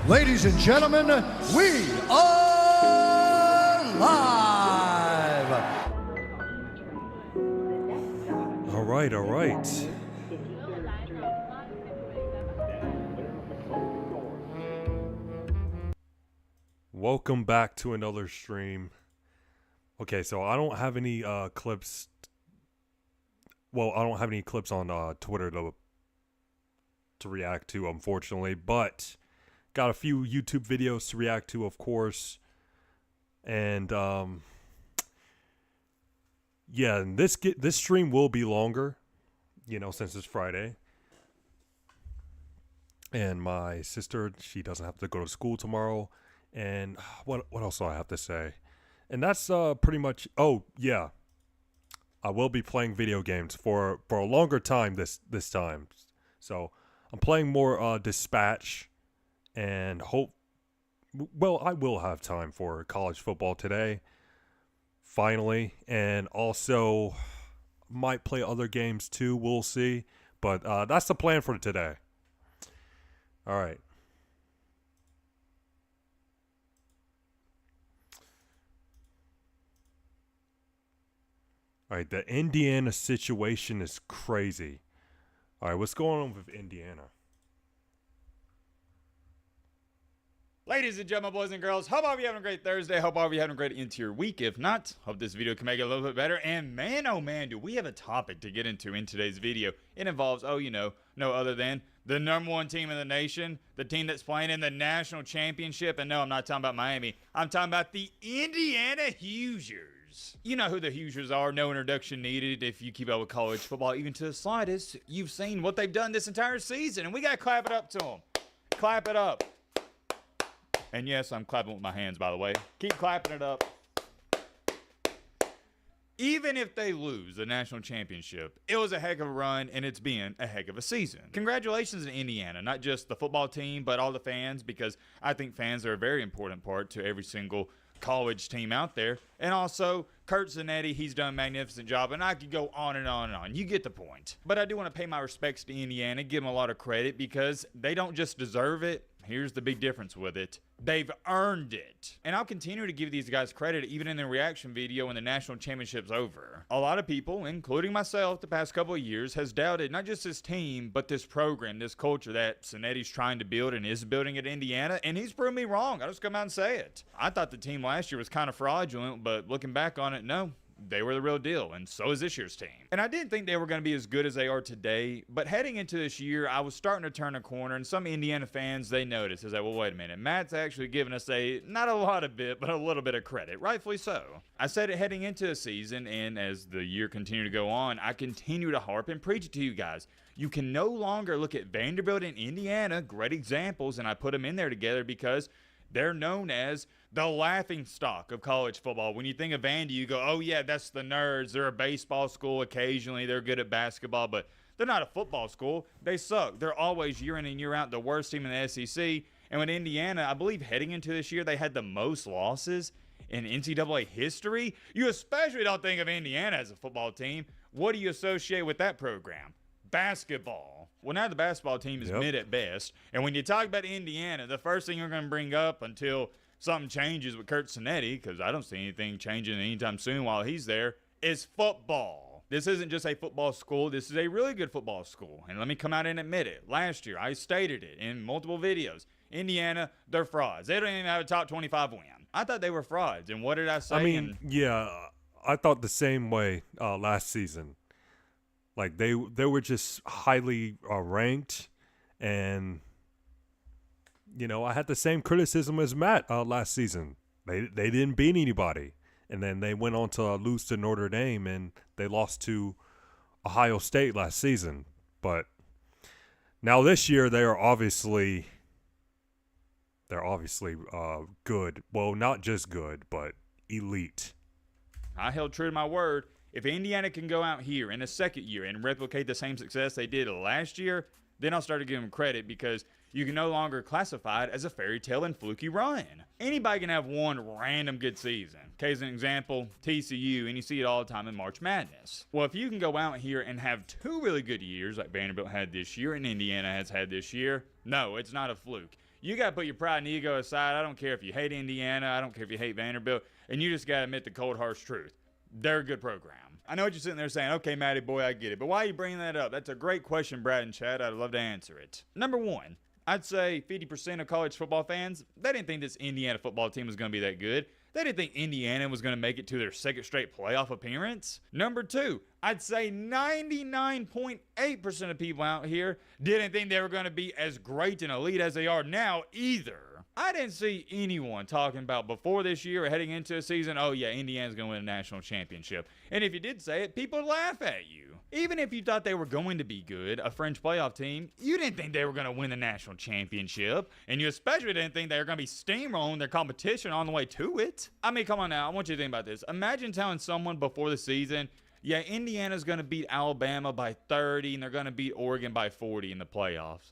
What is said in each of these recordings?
Ladies and gentlemen, we are live. All right. Welcome back to another stream. Okay, so I don't have any clips. Well, I don't have any clips on Twitter to react to, unfortunately, but got a few YouTube videos to react to, of course. And yeah, this stream will be longer, since it's Friday. And my sister, she doesn't have to go to school tomorrow. And what else do I have to say? And that's pretty much. Oh yeah, I will be playing video games for a longer time this time. So I'm playing more Dispatch, and I will have time for college football today, finally, and also might play other games too. We'll see, but that's the plan for today. All right. All right, the Indiana situation is crazy. All right, what's going on with Indiana? Ladies and gentlemen, boys and girls, hope all of you having a great Thursday. Hope all of you having a great into your week. If not, hope this video can make it a little bit better. And man, oh man, do we have a topic to get into in today's video. It involves, no other than the number one team in the nation, the team that's playing in the national championship. And no, I'm not talking about Miami. I'm talking about the Indiana Hoosiers. You know who the Hoosiers are. No introduction needed if you keep up with college football, even to the slightest. You've seen what they've done this entire season, and we got to clap it up to them. Clap it up. And yes, I'm clapping with my hands, by the way. Keep clapping it up. Even if they lose the national championship, it was a heck of a run, and it's been a heck of a season. Congratulations to Indiana, not just the football team, but all the fans, because I think fans are a very important part to every single college team out there. And also, Curt Zanetti, he's done a magnificent job, and I could go on and on and on. You get the point. But I do want to pay my respects to Indiana, give them a lot of credit, because they don't just deserve it. Here's the big difference with it. They've earned it. And I'll continue to give these guys credit even in the reaction video when the national championship's over. A lot of people, including myself, the past couple of years has doubted not just this team, but this program, this culture that Zanetti's trying to build and is building at Indiana. And he's proven me wrong. I'll just come out and say it. I thought the team last year was kind of fraudulent, but looking back on it, no. They were the real deal, and so is this year's team. And I didn't think they were going to be as good as they are today, but heading into this year, I was starting to turn a corner, and some Indiana fans, they noticed. They said, well, wait a minute. Matt's actually giving us not a lot of bit, but a little bit of credit, rightfully so. I said it heading into the season, and as the year continued to go on, I continue to harp and preach it to you guys. You can no longer look at Vanderbilt and Indiana, great examples, and I put them in there together because they're known as the laughing stock of college football. When you think of Vandy, you go, oh yeah, that's the nerds. They're a baseball school. Occasionally they're good at basketball, but they're not a football school. They suck. They're always year in and year out the worst team in the SEC. And with Indiana, I believe heading into this year, they had the most losses in NCAA history. You especially don't think of Indiana as a football team. What do you associate with that program? Basketball. Well, now the basketball team is mid at best. And when you talk about Indiana, the first thing you're going to bring up until something changes with Curt Zanetti, because I don't see anything changing anytime soon while he's there, is football. This isn't just a football school. This is a really good football school. And let me come out and admit it. Last year, I stated it in multiple videos. Indiana, they're frauds. They don't even have a top 25 win. I thought they were frauds. And what did I say? I mean, yeah, I thought the same way last season. Like, they were just highly ranked, and I had the same criticism as Matt last season. They didn't beat anybody, and then they went on to lose to Notre Dame, and they lost to Ohio State last season. But now this year, they're obviously good. Well, not just good, but elite. I held true to my word. If Indiana can go out here in a second year and replicate the same success they did last year, then I'll start to give them credit, because you can no longer classify it as a fairy tale and fluky run. Anybody can have one random good season. Case an example, TCU, and you see it all the time in March Madness. Well, if you can go out here and have two really good years like Vanderbilt had this year and Indiana has had this year, no, it's not a fluke. You got to put your pride and ego aside. I don't care if you hate Indiana. I don't care if you hate Vanderbilt. And you just got to admit the cold, harsh truth. They're a good program. I know what you're sitting there saying, okay, Matty boy, I get it. But why are you bringing that up? That's a great question, Brad and Chad. I'd love to answer it. Number one, I'd say 50% of college football fans, they didn't think this Indiana football team was going to be that good. They didn't think Indiana was going to make it to their second straight playoff appearance. Number two, I'd say 99.8% of people out here didn't think they were going to be as great and elite as they are now either. I didn't see anyone talking about before this year or heading into a season, oh yeah, Indiana's going to win a national championship. And if you did say it, people would laugh at you. Even if you thought they were going to be good, a fringe playoff team, you didn't think they were going to win the national championship. And you especially didn't think they were going to be steamrolling their competition on the way to it. I mean, come on now. I want you to think about this. Imagine telling someone before the season, yeah, Indiana's going to beat Alabama by 30 and they're going to beat Oregon by 40 in the playoffs.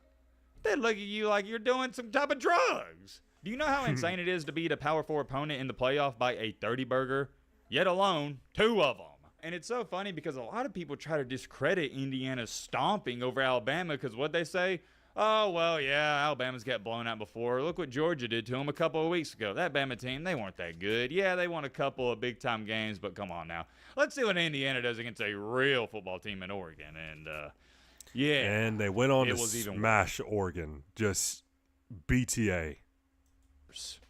They'd look at you like you're doing some type of drugs. Do you know how insane it is to beat a Power 4 opponent in the playoff by a 30-burger? Yet alone, 2 of them. And it's so funny because a lot of people try to discredit Indiana's stomping over Alabama because what they say, oh, well, yeah, Alabama's got blown out before. Look what Georgia did to them a couple of weeks ago. That Bama team, they weren't that good. Yeah, they won a couple of big-time games, but come on now. Let's see what Indiana does against a real football team in Oregon. And, yeah. And they went on to smash Oregon. Just BTA.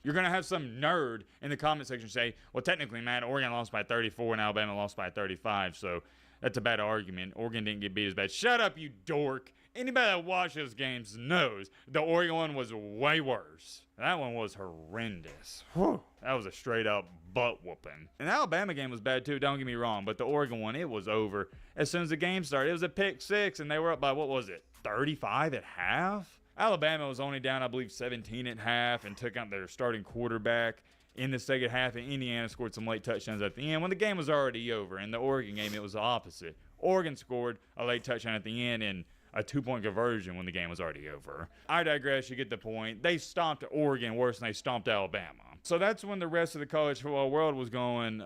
You're going to have some nerd in the comment section say, well, technically, man, Oregon lost by 34 and Alabama lost by 35, so that's a bad argument. Oregon didn't get beat as bad. Shut up, you dork. Anybody that watches games knows the Oregon one was way worse. That one was horrendous. Whew. That was a straight-up butt whooping. And the Alabama game was bad, too, don't get me wrong, but the Oregon one, it was over. As soon as the game started, it was a pick six, and they were up by, what was it, 35 at half? Alabama was only down, I believe, 17 at half and took out their starting quarterback in the second half, and Indiana scored some late touchdowns at the end when the game was already over. In the Oregon game, it was the opposite. Oregon scored a late touchdown at the end and a 2-point conversion when the game was already over. I digress, you get the point. They stomped Oregon worse than they stomped Alabama. So that's when the rest of the college football world was going,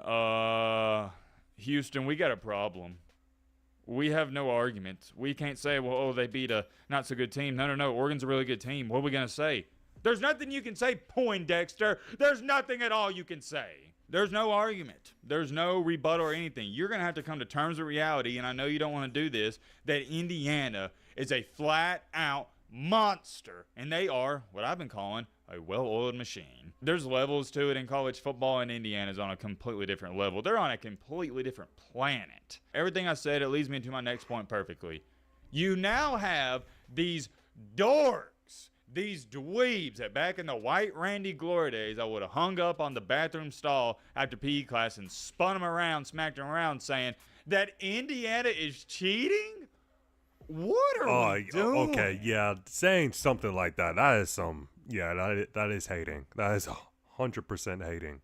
Houston, we got a problem. We have no argument. We can't say, well, oh, they beat a not-so-good team. No. Oregon's a really good team. What are we going to say? There's nothing you can say, Poindexter. There's nothing at all you can say. There's no argument. There's no rebuttal or anything. You're going to have to come to terms with reality, and I know you don't want to do this, that Indiana is a flat-out monster, and they are what I've been calling a well-oiled machine. There's levels to it in college football, and Indiana's on a completely different level. They're on a completely different planet. Everything I said, it leads me into my next point perfectly. You now have these dorks, these dweebs that back in the white Randy glory days, I would have hung up on the bathroom stall after PE class and spun them around, smacked them around, saying that Indiana is cheating? What are we doing? Okay, yeah, saying something like that, that is some... Yeah, that is hating. That is 100% hating.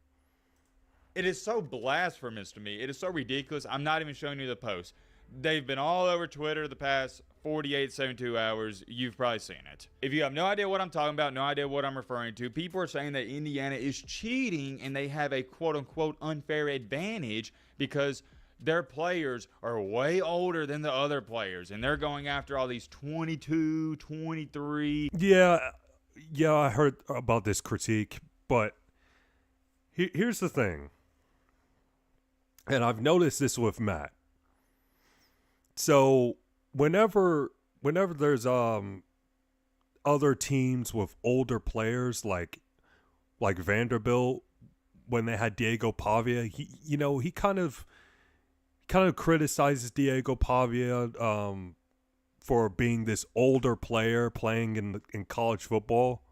It is so blasphemous to me. It is so ridiculous. I'm not even showing you the post. They've been all over Twitter the past 48, 72 hours. You've probably seen it. If you have no idea what I'm talking about, no idea what I'm referring to, people are saying that Indiana is cheating and they have a quote-unquote unfair advantage because their players are way older than the other players, and they're going after all these 22, 23. Yeah, I heard about this critique, but here's the thing. And I've noticed this with Matt. So whenever there's other teams with older players like Vanderbilt, when they had Diego Pavia, he kind of criticizes Diego Pavia for being this older player playing in college football,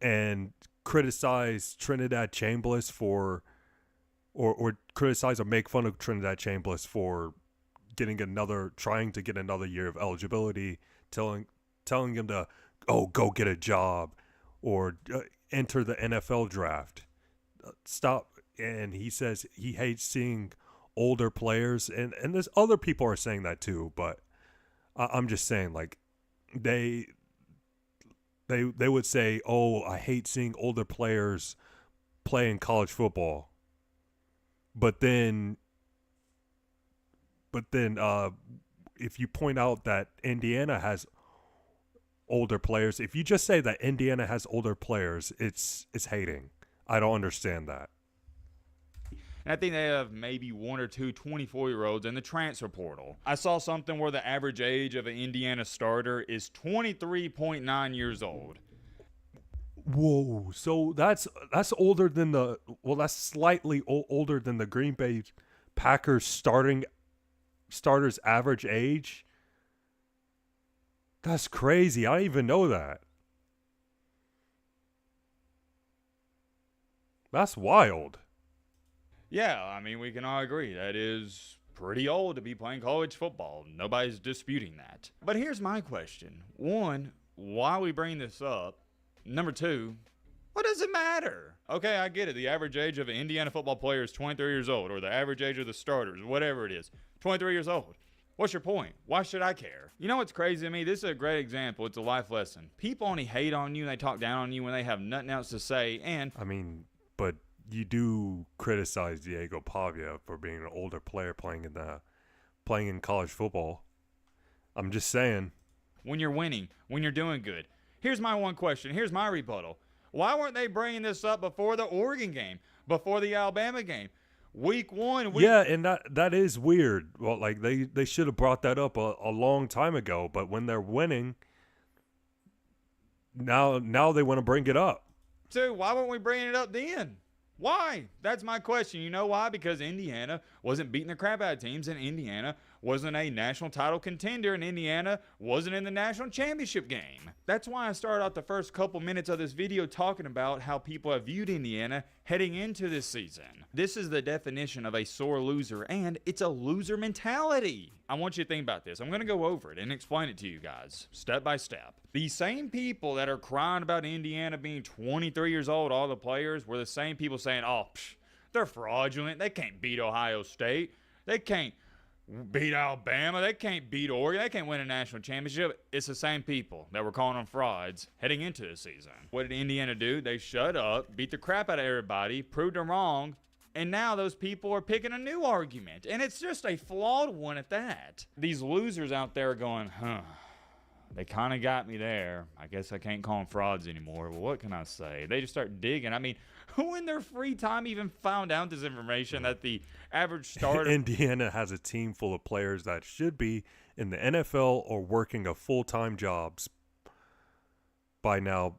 and criticize Trinidad Chambliss for, or criticize or make fun of Trinidad Chambliss for trying to get another year of eligibility, telling him to, go get a job or enter the NFL draft. Stop. And he says he hates seeing older players, and there's other people are saying that too, but I'm just saying, like, they would say, oh, I hate seeing older players play in college football, but then if you point out that Indiana has older players. If you just say that Indiana has older players, it's hating. I don't understand that. And I think they have maybe one or two 24-year-olds in the transfer portal. I saw something where the average age of an Indiana starter is 23.9 years old. Whoa! So that's older than that's slightly older than the Green Bay Packers starters average age. That's crazy. I didn't even know that. That's wild. Yeah, I mean, we can all agree that is pretty old to be playing college football. Nobody's disputing that. But here's my question. One, why are we bringing this up? Number two, what does it matter? Okay, I get it. The average age of an Indiana football player is 23 years old, or the average age of the starters, whatever it is, 23 years old. What's your point? Why should I care? You know what's crazy to me? This is a great example. It's a life lesson. People only hate on you and they talk down on you when they have nothing else to say. And I mean, but you do criticize Diego Pavia for being an older player playing in college football. I'm just saying. When you're winning, when you're doing good. Here's my one question. Here's my rebuttal. Why weren't they bringing this up before the Oregon game, before the Alabama game? Week 1. Yeah, and that is weird. Well, like they should have brought that up a long time ago, but when they're winning, now they want to bring it up. So why weren't we bringing it up then? Why? That's my question. You know why? Because Indiana wasn't beating the crap out of teams, and Indiana wasn't a national title contender, and Indiana wasn't in the national championship game. That's why I started out the first couple minutes of this video talking about how people have viewed Indiana heading into this season. This is the definition of a sore loser, and it's a loser mentality. I want you to think about this. I'm going to go over it and explain it to you guys, step by step. The same people that are crying about Indiana being 23 years old, all the players, were the same people saying, oh, they're fraudulent. They can't beat Ohio State. They can't beat Alabama. They can't beat Oregon. They can't win a national championship. It's the same people that were calling them frauds heading into the season. What did Indiana do? They shut up, beat the crap out of everybody, proved them wrong, and now those people are picking a new argument. And it's just a flawed one at that. These losers out there are going, they kind of got me there. I guess I can't call them frauds anymore. Well, what can I say? They just start digging. I mean, who in their free time even found out this information that the average starter... Indiana has a team full of players that should be in the NFL or working a full-time jobs by now.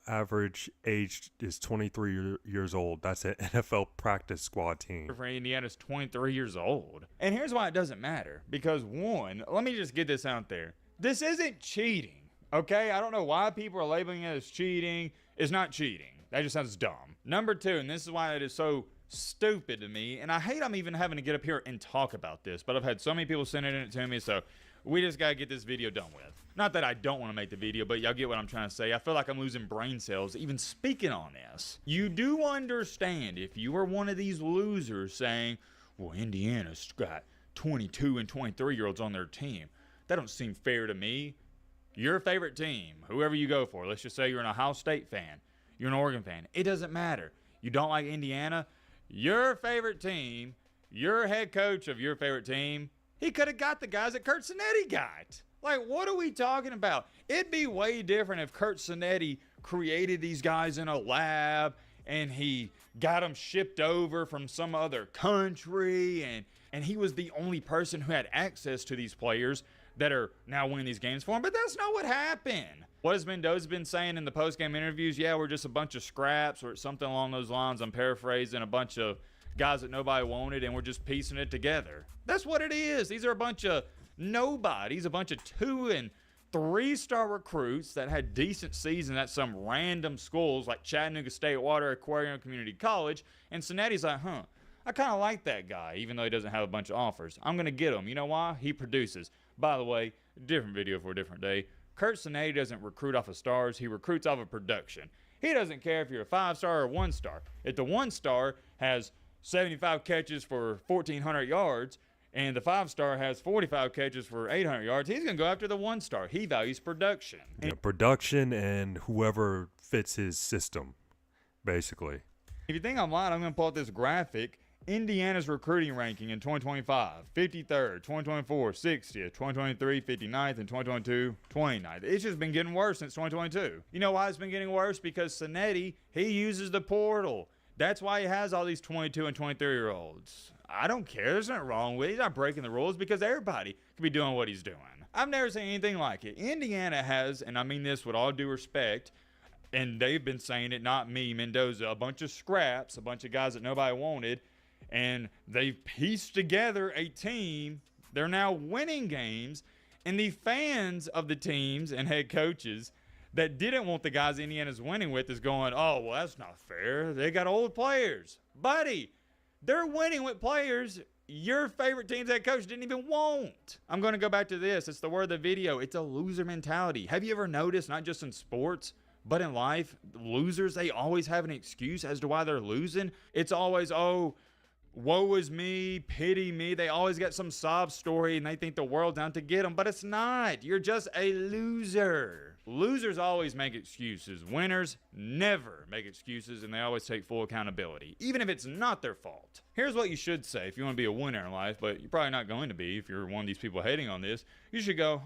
Average age is 23 years old. That's an NFL practice squad team. For Indiana's 23 years old. And here's why it doesn't matter. Because one, let me just get this out there. This isn't cheating, okay? I don't know why people are labeling it as cheating. It's not cheating. That just sounds dumb. Number two, and this is why it is so stupid to me, and I hate I'm even having to get up here and talk about this, but I've had so many people sending it to me, so we just got to get this video done with. Not that I don't want to make the video, but y'all get what I'm trying to say. I feel like I'm losing brain cells even speaking on this. You do understand if you were one of these losers saying, well, Indiana's got 22 and 23-year-olds on their team. That don't seem fair to me. Your favorite team, whoever you go for, let's just say you're an Ohio State fan, you're an Oregon fan, it doesn't matter. You don't like Indiana, your favorite team, your head coach of your favorite team, he could have got the guys that Curt Cinetti got. Like, what are we talking about? It'd be way different if Curt Cinetti created these guys in a lab and he got them shipped over from some other country and he was the only person who had access to these players that are now winning these games for him. But that's not what happened. What has Mendoza been saying in the post-game interviews? Yeah, we're just a bunch of scraps or something along those lines. I'm paraphrasing, a bunch of guys that nobody wanted, and we're just piecing it together. That's what it is. These are a bunch of nobodies, a bunch of 2- and 3-star recruits that had decent seasons at some random schools like Chattanooga State Water Aquarium Community College. And Cinetti's like, I kind of like that guy, even though he doesn't have a bunch of offers. I'm going to get him. You know why? He produces. By the way, different video for a different day. Curt Cinetti doesn't recruit off of stars. He recruits off of production. He doesn't care if you're a 5-star or 1-star. If the 1-star has 75 catches for 1,400 yards and the 5-star has 45 catches for 800 yards, he's going to go after the 1-star. He values production. Yeah, production and whoever fits his system, basically. If you think I'm lying, I'm going to pull out this graphic. Indiana's recruiting ranking in 2025, 53rd, 2024, 60th, 2023, 59th, and 2022, 29th. It's just been getting worse since 2022. You know why it's been getting worse? Because Cincinnati, he uses the portal. That's why he has all these 22 and 23-year-olds. I don't care. There's nothing wrong with it. He's not breaking the rules because everybody could be doing what he's doing. I've never seen anything like it. Indiana has, and I mean this with all due respect, and they've been saying it, not me, Mendoza, a bunch of scraps, a bunch of guys that nobody wanted, and they've pieced together a team. They're now winning games, and the fans of the teams and head coaches that didn't want the guys Indiana's winning with is going, oh, well, that's not fair. They got old players. Buddy, they're winning with players your favorite team's head coach didn't even want. I'm going to go back to this. It's the word of the video. It's a loser mentality. Have you ever noticed, not just in sports, but in life, losers, they always have an excuse as to why they're losing. It's always, oh, woe is me, pity me. They always got some sob story and they think the world's out to get them, but it's not. You're just a loser. Losers always make excuses. Winners never make excuses, and they always take full accountability, even if it's not their fault. Here's what you should say if you want to be a winner in life, but you're probably not going to be if you're one of these people hating on this. You should go,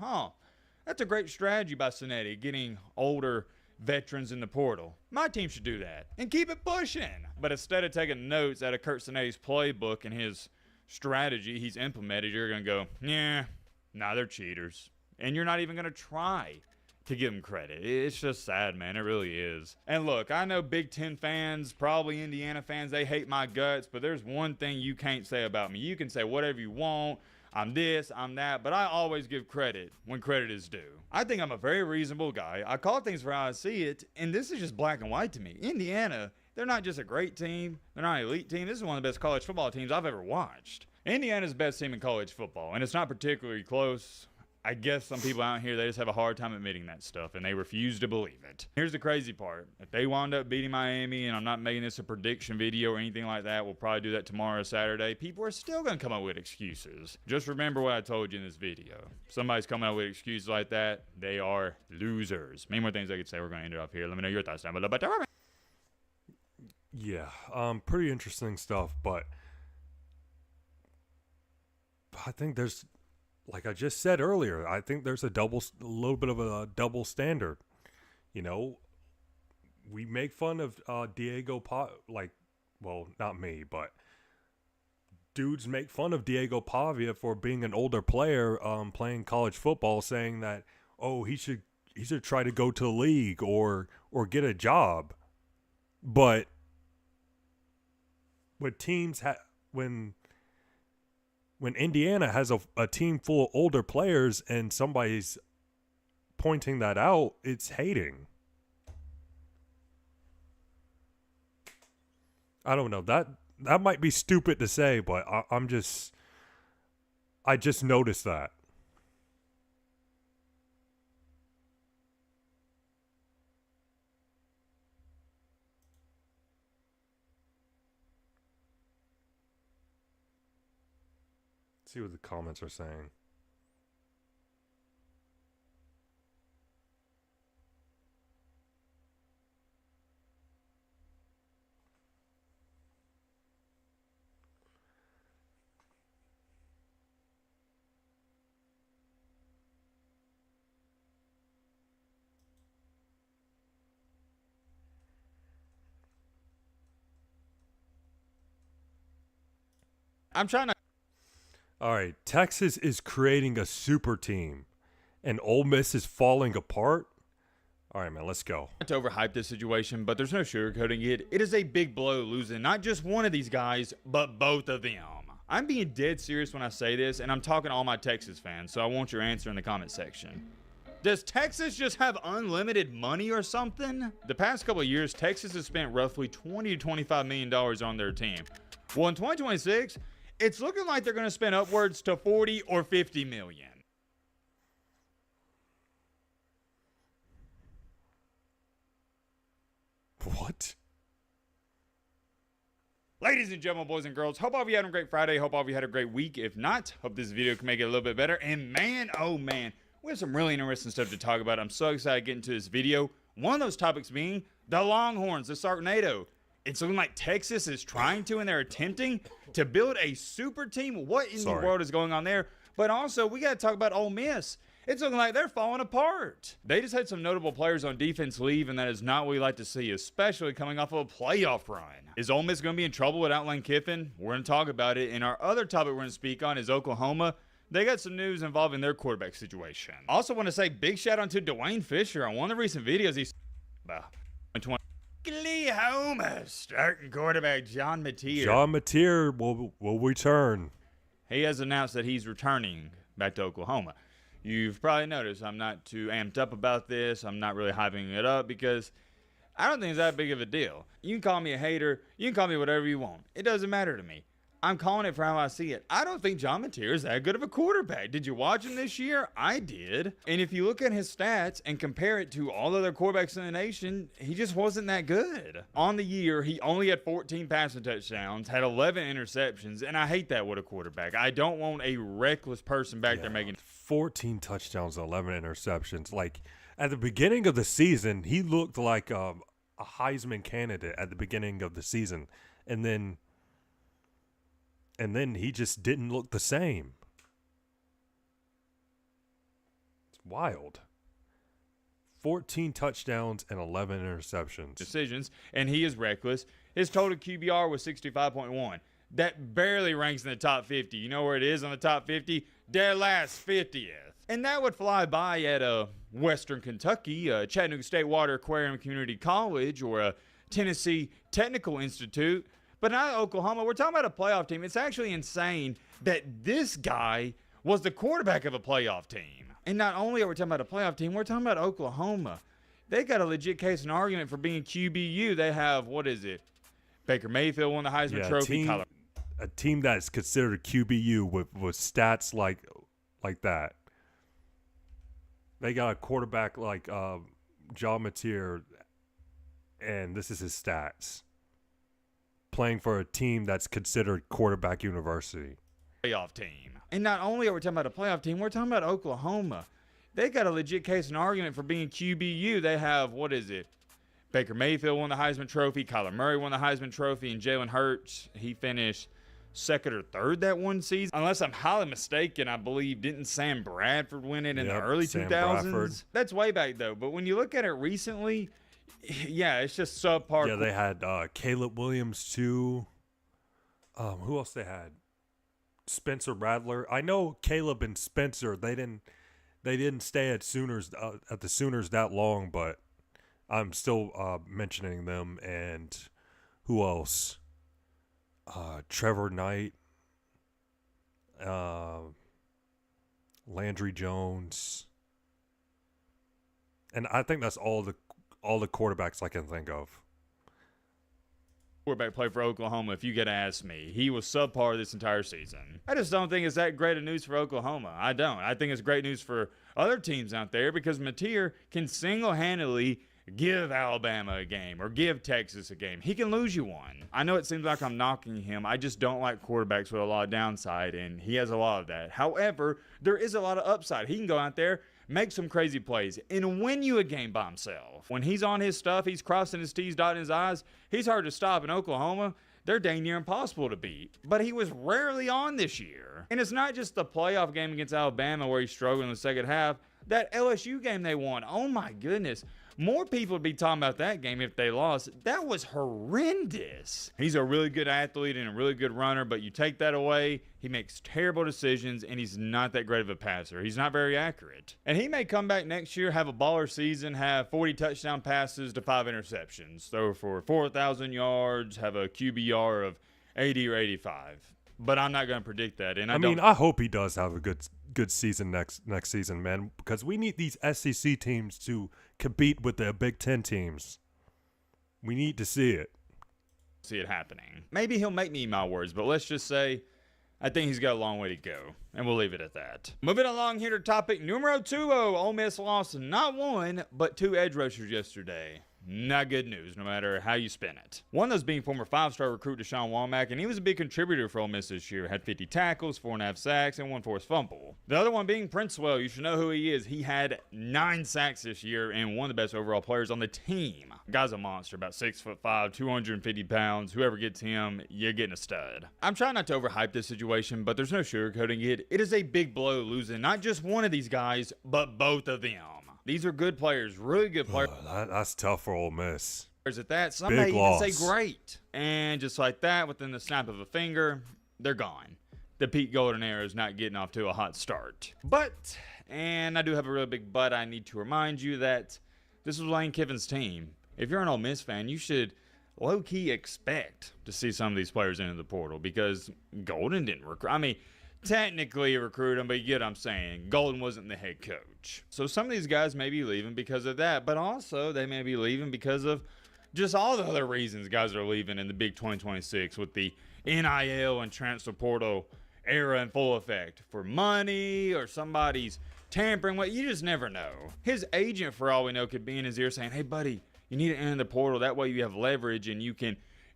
that's a great strategy by Cincinnati, getting older veterans in the portal. My team should do that and keep it pushing. But instead of taking notes out of Curt Cincinnati's playbook and his strategy he's implemented, you're going to go, they're cheaters. And you're not even going to try to give them credit. It's just sad, man. It really is. And look, I know Big Ten fans, probably Indiana fans, they hate my guts, but there's one thing you can't say about me. You can say whatever you want. I'm this, I'm that, but I always give credit when credit is due. I think I'm a very reasonable guy. I call things for how I see it, and this is just black and white to me. Indiana, they're not just a great team. They're not an elite team. This is one of the best college football teams I've ever watched. Indiana's the best team in college football, and it's not particularly close. I guess some people out here, they just have a hard time admitting that stuff, and they refuse to believe it. Here's the crazy part. If they wound up beating Miami, and I'm not making this a prediction video or anything like that, we'll probably do that tomorrow, Saturday, people are still going to come up with excuses. Just remember what I told you in this video. If somebody's coming up with excuses like that, they are losers. Many more things I could say. We're going to end it off here. Let me know your thoughts down below. Yeah, pretty interesting stuff, but I think there's, like I just said earlier, I think there's a little bit of a double standard. You know, we make fun of Diego not me, but dudes make fun of Diego Pavia for being an older player playing college football, saying that, oh, he should try to go to the league or get a job. But when Indiana has a team full of older players and somebody's pointing that out, it's hating. I don't know. That might be stupid to say, but I just noticed that. See what the comments are saying. I'm trying to. All right, Texas is creating a super team, and Ole Miss is falling apart. All right, man, let's go. Not to overhype this situation, but there's no sugarcoating it. It is a big blow losing not just one of these guys, but both of them. I'm being dead serious when I say this, and I'm talking to all my Texas fans, so I want your answer in the comment section. Does Texas just have unlimited money or something? The past couple of years, Texas has spent roughly $20 to $25 million on their team. Well, in 2026, it's looking like they're going to spend upwards to 40 or 50 million. What? Ladies and gentlemen, boys and girls, hope all of you had a great Friday. Hope all of you had a great week. If not, hope this video can make it a little bit better. And man, oh man, we have some really interesting stuff to talk about. I'm so excited to get into this video. One of those topics being the Longhorns, the Sharknado. It's looking like Texas is trying to, and they're attempting to build a super team. What in the world is going on there? But also, we got to talk about Ole Miss. It's looking like they're falling apart. They just had some notable players on defense leave, and that is not what we like to see, especially coming off of a playoff run. Is Ole Miss going to be in trouble without Lane Kiffin? We're going to talk about it. And our other topic we're going to speak on is Oklahoma. They got some news involving their quarterback situation. Also want to say big shout out to Dwayne Fisher on one of the recent videos he's about. Oklahoma starting quarterback John Mateer. John Mateer will return. He has announced that he's returning back to Oklahoma. You've probably noticed I'm not too amped up about this. I'm not really hyping it up because I don't think it's that big of a deal. You can call me a hater. You can call me whatever you want. It doesn't matter to me. I'm calling it for how I see it. I don't think John Mateer is that good of a quarterback. Did you watch him this year? I did. And if you look at his stats and compare it to all other quarterbacks in the nation, he just wasn't that good. On the year, he only had 14 passing touchdowns, had 11 interceptions, and I hate that with a quarterback. I don't want a reckless person back there making 14 touchdowns, 11 interceptions. Like, at the beginning of the season, he looked like a Heisman candidate at the beginning of the season. And then he just didn't look the same. It's wild. 14 touchdowns and 11 interceptions. Decisions, and he is reckless. His total QBR was 65.1. That barely ranks in the top 50. You know where it is on the top 50? Dead last 50th. And that would fly by at Western Kentucky, Chattanooga State Water Aquarium Community College, or a Tennessee Technical Institute. But not Oklahoma. We're talking about a playoff team. It's actually insane that this guy was the quarterback of a playoff team. And not only are we talking about a playoff team, we're talking about Oklahoma. They got a legit case and argument for being QBU. They have, what is it? Baker Mayfield won the Heisman Trophy. A team that's considered QBU with stats like that. They got a quarterback like John Mateer, and this is his stats. Playing for a team that's considered quarterback university. Playoff team. And not only are we talking about a playoff team, we're talking about Oklahoma. They got a legit case and argument for being QBU. They have, what is it? Baker Mayfield won the Heisman Trophy. Kyler Murray won the Heisman Trophy. And Jalen Hurts, he finished second or third that one season. Unless I'm highly mistaken, I believe, didn't Sam Bradford win it in the early 2000s? Bradford. That's way back, though. But when you look at it recently, yeah, it's just subpar. Yeah, they had Caleb Williams too. Who else they had? Spencer Rattler. I know Caleb and Spencer. They didn't stay at the Sooners that long, but I'm still mentioning them. And who else? Trevor Knight, Landry Jones, and I think that's all the quarterbacks I can think of. Quarterback play for Oklahoma, if you get to ask me. He was subpar this entire season. I just don't think it's that great of news for Oklahoma. I don't. I think it's great news for other teams out there because Mateer can single-handedly give Alabama a game or give Texas a game. He can lose you one. I know it seems like I'm knocking him. I just don't like quarterbacks with a lot of downside, and he has a lot of that. However, there is a lot of upside. He can go out there, make some crazy plays, and win you a game by himself. When he's on his stuff, he's crossing his T's, dotting his I's. He's hard to stop. In Oklahoma, they're dang near impossible to beat. But he was rarely on this year. And it's not just the playoff game against Alabama where he struggled in the second half. That LSU game they won, oh my goodness. More people would be talking about that game if they lost. That was horrendous. He's a really good athlete and a really good runner, but you take that away, he makes terrible decisions, and he's not that great of a passer. He's not very accurate. And he may come back next year, have a baller season, have 40 touchdown passes to 5 interceptions, throw for 4,000 yards, have a QBR of 80 or 85. But I'm not going to predict that. And I hope he does have a good season next season, man, because we need these SEC teams to compete with the Big Ten teams. We need to see it. See it happening. Maybe he'll make me eat my words, but let's just say I think he's got a long way to go, and we'll leave it at that. Moving along here to topic numero 2. Ole Miss lost not one, but 2 edge rushers yesterday. not good news, no matter how you spin it. One of those being former 5-star recruit Deshaun Womack, and he was a big contributor for Ole Miss this year. Had 50 tackles, 4.5 sacks, and 1 forced fumble. The other one being Princewell. You should know who he is. He had 9 sacks this year and one of the best overall players on the team. Guy's a monster, about 6'5", 250 pounds. Whoever gets him, you're getting a stud. I'm trying not to overhype this situation, but there's no sugarcoating it. It is a big blow losing not just one of these guys, but both of them. These are good players, really good players. That's tough for Ole Miss. At that, some may Big even loss. say great. And just like that, within the snap of a finger, they're gone. The Pete Golden era is not getting off to a hot start. But, and I do have a really big but, I need to remind you that this was Lane Kiffin's team. If you're an Ole Miss fan, you should low-key expect to see some of these players into the portal because Golden didn't recruit. I mean, technically recruit him, but you get what I'm saying. Golden wasn't the head coach. So some of these guys may be leaving because of that, but also they may be leaving because of just all the other reasons guys are leaving in the big 2026 with the NIL and transfer portal era in full effect. For money or somebody's tampering, what you just never know. His agent, for all we know, could be in his ear saying, hey, buddy, you need to enter the portal. That way you have leverage and you can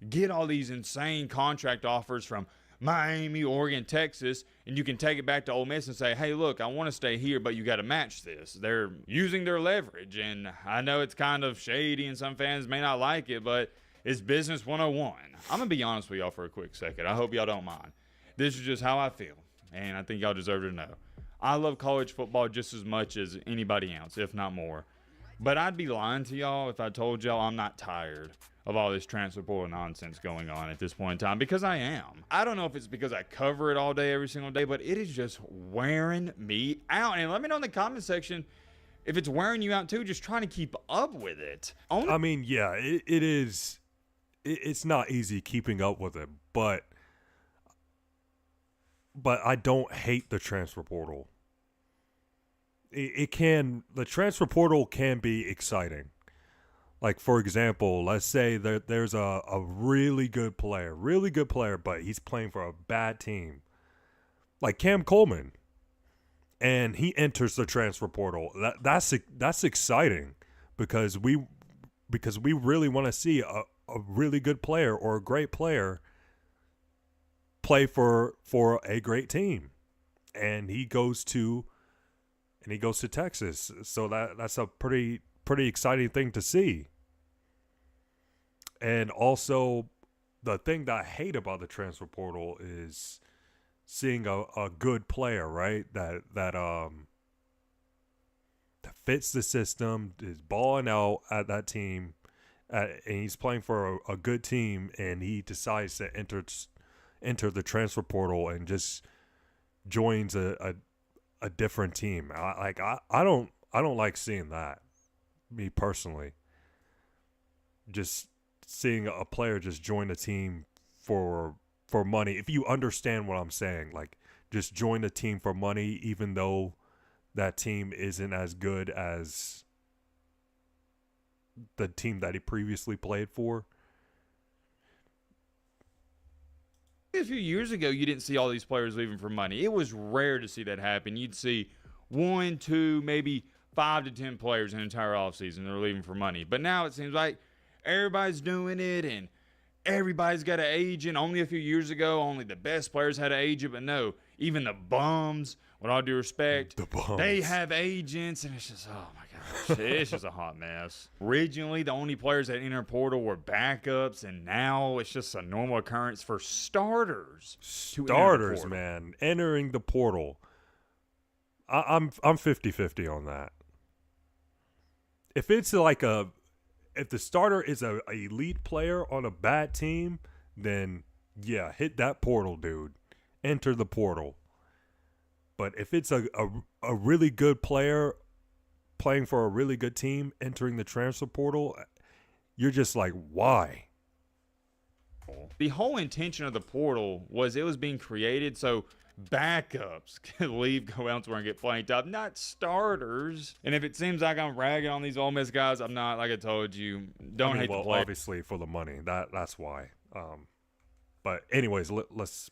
get all these insane contract offers from Miami, Oregon, Texas, and you can take it back to Ole Miss and say, hey, look, I want to stay here, but you got to match this. They're using their leverage, and I know it's kind of shady and some fans may not like it, but it's business 101. I'm going to be honest with y'all for a quick second. I hope y'all don't mind. This is just how I feel, and I think y'all deserve to know. I love college football just as much as anybody else, if not more. But I'd be lying to y'all if I told y'all I'm not tired of all this transfer portal nonsense going on at this point in time, because I am. I don't know if it's because I cover it all day, every single day, but it is just wearing me out. And let me know in the comment section if it's wearing you out too, just trying to keep up with it. I mean, yeah, it is. It's not easy keeping up with it, but I don't hate the transfer portal. The transfer portal can be exciting. Like, for example, let's say that there's a really good player, but he's playing for a bad team. Like Cam Coleman. And he enters the transfer portal. That's exciting because we really want to see a really good player or a great player play for a great team. And he goes to Texas. So that's a pretty exciting thing to see. And also, the thing that I hate about the transfer portal is seeing a good player, right? That fits the system, is balling out at that team, and he's playing for a good team, and he decides to enter the transfer portal and just joins a different team. I don't like seeing that, me personally. Just seeing a player just join a team for money. If you understand what I'm saying, like just join a team for money, even though that team isn't as good as the team that he previously played for. A few years ago, you didn't see all these players leaving for money. It was rare to see that happen. You'd see 1, 2, maybe 5 to 10 players in an entire offseason that are leaving for money. But now it seems like everybody's doing it and everybody's got an agent. Only a few years ago, only the best players had an agent. But no, even the bums, with all due respect, they have agents. And it's just, oh my gosh, it's just a hot mess. Originally, the only players that enter portal were backups. And now it's just a normal occurrence for starters. Starters, man, entering the portal. I'm 50-50 on that. If it's like if the starter is a elite player on a bad team, then yeah, hit that portal, dude. Enter the portal. But if it's a really good player playing for a really good team entering the transfer portal, you're just like, why? The whole intention of the portal was it was being created so backups could leave, go elsewhere, and get playing time, not starters. And if it seems like I'm ragging on these Ole Miss guys, I'm not. Like I told you, don't hate the play. Obviously for the money, that's why. But anyways, let's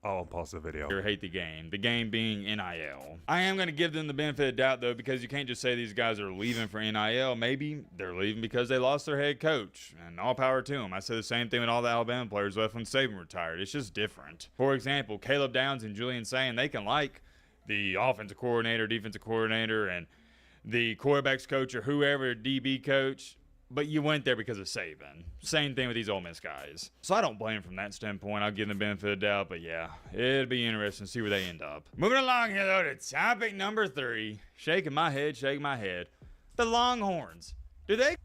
I'll pause the video. Or hate the game being NIL. I am going to give them the benefit of the doubt, though, because you can't just say these guys are leaving for NIL. Maybe they're leaving because they lost their head coach, and all power to them. I said the same thing with all the Alabama players left when Saban retired. It's just different. For example, Caleb Downs and Julian Sayin, they can like the offensive coordinator, defensive coordinator, and the quarterbacks coach or whoever, DB coach, but you went there because of Saban. Same thing with these Ole Miss guys. So I don't blame them from that standpoint. I'll give them the benefit of the doubt, but yeah, it'll be interesting to see where they end up. Moving along here, though, to topic number 3. Shaking my head. The Longhorns. Do they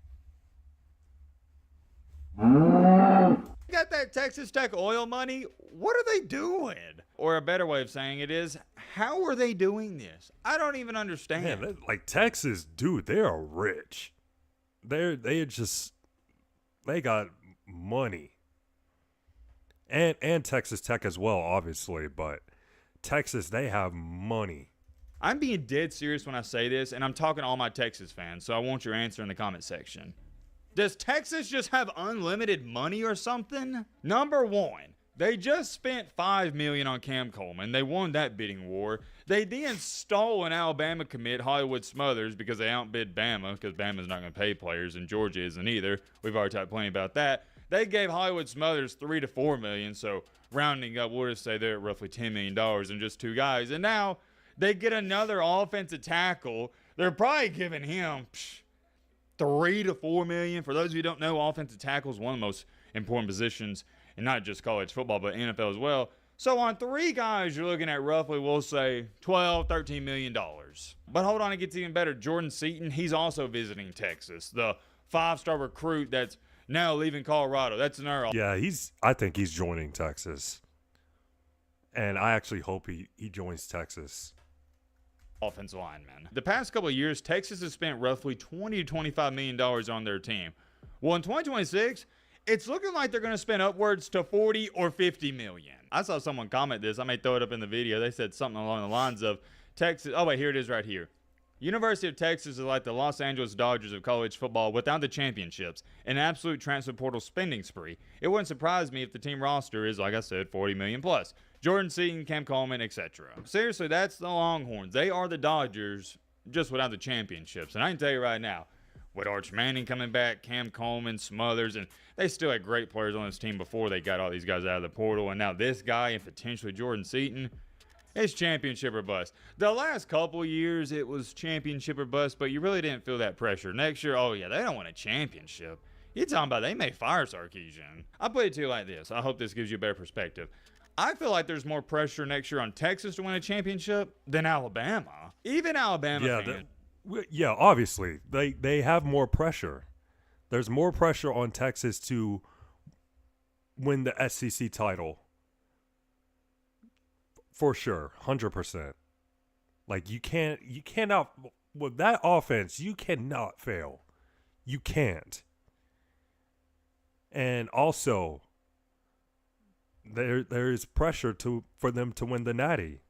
got that Texas Tech oil money? What are they doing? Or a better way of saying it is, how are they doing this? I don't even understand. Man, like Texas, dude, they are rich. They got money. And Texas Tech as well, obviously, but Texas, they have money. I'm being dead serious when I say this, and I'm talking to all my Texas fans, so I want your answer in the comment section. Does Texas just have unlimited money or something? Number 1, they just spent $5 million on Cam Coleman. They won that bidding war. They then stole an Alabama commit, Hollywood Smothers, because they outbid Bama, because Bama's not going to pay players, and Georgia isn't either. We've already talked plenty about that. They gave Hollywood Smothers $3 to $4 million, so rounding up, we'll just say they're at roughly $10 million and just 2 guys. And now they get another offensive tackle. They're probably giving him $3 to $4 million. For those of you who don't know, offensive tackle is one of the most important positions in not just college football, but NFL as well. So on 3 guys, you're looking at roughly, we'll say, $12, $13 million. But hold on, it gets even better. Jordan Seaton, he's also visiting Texas. The 5-star recruit that's now leaving Colorado. That's another. Yeah, I think he's joining Texas. And I actually hope he joins Texas. Offensive lineman. The past couple of years, Texas has spent roughly $20 to $25 million on their team. Well, in 2026, it's looking like they're going to spend upwards to $40 or $50 million. I saw someone comment this. I may throw it up in the video. They said something along the lines of Texas. Oh, wait, here it is right here. University of Texas is like the Los Angeles Dodgers of college football without the championships, an absolute transfer portal spending spree. It wouldn't surprise me if the team roster is, like I said, $40 million plus. Jordan Seaton, Cam Coleman, etc. Seriously, that's the Longhorns. They are the Dodgers, just without the championships. And I can tell you right now, with Arch Manning coming back, Cam Coleman, Smothers, and they still had great players on this team before they got all these guys out of the portal. And now this guy and potentially Jordan Seaton, it's championship or bust. The last couple years, it was championship or bust, but you really didn't feel that pressure. Next year, oh yeah, they don't win a championship. You're talking about they may fire Sarkisian. I'll put it to you like this. I hope this gives you a better perspective. I feel like there's more pressure next year on Texas to win a championship than Alabama. Even Alabama fans. Yeah, obviously. They have more pressure. There's more pressure on Texas to win the SEC title. For sure, 100%. Like you cannot with that offense, you cannot fail. You can't. And also there is pressure for them to win the Natty.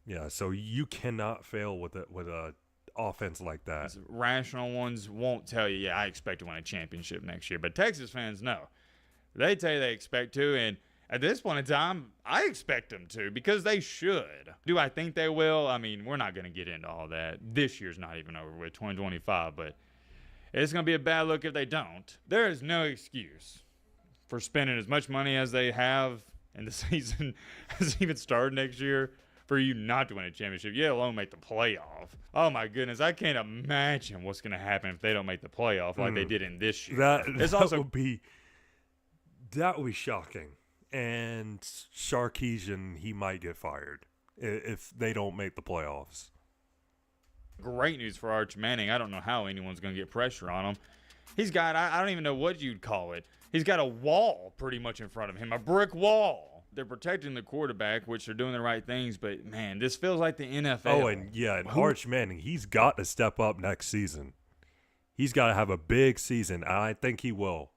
Yeah, so you cannot fail with a offense like that. Rational ones won't tell you, yeah, I expect to win a championship next year. But Texas fans know. They tell you they expect to, and at this point in time, I expect them to because they should. Do I think they will? I mean, we're not going to get into all that. This year's not even over with, 2025, but it's going to be a bad look if they don't. There is no excuse for spending as much money as they have, and the season hasn't even started next year, for you not to win a championship, yet alone make the playoff. Oh my goodness, I can't imagine what's going to happen if they don't make the playoff like they did in this year. That would be shocking. And Sarkisian, he might get fired if they don't make the playoffs. Great news for Arch Manning. I don't know how anyone's going to get pressure on him. He's got, I don't even know what you'd call it. He's got a wall pretty much in front of him, a brick wall. They're protecting the quarterback, which they're doing the right things, but man, this feels like the NFL. Oh, and Arch Manning, he's got to step up next season. He's got to have a big season, and I think he will.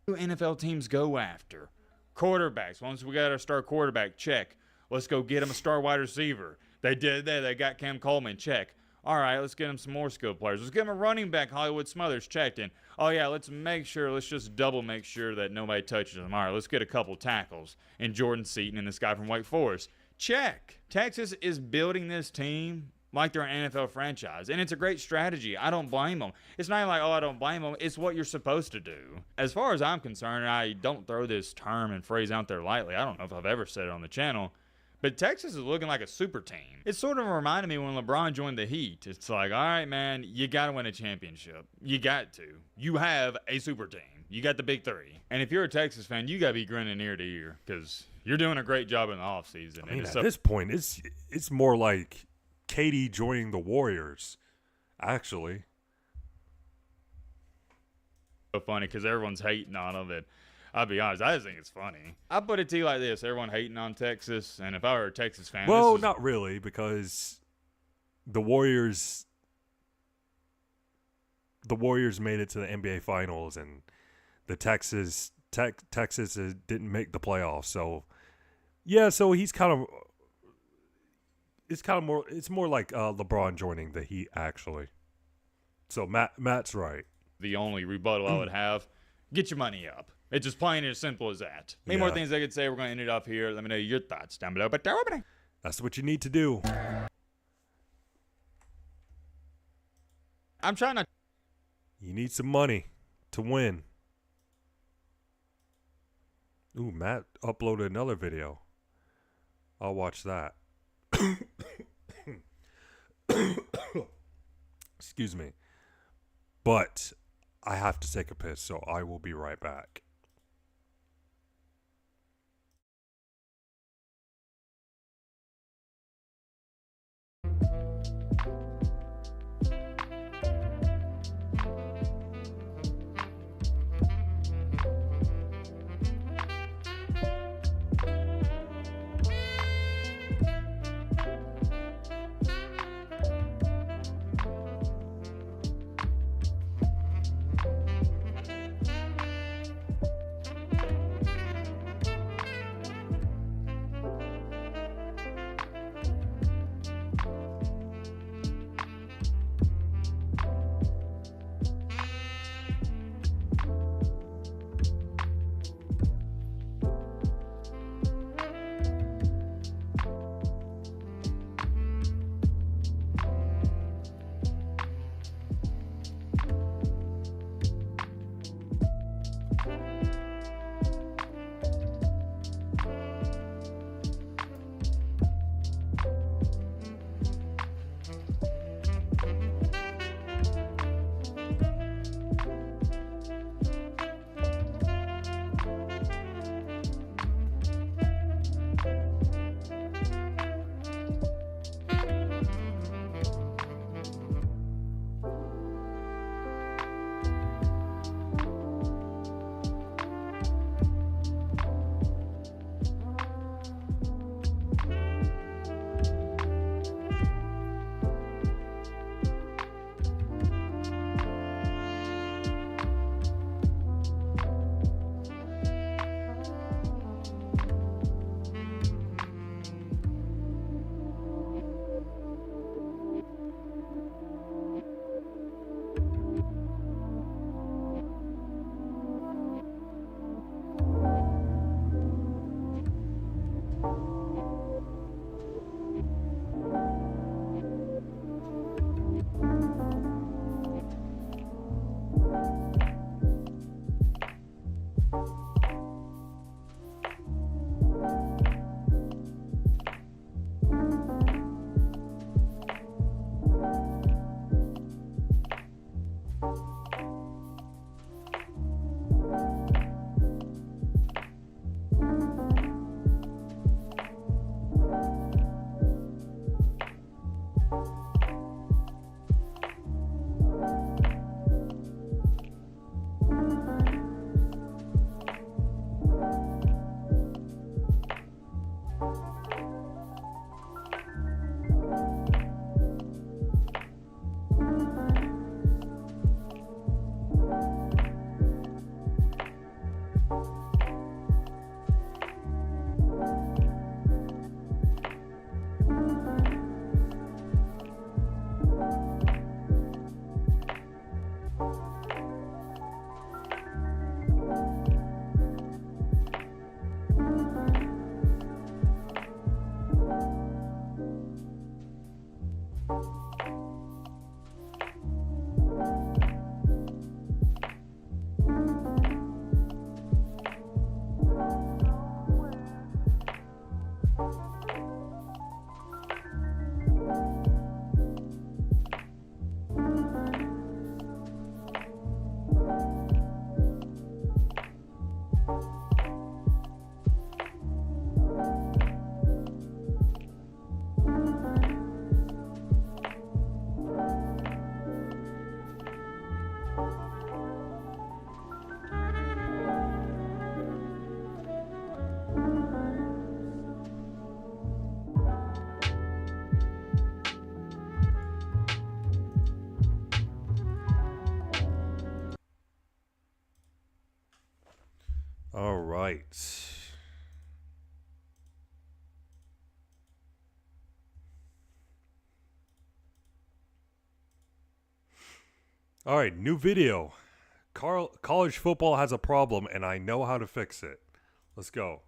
NFL teams go after quarterbacks. Once we got our star quarterback, check. Let's go get him a star wide receiver. They did that. They got Cam Coleman, check. All right, let's get him some more skilled players. Let's get him a running back. Hollywood Smothers checked in. Oh, yeah, let's just double make sure that nobody touches him. All right, let's get a couple tackles. And Jordan Seaton and this guy from Wake Forest. Check. Texas is building this team like they're an NFL franchise. And it's a great strategy. I don't blame them. It's not like, oh, I don't blame them. It's what you're supposed to do. As far as I'm concerned, I don't throw this term and phrase out there lightly. I don't know if I've ever said it on the channel. But Texas is looking like a super team. It sort of reminded me when LeBron joined the Heat. It's like, all right, man, you got to win a championship. You got to. You have a super team. You got the big three. And if you're a Texas fan, you got to be grinning ear to ear because you're doing a great job in the offseason. I mean, at this point, it's more like KD joining the Warriors, actually. So funny because everyone's hating on them. And I'll be honest, I just think it's funny. I put it to you like this. Everyone hating on Texas, and if I were a Texas fan... Well, not really, because the Warriors made it to the NBA Finals, and the Texas didn't make the playoffs. So, yeah, so he's kind of... It's more like LeBron joining the Heat, actually. So Matt's right. The only rebuttal I would have, get your money up. It's just plain and as simple as that. Many more things I could say. We're going to end it off here. Let me know your thoughts down below. But that's what you need to do. I'm trying to... You need some money to win. Ooh, Matt uploaded another video. I'll watch that. Excuse me. But I have to take a piss, so I will be right back. right. All right, new video. College football has a problem, and I know how to fix it. Let's go.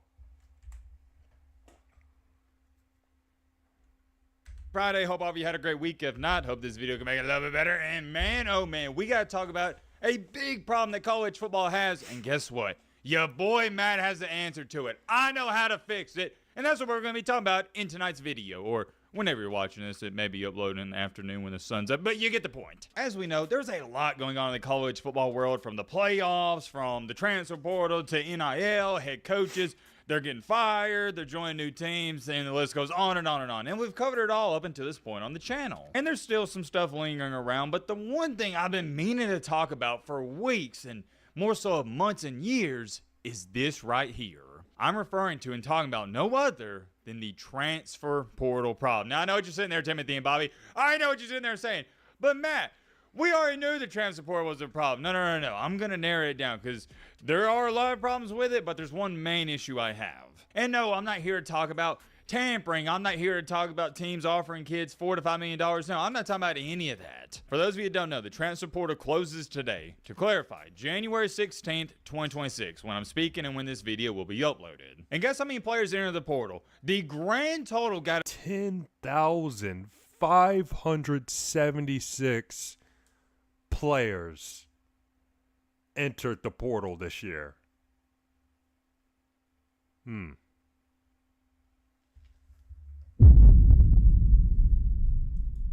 Friday. Hope all of you had a great week. If not, hope this video can make it a little bit better. And man, oh man, we got to talk about a big problem that college football has. And guess what? Your boy Matt has the answer to it. I know how to fix it. And that's what we're going to be talking about in tonight's video. Or whenever you're watching this, it may be uploaded in the afternoon when the sun's up. But you get the point. As we know, there's a lot going on in the college football world. From the playoffs, from the transfer portal to NIL, head coaches. They're getting fired, they're joining new teams, and the list goes on and on and on. And we've covered it all up until this point on the channel. And there's still some stuff lingering around, but the one thing I've been meaning to talk about for weeks, and more so months and years, is this right here. I'm referring to and talking about no other than the transfer portal problem. Now, I know what you're sitting there, Timothy and Bobby. I know what you're sitting there saying. But Matt, we already knew the transfer portal was a problem. No. I'm going to narrow it down because there are a lot of problems with it, but there's one main issue I have. And no, I'm not here to talk about tampering. I'm not here to talk about teams offering kids $4 to $5 million. No, I'm not talking about any of that. For those of you who don't know, the transfer portal closes today. To clarify, January 16th, 2026, when I'm speaking and when this video will be uploaded. And guess how many players enter the portal? The grand total got 10,576 players entered the portal this year.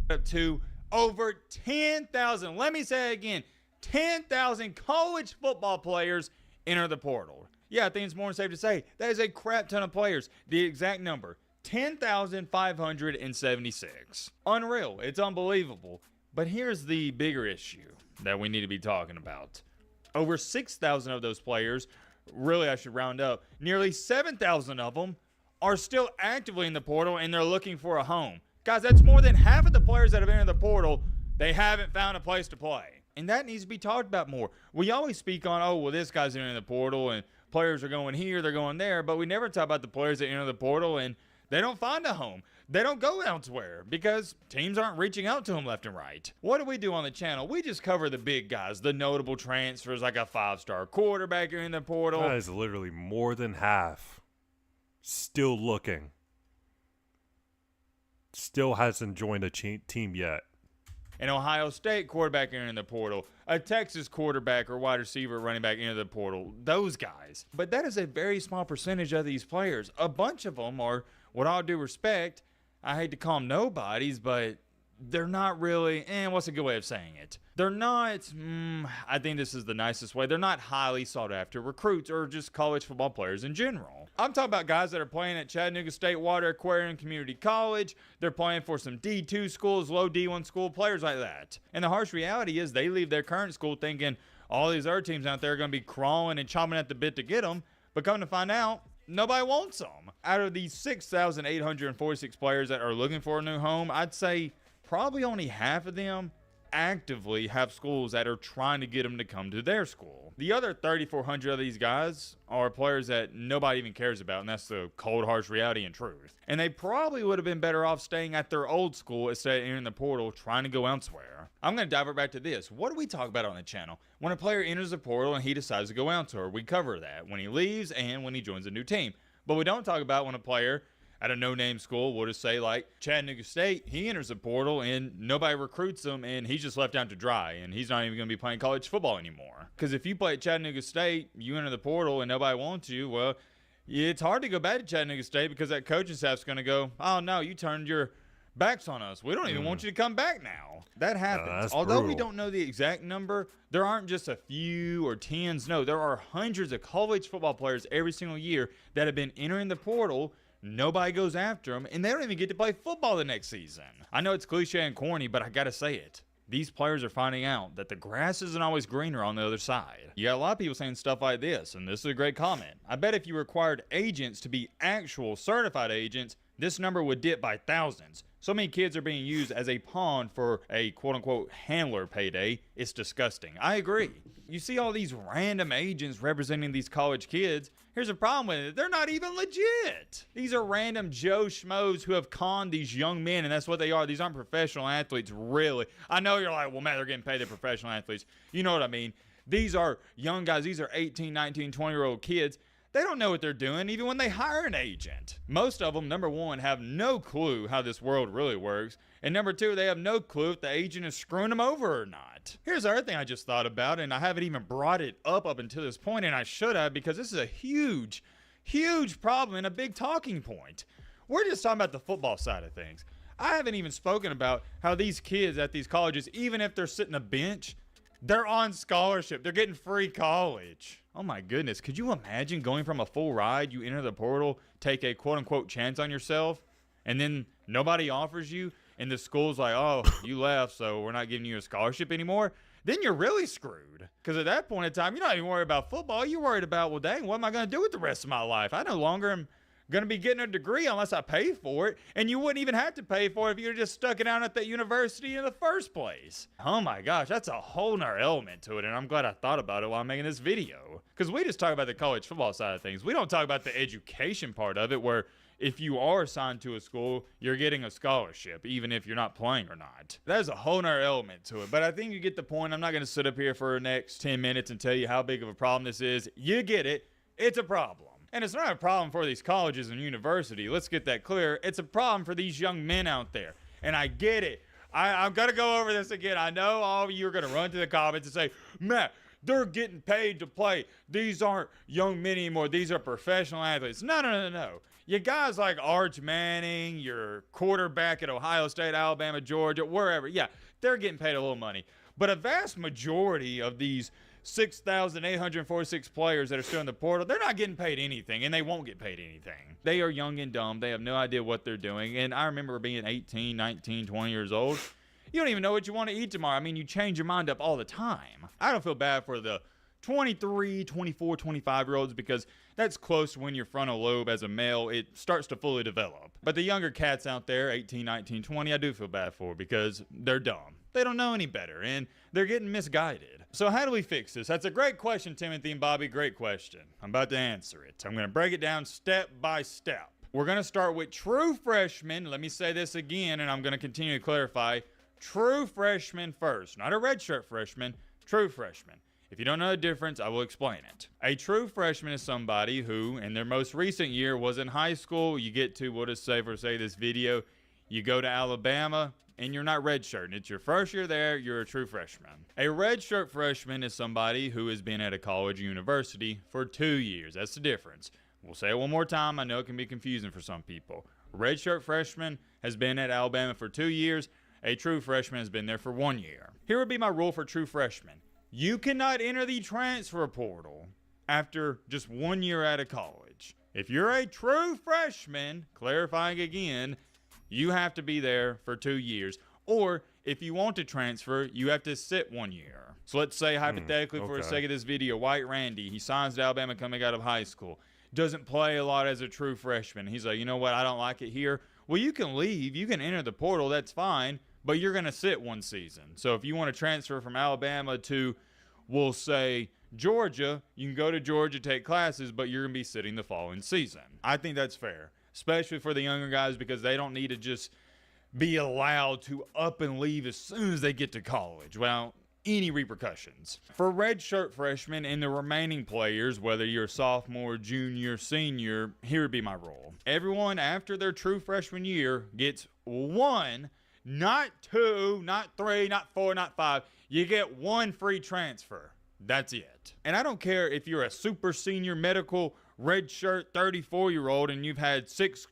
Up to over 10,000. Let me say it again. 10,000 college football players enter the portal. Yeah, I think it's more than safe to say that is a crap ton of players. The exact number, 10,576. Unreal. It's unbelievable. But here's the bigger issue that we need to be talking about. Over 6,000 of those players, really I should round up, nearly 7,000 of them are still actively in the portal and they're looking for a home. Guys, that's more than half of the players that have entered the portal, they haven't found a place to play. And that needs to be talked about more. We always speak on, oh, well, this guy's entering the portal and players are going here, they're going there, but we never talk about the players that enter the portal and they don't find a home. They don't go elsewhere because teams aren't reaching out to them left and right. What do we do on the channel? We just cover the big guys, the notable transfers like a 5-star quarterback in the portal. That is literally more than half. Still looking. Still hasn't joined a team yet. An Ohio State quarterback in the portal, a Texas quarterback or wide receiver running back into the portal, those guys. But that is a very small percentage of these players. A bunch of them are, with all due respect, I hate to call them nobodies, but they're not really, what's a good way of saying it? They're not, I think this is the nicest way, they're not highly sought after recruits or just college football players in general. I'm talking about guys that are playing at Chattanooga State Water Aquarium Community College. They're playing for some D2 schools, low D1 school, players like that. And the harsh reality is they leave their current school thinking all these other teams out there are going to be crawling and chomping at the bit to get them. But come to find out, nobody wants them. Out of these 6,846 players that are looking for a new home, I'd say probably only half of them actively have schools that are trying to get them to come to their school. The other 3,400 of these guys are players that nobody even cares about, and that's the cold, harsh reality and truth. And they probably would have been better off staying at their old school instead of entering the portal trying to go elsewhere. I'm going to divert back to this. What do we talk about on the channel? When a player enters the portal and he decides to go elsewhere, we cover that. When he leaves and when he joins a new team. But we don't talk about when a player at a no-name school, we'll just say like Chattanooga State, he enters the portal and nobody recruits him and he's just left out to dry and he's not even going to be playing college football anymore. Because if you play at Chattanooga State, you enter the portal and nobody wants you, well, it's hard to go back to Chattanooga State because that coaching staff's going to go, oh no, you turned your backs on us. We don't even want you to come back now. That happens. Although we don't know the exact number, there aren't just a few or tens. No, there are hundreds of college football players every single year that have been entering the portal. Nobody goes after them, and they don't even get to play football the next season. I know it's cliche and corny, but I gotta say it. These players are finding out that the grass isn't always greener on the other side. You got a lot of people saying stuff like this, and this is a great comment. I bet if you required agents to be actual certified agents, this number would dip by thousands. So many kids are being used as a pawn for a quote-unquote handler payday. It's disgusting. I agree. You see all these random agents representing these college kids. Here's a problem with it. They're not even legit. These are random Joe Schmoes who have conned these young men, and that's what they are. These aren't professional athletes, really. I know you're like, well, man, they're getting paid. They're professional athletes. You know what I mean. These are young guys. These are 18, 19, 20-year-old kids. They don't know what they're doing even when they hire an agent. Most of them, number one, have no clue how this world really works. And number two, they have no clue if the agent is screwing them over or not. Here's the other thing I just thought about, and I haven't even brought it up until this point, and I should have, because this is a huge, huge problem and a big talking point. We're just talking about the football side of things. I haven't even spoken about how these kids at these colleges, even if they're sitting a bench, they're on scholarship. They're getting free college. Oh my goodness. Could you imagine going from a full ride, you enter the portal, take a quote unquote chance on yourself, and then nobody offers you, and the school's like, oh, you left, so we're not giving you a scholarship anymore? Then you're really screwed. Because at that point in time, you're not even worried about football. You're worried about, well, dang, what am I going to do with the rest of my life? I no longer am going to be getting a degree unless I pay for it. And you wouldn't even have to pay for it if you were just stuck it out at that university in the first place. Oh my gosh, that's a whole nother element to it. And I'm glad I thought about it while I'm making this video. Because we just talk about the college football side of things. We don't talk about the education part of it, where if you are assigned to a school, you're getting a scholarship, even if you're not playing or not. That is a whole nother element to it. But I think you get the point. I'm not going to sit up here for the next 10 minutes and tell you how big of a problem this is. You get it. It's a problem. And it's not a problem for these colleges and universities. Let's get that clear. It's a problem for these young men out there. And I get it. I'm going to go over this again. I know all of you are going to run to the comments and say, Matt, they're getting paid to play. These aren't young men anymore. These are professional athletes. No. You guys like Arch Manning, your quarterback at Ohio State, Alabama, Georgia, wherever. Yeah, they're getting paid a little money. But a vast majority of these 6,846 players that are still in the portal, they're not getting paid anything, and they won't get paid anything. They are young and dumb. They have no idea what they're doing. And I remember being 18, 19, 20 years old. You don't even know what you want to eat tomorrow. I mean, you change your mind up all the time. I don't feel bad for the 23, 24, 25-year-olds, because that's close to when your frontal lobe as a male, it starts to fully develop. But the younger cats out there, 18, 19, 20, I do feel bad for, because they're dumb. They don't know any better, and they're getting misguided. So how do we fix this? That's a great question, Timothy and Bobby. Great question. I'm about to answer it. I'm going to break it down step by step. We're going to start with true freshmen. Let me say this again, and I'm going to continue to clarify. True freshmen first, not a redshirt freshman, true freshman. If you don't know the difference, I will explain it. A true freshman is somebody who, in their most recent year, was in high school. You get to, we'll just say for this video, you go to Alabama, and you're not redshirting. It's your first year there, you're a true freshman. A redshirt freshman is somebody who has been at a college or university for 2 years. That's the difference. We'll say it one more time. I know it can be confusing for some people. A redshirt freshman has been at Alabama for 2 years. A true freshman has been there for 1 year. Here would be my rule for true freshmen. You cannot enter the transfer portal after just 1 year out of college. If you're a true freshman, clarifying again, you have to be there for 2 years. Or if you want to transfer, you have to sit 1 year. So let's say hypothetically for the sake of this video, White Randy, he signs to Alabama coming out of high school. Doesn't play a lot as a true freshman. He's like, you know what, I don't like it here. Well, you can leave. You can enter the portal. That's fine. But you're going to sit one season. So if you want to transfer from Alabama to, we'll say, Georgia, you can go to Georgia, take classes, but you're going to be sitting the following season. I think that's fair, especially for the younger guys, because they don't need to just be allowed to up and leave as soon as they get to college without any repercussions. For redshirt freshmen and the remaining players, whether you're a sophomore, junior, senior, here would be my rule. Everyone after their true freshman year gets one, not two, not three, not four, not five. You get one free transfer. That's it. And I don't care if you're a super senior medical redshirt 34-year-old and you've had six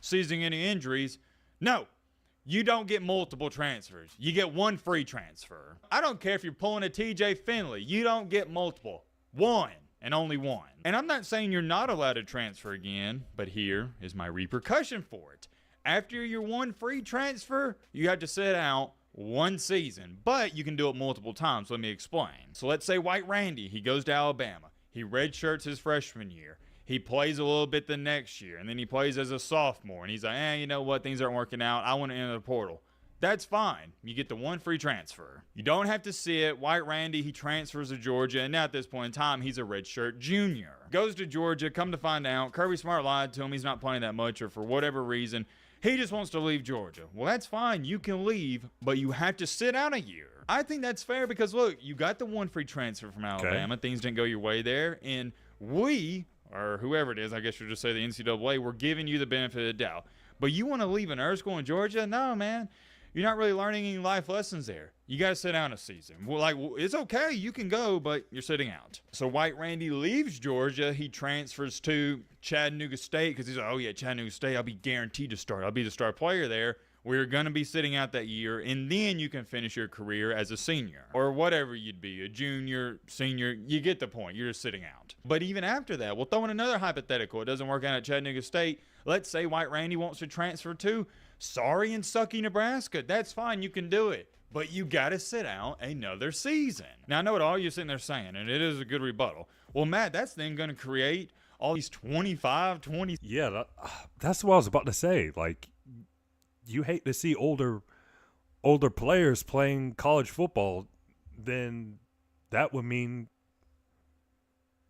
season-ending injuries. No, you don't get multiple transfers. You get one free transfer. I don't care if you're pulling a TJ Finley. You don't get multiple. One and only one. And I'm not saying you're not allowed to transfer again, but here is my repercussion for it. After your one free transfer, you have to sit out 1 season, but you can do it multiple times. Let me explain. So let's say White Randy, he goes to Alabama. He redshirts his freshman year. He plays a little bit the next year, and then he plays as a sophomore, and he's like, you know what? Things aren't working out. I want to enter the portal. That's fine. You get the one free transfer. You don't have to see it. White Randy, he transfers to Georgia, and now at this point in time, he's a redshirt junior. Goes to Georgia, come to find out, Kirby Smart lied to him. He's not playing that much, or for whatever reason, he just wants to leave Georgia. Well, that's fine. You can leave, but you have to sit out a year. I think that's fair because, look, you got the one free transfer from Alabama. Okay. Things didn't go your way there, and we, or whoever it is, I guess you'll just say the NCAA, we're giving you the benefit of the doubt. But you want to leave an Earth School in Georgia? No, man. You're not really learning any life lessons there. You got to sit down a season. Well, it's okay. You can go, but you're sitting out. So White Randy leaves Georgia. He transfers to Chattanooga State because he's like, oh, yeah, Chattanooga State, I'll be guaranteed to start. I'll be the star player there. We're going to be sitting out that year, and then you can finish your career as a senior or whatever you'd be, a junior, senior. You get the point. You're just sitting out. But even after that, we'll throw in another hypothetical. It doesn't work out at Chattanooga State. Let's say White Randy wants to transfer to sorry and sucky Nebraska. That's fine. You can do it. But you got to sit out another season. Now, I know what all you're sitting there saying, and it is a good rebuttal. Well, Matt, that's then going to create all these 25, 20. Yeah, that's what I was about to say. Like, you hate to see older players playing college football. Then that would mean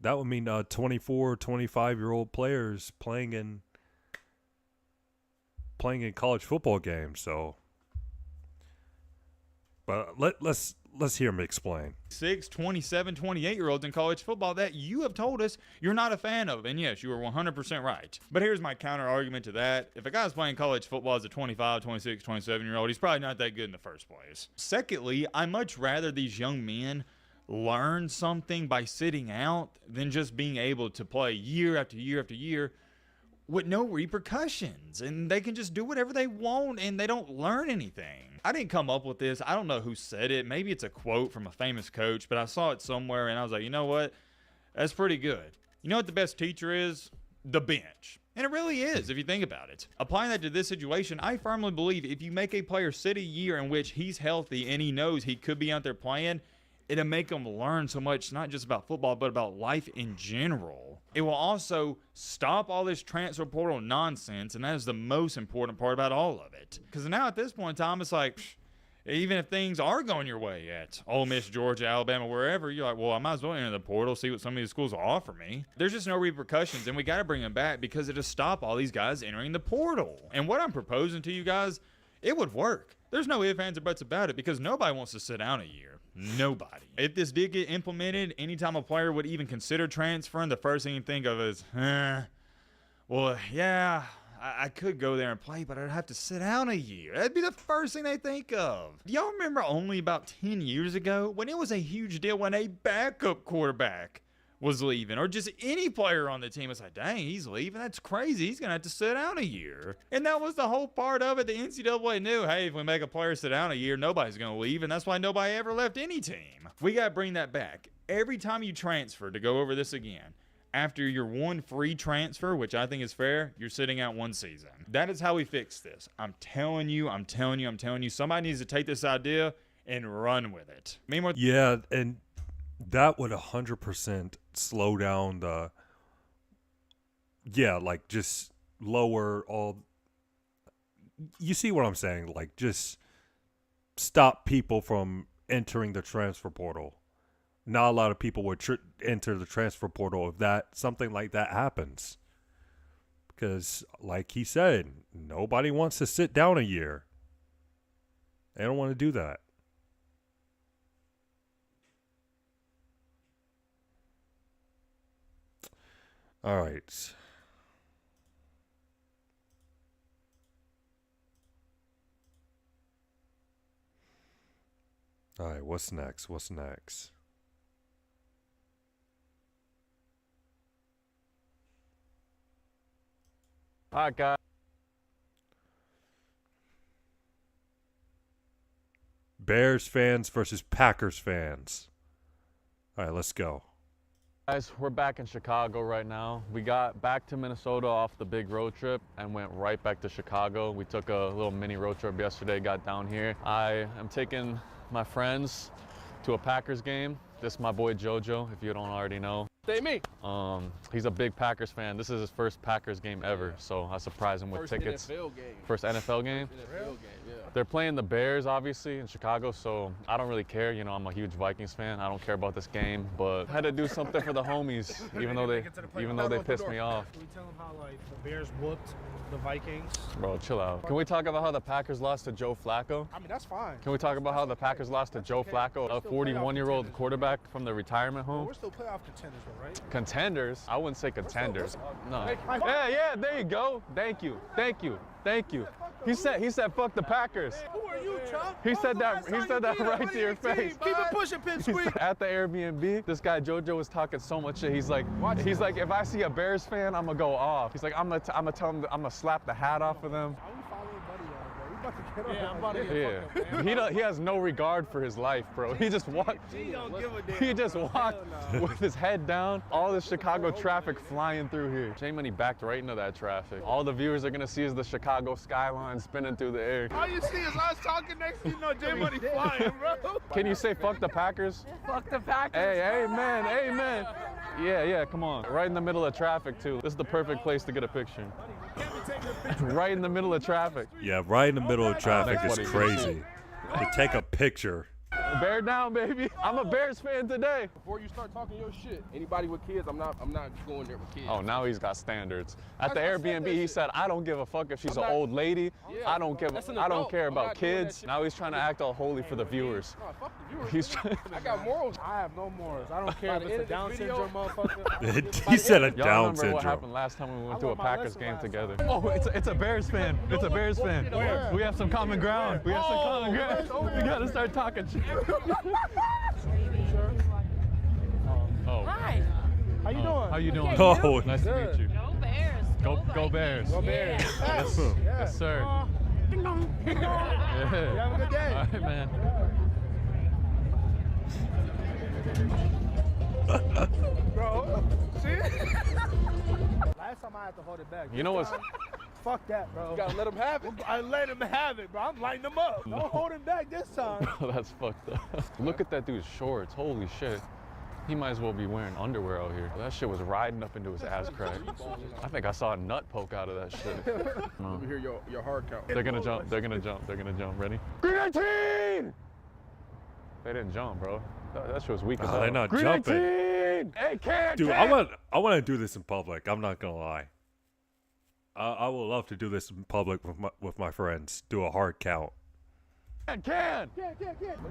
24, 25-year-old players playing in college football games. So, but let's hear him explain. 6, 27, 28-year-olds in college football that you have told us you're not a fan of. And yes, you are 100% right. But here's my counter argument to that. If a guy's playing college football as a 25, 26, 27-year-old, he's probably not that good in the first place. Secondly, I much rather these young men learn something by sitting out than just being able to play year after year after year with no repercussions, and they can just do whatever they want and they don't learn anything. I didn't come up with this. I don't know who said it. Maybe it's a quote from a famous coach, but I saw it somewhere and I was like, you know what? That's pretty good. You know what the best teacher is? The bench. And it really is, if you think about it. Applying that to this situation, I firmly believe if you make a player sit a year in which he's healthy and he knows he could be out there playing, it'll make him learn so much, not just about football, but about life in general. It will also stop all this transfer portal nonsense, and that is the most important part about all of it. Because now at this point in time, it's like, even if things are going your way at Ole Miss, Georgia, Alabama, wherever, you're like, well, I might as well enter the portal, see what some of these schools will offer me. There's just no repercussions, and we got to bring them back because it'll stop all these guys entering the portal. And what I'm proposing to you guys, it would work. There's no ifs, ands, or buts about it because nobody wants to sit down a year. Nobody. If this did get implemented, anytime a player would even consider transferring, the first thing you think of is, well, yeah, I could go there and play, but I'd have to sit down a year. That'd be the first thing they think of. Do y'all remember only about 10 years ago when it was a huge deal when a backup quarterback was leaving, or just any player on the team was like, dang, he's leaving. That's crazy. He's going to have to sit down a year. And that was the whole part of it. The NCAA knew, hey, if we make a player sit down a year, nobody's going to leave. And that's why nobody ever left any team. We got to bring that back. Every time you transfer, to go over this again, after your one free transfer, which I think is fair, you're sitting out one season. That is how we fix this. I'm telling you, somebody needs to take this idea and run with it. Meanwhile, Yeah, and that would 100% slow down the, like just lower all, you see what I'm saying? Like just stop people from entering the transfer portal. Not a lot of people would enter the transfer portal if something like that happens. Because like he said, nobody wants to sit down a year. They don't want to do that. All right. All right, what's next? All right, guys. Bears fans versus Packers fans. All right, let's go. Guys, we're back in Chicago right now. We got back to Minnesota off the big road trip and went right back to Chicago. We took a little mini road trip yesterday, got down here. I am taking my friends to a Packers game. This is my boy Jojo, if you don't already know. Say me. He's a big Packers fan. This is his first Packers game ever, so I surprised him with First tickets. NFL game. First NFL game. NFL game, yeah. They're playing the Bears, obviously, in Chicago, so I don't really care. You know, I'm a huge Vikings fan. I don't care about this game, but I had to do something for the homies, even though they pissed me off. Can we tell them how like the Bears whooped the Vikings? Bro, chill out. Can we talk about how the Packers lost to Joe Flacco? I mean, that's fine. Can we talk about how the Packers lost to Joe Flacco, a 41-year-old quarterback from the retirement home? We're still playoff contenders, though, right? Contenders? I wouldn't say contenders. No. Hey, Yeah, there you go. Thank you. He said fuck the Packers. Who are you, Chuck? He said that right to your face. Keep it pushing, Pipsqueak. At the Airbnb, this guy JoJo was talking so much shit. He's like, if I see a Bears fan, I'm gonna go off. He's like, I'm gonna tell him, I'm gonna slap the hat off of them. How we following Buddy out, bro? We about to get on. Yeah, I'm about to get Yeah, he has no regard for his life, bro. He just walked. He don't give a damn. He just walked with his head down. All the Chicago traffic flying through here. J Money backed right into that traffic. All the viewers are gonna see is the Chicago skyline spinning through the air. All you see is us talking next to you, know J Money flying, bro. Can you say fuck the Packers? Fuck the Packers. Hey, amen. Yeah, come on. Right in the middle of traffic too. This is the perfect place to get a picture. Right in the middle of traffic. Yeah, right in the middle of traffic Next is one. crazy. To take a picture. Bear down, baby. I'm a Bears fan today. Before you start talking your shit, anybody with kids, I'm not going there with kids. Oh, now he's got standards. At the I said Airbnb, that he shit. said, I don't give a fuck if she's I'm an not- old lady. Yeah, I don't that's an I don't adult. care I'm about not doing that kids. shit. Now he's trying to act all holy for the viewers. Nah, fuck the viewers. He's trying. I got morals. I have no morals. I don't care By if the it's end a of Down this video- syndrome motherfucker. He said a Y'all Down remember what syndrome. happened last time we went to I a learned my Packers lesson game last together? time. Oh, it's a Bears fan. It's a Bears fan. Where? We have some common ground. We have some common ground. We gotta start talking shit. Oh. Hi. How you doing? How you doing? Oh, Nice to meet you. Go Bears. Go Bears. Go Bears. Yes, yes sir. You Yeah. have a good day. All right, man. Bro, see? Last time I had to hold it back. You know what's? Fuck that, bro. You gotta let them have it. I let him have it, bro. I'm lighting him up. Don't hold him back this time. Bro, that's fucked up. Look at that dude's shorts. Holy shit. He might as well be wearing underwear out here. That shit was riding up into his ass crack. I think I saw a nut poke out of that shit. Let me hear your hard count. They're gonna jump. They're gonna jump. They're gonna jump. Ready? Green 19! They didn't jump, bro. That shit was weak as Oh, hell. they're not Green jumping. 19! Hey, can't. Dude, I want to do this in public. I'm not gonna lie. I would love to do this in public with my friends. Do a hard count. Can. Let me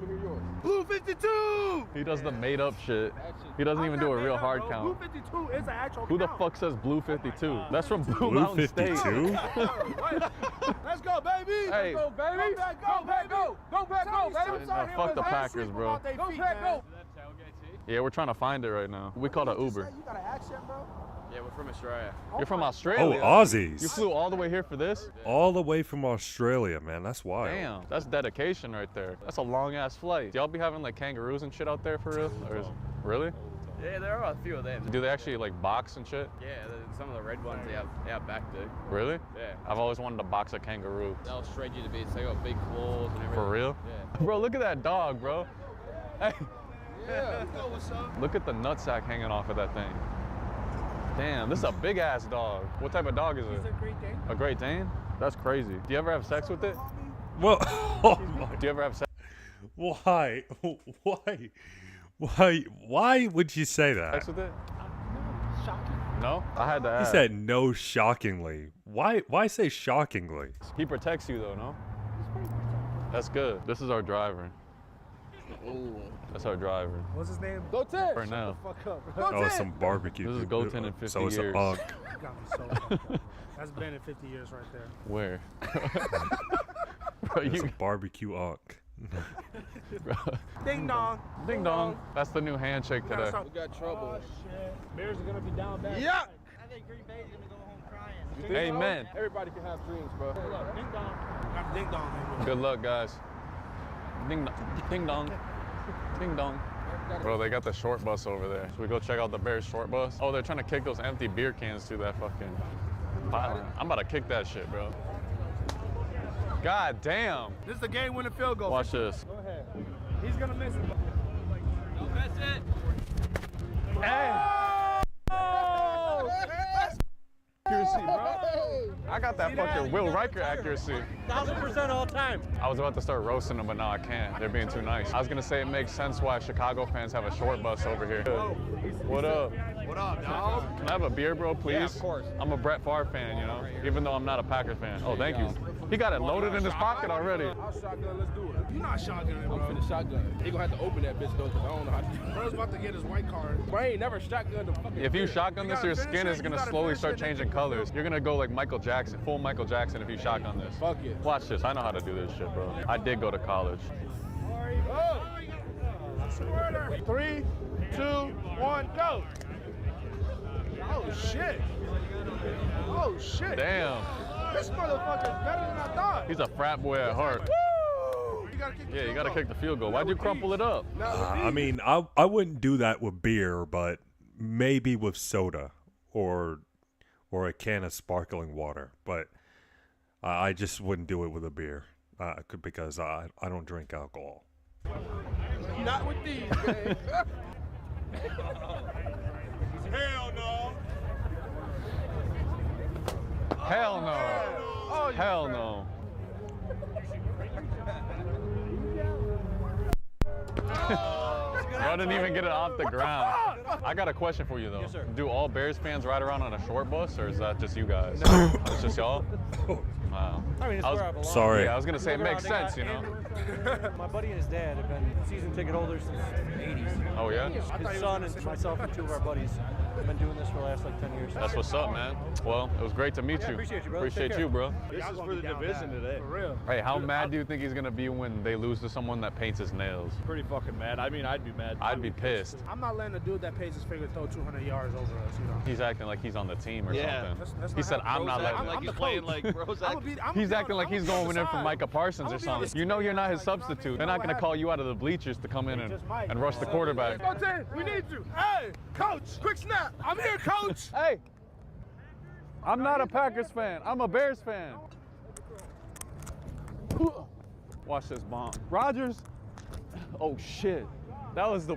hear yours. Blue 52! He does the made up shit. He doesn't even do a real hard count. Blue 52 is an actual Who the count. fuck says Blue 52? That's from Blue Blue Mountain 52? State. Let's go, baby! Hey. Let's go, baby! Go back, go, baby! Go back, go, baby! Nah, fuck the Packers, bro. Go back, go! Yeah, we're trying to find it right now. We called an Uber. You got an accent, bro? Yeah, we're from Australia. You're from Oh, Australia? You Aussies. flew all the way here for this? All the way from Australia, man. That's wild. Damn, that's dedication right there. That's a long ass flight. Do y'all be having like kangaroos and shit out there for real? Or is, really? Yeah, there are a few of them. Do they actually like box and shit? Yeah, some of the red ones they have back do. Really? Yeah. I've always wanted to box a kangaroo. They'll shred you to bits. They got big claws and everything. For real? Yeah. Bro, look at that dog, bro. Hey, Yeah. What's up? look at the nutsack hanging off of that thing. Damn, this is a big ass dog. What type of dog is it? It's a great day. A Great Dane? That's crazy. Do you ever have sex with it? Well, oh my, Do you ever have sex? why? Why would you say that? With it? Shocking. No? I had to He ask. said no shockingly. Why say shockingly? He protects you though, no? That's good. This is our driver. Ooh. That's our driver. What's his name? Go Ted. For now. Fuck up, bro. Oh, it's some barbecue. This is Goten in 50 So it's years. a unk. You got me so fucked up. That's been in 50 years right there. Where? Bro, It's you, a barbecue unk. bro. Ding dong. Ding dong. That's the new handshake We got today. some- We got trouble. Shit. Bears are gonna be down bad. Yeah. I think Green Bay's gonna go home crying. You think so? Amen. Everybody can have dreams, bro. Ding dong. Got the ding dong. Baby. Good luck, guys. Ding dong. Ding dong. Ding dong. Bro, they got the short bus over there. Should we go check out the Bears short bus? Oh, they're trying to kick those empty beer cans through that fucking pylon. I'm about to kick that shit, bro. God damn. This is the game-winning field goal. Watch this. Go ahead. He's gonna miss it. Hey! accuracy, bro. I got that fucking Will Riker accuracy. 1000% all time. I was about to start roasting them, but no, I can't. They're being too nice. I was gonna say it makes sense why Chicago fans have a short bus over here. What up? What up, dog? Can I have a beer, bro, please? Yeah, of course. I'm a Brett Favre fan, you know, even though I'm not a Packers fan. Oh, thank you. He got it loaded in his pocket already. I'll shotgun, let's do it. You're not shotgunning, bro. I'm finna shotgun. He gonna have to open that bitch though, cause I don't know how to do it. Bro's about to get his white card. Bro, I ain't never shotgunned a fucking If you beer. shotgun this, gotta your finish skin it. is You gonna gotta slowly finish start it, changing nigga. colors. You're gonna go like Michael Jackson, full Michael Jackson if you shotgun this. Fuck it. Watch this. I know how to do this shit, bro. I did go to college. Oh. 3, 2, 1, go. Oh shit. Oh shit. Damn. This motherfucker's better than I thought. He's a frat boy at heart. Woo! You gotta kick the Yeah, you field gotta goal. kick the field goal. Why'd you crumple it up? Now with I these- mean, I wouldn't do that with beer, but maybe with soda or a can of sparkling water. But I just wouldn't do it with a beer because I don't drink alcohol. not with these, gang. Hell no. Hell no. Oh, you Hell crap. no. Bro didn't even get it off the ground. I got a question for you though. Yes, sir. Do all Bears fans ride around on a short bus, or is that just you guys? It's just y'all? Wow. I mean, it's I was- where I belong. Sorry. Yeah, I was gonna say it Look makes around, sense, they you got know. Andrew. My buddy and his dad have been season ticket holders since the 80s. Oh yeah. His son and myself and 2 of our buddies have been doing this for the last like 10 years. That's what's up, man. Well, it was great to meet Yeah, you. appreciate you, brother. Take Appreciate care. you, bro. This is for the division today. For real. Hey, how mad do you think he's gonna be when they lose to someone that paints his nails? Pretty fucking mad. I mean, I'd be mad. I'd be pissed. I'm not letting a dude that pays his figure throw 200 yards over us, you know. He's acting like he's on the team or Yeah. something. That's He not said, how- I'm not letting I'm like the he's playing coach. like Bro's I'ma acting. be- I'ma He's be on- acting like I'ma he's be on going the in for side. Micah Parsons I'ma or be on the something. You know you're not his substitute. They're not going to what call you out of the bleachers to come in and just might. rush the quarterback. Go 10, we need you. Hey, coach, quick snap. I'm here, coach. Hey, I'm not a Packers fan. I'm a Bears fan. Watch this bomb. Rodgers. Oh shit. That was the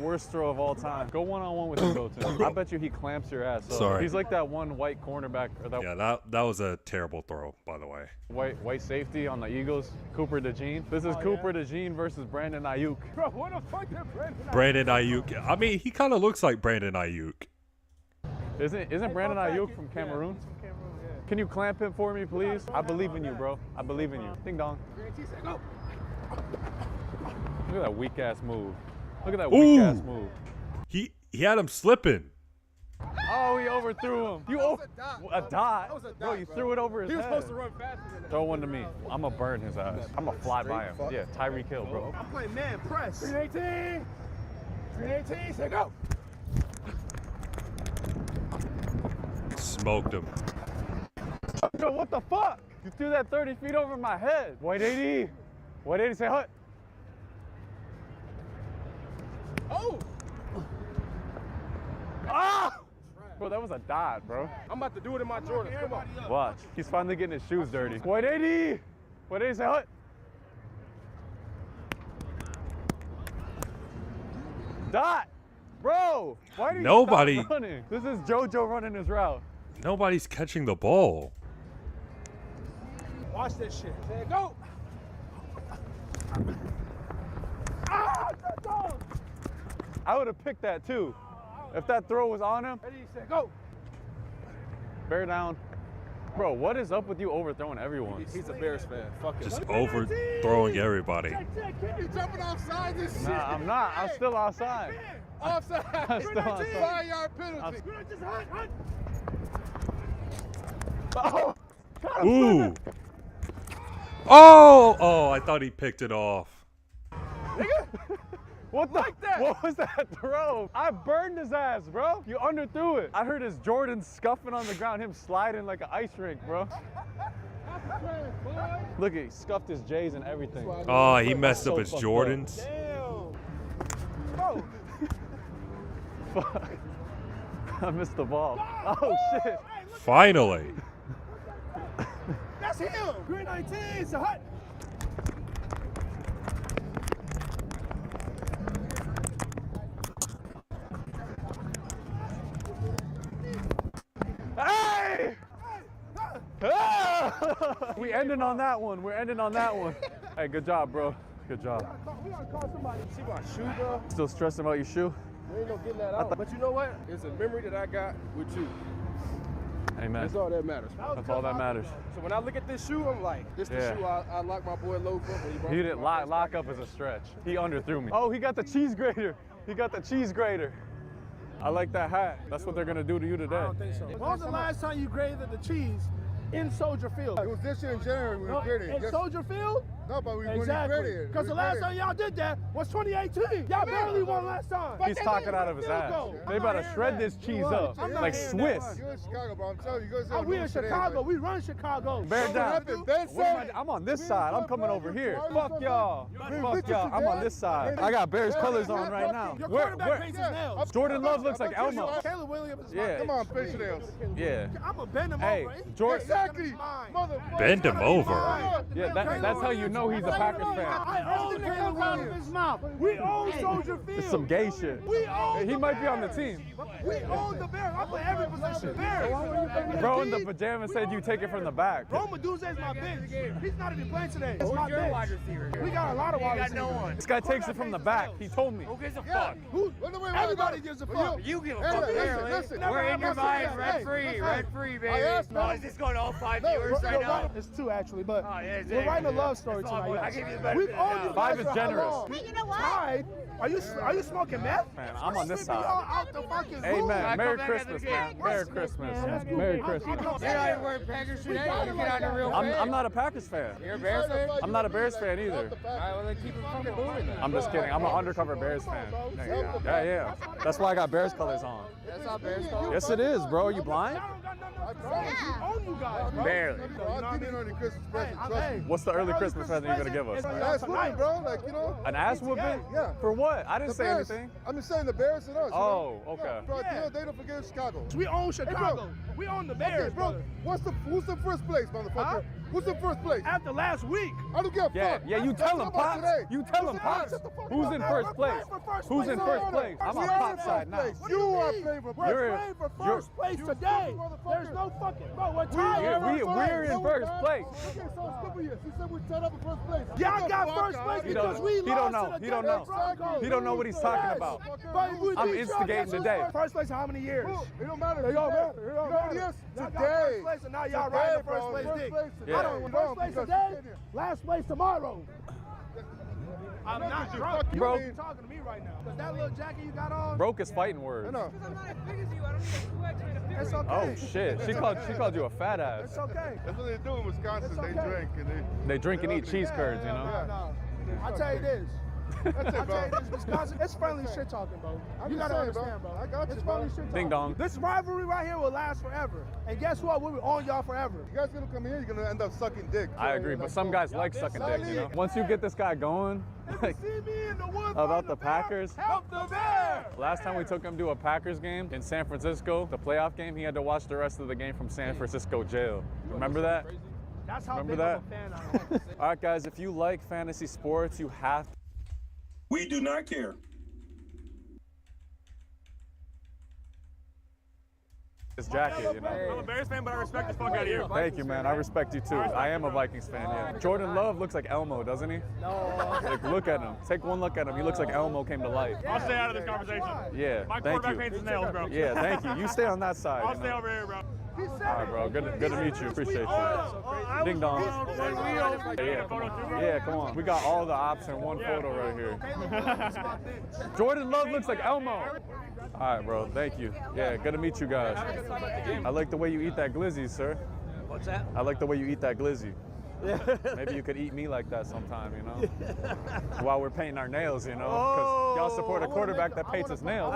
worst throw of all time. Go one-on-one with him, Goten. I bet you he clamps your ass up. Sorry. He's like that one white cornerback or that Yeah, that was a terrible throw, by the way. white safety on the Eagles, Cooper DeJean. This is Cooper DeJean versus Brandon Ayuk. Bro, what the fuck did Brandon? Brandon Ayuk. I mean, he kind of looks like Brandon Ayuk. Isn't Brandon Ayuk from Cameroon? Can you clamp him for me, please? I believe in you, bro. I believe in you. Ding dong. Look at that weak ass move. Look at that weak ass move. He had him slipping. Oh, he overthrew him. You was a dot, a bro. dot? That was a Bro, dot, you bro. threw it over his He was head. supposed to run faster than that. Throw one to me. I'm gonna burn his ass. I'm gonna fly by him. Yeah, Tyreek Hill, bro. I'm playing man press. 318. 318. Say go. Smoked him. Yo, what the fuck? You threw that 30 feet over my head. White 80. White 80, say hut. Oh. Ah! Bro, that was a dot, bro. I'm about to do it in my Jordan. Come on. Watch. He's finally getting his shoes dirty. White 80. White 80, say hut. Dot. Bro, why do you Nobody- stop running? This is JoJo running his route. Nobody's catching the ball. Watch this shit. Say go. Ah, that's all. I would have picked that too. If that throw was on him, Ready, say go. bear down. Bro, what is up with you overthrowing everyone? He's a Bears fan. Fuck it. Just overthrowing everybody. You jumping off sides and shit. Nah, I'm not. I'm still outside. Offside. I'm still outside. 5-yard penalty. Oh, Ooh. Oh, I thought he picked it off. what the? What was that throw? I burned his ass, bro. You underthrew it. I heard his Jordan scuffing on the ground, him sliding like an ice rink, bro. Look, he scuffed his J's and everything. Oh, he messed So up his fucked Jordans. Bro, Fuck. I missed the ball. Oh shit. Finally. that's him. Green 19. It's a hut. we ending on that one. We're ending on that one. Hey, good job, bro. Good job. We gotta call somebody to see my shoe, bro. Still stressing about your shoe? We ain't no getting that out. But you know what? It's a memory that I got with you. Amen. That's all that matters. That's all that matters. So when I look at this shoe, I'm like, this Yeah. the shoe I locked my boy Low for. When he brought He me didn't my lock up as a stretch. He underthrew me. Oh, he got the cheese grater. He got the cheese grater. I like that hat. That's what they're gonna do to you today. I don't think so. When was the last time you graded the cheese in Soldier Field? It was this year in January we graded. In Soldier Field? No, but we Exactly. graded. Because the last time y'all did that was 2018. Y'all barely won last time. He's talking out of his ass. They about to shred this cheese up I'm not like hearing Swiss. You're in Chicago, bro. I'm telling you, you guys We in Chicago. We run Chicago. Bear down. Ben said, I'm on this side. I'm coming over here. Fuck y'all. Fuck y'all. I'm on this side. I got Bears colors on right now. Your quarterback paints his nails. Jordan Love looks like Elmo. Caleb Williams is Yeah. come on, face your nails. Yeah. I'm going to bend him Hey, over. Jordan. Exactly. Motherfucker. Bend him over. Yeah, that's how you know he's a Packers fan. I own Caleb Williams. We own Soldier Field. It's some gay shit. We own He the might be Bears. on the team. We own the Bears. I play every position. Bears. Bro in the pajamas said you take it from the back. Roma Duze is my bench. He's not even playing today. It's my bench. We got a lot of wide receivers. This guy takes it from the back. He told me. Who gives a fuck? Everybody gives a fuck. You give a Hey, fuck. listen, listen. We're in your mind, Hey, rent free, baby. asked- Oh, is this going to all 5 No, viewers right now? It's two actually, but Oh, yeah, we're writing a love story It's all tonight. good. I give you the benefit We've of the owned you doubt. Five guys is for how generous. long? Hey, you know what? Tide? Are you smoking meth? Man, I'm on this Y'all side. out the fucking room. Amen. Merry Come back Christmas, after the man. game. Merry Christmas. Merry Christmas. You're not even wearing Packers today. You get on the real I'm not a Packers fan. You're a Bears fan? I'm not a Bears fan either. All right, well, then keep it fucking moving then. I'm just kidding. I'm an undercover Bears fan. Yeah. That's why I got Bears colors on. That's not Bears color? Yes, it is, bro. You blind? We own you guys, bro. Barely. I'll give you an early Christmas present, trust me. What's the early Christmas present you're gonna give us? That's fine, bro. Like, you know. An ass whooping? Yeah. For what? I didn't The say Bears. anything. I'm just saying the Bears and us. you know? Oh, okay. Yeah, bro, you know, they don't forget Chicago. We own Chicago. We own the Bears, Okay, bro. brother. Who's the first place, motherfucker? Huh? Who's the first place? After last week. I don't give a Yeah, fuck. yeah, you Let's tell talk him, about Pops. today. You tell him, Listen, Pops. shut the fuck Who's up. in We're first playing place? for first Who's place. in first place? I'm We on are Pop in side first now. place. What do You are mean? playing for We're You're- playing for you're- first place today. There's no fucking, bro, we're tied. We're in first place. Okay, so skip a year. She said we're tied up in first place. Y'all Get got the fuck first out place of here. because we He don't lost know. to the He don't Denver know. Broncos. He don't know what he's talking Yes. about. But we I'm beat y'all. instigating Guess who's today. First place how many years? It don't matter. It don't matter. It You don't know what it matter. is? Y'all got Today. first place and now y'all Today, riding bro. first place dick. Yeah. I don't first place today, last place tomorrow. I'm not drunk. You Bro. ain't talking to me right now. Cause that little jacket you got on, Broke is fighting words. I know. it's okay. Oh shit. She called you a fat ass. It's okay. That's what they do in Wisconsin. It's They okay. drink and They drink and eat cheese curds, you know? No. I tell you this. that's I it, tell you bro. this, Wisconsin, it's friendly shit talking, bro. I'm You just gotta saying, bro. understand, bro. I got you, It's bro. friendly shit Ding talking. dong. This rivalry right here will last forever. And guess what? We'll be on y'all forever. You guys gonna come here, you're gonna end up sucking dick. I agree, but some guys like sucking dick, you know? Once you get this guy going, like, See me in the woods about on the bear, Packers? Help the bear! last time we took him to a Packers game in San Francisco, the playoff game, he had to watch the rest of the game from San Francisco jail. Remember that? That's how Remember big that? of a fan I am. All right, guys, if you like fantasy sports, you have to. We do not care. This jacket, you know. I'm a Bears fan, but I respect the fuck out of you. Thank you, man. I respect you too. I am a Vikings fan, yeah. Jordan Love looks like Elmo, doesn't he? No. Like, look at him. Take one look at him. He looks like Elmo came to life. I'll stay out of this conversation. Yeah, My thank quarterback you. paints his nails, bro. Yeah, thank you. You stay on that side. I'll you stay know. over here, bro. He said All right, bro. Good to meet you. Appreciate you. Ding dong. Yeah, come on. Yeah, come on. We got all the ops in one photo right here. Jordan Love looks like Elmo. All right, bro. Thank you. Yeah, good to meet you guys. I like the way you eat that glizzy, sir. What's that? I like the way you eat that glizzy. Maybe you could eat me like that sometime, you know? While we're painting our nails, you know? Because y'all support a quarterback that paints his nails.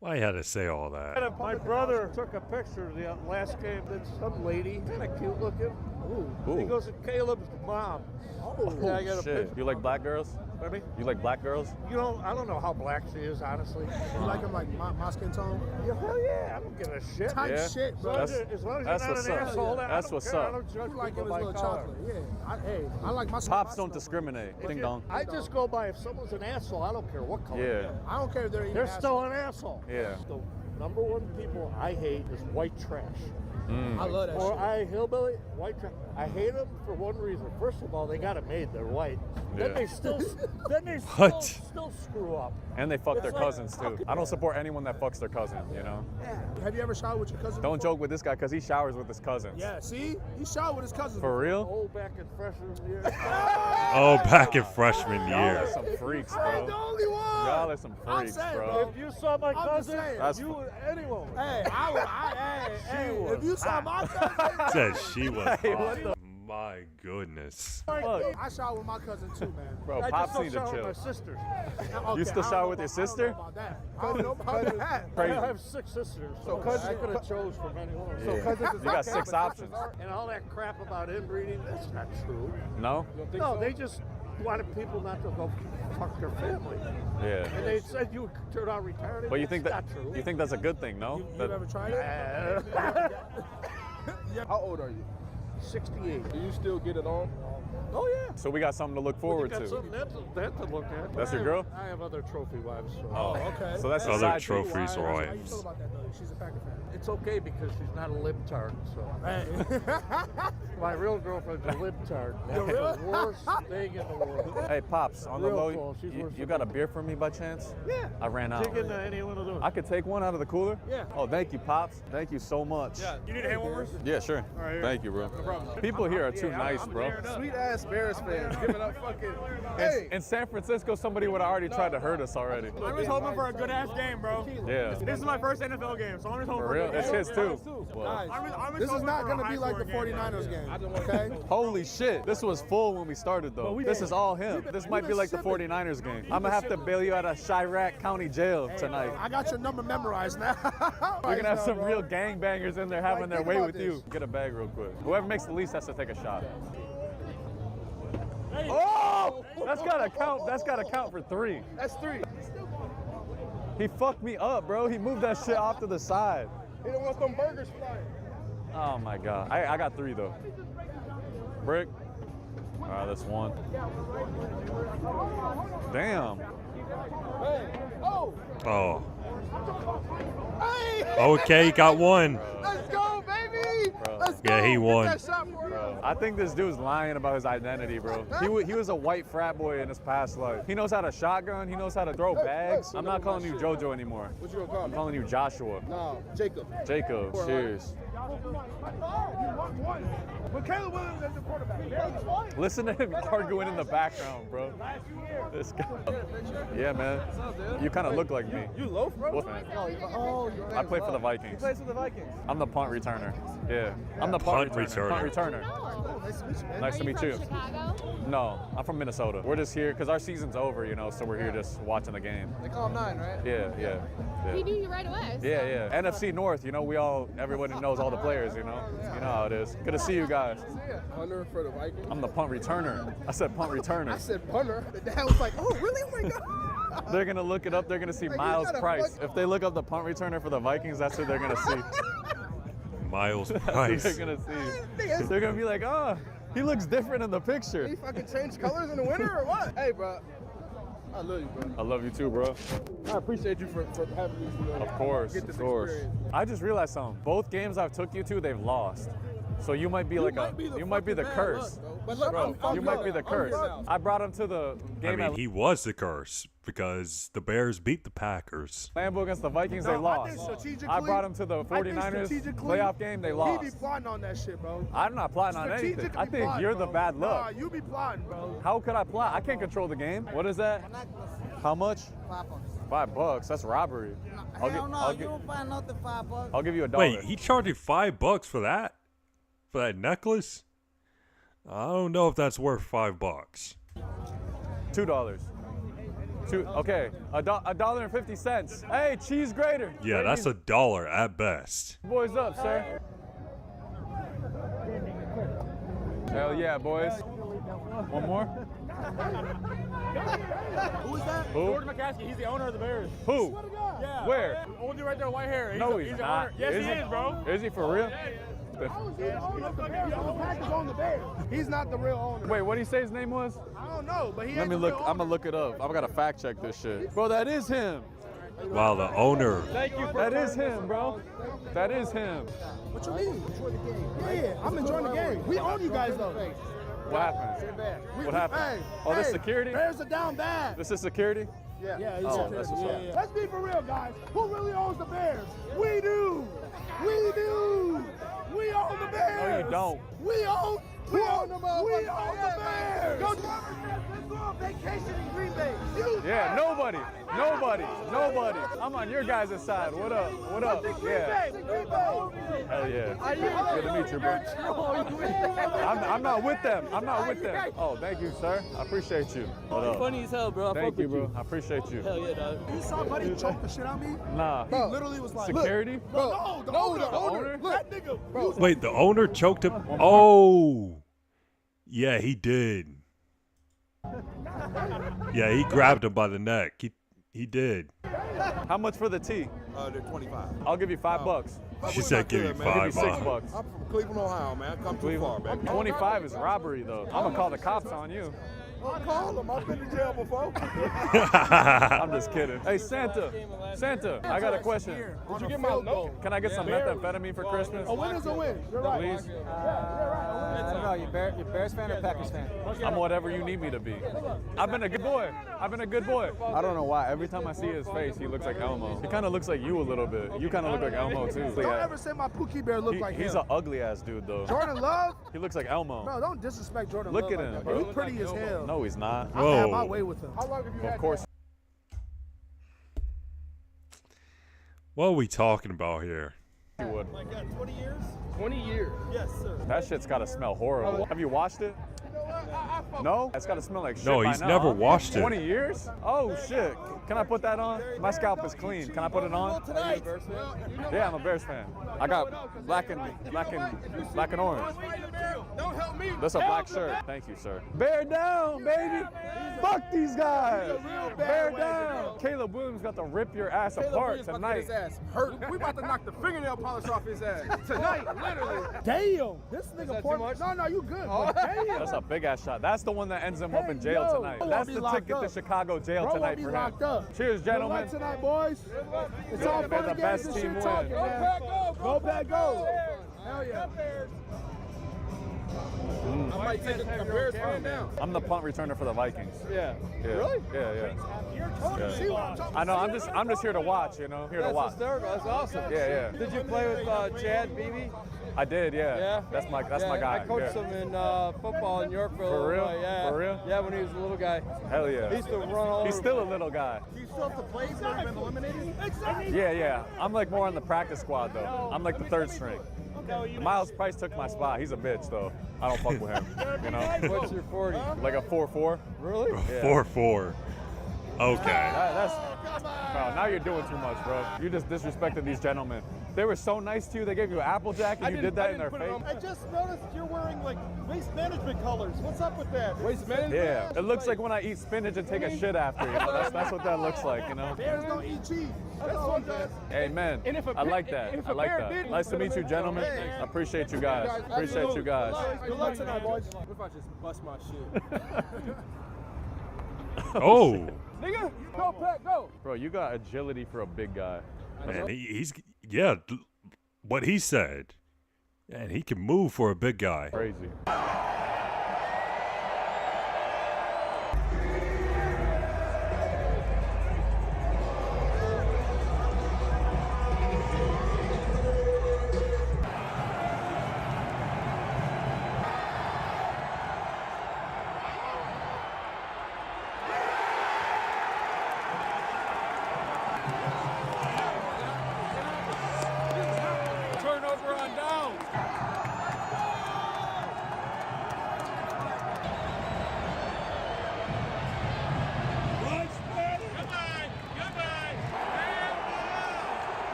Why you had to say all that? My brother took a picture of the last game. That's some lady, kind of cute looking. Ooh. He goes to Caleb's mom. Oh, yeah, I got a Shit. picture. You like black girls? Pardon me? You like black girls? You know, I don't know how black she is, honestly. You like him like my skin tone? Yeah, hell yeah, I don't give a shit. Type Yeah. shit, bro. As long as That's you're what's not an up. asshole, That's I don't what's care. up. I don't judge You like people him by as little color. chocolate. Yeah. I like my Pops don't discriminate. Ding dong. I just go by if someone's an asshole, I don't care what color. Yeah. I don't care if they're eating They're ass. still an asshole. Yeah. The number one people I hate is white trash. I love that Or shit. I hillbilly white trash. I hate them for one reason. First of all, they got it made. They're white. Then Yeah. they still What? still screw up. And they fuck their It's like, cousins too. I don't support anyone that fucks their cousin, you know? Have you ever showered with your cousin? Don't before? joke with this guy because he showers with his cousins. Yeah, see? He showered with his cousins. For real? Oh, back in freshman year. Oh, back in freshman Y'all are year. some freaks, I ain't the bro. only one. Y'all are some I'm freaks, saying, bro. If you saw my I'm just cousin, saying. That's you anyone. Hey, hey, was if you saw my cousin, Said she was Hey, hot. what the My goodness. fuck? I shower with my cousin too, man. Bro, I just Pops don't need to shower with chill. my sisters. Okay, still I don't shower know with your about- sister? I don't know about that. I Crazy. have 6 sisters, so I could have chose from any one. Yeah. You got 6 options. And all that crap about inbreeding, that's not true. No? No, they just wanted people not to go fuck their family. Yeah. And they said you would turn out retarded. But you think That's that not true. you think that's a good thing, no? You That- ever tried it? How old are you? 68. Do you still get it on? Oh yeah. so we got something to look You forward got to. something that to look at. That's your I girl? have- I have other trophy wives. So. Oh, okay. So that's a Other side chick. trophies or How you wives. feel about that though? She's a Packer fan. It's okay because she's not a libtard. So Hey. my real girlfriend's a libtard. That's real? the worst thing in the world. Hey, Pops, on the Real low, close. She's you, worse you than got a me. beer for me by chance? Yeah. I ran out. Dig into any one of those. I could take one out of the cooler? Yeah. Oh, thank you, Pops. Thank you so much. You need hand warmers? Yeah, sure. here. Thank you, bro. People here are too nice, bro. Sweet ass Bears fans giving up fucking. Hey, In San Francisco, somebody would have already tried to hurt us already. I'm just hoping for a good ass game, bro. Yeah. This is my first NFL game, so I'm just hoping For real? a good It's game. his too. Well, I'm just This is hoping not for a going to be like the high-scoring game. 49ers game, okay? holy shit. This was full when we started, though. This is all him. This might be like the 49ers game. I'm going to have to bail you out of Chirac County Jail tonight. I got your number memorized now. We're going to have some real gangbangers in there having their think way about with this. you. Get a bag real quick. Whoever makes the least has to take a shot. Oh! That's got to count. That's got to count for 3. that's 3. He fucked me up, bro. He moved that shit off to the side. He don't want them burgers flying. Oh my god. I got 3 though. Brick. All right, that's 1. Damn. Oh. Okay, he got 1. Let's go, baby. Let's go. Yeah, he Get won. that shot for me. Bro, I think this dude's lying about his identity, bro. He was a white frat boy in his past life. He knows how to shotgun. He knows how to throw bags. I'm not calling you JoJo anymore. What you gonna call I'm me? calling you Joshua. No, Jacob. Jacob. Cheers. But Caleb Williams is the quarterback. Listen to him arguing in the background, bro. This guy. Yeah, man. You kind of look like me. You loaf, bro? Wolf fan. Oh, I play for the Vikings. plays for the Vikings. I'm the punt returner. Yeah. I'm the Punt punt returner. Punt returner. Oh, nice to meet you, man. Nice to meet you. Chicago? No, I'm from Minnesota. We're just here because our season's over, you know, so we're here just watching the game. They call him 9, right? Yeah. He knew you right away. Yeah. NFC North, you know, everybody knows all the players, you know. You know how it is. Good to see you guys. Yeah. Punter for the Vikings. I'm the punt returner. I said punt I returner. said punter. The dad was like, oh, really? Oh, my God. They're going to look it up. They're going to see Like, you Miles gotta Price. fuck- If they look up the punt returner for the Vikings, that's who they're going to see. Miles That's who Price. they're going to see. They're going to be like, oh, he looks different in the picture. He fucking changed colors in the winter or what? Hey, bro. I love you, bro. I love you too, bro. I appreciate you for having me. You know, Of course, get this of course. experience. I just realized something. Both games I've took you to, they've lost. So you might be You like might be the you might be the fucking curse. bad luck, though. But look, Bro, I'm you might good. be the I'm curse. good now. I brought him to the I game mean, at he was the curse because the Bears beat the Packers. Lambeau against the Vikings. No, they I lost. think strategically- I brought him to the I think 49ers strategically, playoff game. They He be lost. plotting on that shit, bro. I'm not plotting on anything. Strategically I think plotting, you're the bro. bad luck. Nah, you be plotting, bro. How could I plot? I can't control the game. What is that? How much? $5. That's robbery. I'll don't find nothing $5. I'll give you $1. Wait, he charged you $5 for that? For that necklace? I don't know if that's worth $5. $2. Okay, $1.50. Hey, cheese grater. Yeah, that's $1 at best. Boys up, sir. Hell yeah, boys. One more? Who is that? Who? George McCaskey. He's the owner of the Bears. Who? Yeah. Where? Old dude right there, white hair. No, he's the not. owner. Yes, he is, bro. Is he for real? He's not the real owner. Wait, what did he say his name was? I don't know, but he Let ain't me the look. real I'm gonna owner. look it up. I'm gonna fact check this shit. Bro, that is him. Wow, the owner. Thank you for That is him, bro. That is him. What you mean? Yeah, I'm enjoying the game. We own you guys though. What happened? What happened? Oh, this security? Bears are down bad. This is security? Yeah, Oh, that's what's up. Let's be for real, guys. Who really owns the Bears? We do. We do. We own the Bears. No, you don't. We own the Bears. Let's go on vacation in Green Bay. Yeah, nobody. I'm on your guys' side. What up? What up? Yeah. Hell yeah. Good to meet you, bro. I'm not with them. Oh, thank you, sir. I appreciate you. What up? funny as hell, bro. Thank you, bro. I appreciate you. Hell yeah, dog. You saw Buddy choke the shit out of me? Nah. He literally was like, Security? no, the owner. owner? That nigga. Bro. Wait, the owner choked him? Oh. Yeah, he did. Yeah, he grabbed him by the neck. He did. How much for the tea? They're 25. I'll give you $5. She said give you I'll give you $5. $6. I'm from Cleveland, Ohio, man. Come too far, Cleveland. baby. 25 is robbery, though. I'm gonna call the cops on you. I'll call them. I've been to jail before. I'm just kidding. Hey, Santa, I got a question. Did you get my note? Can I get some methamphetamine for Christmas? A win is a win. You're right. Please? I don't know, you Bears fan or Packers fan? I'm whatever you need me to be. I've been a good boy. I don't know why. Every time I see his face, he looks like Elmo. He kind of looks like you a little bit. You kind of look like Elmo, too. Don't ever say my Pookie Bear look like He's him. an ugly-ass dude, though. Jordan Love? He looks like Elmo. Bro, don't disrespect Jordan Look Love at like him, that, bro. He's pretty as hell. No, he's not. I have my Whoa. way with him. How long have you Of course. What are we talking about here? You would. 20 years. Yes, sir. That shit's gotta smell horrible. Have you washed it? No? It's gotta smell like shit. No, by he's now, never huh? washed it. 20 years? Oh shit. Can I put that on? My scalp is clean. Can I put it on? Yeah, I'm a Bears fan. I got black and orange. Don't help me. That's a black shirt. Thank you, sir. Bear down, baby. Fuck these guys. Bear down. Caleb Williams got to rip your ass apart tonight. Hurt. We about to knock the fingernail polish off his ass tonight, literally. Damn, this nigga poured. No, you good. But damn. That's a big ass shot. That's the one that ends him up in jail tonight. Bro That's won't the be ticket locked to up. Chicago jail Bro tonight won't be for locked him. up. Cheers, Good gentlemen. luck tonight, boys. It's all May fun the and best games and team shit win. talking, man. Go Pack, go. Hell yeah. I might take a Bears fan down. I'm the punt returner for the Vikings. Yeah. Really? Yeah. See what I'm talking I know. I'm just here to watch. You know, here to watch. That's awesome. Yeah. Did you play with Chad Beebe? I did. Yeah. Yeah. That's my guy. I coached yeah. him in football in Yorkville. For real? Yeah. For real? Yeah, when he was a little guy. Hell yeah. He used to run all He's over. still a little guy. Do you still have to play? He's never been eliminated? Yeah. I'm like more on the practice squad though. I'm like the third string. Miles Price took my spot. He's a bitch though. I don't fuck with him. You know. What's your 40? Like a 4-4. Really? Yeah. 4-4. Okay. That's bro, now you're doing too much, bro. You just disrespected these gentlemen. They were so nice to you. They gave you an Applejack and you did that in their face. I just noticed you're wearing like waste management colors. What's up with that? Waste management? Yeah, it looks like when I eat spinach and take a shit after. You know? That's what that looks like. You know. Bears don't eat cheese. That's all it does. Amen. And if a I bear- like that. if I a like bear that. did- Nice to meet you, gentlemen. I appreciate you guys. Appreciate you guys. Good luck tonight, boys. What if I just bust my shit? Oh. Nigga, go Pat, go. Bro, you got agility for a big guy. Man, he's yeah, what he said. And he can move for a big guy. Crazy. Turnover on down.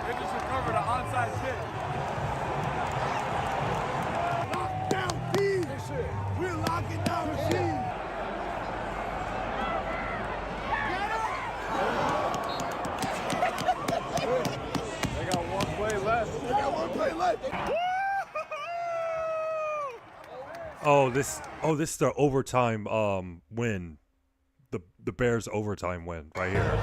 They just recovered an onside kick. Lockdown team. We're locking down the team. They got one play left. this is the overtime win. The Bears overtime win right here.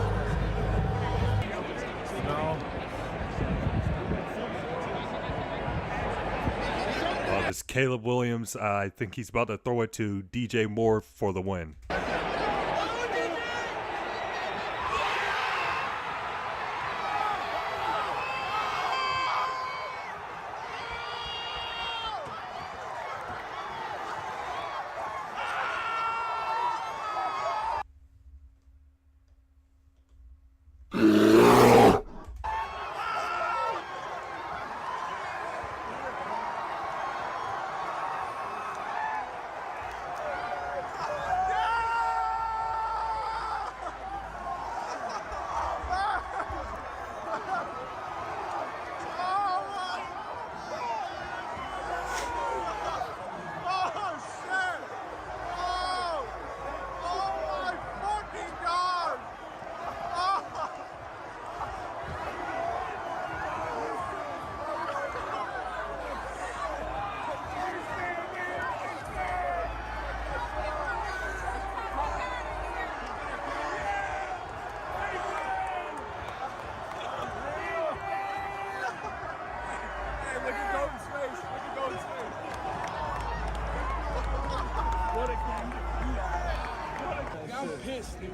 This Caleb Williams, I think he's about to throw it to DJ Moore for the win.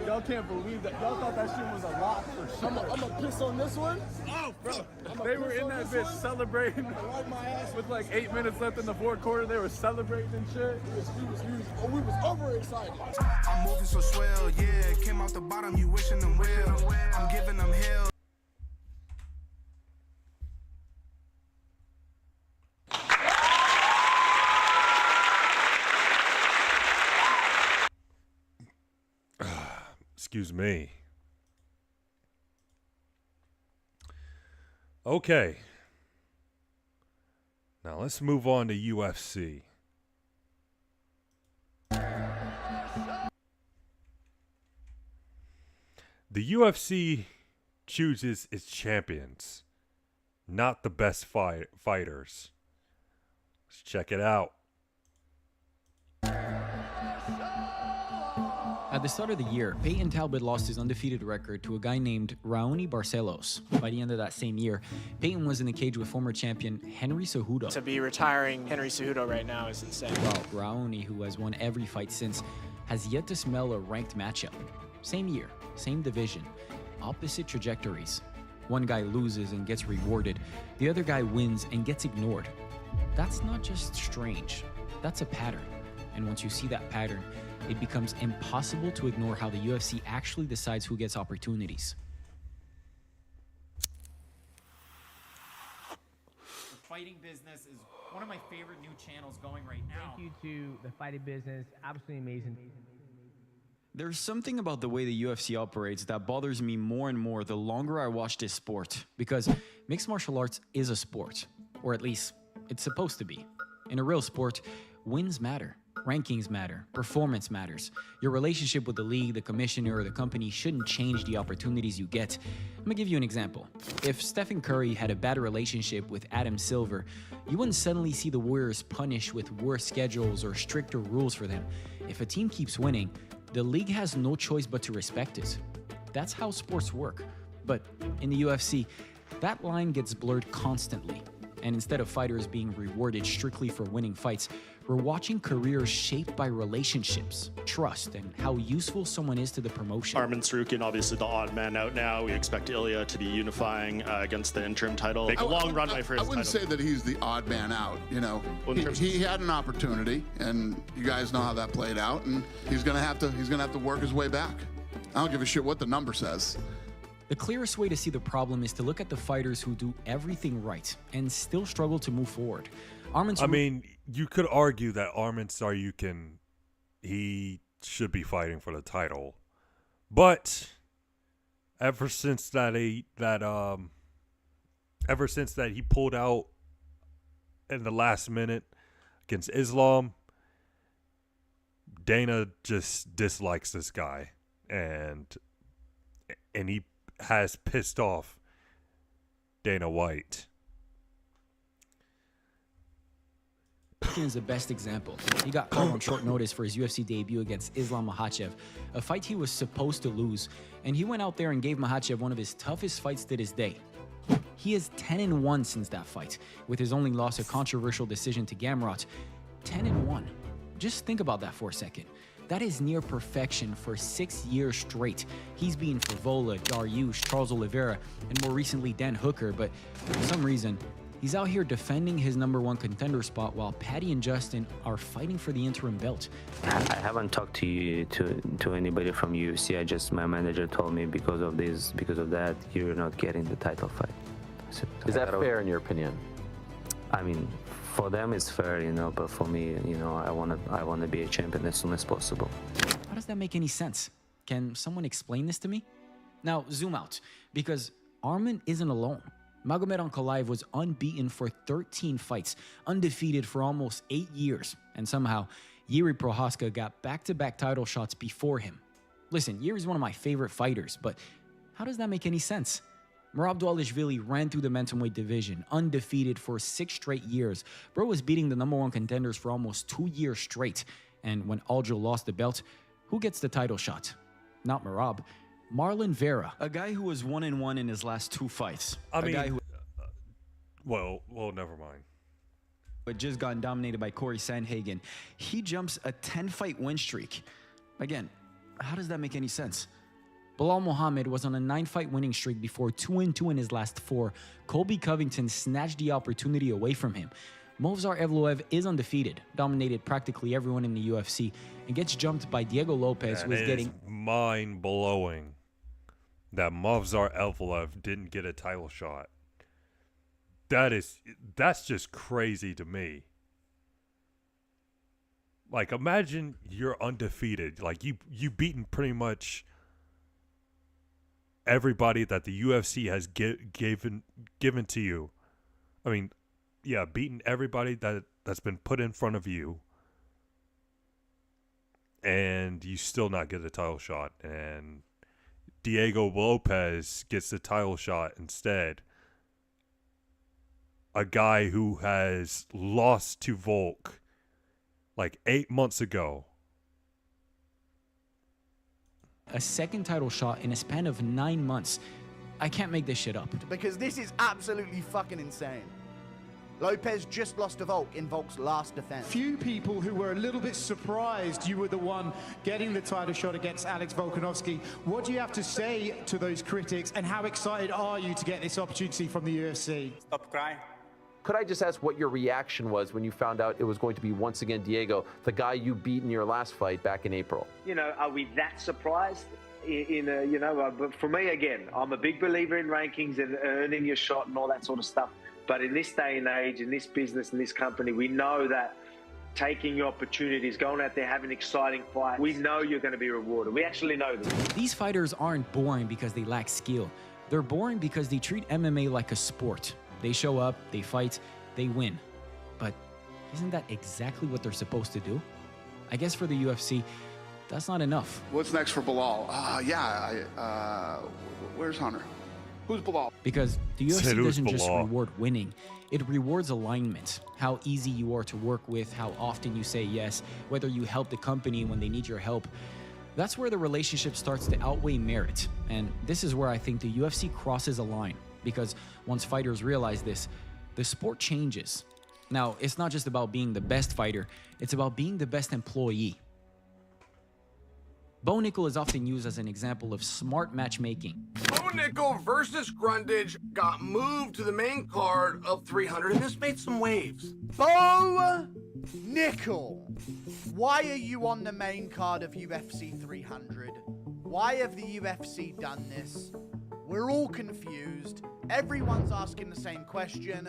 Y'all can't believe that. Y'all thought that shit was a lock for sure. I'm gonna piss on this one. Oh, bro. They were in that bitch celebrating with like 8 minutes left in the fourth quarter. They were celebrating and shit. We was overexcited. I'm moving so swell, yeah. Came out the bottom, you wishing them well. I'm giving them hell. Excuse me. Okay. Now let's move on to UFC. The UFC chooses its champions, not the best fighters. Let's check it out. At the start of the year, Peyton Talbot lost his undefeated record to a guy named Raoni Barcelos. By the end of that same year, Peyton was in the cage with former champion Henry Cejudo. To be retiring Henry Cejudo right now is insane. Well, Raoni, who has won every fight since, has yet to smell a ranked matchup. Same year, same division, opposite trajectories. One guy loses and gets rewarded. The other guy wins and gets ignored. That's not just strange. That's a pattern. And once you see that pattern, it becomes impossible to ignore how the UFC actually decides who gets opportunities. The Fighting Business is one of my favorite new channels going right now. Thank you to the Fighting Business. Absolutely amazing. There's something about the way the UFC operates that bothers me more and more the longer I watch this sport, because mixed martial arts is a sport, or at least it's supposed to be. In a real sport, wins matter. Rankings matter. Performance matters. Your relationship with the league, the commissioner, or the company shouldn't change the opportunities you get. I'm gonna give you an example. If Stephen Curry had a bad relationship with Adam Silver, you wouldn't suddenly see the Warriors punished with worse schedules or stricter rules for them. If a team keeps winning, the league has no choice but to respect it. That's how sports work. But in the UFC, that line gets blurred constantly. And instead of fighters being rewarded strictly for winning fights, we're watching careers shaped by relationships, trust, and how useful someone is to the promotion. Arman Tsarukyan, obviously the odd man out now. We expect Ilya to be unifying against the interim title. Make a long runway for his title. I wouldn't say that he's the odd man out. You know, he had an opportunity, and you guys know how that played out, and he's gonna have to work his way back. I don't give a shit what the number says. The clearest way to see the problem is to look at the fighters who do everything right and still struggle to move forward. I mean, you could argue that Arman Tsarukyan, he should be fighting for the title, but ever since that he pulled out in the last minute against Islam, Dana just dislikes this guy, and he has pissed off Dana White. Golovkin is the best example. He got called on short notice for his UFC debut against Islam Makhachev, a fight he was supposed to lose, and he went out there and gave Makhachev one of his toughest fights to this day. He is 10-1 since that fight, with his only loss a controversial decision to Gamrot. 10-1. Just think about that for a second. That is near perfection for 6 years straight. He's beaten Favola, Dariush, Charles Oliveira, and more recently Dan Hooker, but for some reason, he's out here defending his #1 contender spot while Paddy and Justin are fighting for the interim belt. I haven't talked to anybody from UFC. My manager told me because of this, because of that, you're not getting the title fight. So is that fair in your opinion? I mean, for them it's fair, but for me, I want to be a champion as soon as possible. How does that make any sense? Can someone explain this to me? Now, zoom out, because Arman isn't alone. Magomed Ankalaev was unbeaten for 13 fights, undefeated for almost 8 years, and somehow Jiří Procházka got back-to-back title shots before him. Listen, Jiří's one of my favorite fighters, but how does that make any sense? Merab Dvalishvili ran through the bantamweight division, undefeated for 6 straight years. Bro was beating the #1 contenders for almost 2 years straight, and when Aljo lost the belt, who gets the title shot? Not Merab. Marlon Vera, a guy who was 1-1 in his last 2 fights. Well, never mind. Had just gotten dominated by Corey Sandhagen. He jumps a 10-fight win streak. Again, how does that make any sense? Bilal Muhammad was on a 9-fight winning streak before 2-2 in his last 4. Colby Covington snatched the opportunity away from him. Movsar Evloev is undefeated, dominated practically everyone in the UFC, and gets jumped by Diego Lopez, who is getting mind-blowing that Movsar Evloev didn't get a title shot. That's just crazy to me. Like, imagine you're undefeated. Like, you beaten pretty much everybody that the UFC has given to you. I mean, yeah, beaten everybody that's been put in front of you, and you still not get a title shot. And Diego Lopez gets the title shot instead. A guy who has lost to Volk like 8 months ago. A second title shot in a span of 9 months. I can't make this shit up. Because this is absolutely fucking insane. Lopez just lost to Volk in Volk's last defense. Few people who were a little bit surprised you were the one getting the title shot against Alex Volkanovski. What do you have to say to those critics, and how excited are you to get this opportunity from the UFC? Stop crying. Could I just ask what your reaction was when you found out it was going to be once again Diego, the guy you beat in your last fight back in April? Are we that surprised? But for me, again, I'm a big believer in rankings and earning your shot and all that sort of stuff. But in this day and age, in this business, in this company, we know that taking your opportunities, going out there, having exciting fights, we know you're going to be rewarded. We actually know this. These fighters aren't boring because they lack skill. They're boring because they treat MMA like a sport. They show up, they fight, they win. But isn't that exactly what they're supposed to do? I guess for the UFC, that's not enough. What's next for Bilal? Where's Hunter? Who's Bilal? Because the UFC doesn't just reward winning. It rewards alignment, how easy you are to work with, how often you say yes, whether you help the company when they need your help. That's where the relationship starts to outweigh merit. And this is where I think the UFC crosses a line. Because once fighters realize this, the sport changes. Now, it's not just about being the best fighter, it's about being the best employee. Bo Nickel is often used as an example of smart matchmaking. Bo Nickel versus Grundage got moved to the main card of 300, and this made some waves. Bo Nickel, why are you on the main card of UFC 300? Why have the UFC done this? We're all confused. Everyone's asking the same question.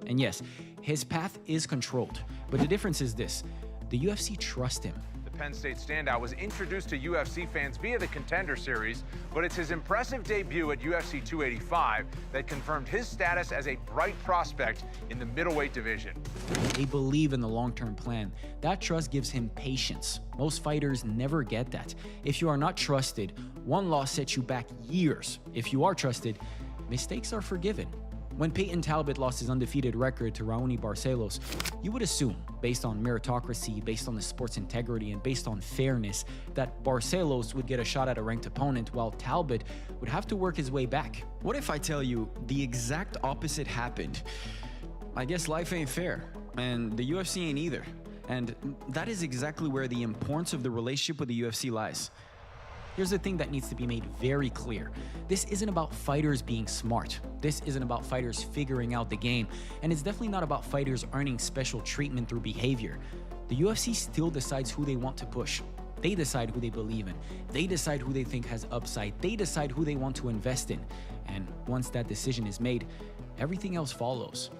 And yes, his path is controlled. But the difference is this. The UFC trusts him. The Penn State standout was introduced to UFC fans via the Contender Series, but it's his impressive debut at UFC 285 that confirmed his status as a bright prospect in the middleweight division. They believe in the long-term plan. That trust gives him patience. Most fighters never get that. If you are not trusted, one loss sets you back years. If you are trusted, mistakes are forgiven. When Peyton Talbot lost his undefeated record to Raoni Barcelos, you would assume, based on meritocracy, based on the sport's integrity, and based on fairness, that Barcelos would get a shot at a ranked opponent while Talbot would have to work his way back. What if I tell you the exact opposite happened? I guess life ain't fair, and the UFC ain't either. And that is exactly where the importance of the relationship with the UFC lies. Here's the thing that needs to be made very clear. This isn't about fighters being smart. This isn't about fighters figuring out the game. And it's definitely not about fighters earning special treatment through behavior. The UFC still decides who they want to push. They decide who they believe in. They decide who they think has upside. They decide who they want to invest in. And once that decision is made, everything else follows.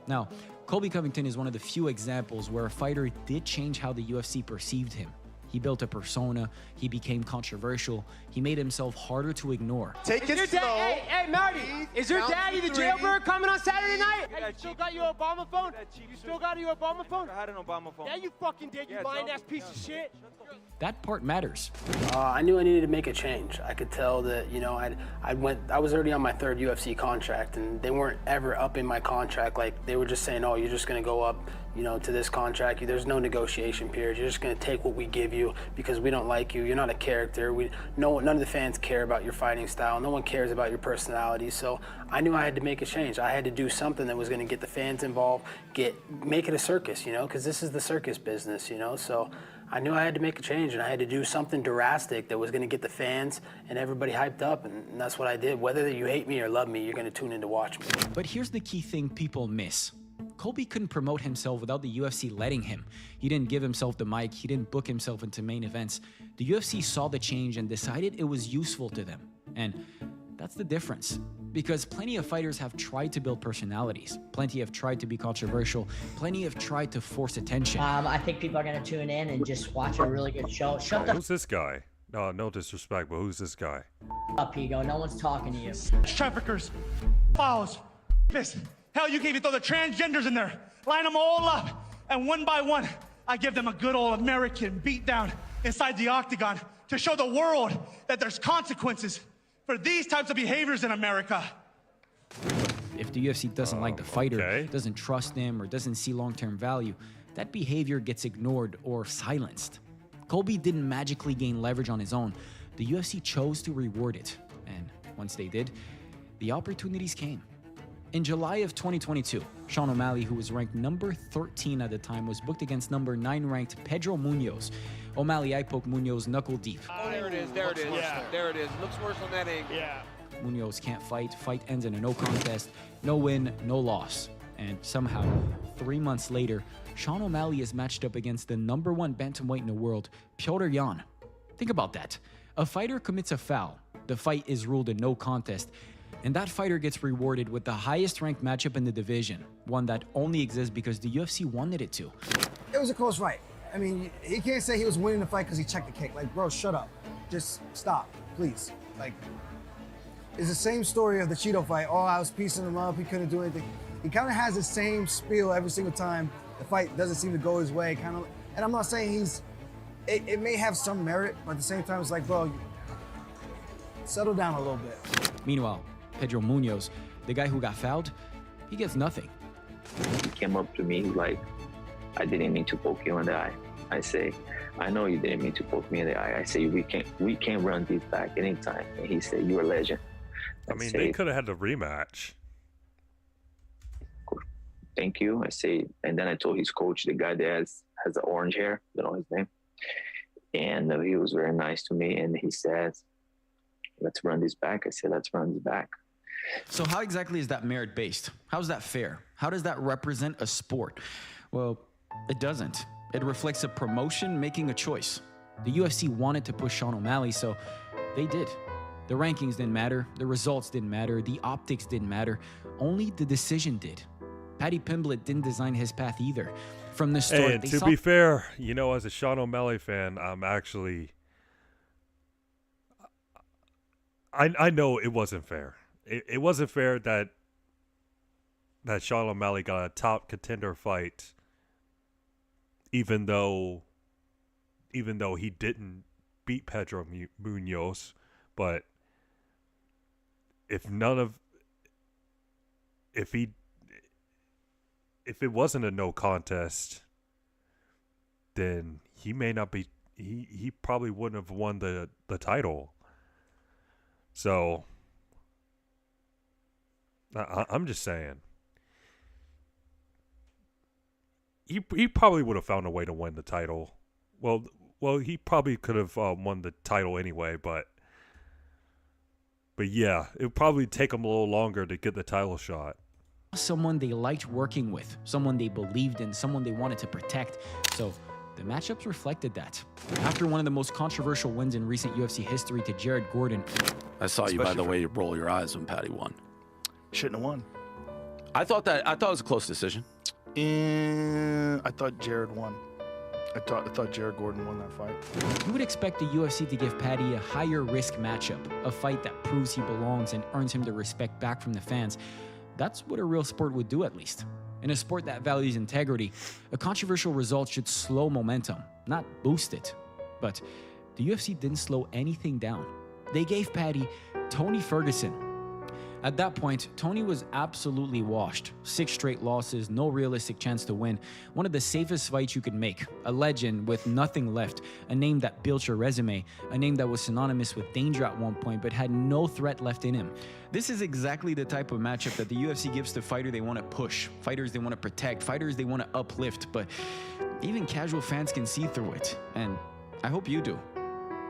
Now, Colby Covington is one of the few examples where a fighter did change how the UFC perceived him. He built a persona, he became controversial, he made himself harder to ignore. Take it slow. Hey, Marty, is your daddy the jailbird coming on Saturday night? Hey, you still got your Obama phone? You still got your Obama phone? I had an Obama phone. Yeah, you fucking did, you lying-ass piece of shit. That part matters. I knew I needed to make a change. I could tell that, you know, I was already on my 3rd UFC contract, and they weren't ever upping my contract. Like, they were just saying, oh, you're just gonna go up, you know, to this contract. There's no negotiation period. You're just gonna take what we give you because we don't like you. You're not a character. None of the fans care about your fighting style. No one cares about your personality. So I knew I had to make a change. I had to do something that was gonna get the fans involved, make it a circus, you know, because this is the circus business, you know. So I knew I had to make a change, and I had to do something drastic that was going to get the fans and everybody hyped up, and that's what I did. Whether you hate me or love me, you're going to tune in to watch me. But here's the key thing people miss. Colby couldn't promote himself without the UFC letting him. He didn't give himself the mic, he didn't book himself into main events. The UFC saw the change and decided it was useful to them. And that's the difference. Because plenty of fighters have tried to build personalities. Plenty have tried to be controversial. Plenty have tried to force attention. I think people are going to tune in and just watch a really good show. Shut the Who's this guy? No disrespect, but who's this guy? up, Ego. No one's talking to you. Traffickers, fouls, piss. Hell, you can even throw the transgenders in there. Line them all up, and one by one, I give them a good old American beatdown inside the octagon to show the world that there's consequences for these types of behaviors in America. If the UFC doesn't like the fighter, doesn't trust him, or doesn't see long-term value, that behavior gets ignored or silenced. Colby didn't magically gain leverage on his own. The UFC chose to reward it. And once they did, the opportunities came. In July of 2022, Sean O'Malley, who was ranked number 13 at the time, was booked against number 9 ranked Pedro Munoz. O'Malley eye-poked Munoz knuckle deep. Oh, there it is, there it is. Yeah. There it is. Looks worse on that angle. Yeah. Munoz can't fight. Fight ends in a no contest. No win, no loss. And somehow, 3 months later, Sean O'Malley is matched up against the number 1 bantamweight in the world, Petr Yan. Think about that. A fighter commits a foul. The fight is ruled a no contest. And that fighter gets rewarded with the highest ranked matchup in the division, one that only exists because the UFC wanted it to. It was a close fight. I mean, he can't say he was winning the fight because he checked the kick. Like, bro, shut up. Just stop, please. Like, it's the same story of the Cheeto fight. Oh, I was piecing him up. He couldn't do anything. He kind of has the same spiel every single time. The fight doesn't seem to go his way, kind of. And I'm not saying it may have some merit, but at the same time, it's like, bro, settle down a little bit. Meanwhile, Pedro Munoz, the guy who got fouled, he gets nothing. He came up to me like, I didn't mean to poke you in the eye. I say, I know you didn't mean to poke me in the eye. I say, we can run this back anytime. And he said, you're a legend. I mean, they could have had the rematch. Thank you. I say, and then I told his coach, the guy that has the orange hair, I don't know his name. And he was very nice to me. And he says, let's run this back. I said, let's run this back. So how exactly is that merit-based? How's that fair? How does that represent a sport? Well, it doesn't. It reflects a promotion making a choice. The UFC wanted to push Sean O'Malley, so they did. The rankings didn't matter, the results didn't matter, the optics didn't matter. Only the decision did. Paddy Pimblett didn't design his path either. From the start, and to be fair, you know, as a Sean O'Malley fan, I'm actually... I know it wasn't fair. It wasn't fair that Sean O'Malley got a top contender fight, even though he didn't beat Pedro Munoz. But if none of if it wasn't a no contest, then he may not be. He probably wouldn't have won the title. So I'm just saying. He probably would have found a way to win the title. Well, he probably could have won the title anyway, but yeah, it would probably take him a little longer to get the title shot. Someone they liked working with, someone they believed in, someone they wanted to protect. So the matchups reflected that. After one of the most controversial wins in recent UFC history to Jared Gordon. I saw you, by the way, roll your eyes when Patty won. Shouldn't have won. I thought it was a close decision. I thought Jared won. I thought Jared Gordon won that fight. You would expect the UFC to give Patty a higher risk matchup, a fight that proves he belongs and earns him the respect back from the fans. That's what a real sport would do, at least. In a sport that values integrity, a controversial result should slow momentum, not boost it. But the UFC didn't slow anything down. They gave Patty Tony Ferguson. At that point, Tony was absolutely washed. 6 straight losses, no realistic chance to win. One of the safest fights you could make. A legend with nothing left. A name that built your resume. A name that was synonymous with danger at one point, but had no threat left in him. This is exactly the type of matchup that the UFC gives to fighter they want to push, fighters they want to protect, fighters they want to uplift, but even casual fans can see through it, and I hope you do.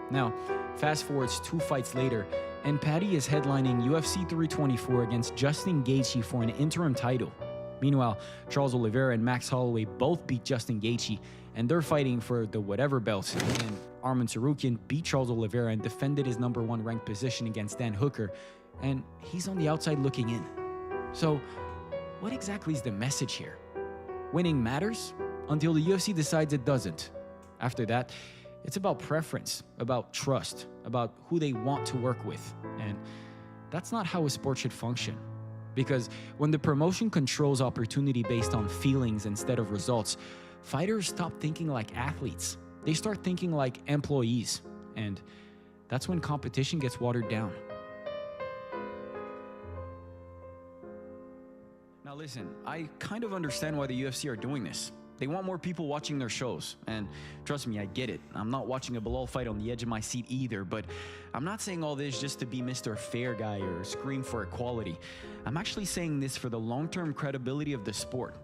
Now, fast forwards 2 fights later, and Patty is headlining UFC 324 against Justin Gaethje for an interim title. Meanwhile, Charles Oliveira and Max Holloway both beat Justin Gaethje, and they're fighting for the whatever belt. And Arman Tsarukyan beat Charles Oliveira and defended his #1 ranked position against Dan Hooker, and he's on the outside looking in. So, what exactly is the message here? Winning matters until the UFC decides it doesn't. After that, it's about preference, about trust, about who they want to work with. And that's not how a sport should function. Because when the promotion controls opportunity based on feelings instead of results, fighters stop thinking like athletes. They start thinking like employees. And that's when competition gets watered down. Now listen, I kind of understand why the UFC are doing this. They want more people watching their shows, and trust me, I get it. I'm not watching a Bilal fight on the edge of my seat either, but I'm not saying all this just to be Mr. Fair Guy or scream for equality. I'm actually saying this for the long-term credibility of the sport.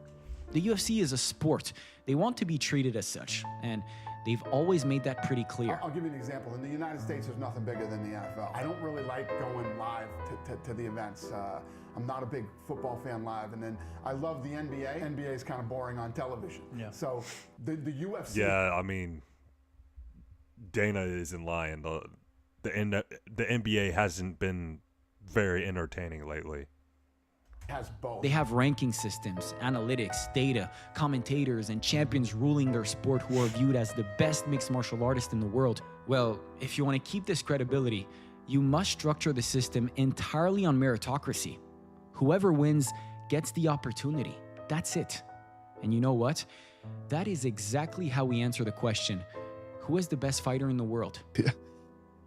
The UFC is a sport. They want to be treated as such, and they've always made that pretty clear. I'll give you an example. In the United States, there's nothing bigger than the NFL. I don't really like going live to the events. I'm not a big football fan live, and then I love the NBA. NBA is kind of boring on television. Yeah. So the UFC. Yeah, I mean, Dana isn't lying. The NBA hasn't been very entertaining lately. Has both. They have ranking systems, analytics, data, commentators, and champions ruling their sport who are viewed as the best mixed martial artists in the world. Well, if you want to keep this credibility, you must structure the system entirely on meritocracy. Whoever wins gets the opportunity. That's it. And you know what? That is exactly how we answer the question, who is the best fighter in the world? Yeah.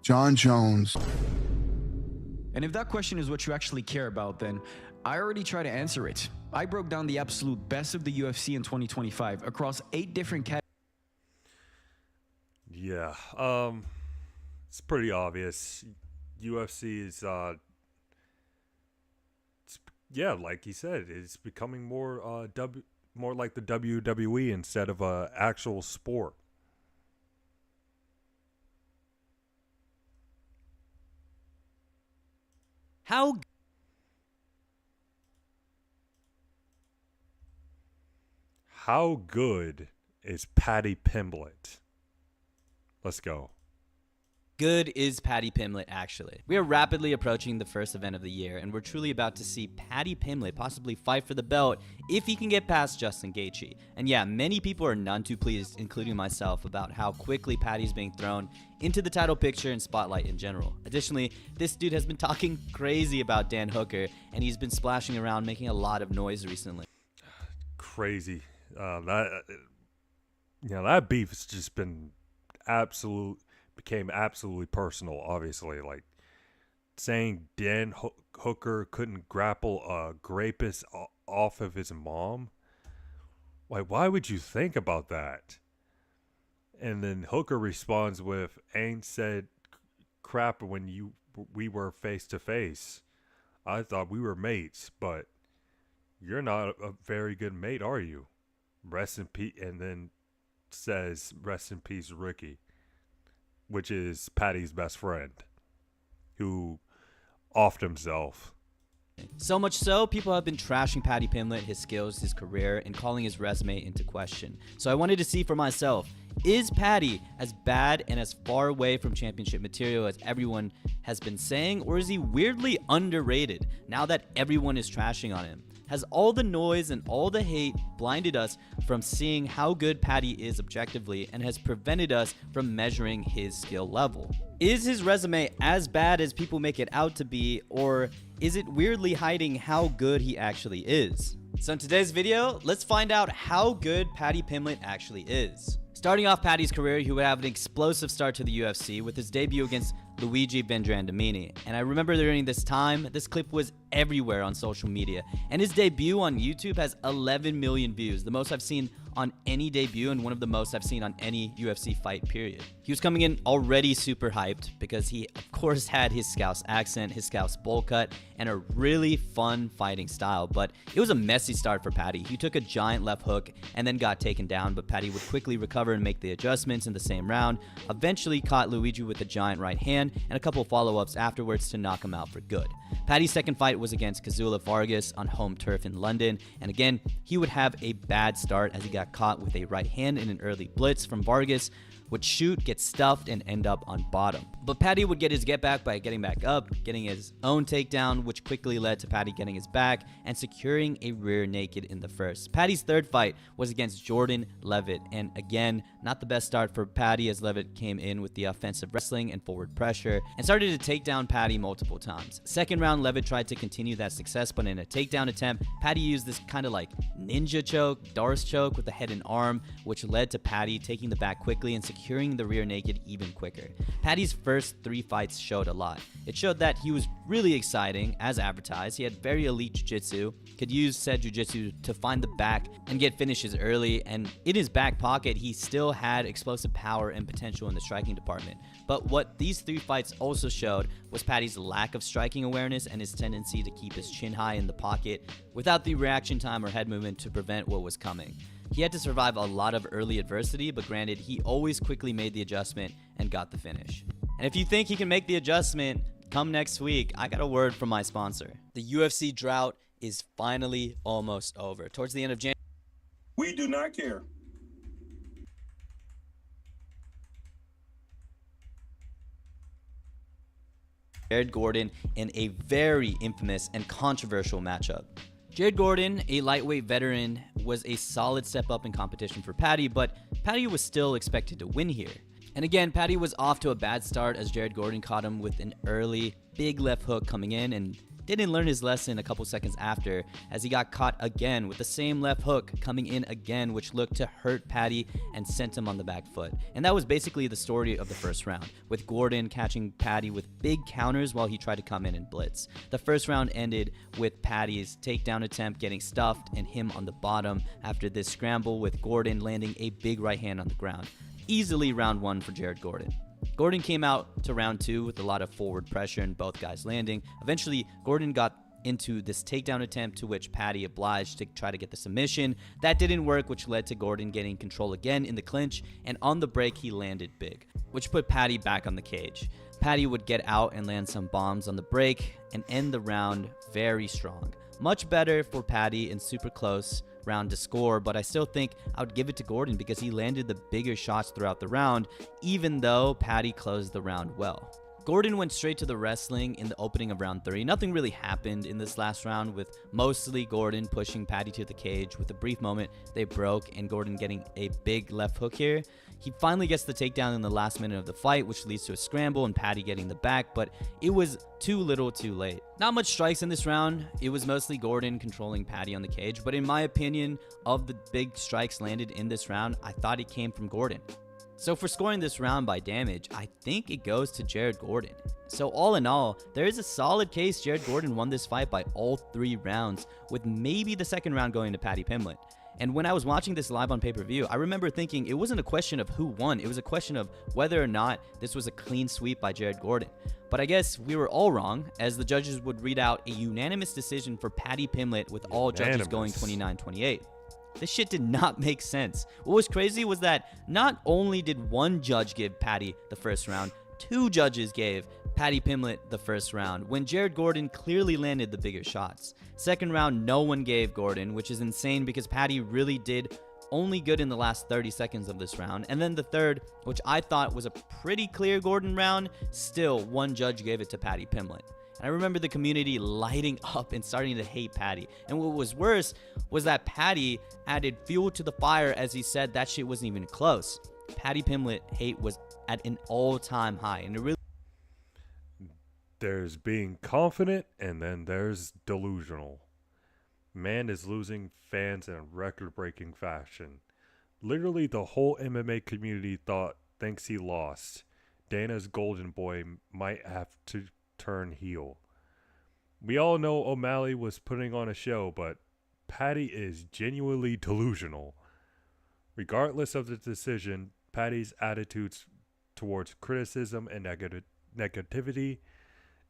John Jones. And if that question is what you actually care about, then I already tried to answer it. I broke down the absolute best of the UFC in 2025 across 8 different categories. Yeah, it's pretty obvious. UFC is, yeah, like he said, it's becoming more more like the WWE instead of a actual sport. How good is Paddy Pimblett? Let's go. Good is Paddy Pimblett, actually. We are rapidly approaching the first event of the year, and we're truly about to see Paddy Pimblett possibly fight for the belt if he can get past Justin Gaethje. And yeah, many people are none too pleased, including myself, about how quickly Paddy's being thrown into the title picture and spotlight in general. Additionally, this dude has been talking crazy about Dan Hooker, and he's been splashing around, making a lot of noise recently. Crazy. That beef has just been became absolutely personal, obviously. Like, saying Dan Hooker couldn't grapple a rapist off of his mom. Like, why would you think about that? And then Hooker responds with, "Ain't said crap when we were face to face. I thought we were mates, but you're not a very good mate, are you? Rest in peace." And then says, "Rest in peace, Ricky," which is Patty's best friend, who offed himself. So much so, people have been trashing Paddy Pimblett, his skills, his career, and calling his resume into question. So I wanted to see for myself, is Paddy as bad and as far away from championship material as everyone has been saying, or is he weirdly underrated now that everyone is trashing on him? Has all the noise and all the hate blinded us from seeing how good Paddy is objectively and has prevented us from measuring his skill level? Is his resume as bad as people make it out to be, or is it weirdly hiding how good he actually is? So in today's video, let's find out how good Paddy Pimblett actually is. Starting off Paddy's career, he would have an explosive start to the UFC with his debut against Luigi Vendramini. And I remember during this time, this clip was everywhere on social media. And his debut on YouTube has 11 million views, the most I've seen on any debut and one of the most I've seen on any UFC fight, period. He was coming in already super hyped because he, of course, had his Scouse accent, his Scouse bowl cut, and a really fun fighting style. But it was a messy start for Paddy. He took a giant left hook and then got taken down, but Paddy would quickly recover and make the adjustments in the same round, eventually caught Luigi with a giant right hand and a couple follow-ups afterwards to knock him out for good. Paddy's second fight was against Kazula Vargas on home turf in London, and again, he would have a bad start as he got caught with a right hand in an early blitz from Vargas, would shoot, get stuffed, and end up on bottom. But Paddy would get his get back by getting back up, getting his own takedown, which quickly led to Paddy getting his back and securing a rear naked in the first. Paddy's third fight was against Jordan Levitt, and again, not the best start for Paddy as Levitt came in with the offensive wrestling and forward pressure and started to take down Paddy multiple times. Second round, Levitt tried to continue that success, but in a takedown attempt, Paddy used this kind of like ninja choke, Darce choke with the head and arm, which led to Paddy taking the back quickly and securing the rear naked even quicker. Paddy's first 3 fights showed a lot. It showed that he was really exciting, as advertised. He had very elite jiu-jitsu, could use said jiu-jitsu to find the back and get finishes early, and in his back pocket, he still had explosive power and potential in the striking department. But what these 3 fights also showed was Paddy's lack of striking awareness and his tendency to keep his chin high in the pocket without the reaction time or head movement to prevent what was coming. He had to survive a lot of early adversity, but granted, he always quickly made the adjustment and got the finish. And if you think he can make the adjustment, come next week, I got a word from my sponsor. The UFC drought is finally almost over. Towards the end of January, we do not care. Jared Gordon in a very infamous and controversial matchup. Jared Gordon, a lightweight veteran, was a solid step up in competition for Paddy, but Paddy was still expected to win here. And again, Paddy was off to a bad start as Jared Gordon caught him with an early big left hook coming in and didn't learn his lesson a couple seconds after as he got caught again with the same left hook coming in again, which looked to hurt Paddy and sent him on the back foot. And that was basically the story of the first round, with Gordon catching Paddy with big counters while he tried to come in and blitz. The first round ended with Paddy's takedown attempt getting stuffed and him on the bottom after this scramble, with Gordon landing a big right hand on the ground. Easily round 1 for Jared Gordon. Gordon came out to round 2 with a lot of forward pressure and both guys landing. Eventually, Gordon got into this takedown attempt to which Paddy obliged to try to get the submission. That didn't work, which led to Gordon getting control again in the clinch, and on the break he landed big, which put Paddy back on the cage. Paddy would get out and land some bombs on the break and end the round very strong. Much better for Paddy and super close round to score, but I still think I would give it to Gordon because he landed the bigger shots throughout the round, even though Paddy closed the round well. Gordon went straight to the wrestling in the opening of round 3. Nothing really happened in this last round, with mostly Gordon pushing Paddy to the cage. With a brief moment, they broke and Gordon getting a big left hook here. He finally gets the takedown in the last minute of the fight, which leads to a scramble and Paddy getting the back, but it was too little too late. Not much strikes in this round. It was mostly Gordon controlling Paddy on the cage, but in my opinion, of the big strikes landed in this round, I thought it came from Gordon. So for scoring this round by damage, I think it goes to Jared Gordon. So all in all, there is a solid case Jared Gordon won this fight by all 3 rounds, with maybe the second round going to Paddy Pimblett. And when I was watching this live on pay-per-view, I remember thinking it wasn't a question of who won, it was a question of whether or not this was a clean sweep by Jared Gordon. But I guess we were all wrong, as the judges would read out a unanimous decision for Paddy Pimblett with all judges going 29-28. This shit did not make sense. What was crazy was that not only did one judge give Paddy the first round, 2 judges gave Paddy Pimblett the first round, when Jared Gordon clearly landed the bigger shots. Second round, no one gave Gordon, which is insane because Paddy really did only good in the last 30 seconds of this round. And then the third, which I thought was a pretty clear Gordon round, still one judge gave it to Paddy Pimblett. And I remember the community lighting up and starting to hate Paddy. And what was worse was that Paddy added fuel to the fire as he said that shit wasn't even close. Paddy Pimblett hate was at an all-time high, and it really... There's being confident, and then there's delusional. Man is losing fans in a record-breaking fashion. Literally, the whole MMA community thinks he lost. Dana's golden boy might have to turn heel. We all know O'Malley was putting on a show, but Paddy is genuinely delusional. Regardless of the decision, Paddy's attitudes towards criticism and negativity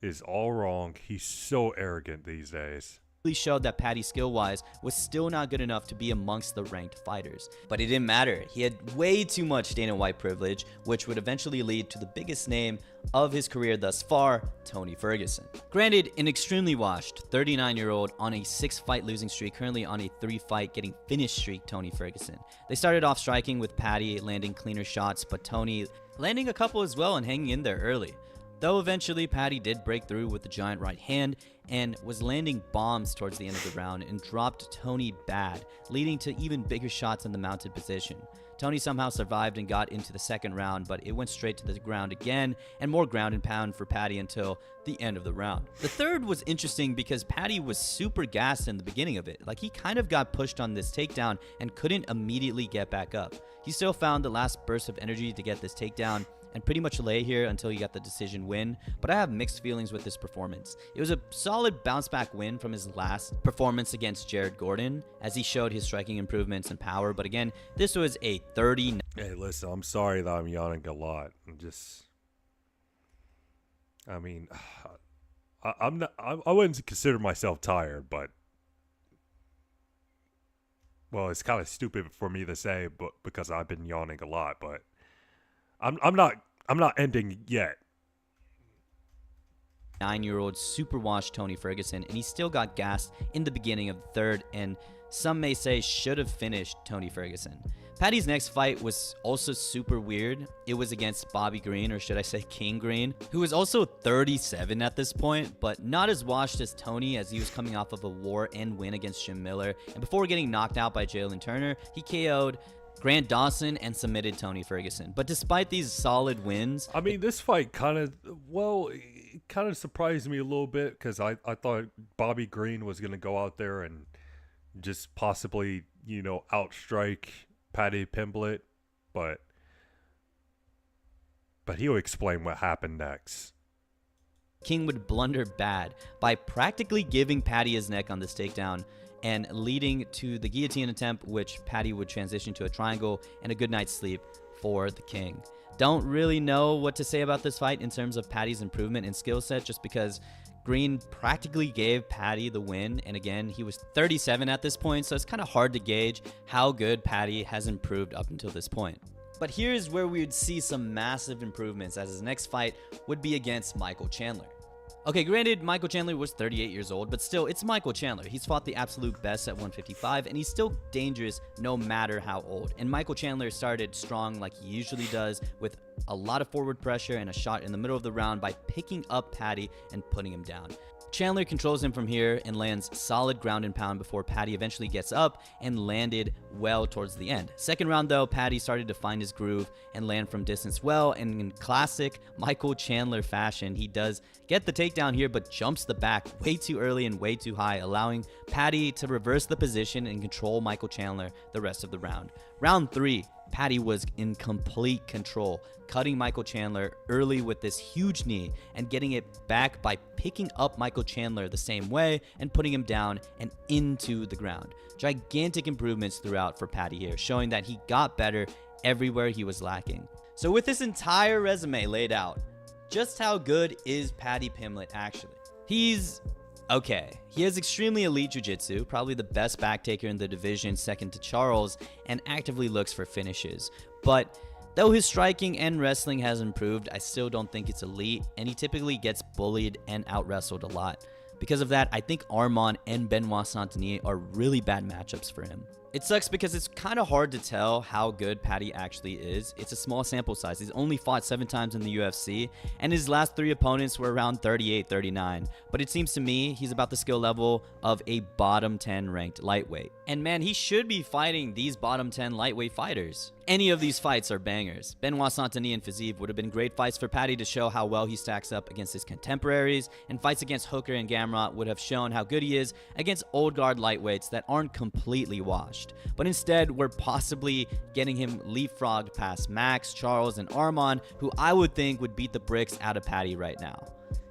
is all wrong. He's so arrogant these days. Showed that Paddy skill-wise was still not good enough to be amongst the ranked fighters. But it didn't matter. He had way too much Dana White privilege, which would eventually lead to the biggest name of his career thus far, Tony Ferguson. Granted, an extremely washed 39-year-old on a 6-fight losing streak, currently on a 3-fight getting finished streak, Tony Ferguson. They started off striking with Paddy landing cleaner shots, but Tony landing a couple as well and hanging in there early. Though eventually Paddy did break through with the giant right hand and was landing bombs towards the end of the round and dropped Tony bad, leading to even bigger shots in the mounted position. Tony somehow survived and got into the second round, but it went straight to the ground again, and more ground and pound for Paddy until the end of the round. The third was interesting because Paddy was super gassed in the beginning of it. Like, he kind of got pushed on this takedown and couldn't immediately get back up. He still found the last burst of energy to get this takedown and pretty much lay here until he got the decision win, but I have mixed feelings with this performance. It was a solid bounce back win from his last performance against Jared Gordon, as he showed his striking improvements and power, but again, this was a 30... Hey, listen, I'm sorry that I'm yawning a lot. I wouldn't consider myself tired, but... Well, it's kind of stupid for me to say, but because I've been yawning a lot, but... I'm not ending yet. 9-year-old super washed Tony Ferguson, and he still got gassed in the beginning of the third, and some may say should have finished Tony Ferguson. Paddy's next fight was also super weird. It was against Bobby Green, or should I say King Green, who was also 37 at this point, but not as washed as Tony, as he was coming off of a war and win against Jim Miller, and before getting knocked out by Jalen Turner, he KO'd Grant Dawson and submitted Tony Ferguson. But despite these solid wins... I mean, this fight kind of surprised me a little bit, because I thought Bobby Green was going to go out there and just possibly, outstrike Paddy Pimblett, but he'll explain what happened next. King would blunder bad by practically giving Paddy his neck on this takedown, and leading to the guillotine attempt, which Paddy would transition to a triangle and a good night's sleep for the King. Don't really know what to say about this fight in terms of Paddy's improvement and skill set, just because Green practically gave Paddy the win, and again, he was 37 at this point, so it's kind of hard to gauge how good Paddy has improved up until this point. But here's where we would see some massive improvements, as his next fight would be against Michael Chandler. Okay, granted, Michael Chandler was 38 years old, but still, it's Michael Chandler. He's fought the absolute best at 155, and he's still dangerous no matter how old. And Michael Chandler started strong like he usually does, with a lot of forward pressure and a shot in the middle of the round by picking up Paddy and putting him down. Chandler controls him from here and lands solid ground and pound before Paddy eventually gets up and landed well towards the end. Second round though, Paddy started to find his groove and land from distance well, and in classic Michael Chandler fashion, he does get the takedown here but jumps the back way too early and way too high, allowing Paddy to reverse the position and control Michael Chandler the rest of the round. Round 3, Patty was in complete control, cutting Michael Chandler early with this huge knee and getting it back by picking up Michael Chandler the same way and putting him down and into the ground. Gigantic improvements throughout for Patty here, showing that he got better everywhere he was lacking. So with this entire resume laid out, just how good is Paddy Pimblett actually? He's okay. He has extremely elite jiu-jitsu, probably the best back taker in the division, second to Charles, and actively looks for finishes. But though his striking and wrestling has improved, I still don't think it's elite, and he typically gets bullied and out-wrestled a lot. Because of that, I think Arman and Benoit Saint-Denis are really bad matchups for him. It sucks because it's kind of hard to tell how good Paddy actually is. It's a small sample size. He's only fought 7 times in the UFC, and his last 3 opponents were around 38, 39. But it seems to me he's about the skill level of a bottom 10 ranked lightweight. And man, he should be fighting these bottom 10 lightweight fighters. Any of these fights are bangers. Benoit Saint-Denis and Fiziev would have been great fights for Paddy to show how well he stacks up against his contemporaries, and fights against Hooker and Gamrot would have shown how good he is against old guard lightweights that aren't completely washed. But instead, we're possibly getting him leapfrogged past Max, Charles, and Arman, who I would think would beat the bricks out of Paddy right now.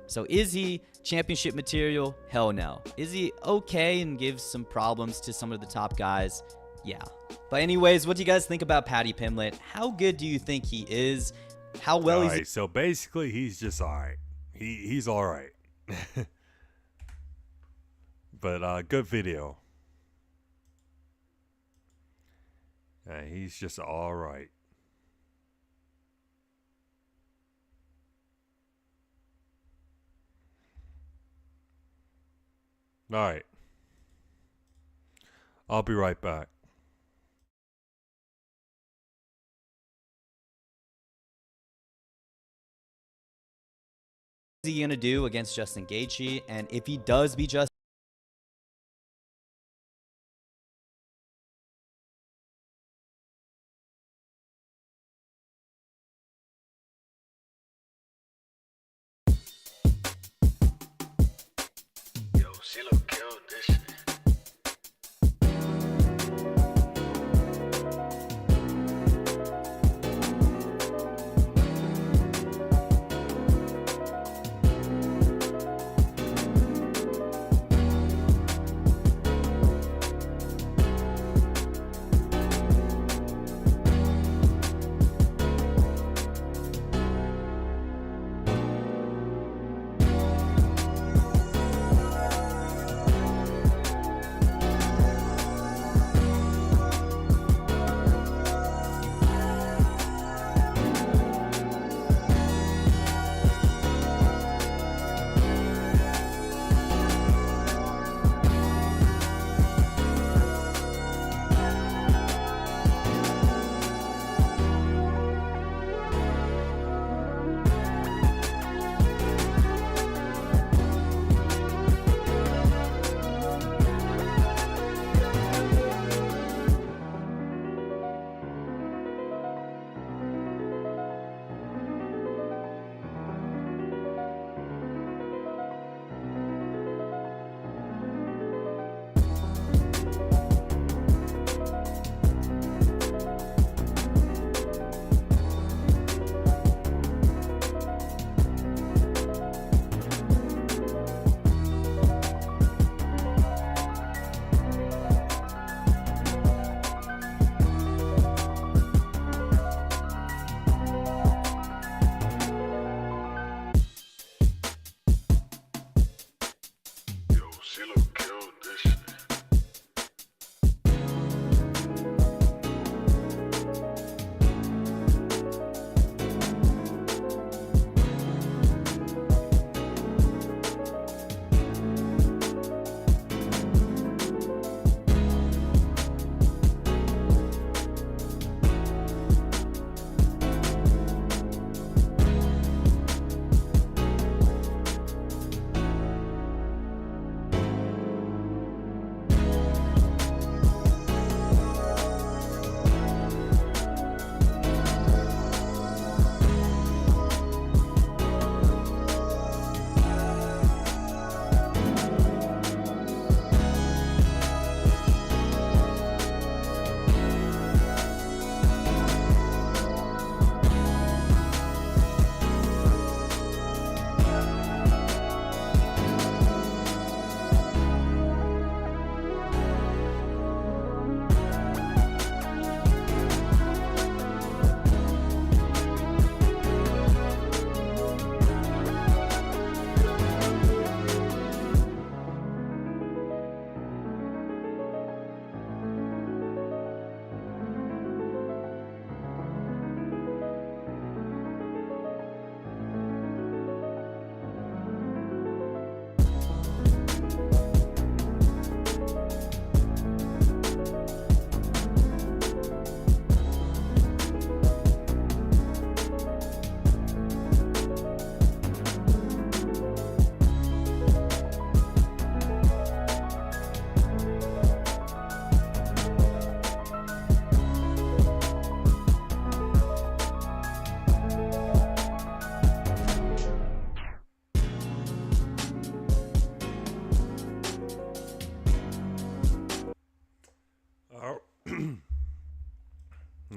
So is he championship material? Hell no. Is he okay and gives some problems to some of the top guys? Yeah. But anyways, what do you guys think about Paddy Pimblett? How good do you think he is? How well is he? So basically, he's just all right. He's all right. But good video. He's just all right. All right. I'll be right back. What is he gonna do against Justin Gaethje? And if he does beat Justin, She look cute, this shit.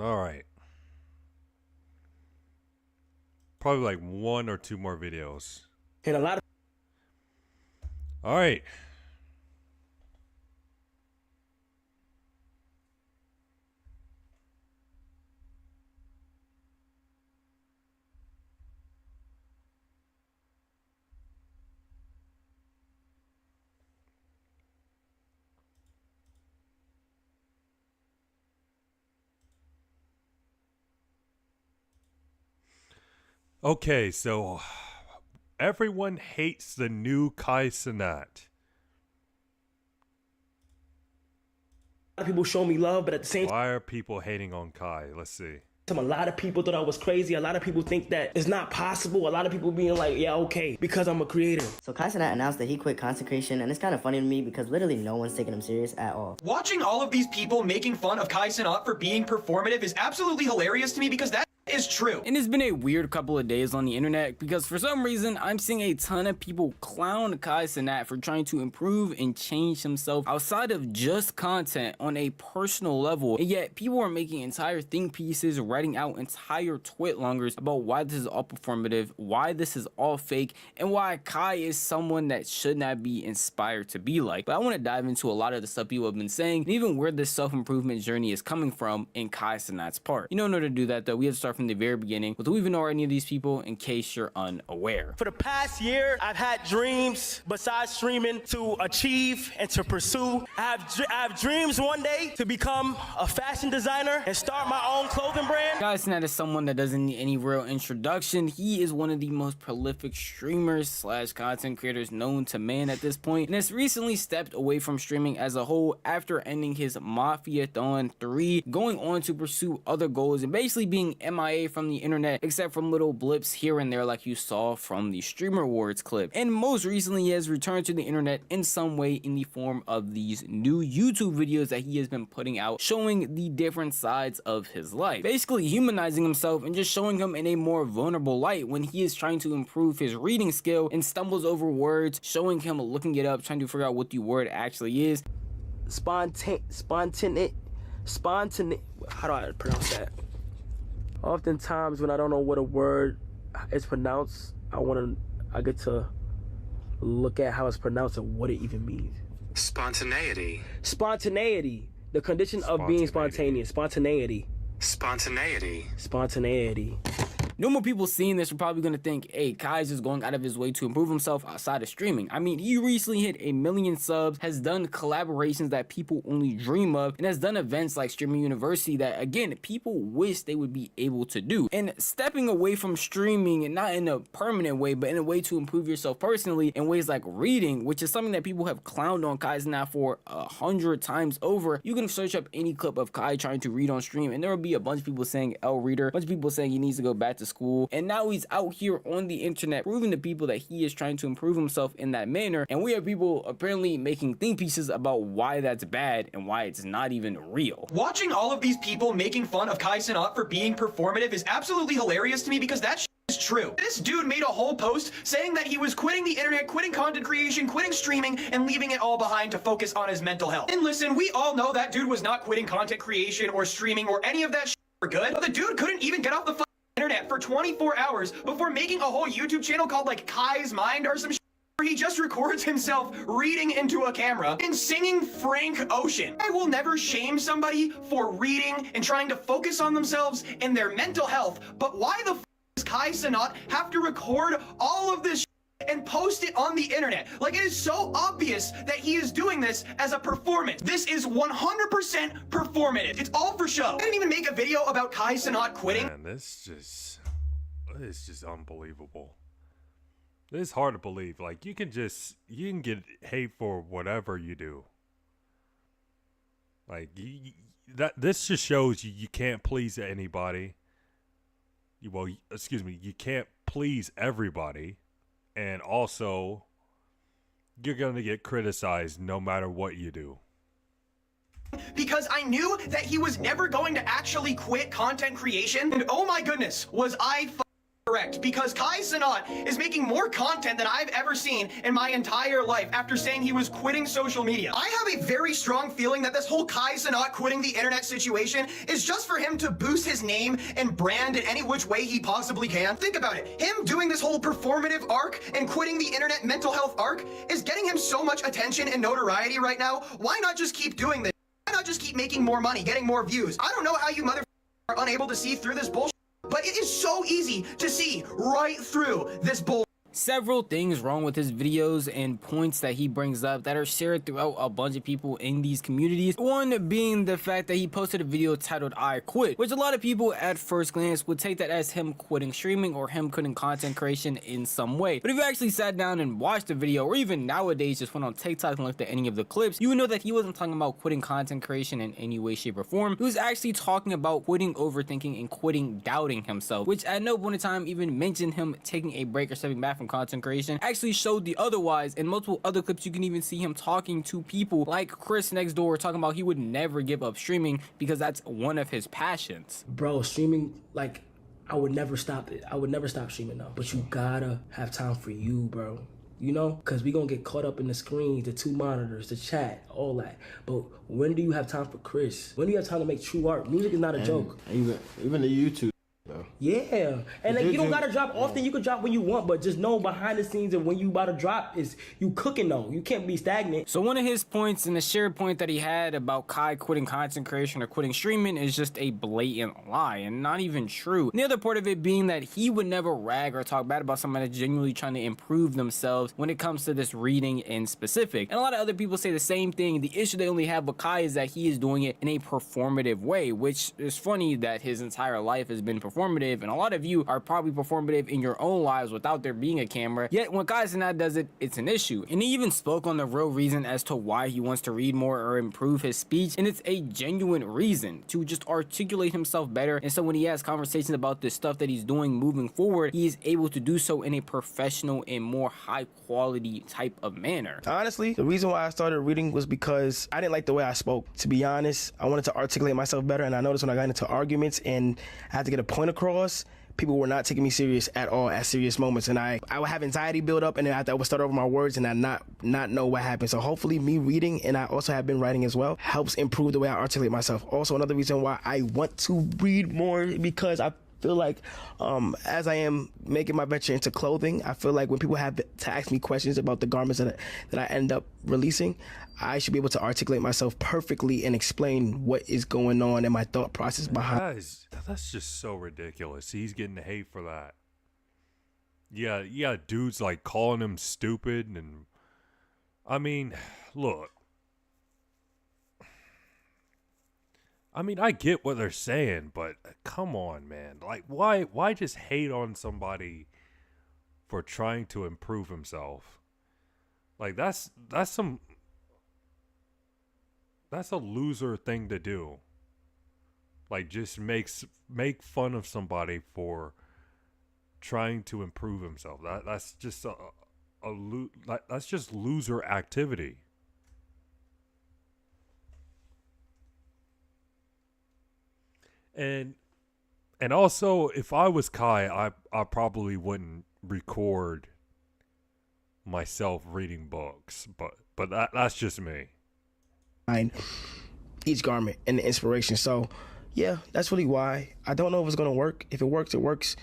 All right. Probably like 1 or 2 more videos. And a lot of. All right. Okay, so everyone hates the new Kai Cenat. A lot of people show me love, but at the same time, Why are people hating on Kai? Let's see. a lot of people thought I was crazy. A lot of people think that it's not possible. A lot of people being like, yeah, okay, because I'm a creator. So Kai Cenat announced that he quit content creation, and it's kind of funny to me because literally no one's taking him serious at all. Watching all of these people making fun of Kai Cenat for being performative is absolutely hilarious to me because that is true. And it's been a weird couple of days on the internet because for some reason I'm seeing a ton of people clown Kai Cenat for trying to improve and change himself outside of just content on a personal level, and yet people are making entire think pieces, writing out entire twit-longers about why this is all performative, why this is all fake, and why Kai is someone that should not be inspired to be like. But I want to dive into a lot of the stuff people have been saying and even where this self-improvement journey is coming from in Kai Cenat's part. You know, in order to do that though, we have to start from the very beginning with who even know any of these people in case you're unaware. For the past year, I've had dreams besides streaming to achieve and to pursue. I have dreams one day to become a fashion designer and start my own clothing brand. Kai Cenat is someone that doesn't need any real introduction. He is one of the most prolific streamers slash content creators known to man at this point, and has recently stepped away from streaming as a whole after ending his Mafia-thon 3, going on to pursue other goals and basically being MIA from the internet, except from little blips here and there like you saw from the Streamer Awards clip. And most recently he has returned to the internet in some way in the form of these new YouTube videos that he has been putting out, showing the different sides of his life, basically humanizing himself and just showing him in a more vulnerable light when he is trying to improve his reading skill and stumbles over words, showing him looking it up, trying to figure out what the word actually is. Spontaneity. How do I pronounce that? Oftentimes when I don't know what a word is pronounced, I get to look at how it's pronounced and what it even means. Spontaneity. Spontaneity. The condition of being spontaneous. Spontaneity. Spontaneity. Spontaneity. Normal people seeing this are probably going to think, hey, Kai's just going out of his way to improve himself outside of streaming. I mean, he recently hit 1 million subs, has done collaborations that people only dream of, and has done events like Streaming University that, again, people wish they would be able to do. And stepping away from streaming, and not in a permanent way, but in a way to improve yourself personally in ways like reading, which is something that people have clowned on Kai Cenat for 100 times over. You can search up any clip of Kai trying to read on stream, and there will be a bunch of people saying L reader, a bunch of people saying he needs to go back to school, and now he's out here on the internet proving to people that he is trying to improve himself in that manner, and we have people apparently making think pieces about why that's bad and why it's not even real. Watching all of these people making fun of Kai Cenat for being performative is absolutely hilarious to me because that shit is true. This dude made a whole post saying that he was quitting the internet, quitting content creation, quitting streaming, and leaving it all behind to focus on his mental health. And listen, we all know that dude was not quitting content creation or streaming or any of that shit for good, but the dude couldn't even get off the internet for 24 hours before making a whole YouTube channel called like Kai's Mind or some shit, where he just records himself reading into a camera and singing Frank Ocean. I will never shame somebody for reading and trying to focus on themselves and their mental health, but why the f does Kai Cenat have to record all of this and post it on the internet? Like, it is so obvious that he is doing this as a performance. This is 100% performative. It's all for show. I didn't even make a video about Kai Cenat quitting. Man, this is just unbelievable. It's hard to believe. Like, you can get hate for whatever you do. Like, this just shows you can't please anybody. You can't please everybody. And also, you're going to get criticized no matter what you do. Because I knew that he was never going to actually quit content creation. And oh my goodness, was I correct, because Kai Cenat is making more content than I've ever seen in my entire life after saying he was quitting social media. I have a very strong feeling that this whole Kai Cenat quitting the internet situation is just for him to boost his name and brand in any which way he possibly can. Think about it. Him doing this whole performative arc and quitting the internet mental health arc is getting him so much attention and notoriety right now. Why not just keep doing this? Why not just keep making more money, getting more views? I don't know how you motherfuckers are unable to see through this bullshit, but it is so easy to see right through this bullshit. Several things wrong with his videos and points that he brings up that are shared throughout a bunch of people in these communities. One being the fact that he posted a video titled "I Quit," which a lot of people at first glance would take that as him quitting streaming or him quitting content creation in some way. But if you actually sat down and watched the video, or even nowadays just went on TikTok and looked at any of the clips, you would know that he wasn't talking about quitting content creation in any way, shape, or form. He was actually talking about quitting overthinking and quitting doubting himself, which at no point in time even mentioned him taking a break or stepping back from content creation. Actually showed the otherwise. In multiple other clips, you can even see him talking to people like Chris next door, talking about he would never give up streaming because that's one of his passions. Bro, streaming, like, I would never stop it. I would never stop streaming though. But you gotta have time for you, bro. You know, because we gonna get caught up in the screens, the 2 monitors, the chat, all that. But when do you have time for Chris? When do you have time to make true art? Music is not a joke. Even the YouTube. Yeah, and like, you don't gotta drop often. You can drop when you want, but just know behind the scenes and when you about to drop is you cooking though. You can't be stagnant. So one of his points and the shared point that he had about Kai quitting content creation or quitting streaming is just a blatant lie and not even true. And the other part of it being that he would never rag or talk bad about somebody that's genuinely trying to improve themselves when it comes to this reading in specific. And a lot of other people say the same thing. The issue they only have with Kai is that he is doing it in a performative way, which is funny that his entire life has been performative, and a lot of you are probably performative in your own lives without there being a camera. Yet when Kai Cenat does it, it's an issue. And he even spoke on the real reason as to why he wants to read more or improve his speech, and it's a genuine reason to just articulate himself better. And so when he has conversations about the stuff that he's doing moving forward, he is able to do so in a professional and more high quality type of manner. Honestly, the reason why I started reading was because I didn't like the way I spoke. To be honest, I wanted to articulate myself better, and I noticed when I got into arguments and I had to get a point across, people were not taking me serious at all at serious moments, and I would have anxiety build up, and then I would start over my words and I not know what happened. So hopefully me reading, and I also have been writing as well, helps improve the way I articulate myself. Also, another reason why I want to read more, because I feel like as I am making my venture into clothing, I feel like when people have to ask me questions about the garments that I end up releasing, I should be able to articulate myself perfectly and explain what is going on and my thought process behind. That's just so ridiculous. He's getting hate for that. Yeah, dudes like calling him stupid, and I mean, look. I mean, I get what they're saying, but come on, man. Like, why just hate on somebody for trying to improve himself? Like, that's a loser thing to do. Like, just make fun of somebody for trying to improve himself. That's just that's just loser activity. And also, if I was Kai, I probably wouldn't record myself reading books, but that's just me. Each garment and the inspiration. So yeah, that's really why. I don't know if it's gonna work. If it works, it works.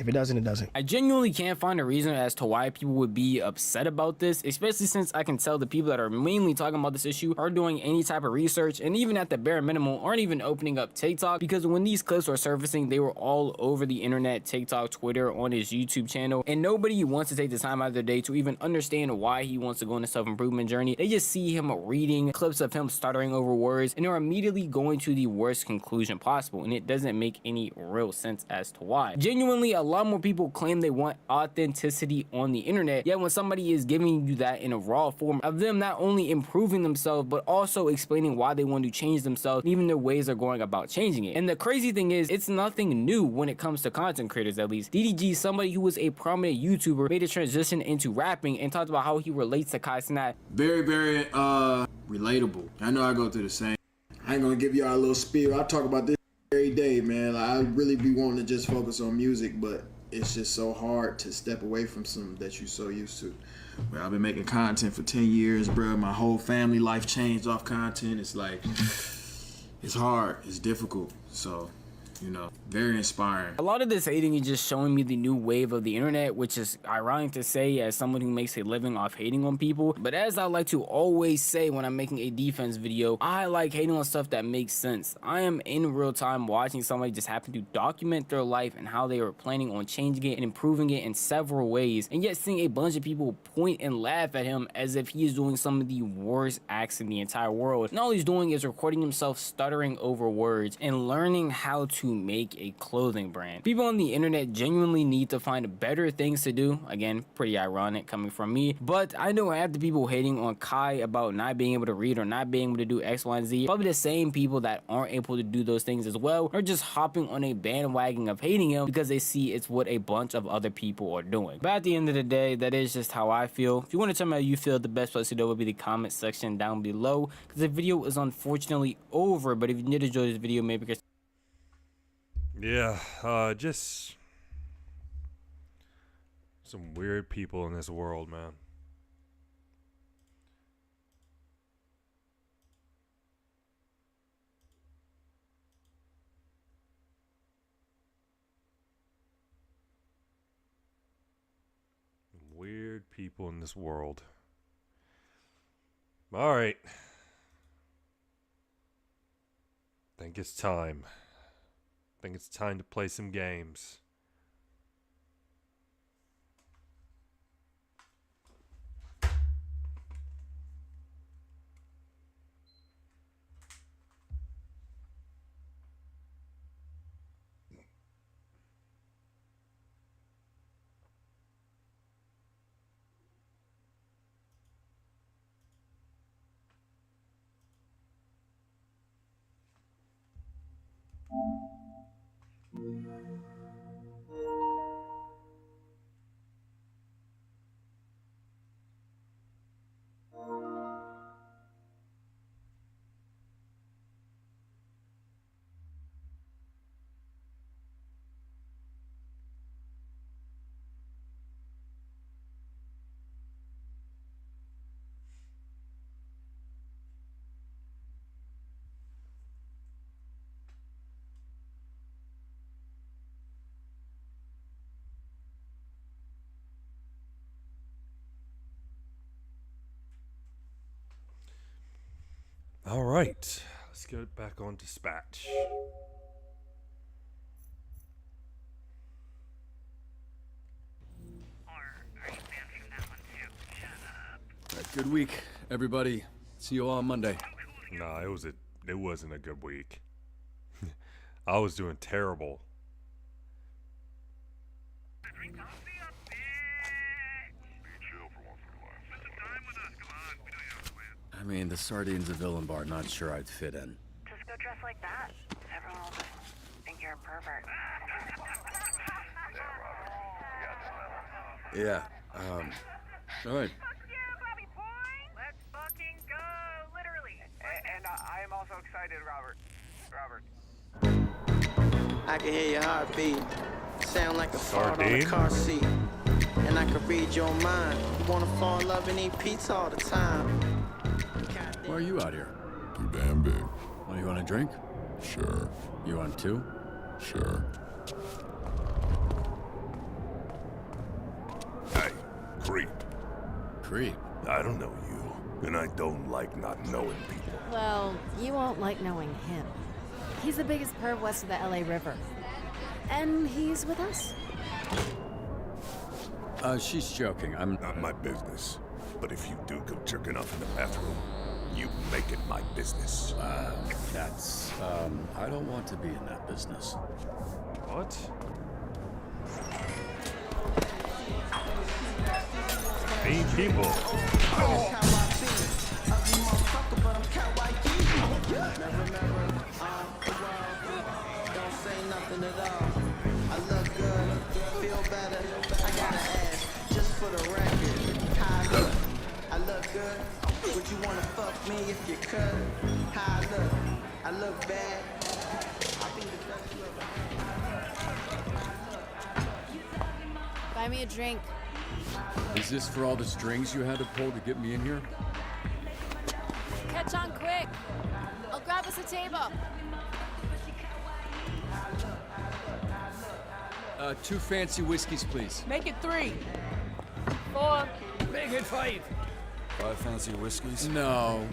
If it doesn't, it doesn't. I genuinely can't find a reason as to why people would be upset about this, especially since I can tell the people that are mainly talking about this issue are doing any type of research, and even at the bare minimum aren't even opening up TikTok, because when these clips were surfacing, they were all over the internet, TikTok, Twitter, on his YouTube channel, and nobody wants to take the time out of their day to even understand why he wants to go on a self-improvement journey. They just see him reading clips of him stuttering over words, and they're immediately going to the worst conclusion possible, and it doesn't make any real sense as to why. Genuinely, a lot more people claim they want authenticity on the internet, yet when somebody is giving you that in a raw form of them not only improving themselves but also explaining why they want to change themselves, even their ways are going about changing it. And the crazy thing is, it's nothing new when it comes to content creators. At least DDG, somebody who was a prominent YouTuber, made a transition into rapping and talked about how he relates to Kai Cenat. Very relatable. I know I go through the same. I ain't gonna give y'all a little spiel. I talk about this every day, man. Like, I really be wanting to just focus on music, but it's just so hard to step away from something that you're so used to. But I've been making content for 10 years, bro. My whole family life changed off content. It's like, it's hard, it's difficult. So, you know, very inspiring. A lot of this hating is just showing me the new wave of the internet, which is ironic to say as someone who makes a living off hating on people. But as I like to always say when I'm making a defense video, I like hating on stuff that makes sense. I am in real time watching somebody just happen to document their life and how they are planning on changing it and improving it in several ways, and yet seeing a bunch of people point and laugh at him as if he is doing some of the worst acts in the entire world. And all he's doing is recording himself stuttering over words and learning how to make a clothing brand. People on the internet genuinely need to find better things to do. Again, pretty ironic coming from me, but I know half the people hating on Kai about not being able to read or not being able to do X, Y, and Z, probably the same people that aren't able to do those things as well, are just hopping on a bandwagon of hating him because they see it's what a bunch of other people are doing. But at the end of the day, that is just how I feel. If you want to tell me how you feel, the best place to know would be the comment section down below, because the video is unfortunately over. But if you did enjoy this video, maybe just some weird people in this world, man. Weird people in this world. All right. Think it's time. Think it's time to play some games. All right, let's get back on Dispatch. Good week, everybody. See you all on Monday. Nah, it wasn't a good week. I was doing terrible. I mean, the Sardines of Villain Bar, not sure I'd fit in. Just go dress like that. Everyone will just think you're a pervert. Yeah, all right. Let's fucking go, literally. And I am also excited, Robert. I can hear your heartbeat. Sound like a fart on a car seat. And I can read your mind. You wanna fall in love and eat pizza all the time. Why are you out here? Too damn big. Well, you want a drink? Sure. You want two? Sure. Hey, creep. Creep? I don't know you, and I don't like not knowing people. Well, you won't like knowing him. He's the biggest perv west of the LA River. And he's with us. She's joking. I'm not my business. But if you do go jerking off in the bathroom, you make it my business. That's, I don't want to be in that business. What? Mean people. Don't say nothing at all. I look good, feel better. I gotta ask, just for the record, how I look? I look good. Would you wanna fuck me if you could? How I look? I look bad. I be the best look. Buy me a drink. Is this for all the strings you had to pull to get me in here? Catch on quick. I'll grab us a table. 2 fancy whiskeys, please. Make it 3. 4. Make it 5. 5 fancy whiskeys? No,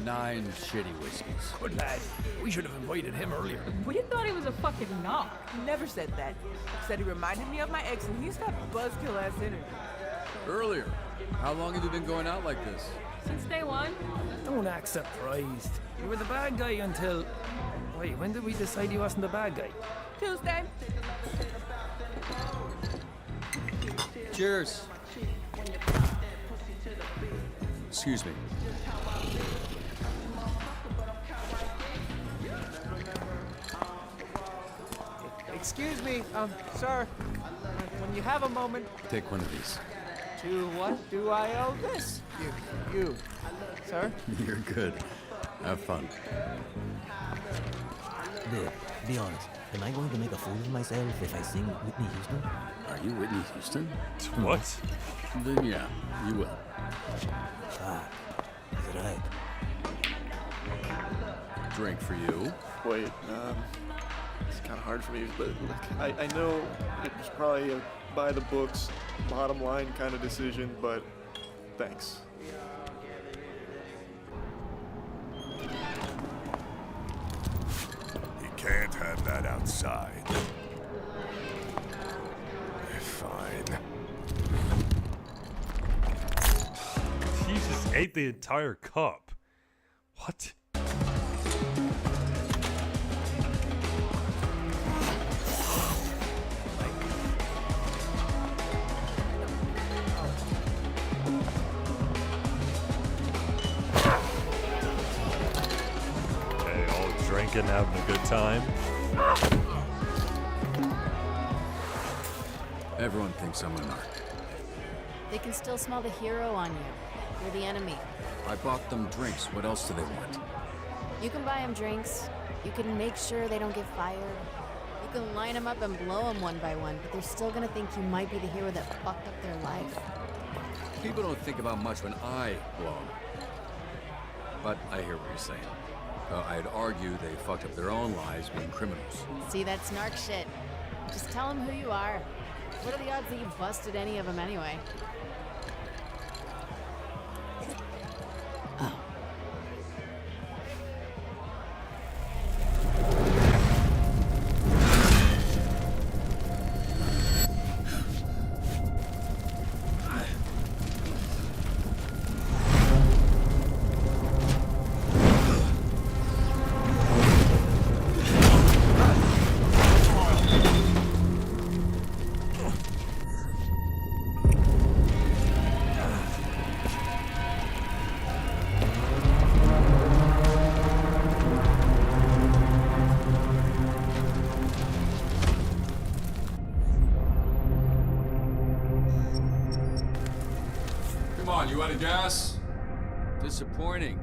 9 shitty whiskeys. Good lad. We should have invited him earlier. We thought he was a fucking knock. He never said that. Said he reminded me of my ex and he's that buzzkill ass energy. Earlier? How long have you been going out like this? Since day one. Don't act surprised. You were the bad guy until... Wait, when did we decide he wasn't the bad guy? Tuesday. Cheers. Excuse me. Excuse me, sir. When you have a moment, Take one of these. to what do I owe this? You, sir? You're good. Have fun. Dude, be honest. Am I going to make a fool of myself if I sing Whitney Houston? Are you Whitney Houston? What? Then yeah, you will. Ah, is it right? Drink for you. Wait, it's kind of hard for me, but I know it was probably a by the books, bottom line kind of decision, but thanks. You can't have that outside. Fine. He just ate the entire cup. What? Okay, all drinking, having a good time. Everyone thinks I'm a narc. They can still smell the hero on you. You're the enemy. I bought them drinks. What else do they want? You can buy them drinks. You can make sure they don't get fired. You can line them up and blow them one by one, but they're still gonna think you might be the hero that fucked up their life. People don't think about much when I blow 'em. But I hear what you're saying. I'd argue they fucked up their own lives being criminals. See, that's narc shit. Just tell them who you are. What are the odds that you busted any of them anyway? Come on, you out of gas? Disappointing.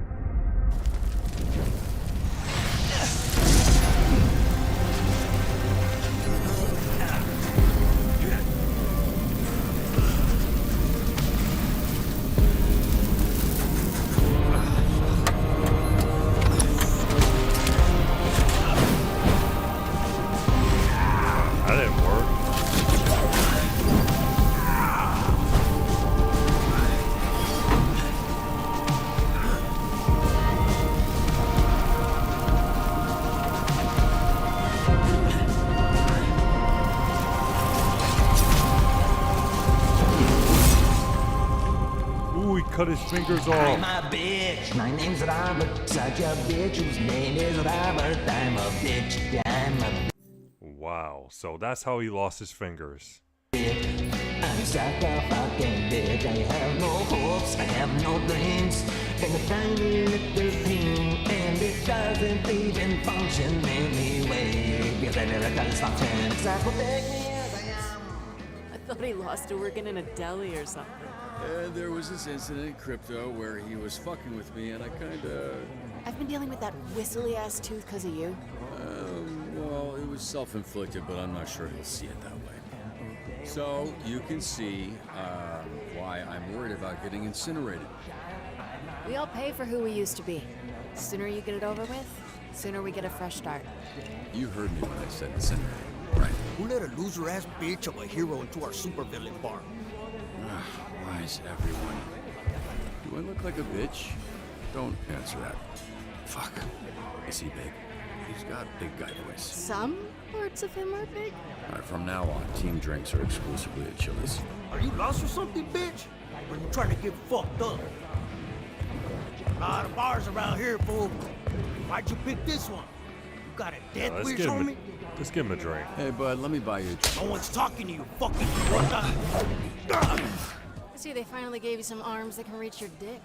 That didn't work. Ooh, he cut his fingers I'm off. a bitch. My name's Robert. Such a bitch whose name is Robert. I'm a bitch. I'm a Wow, so that's how he lost his fingers. I'm such a fucking bitch. I have no hopes. I have no dreams. And a tiny little thing, and it doesn't even function anyway. Because I never got this function. So protect me as I am. I thought he lost to working in a deli or something. There was this incident in crypto where he was fucking with me, and I kinda... I've been dealing with that whistly ass tooth because of you. Well, it was self-inflicted, but I'm not sure he'll see it that way. So you can see why I'm worried about getting incinerated. We all pay for who we used to be. Sooner you get it over with, sooner we get a fresh start. You heard me when I said incinerated, right? Who let a loser-ass bitch of a hero into our supervillain bar? Why is everyone... Do I look like a bitch? Don't answer that. Fuck. Is he big? He's got big guy voice. Some parts of him are big. All right, from now on, team drinks are exclusively at Chili's. Are you lost or something, bitch? Or you trying to get fucked up? A lot of bars around here, fool. Why'd you pick this one? You got a death wish on me? Let's give him a drink. Hey, bud, let me buy you a drink. No one's talking to you, fucking what? I see they finally gave you some arms that can reach your dick.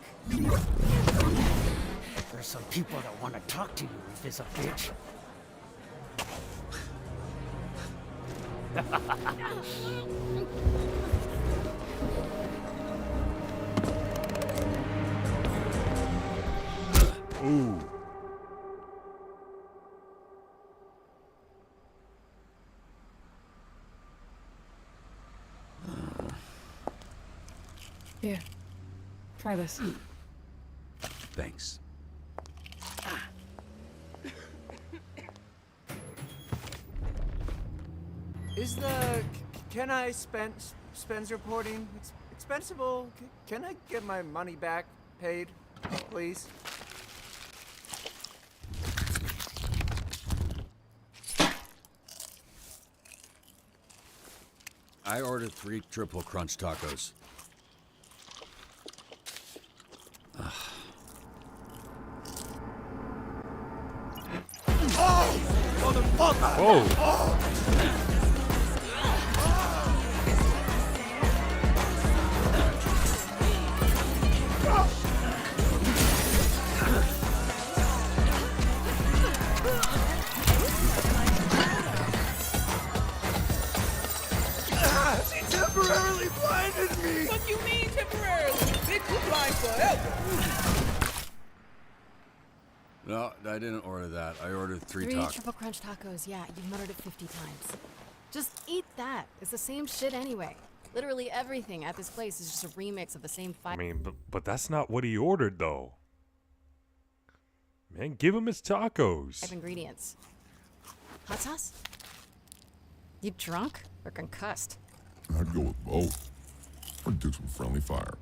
There's some people that want to talk to you, if it's a bitch. Ooh. Here, try this. Thanks. Is the can I spends reporting expensible? Can I get my money back paid, please? I ordered 3 triple crunch tacos. Oh, motherfucker! Whoa! She temporarily blinded me! What you mean temporarily? Bitch, you blind forever. No, I didn't order that. I ordered 3 Three tacos. triple crunch tacos, yeah, you've muttered it 50 times. Just eat that. It's the same shit anyway. Literally everything at this place is just a remix of the same I 5. mean, but that's not what he ordered, though. Man, give him his tacos. Ingredients. Hot sauce? You drunk or concussed? I'd go with both. Or do some friendly fire.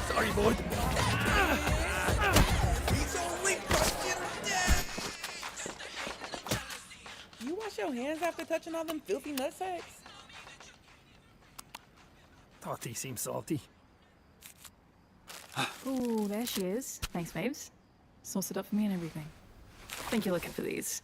Sorry, boy. You wash your hands after touching all them filthy nutsacks? Thought he seemed salty. Ooh, there she is. Thanks, babes. Sauce it up for me and everything. Think you're looking for these.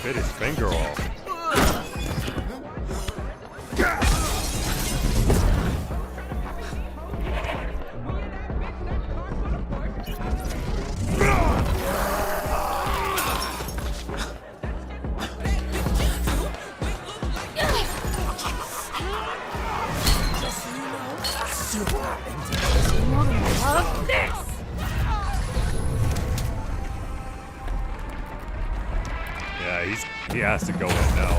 Bit his finger off. Love this! Yeah, he has to go in now.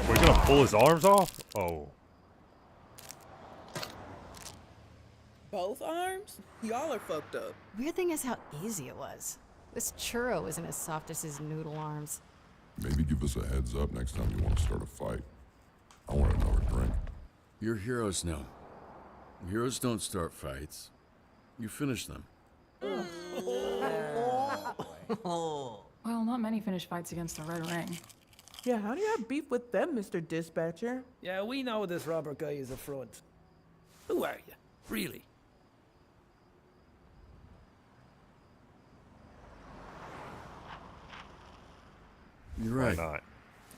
We're gonna pull his arms off? Oh. Both arms? Y'all are fucked up. Weird thing is how easy it was. This churro isn't as soft as his noodle arms. Maybe give us a heads up next time you want to start a fight. I want another drink. You're heroes now. Heroes don't start fights. You finish them. Well, not many finish fights against the Red Ring. Yeah, how do you have beef with them, Mr. Dispatcher? Yeah, we know this Robert guy is a front. Who are you? Really? You're right. Why not?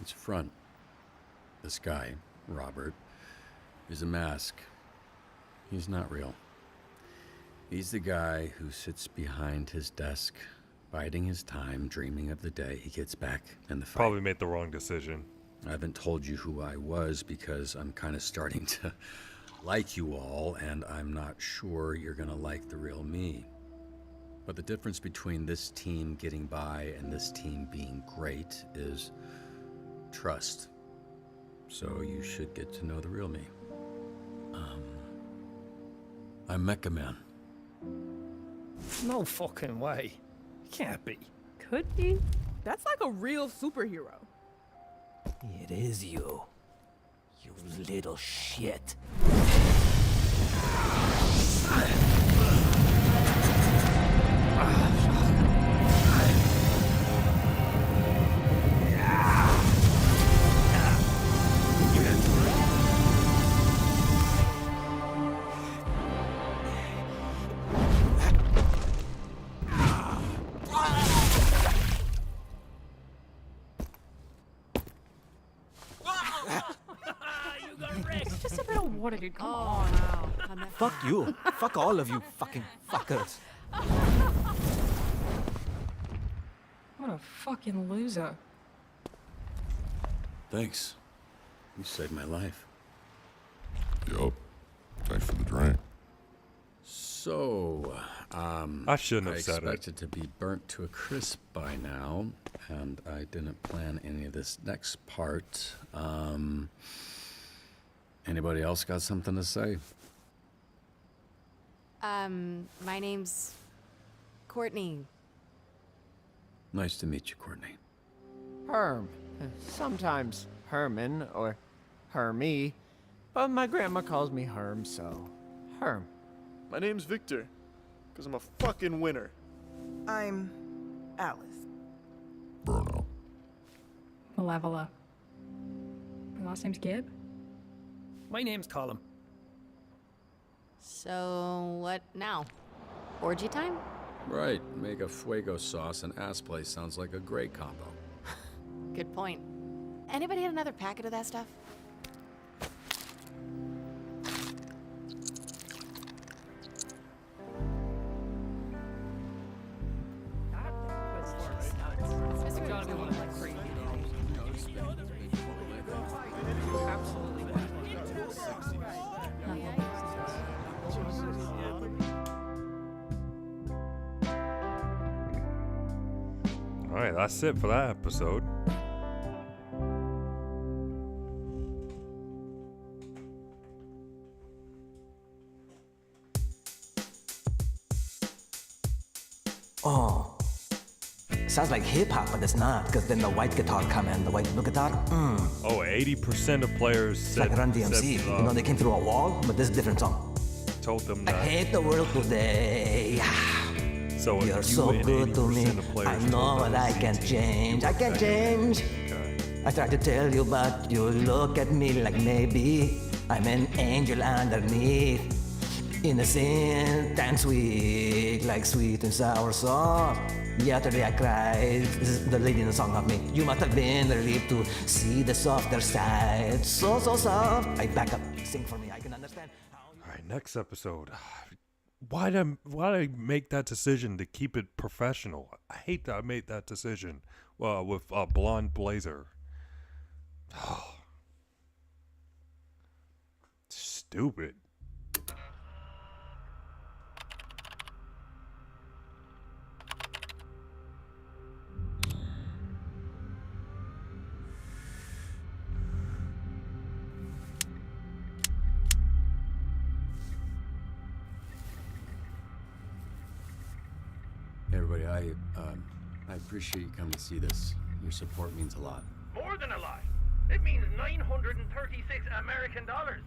It's a front. This guy, Robert, is a mask. He's not real. He's the guy who sits behind his desk, biding his time, dreaming of the day he gets back in the fight. Probably made the wrong decision. I haven't told you who I was because I'm kind of starting to like you all, and I'm not sure you're gonna like the real me. But the difference between this team getting by and this team being great is trust. So you should get to know the real me. I'm Mecha Man. No fucking way. Can't be. Could be. That's like a real superhero. It is you. You little shit. Just a bit of water, dude. Come on. Wow. Fuck you. Fuck all of you fucking fuckers. What a fucking loser. Thanks. You saved my life. Yup. Thanks for the drink. So, I shouldn't have said it. I expected to be burnt to a crisp by now, and I didn't plan any of this next part. Anybody else got something to say? My name's Courtney. Nice to meet you, Courtney. Herm. Sometimes Herman or Hermie, but my grandma calls me Herm, so Herm. My name's Victor, because I'm a fucking winner. I'm Alice. Bruno. Malevola. Your last name's Gibb? My name's Colin. So, what now? Orgy time? Right. Make a fuego sauce and ass play sounds like a great combo. Good point. Anybody had another packet of that stuff? Alright, that's it for that episode. Oh. Sounds like hip hop, but it's not, because then the white guitar come in, the white blue guitar. Oh, 80% of players It's said, like Run DMC. said, You know, they came through a wall, but this is a different song. told them I that. hate the world today. So You're you so and good to 80% me. of players I know told what them I to can see. change. I can change. I try to tell you, but you look at me like maybe I'm an angel underneath. Innocent and sweet, like sweet and sour song. Yesterday I cried. This is the lady in the song, not me. You must have been relieved to see the softer side. So soft. I back up. Sing for me. I can understand. Alright, next episode. Why did I make that decision to keep it professional? I hate that I made that decision with Blonde Blazer. Stupid. Hey everybody, I appreciate you coming to see this. Your support means a lot. More than a lot. It means 936 American dollars.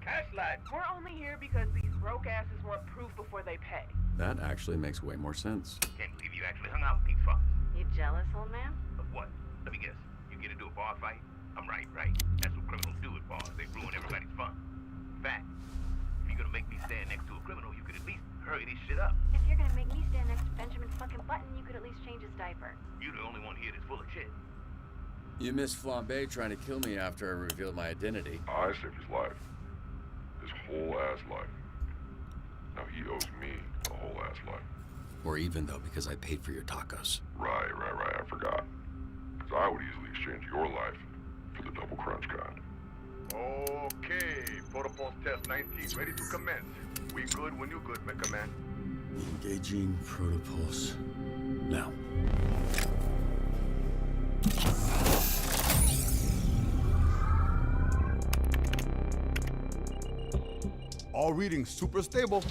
Cash, lad. We're only here because these broke asses want proof before they pay. That actually makes way more sense. Can't believe you actually hung out with these fuckers. You jealous, old man? Of what? Let me guess. You get into a bar fight? I'm right. That's what criminals do at bars. They ruin everybody's fun. Fact. If you're gonna make me stand next to a criminal, you could at least hurry this shit up. If you're gonna make me stand next to Benjamin fucking Button, you could at least change his diaper. You're the only one here that's full of shit. You missed Flambe trying to kill me after I revealed my identity. I saved his life. His whole ass life. Now he owes me a whole ass life. Or even though, because I paid for your tacos. Right, I forgot. Because I would easily exchange your life for the double crunch kind. Okay, protocol test 19, ready to commence. We good when you good, Mecca Man. Engaging protopols. Now. All readings super stable.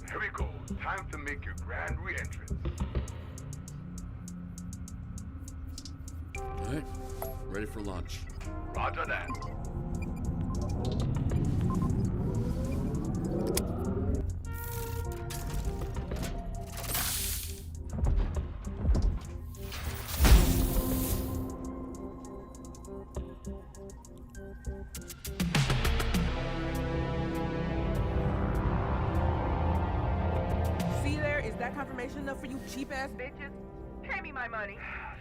Here we go. Time to make your grand re-entrance. All right, ready for launch. Roger that. See there? Is that confirmation enough for you cheap-ass bitches? Pay me my money.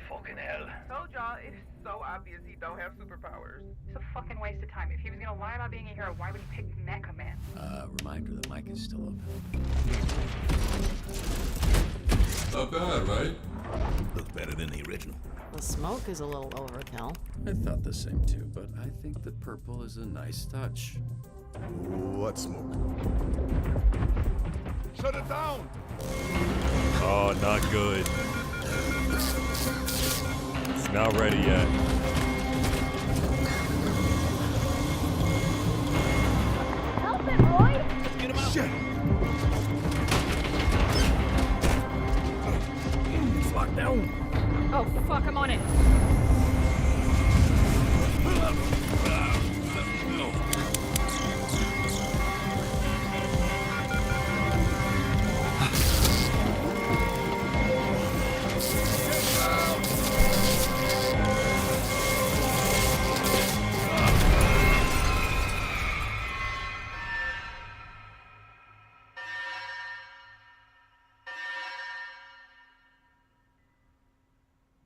Fucking hell. Told y'all, it's so obvious he don't have superpowers. It's a fucking waste of time. If he was gonna lie about being a hero, why would he pick Mecha Man? Reminder, the mic is still open. Not bad, right? Looks better than the original. The smoke is a little overkill. I thought the same too, but I think the purple is a nice touch. What smoke? Shut it down! Oh, not good. It's not ready yet. Help him, Roy! Get him out! Shit! It's locked down. Oh, fuck, I'm on it.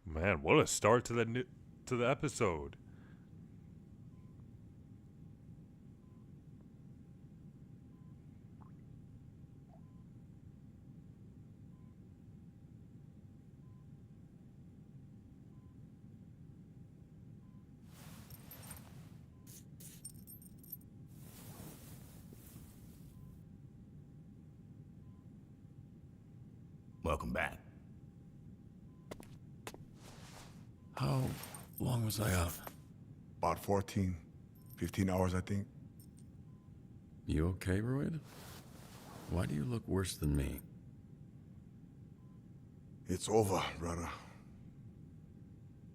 Man, what a start to the episode. Welcome back. How long was I out? About 14, 15 hours, I think. You okay, Royd? Why do you look worse than me? It's over, brother.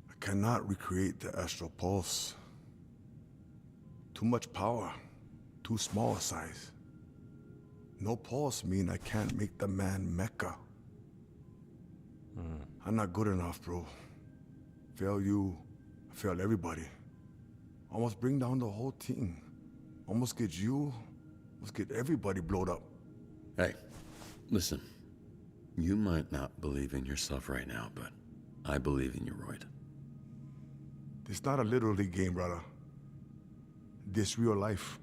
I cannot recreate the astral pulse. Too much power, too small a size. No pulse mean I can't make the man Mecha. I'm not good enough, bro. Fail you, I fail everybody. Almost bring down the whole team. Almost get you, almost get everybody blowed up. Hey, listen. You might not believe in yourself right now, but I believe in you, Royd. It's not a little league game, brother. This real life.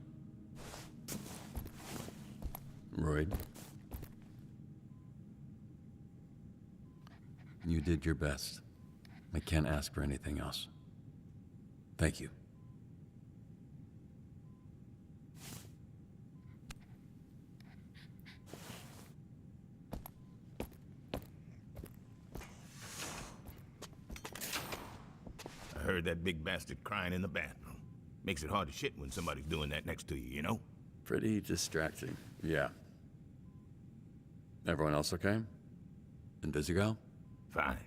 Royd, you did your best. I can't ask for anything else. Thank you. I heard that big bastard crying in the bathroom. Makes it hard to shit when somebody's doing that next to you, you know? Pretty distracting, yeah. Everyone else okay? And busy gal? Fine.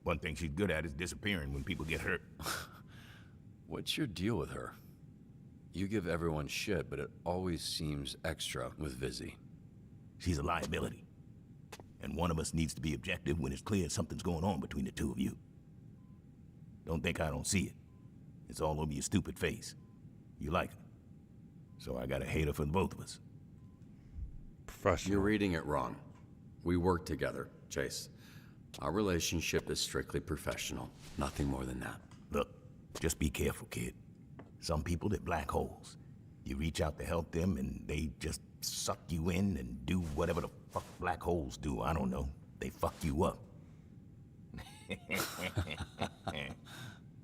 One thing she's good at is disappearing when people get hurt. What's your deal with her? You give everyone shit, but it always seems extra with Vizzy. She's a liability. And one of us needs to be objective when it's clear something's going on between the two of you. Don't think I don't see it. It's all over your stupid face. You like her. So I got a hater for the both of us. You're reading it wrong. We work together, Chase. Our relationship is strictly professional. Nothing more than that. Look, just be careful, kid. Some people, they're black holes. You reach out to help them and they just suck you in and do whatever the fuck black holes do. I don't know. They fuck you up.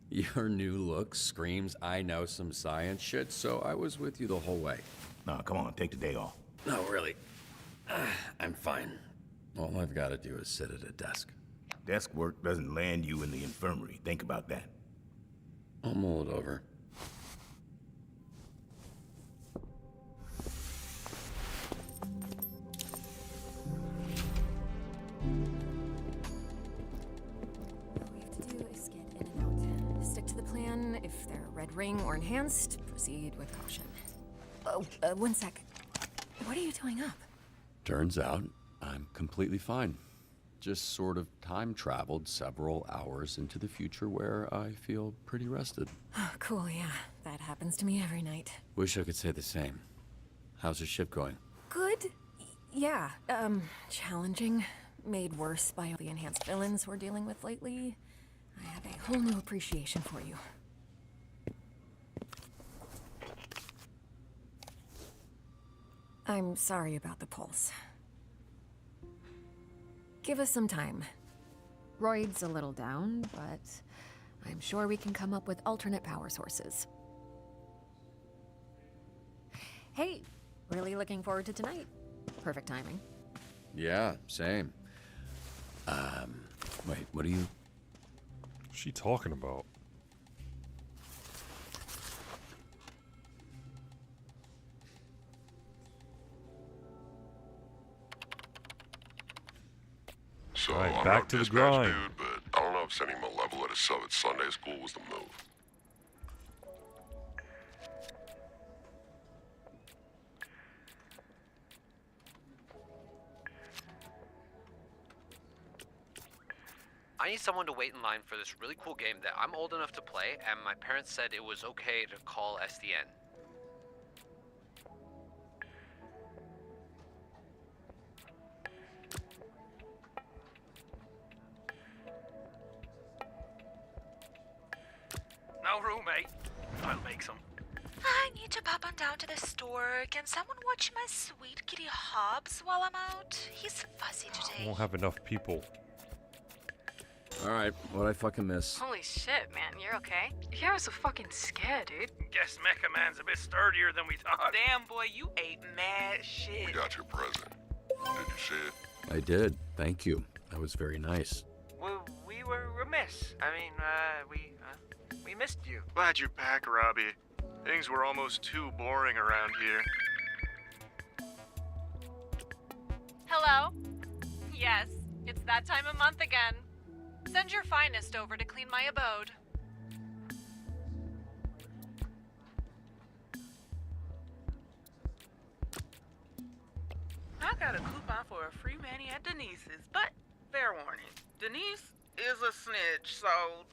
Your new look screams I know some science shit, so I was with you the whole way. No, come on, take the day off. No, really. I'm fine. All I've got to do is sit at a desk. Desk work doesn't land you in the infirmary. Think about that. I'll mull it over. Stick to the plan. If they're red ring or enhanced, proceed with caution. Oh, one sec. What are you doing up? Turns out, I'm completely fine. Just sort of time traveled several hours into the future where I feel pretty rested. Oh, cool, yeah. That happens to me every night. Wish I could say the same. How's the ship going? Good? Yeah, challenging. Made worse by all the enhanced villains we're dealing with lately. I have a whole new appreciation for you. I'm sorry about the pulse. Give us some time. Royd's a little down, but I'm sure we can come up with alternate power sources. Hey, really looking forward to tonight. Perfect timing. Yeah, same. Wait, what are you... What's she talking about? So, Alright, I'm back no to the dispatch grind. dude, but I don't know if sending him a level at his sub at Sunday school was the move. I need someone to wait in line for this really cool game that I'm old enough to play, and my parents said it was okay to call SDN. No roommate. I'll make some. I need to pop on down to the store. Can someone watch my sweet kitty Hobbs while I'm out? He's fussy I today. won't have enough people. Alright, what'd I fucking miss? Holy shit, man, you're okay? Yeah, I was so fucking scared, dude. Guess Mecha Man's a bit sturdier than we thought. Damn, boy, you ate mad shit. We got your present. Did you see it? I did. Thank you. That was very nice. Well, we were remiss. I mean, we missed you. Glad you're back, Robbie. Things were almost too boring around here. Hello? Yes, it's that time of month again. Send your finest over to clean my abode. I got a coupon for a free mani at Denise's, but fair warning, Denise is a snitch, so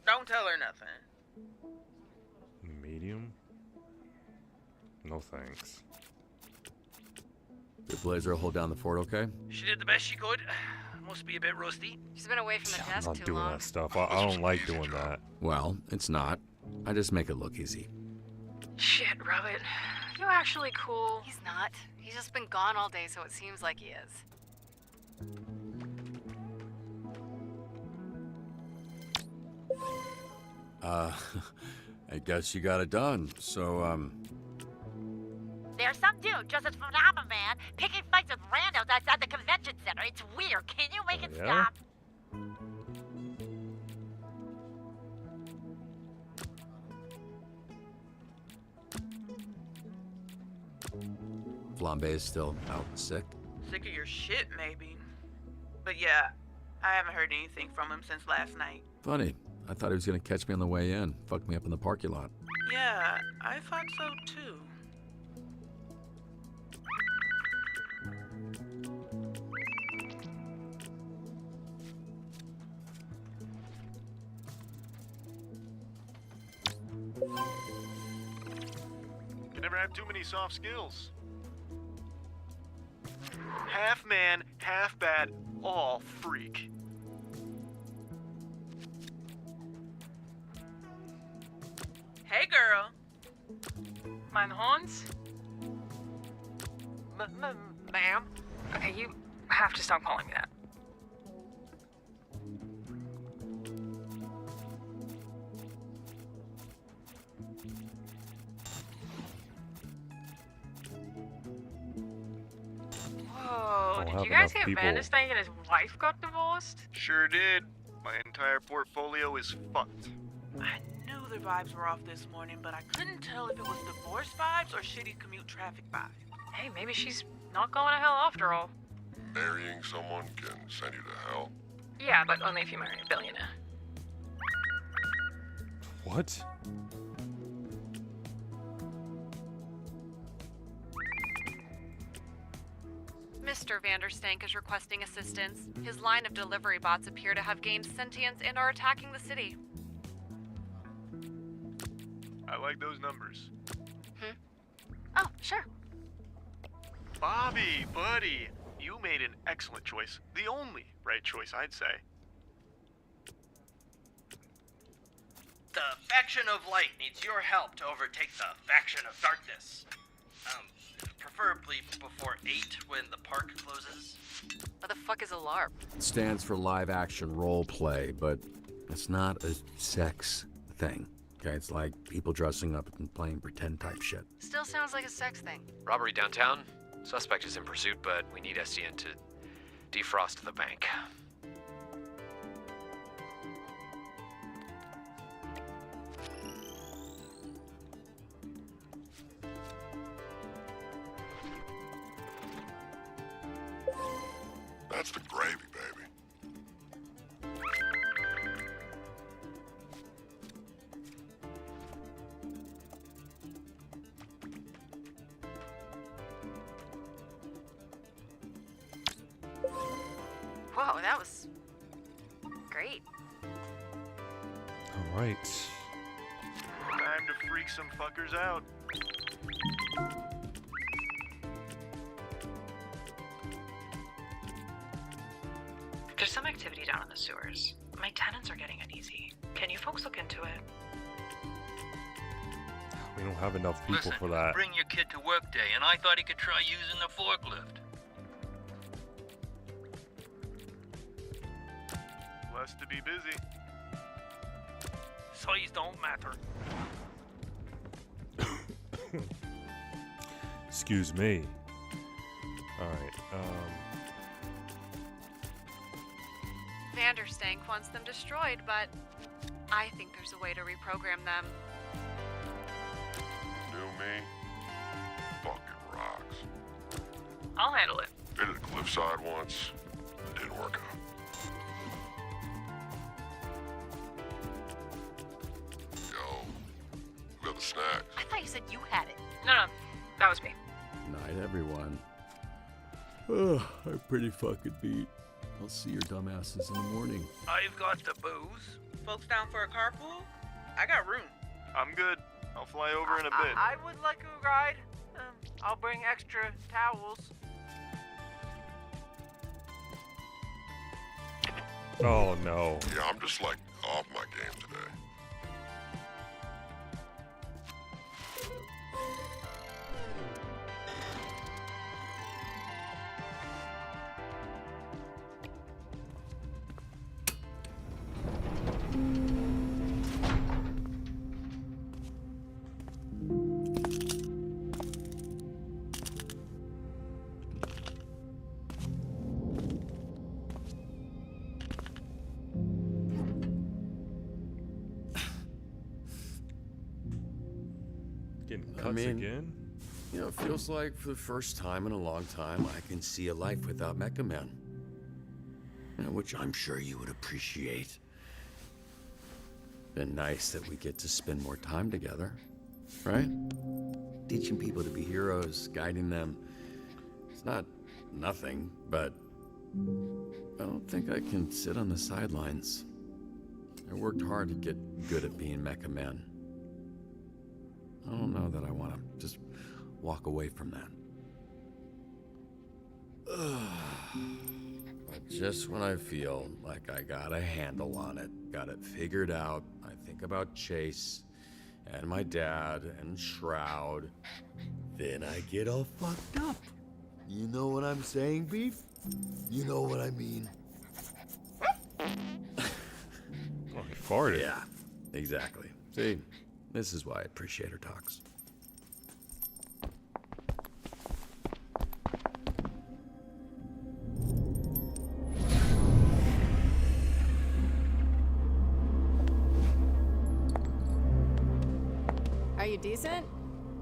don't tell her nothing. Medium? No thanks. Did Blazer hold down the fort okay? She did the best she could. Must be a bit rusty. She's been away from the I'm desk not too doing long. that stuff. I don't like doing that. Well, it's not. I just make it look easy. Shit, Robert. You're actually cool. He's not. He's just been gone all day, so it seems like he is. I guess you got it done. So, There's some dude dressed as Phenomenon Man picking fights with randos outside the convention center. It's weird. Can you make it yeah? stop? Flambe is still out sick. Sick of your shit, maybe. But yeah, I haven't heard anything from him since last night. Funny. I thought he was gonna catch me on the way in. Fuck me up in the parking lot. Yeah, I thought so too. You never have too many soft skills. Half man, half bat, all freak. Hey, girl. Mind the horns? Ma'am. Okay, you have to stop calling me that. Whoa, did you guys hear Vanderstank and his wife got divorced? Sure did. My entire portfolio is fucked. I knew the vibes were off this morning, but I couldn't tell if it was divorce vibes or shitty commute traffic vibes. Hey, maybe she's not going to hell after all. Marrying someone can send you to hell. Yeah, but only if you marry a billionaire. What? Mr. Vanderstank is requesting assistance. His line of delivery bots appear to have gained sentience and are attacking the city. I like those numbers. Oh, sure. Bobby, buddy, you made an excellent choice. The only right choice, I'd say. The faction of light needs your help to overtake the faction of darkness. Preferably before 8 when the park closes. What the fuck is a LARP? It stands for live action role play, but it's not a sex thing. Okay, it's like people dressing up and playing pretend type shit. Still sounds like a sex thing. Robbery downtown. Suspect is in pursuit, but we need SDN to defrost the bank. That's the gravy, baby. Whoa, that was great. All right. Time to freak some fuckers out. There's some activity down in the sewers. My tenants are getting uneasy. Can you folks look into it? We don't have enough people Listen, for that. Bring your kid to work day, and I thought he could try using the forklift. Blessed to be busy. Size don't matter. Excuse me. All right. Vanderstank wants them destroyed, but I think there's a way to reprogram them. New me? Fucking rocks. I'll handle it. Been to the cliffside once. Didn't work out. Yo, who got the snacks? I thought you said you had it. No, that was me. Night, everyone. Ugh, I'm pretty fucking beat. I'll see your dumbasses in the morning. I've got the booze. Folks down for a carpool? I got room. I'm good. I'll fly over in a bit. I would like a ride. I'll bring extra towels. Oh no. Yeah, I'm just like off my game today. Getting cuts again? You know, it feels like for the first time in a long time, I can see a life without Mecha Man. You know, which I'm sure you would appreciate. been nice that we get to spend more time together, right? Teaching people to be heroes, guiding them. It's not nothing, but I don't think I can sit on the sidelines. I worked hard to get good at being Mecha Man. I don't know that I want to just walk away from that. But just when I feel like I got a handle on it, got it figured out, I think about Chase and my dad and Shroud, then I get all fucked up. You know what I'm saying, Beef? You know what I mean? Oh, he farted. Yeah, exactly. See, this is why I appreciate her talks. Are you decent?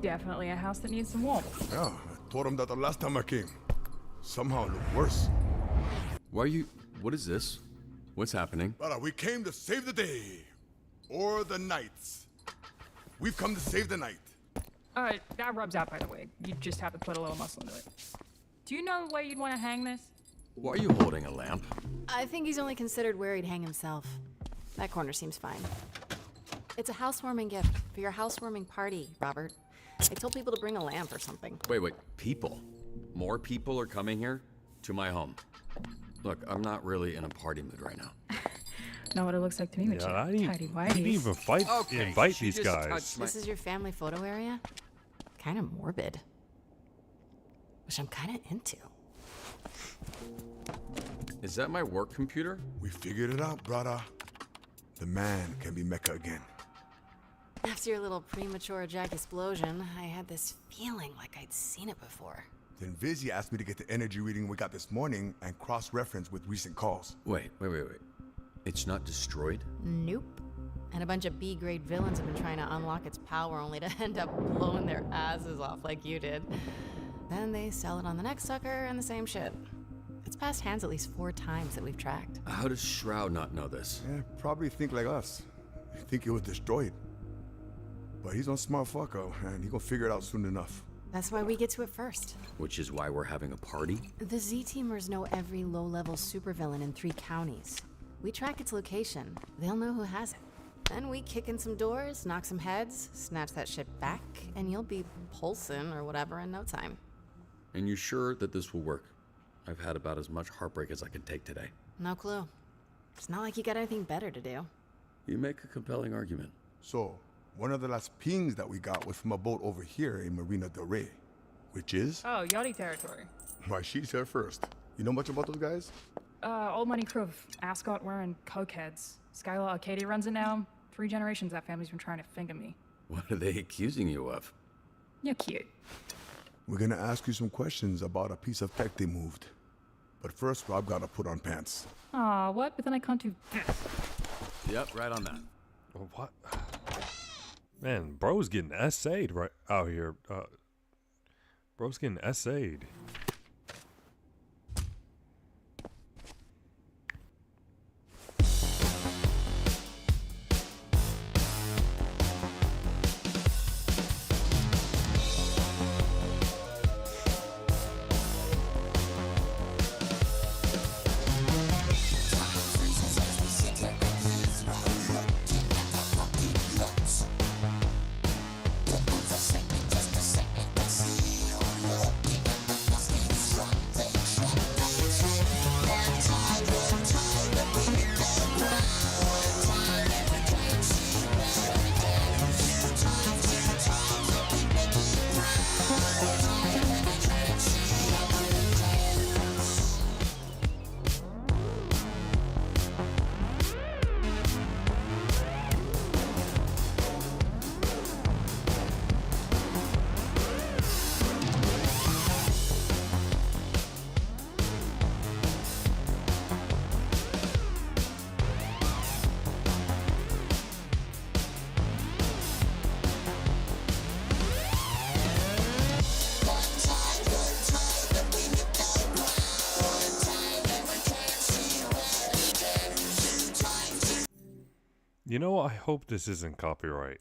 Definitely a house that needs some warmth. Yeah, I told him that the last time I came. Somehow it looked worse. What is this? What's happening? Brother, we came to save the day. Or the nights. We've come to save the night. That rubs out, by the way. You just have to put a little muscle into it. Do you know where you'd want to hang this? Why are you holding a lamp? I think he's only considered where he'd hang himself. That corner seems fine. It's a housewarming gift for your housewarming party, Robert. I told people to bring a lamp or something. Wait, people? More people are coming here? To my home. Look, I'm not really in a party mood right now. Know what it looks like to me with Yeah, I you didn't, tidy I didn't whities. even invite these guys. This is your family photo area? Kind of morbid. Which I'm kind of into. Is that my work computer? We figured it out, brother. The man can be Mecha again. After your little premature Jack explosion, I had this feeling like I'd seen it before. Then Vizzy asked me to get the energy reading we got this morning and cross-reference with recent calls. Wait. It's not destroyed? Nope. And a bunch of B-grade villains have been trying to unlock its power only to end up blowing their asses off like you did. Then they sell it on the next sucker and the same shit. It's passed hands at least 4 times that we've tracked. How does Shroud not know this? Yeah, probably think like us. Think it was destroyed. But he's a smart fucker, and he gonna figure it out soon enough. That's why we get to it first. Which is why we're having a party? The Z-Teamers know every low-level supervillain in 3 counties. We track its location. They'll know who has it. Then we kick in some doors, knock some heads, snatch that shit back, and you'll be pulsing or whatever in no time. And you sure that this will work? I've had about as much heartbreak as I can take today. No clue. It's not like you got anything better to do. You make a compelling argument. So, one of the last pings that we got was from a boat over here in Marina del Rey. Which is? Oh, Yachty territory. Why, she's here first. You know much about those guys? Old money crew of ascot-wearing cokeheads. Skylar Arcadia runs it now. 3 generations that family's been trying to finger me. What are they accusing you of? You're cute. We're gonna ask you some questions about a piece of tech they moved. But first, Rob gotta put on pants. Aw, what? But then I can't do this. Yep, right on that. What? Man, bro's getting essayed right out here. Bro's getting essayed. You know, I hope this isn't copyright.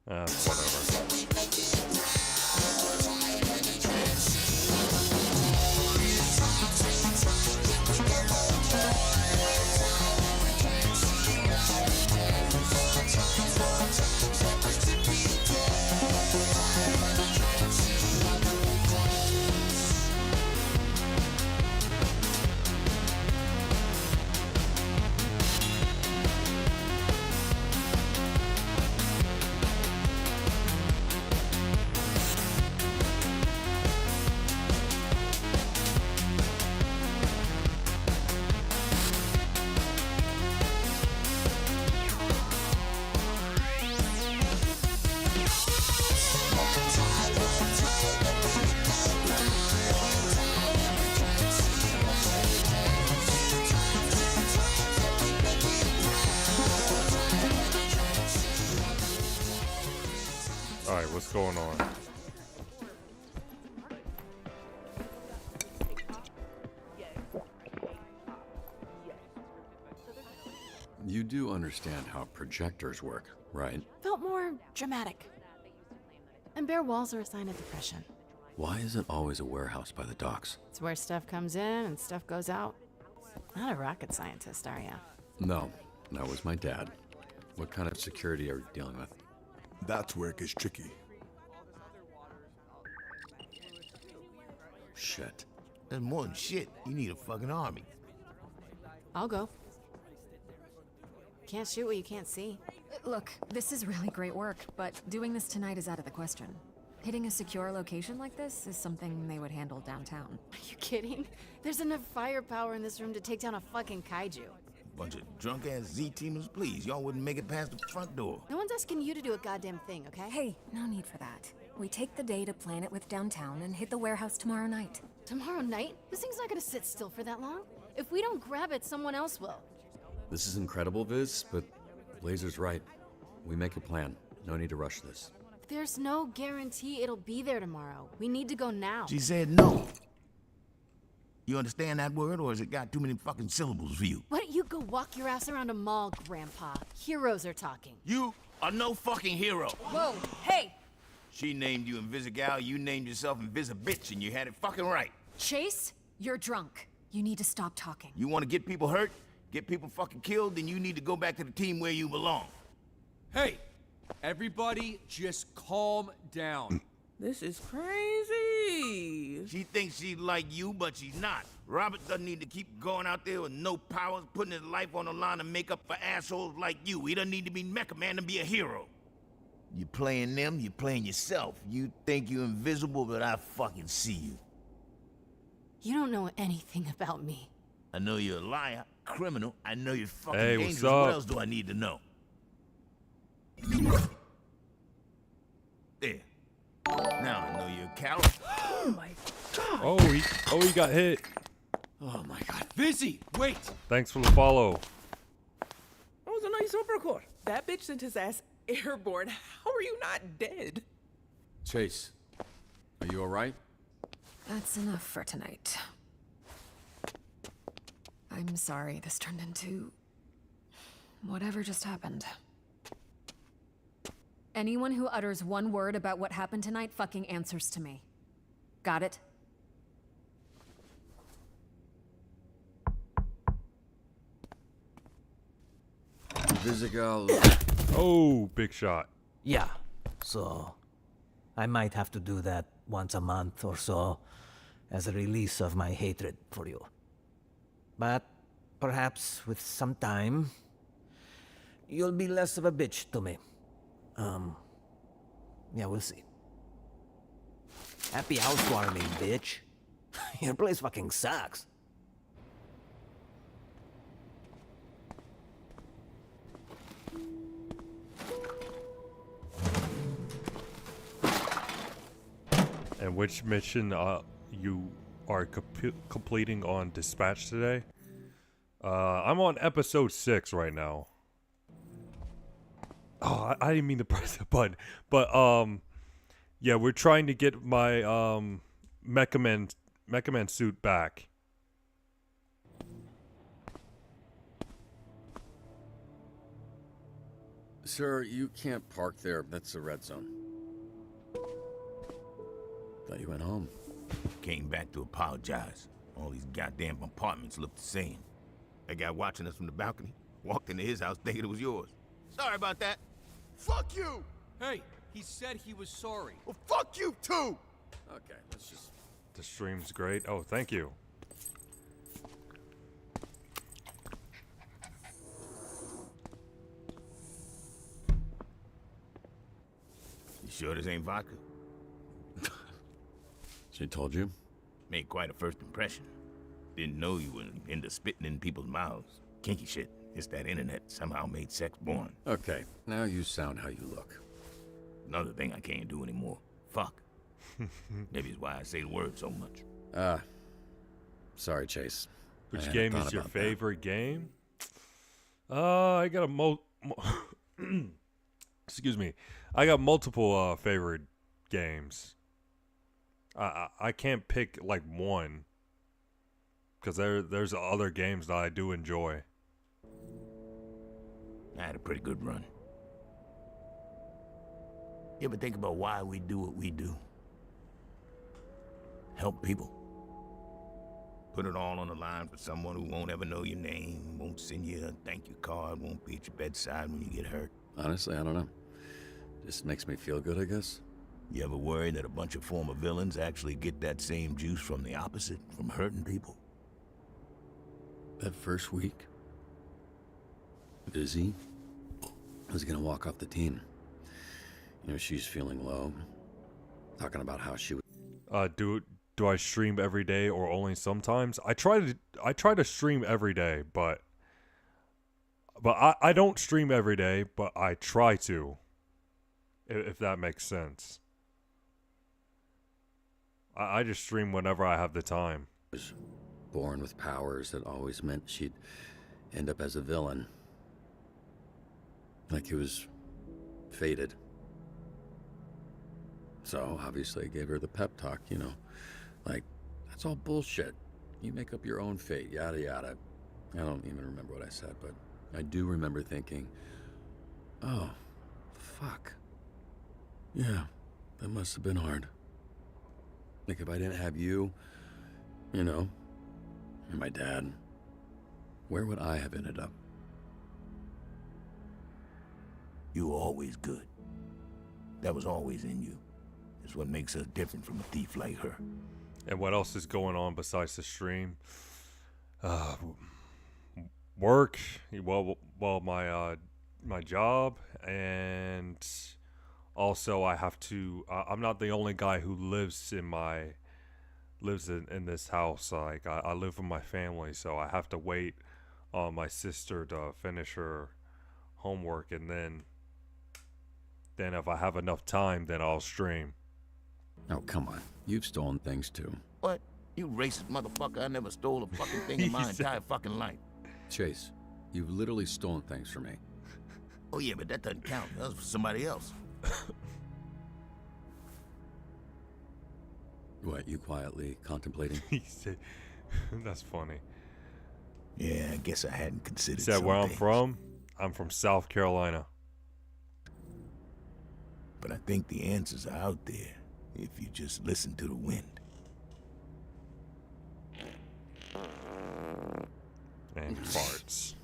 Whatever. Alright, what's going on? You do understand how projectors work, right? Felt more dramatic. And bare walls are a sign of depression. Why is it always a warehouse by the docks? It's where stuff comes in and stuff goes out. Not a rocket scientist, are ya? No, that was my dad. What kind of security are you dealing with? That's where it gets tricky. Shit. That's more than shit. You need a fucking army. I'll go. Can't shoot what you can't see. Look, this is really great work, but doing this tonight is out of the question. Hitting a secure location like this is something they would handle downtown. Are you kidding? There's enough firepower in this room to take down a fucking kaiju. Bunch of drunk-ass Z-teamers, please. Y'all wouldn't make it past the front door. No one's asking you to do a goddamn thing, okay? Hey, no need for that. We take the day to plan it with downtown and hit the warehouse tomorrow night. Tomorrow night? This thing's not gonna sit still for that long. If we don't grab it, someone else will. This is incredible, Viz, but Blazer's right. We make a plan. No need to rush this. There's no guarantee it'll be there tomorrow. We need to go now. She said no. You understand that word, or has it got too many fucking syllables for you? Why don't you go walk your ass around a mall, Grandpa? Heroes are talking. You are no fucking hero. Whoa, hey! She named you Invisigal, you named yourself Invisibitch, and you had it fucking right. Chase, you're drunk. You need to stop talking. You want to get people hurt, get people fucking killed, then you need to go back to the team where you belong. Hey, everybody just calm down. This is crazy. She thinks she's like you, but she's not. Robert doesn't need to keep going out there with no powers, putting his life on the line to make up for assholes like you. He doesn't need to be Mecha Man to be a hero. You playing them, you playing yourself. You think you're invisible, but I fucking see you. You don't know anything about me. I know you're a liar, criminal. I know you're fucking Hey, dangerous. what's up? What else do I need to know? There. Now I know you're a coward. Oh my god. Oh, he got hit. Oh my god. Busy, wait. Thanks for the follow. That was a nice uppercut. That bitch sent his ass airborne. How are you not dead? Chase, are you alright? That's enough for tonight. I'm sorry this turned into whatever just happened. Anyone who utters one word about what happened tonight fucking answers to me. Got it? Visigal. Oh, big shot. Yeah, so I might have to do that once a month or so as a release of my hatred for you. But perhaps with some time, you'll be less of a bitch to me. Yeah, we'll see. Happy housewarming, bitch. Your place fucking sucks. And which mission you are completing on Dispatch today? I'm on episode 6 right now. Oh, I didn't mean to press the button, but yeah, we're trying to get my Mecha Man suit back. Sir, you can't park there. That's the red zone. Thought you went home. Came back to apologize. All these goddamn apartments look the same. That guy watching us from the balcony walked into his house thinking it was yours. Sorry about that. Fuck you! Hey, he said he was sorry. Well, fuck you too! Okay, let's just... The stream's great. Oh, thank you. You sure this ain't vodka? She told you? Made quite a first impression. Didn't know you were into spitting in people's mouths. Kinky shit. It's that internet somehow made sex born. Okay, now you sound how you look. Another thing I can't do anymore. Fuck. Maybe it's why I say the word so much. Sorry, Chase. Which game is your favorite game? I got a excuse me. I got multiple favorite games. I can't pick like one, because there's other games that I do enjoy. I had a pretty good run. You ever think about why we do what we do? Help people. Put it all on the line for someone who won't ever know your name, won't send you a thank you card, won't be at your bedside when you get hurt. Honestly, I don't know. Just makes me feel good, I guess. You ever worry that a bunch of former villains actually get that same juice from the opposite, from hurting people? That first week, Izzy was gonna walk off the team. You know, she's feeling low, talking about how she would... Do I stream every day or only sometimes? I try to stream every day, but I don't stream every day, but I try to. If that makes sense. I just stream whenever I have the time. Was born with powers that always meant she'd end up as a villain. Like he was fated. So, obviously, I gave her the pep talk, you know. Like, that's all bullshit. You make up your own fate, yada yada. I don't even remember what I said, but I do remember thinking, oh, fuck. Yeah, that must have been hard. Like, if I didn't have you, you know, and my dad, where would I have ended up? You were always good. That was always in you. It's what makes us different from a thief like her. And what else is going on besides the stream? Work. Well, my job, and also I have to. I'm not the only guy who lives in this house. Like I live with my family, so I have to wait on my sister to finish her homework, and then if I have enough time, then I'll stream. Oh, come on. You've stolen things too. What? You racist motherfucker. I never stole a fucking thing in my entire fucking life. Chase, you've literally stolen things from me. Oh yeah, but that doesn't count. That was for somebody else. What, you quietly contemplating? He said, that's funny. Yeah, I guess I hadn't considered. He said where I'm from? I'm from South Carolina. But I think the answers are out there if you just listen to the wind. And farts.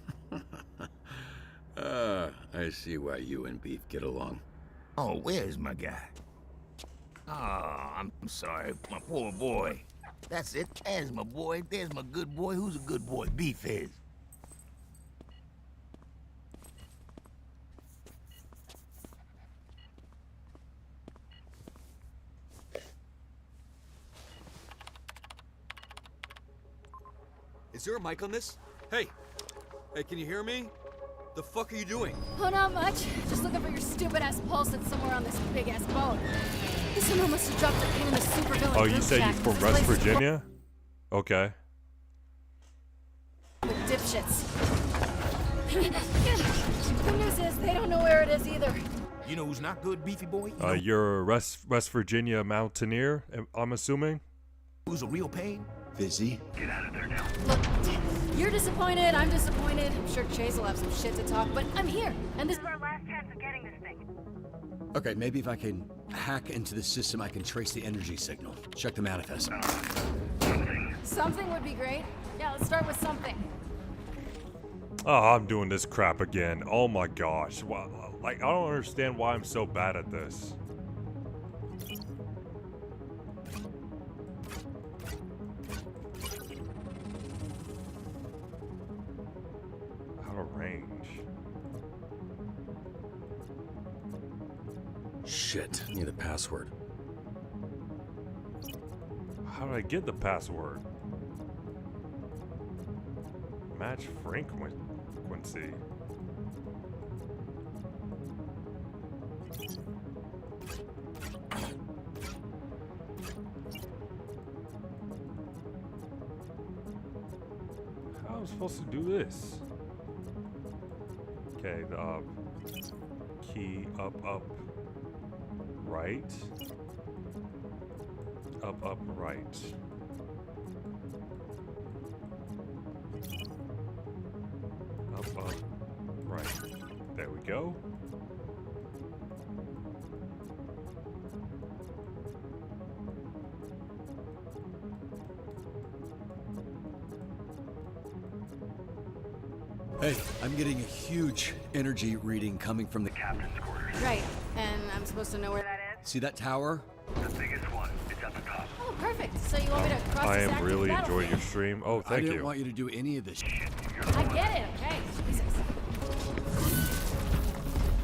I see why you and Beef get along. Oh, where's my guy? Oh, I'm sorry, my poor boy. That's it. There's my boy. There's my good boy. Who's a good boy? Beef is. Is there a mic on this? Hey! Hey, can you hear me? The fuck are you doing? Oh, not much. Just looking for your stupid-ass pulse that's somewhere on this big-ass boat. Someone must have dropped their pin in the supervillain. Oh, you said you're from West Virginia? Okay. With dipshits. The news is they don't know where it is either. You know who's not good, Beefy boy? You're a West Virginia mountaineer, I'm assuming? Who's a real pain? Fizzy. Get out of there now. Look, you're disappointed, I'm disappointed. I'm sure Chase will have some shit to talk, but I'm here. And this is our last chance to get Okay, maybe if I can hack into the system, I can trace the energy signal. Check the manifest. Something would be great. Yeah, let's start with something. Oh, I'm doing this crap again. Oh my gosh. Like, I don't understand why I'm so bad at this. Out of range. Shit, I need the password. How did I get the password? Match frequency. How am I supposed to do this? Okay, the key up, right. Up, right. Up, right. There we go. Hey, I'm getting a huge energy reading coming from the captain's quarters. Right, and I'm supposed to know where that is? See that tower? The biggest one. It's at the top. Oh, perfect. So you want me to cross I this am active really enjoying battlefield? your stream. Oh, thank I you. didn't want you to do any of this shit. I get it, okay. Jesus.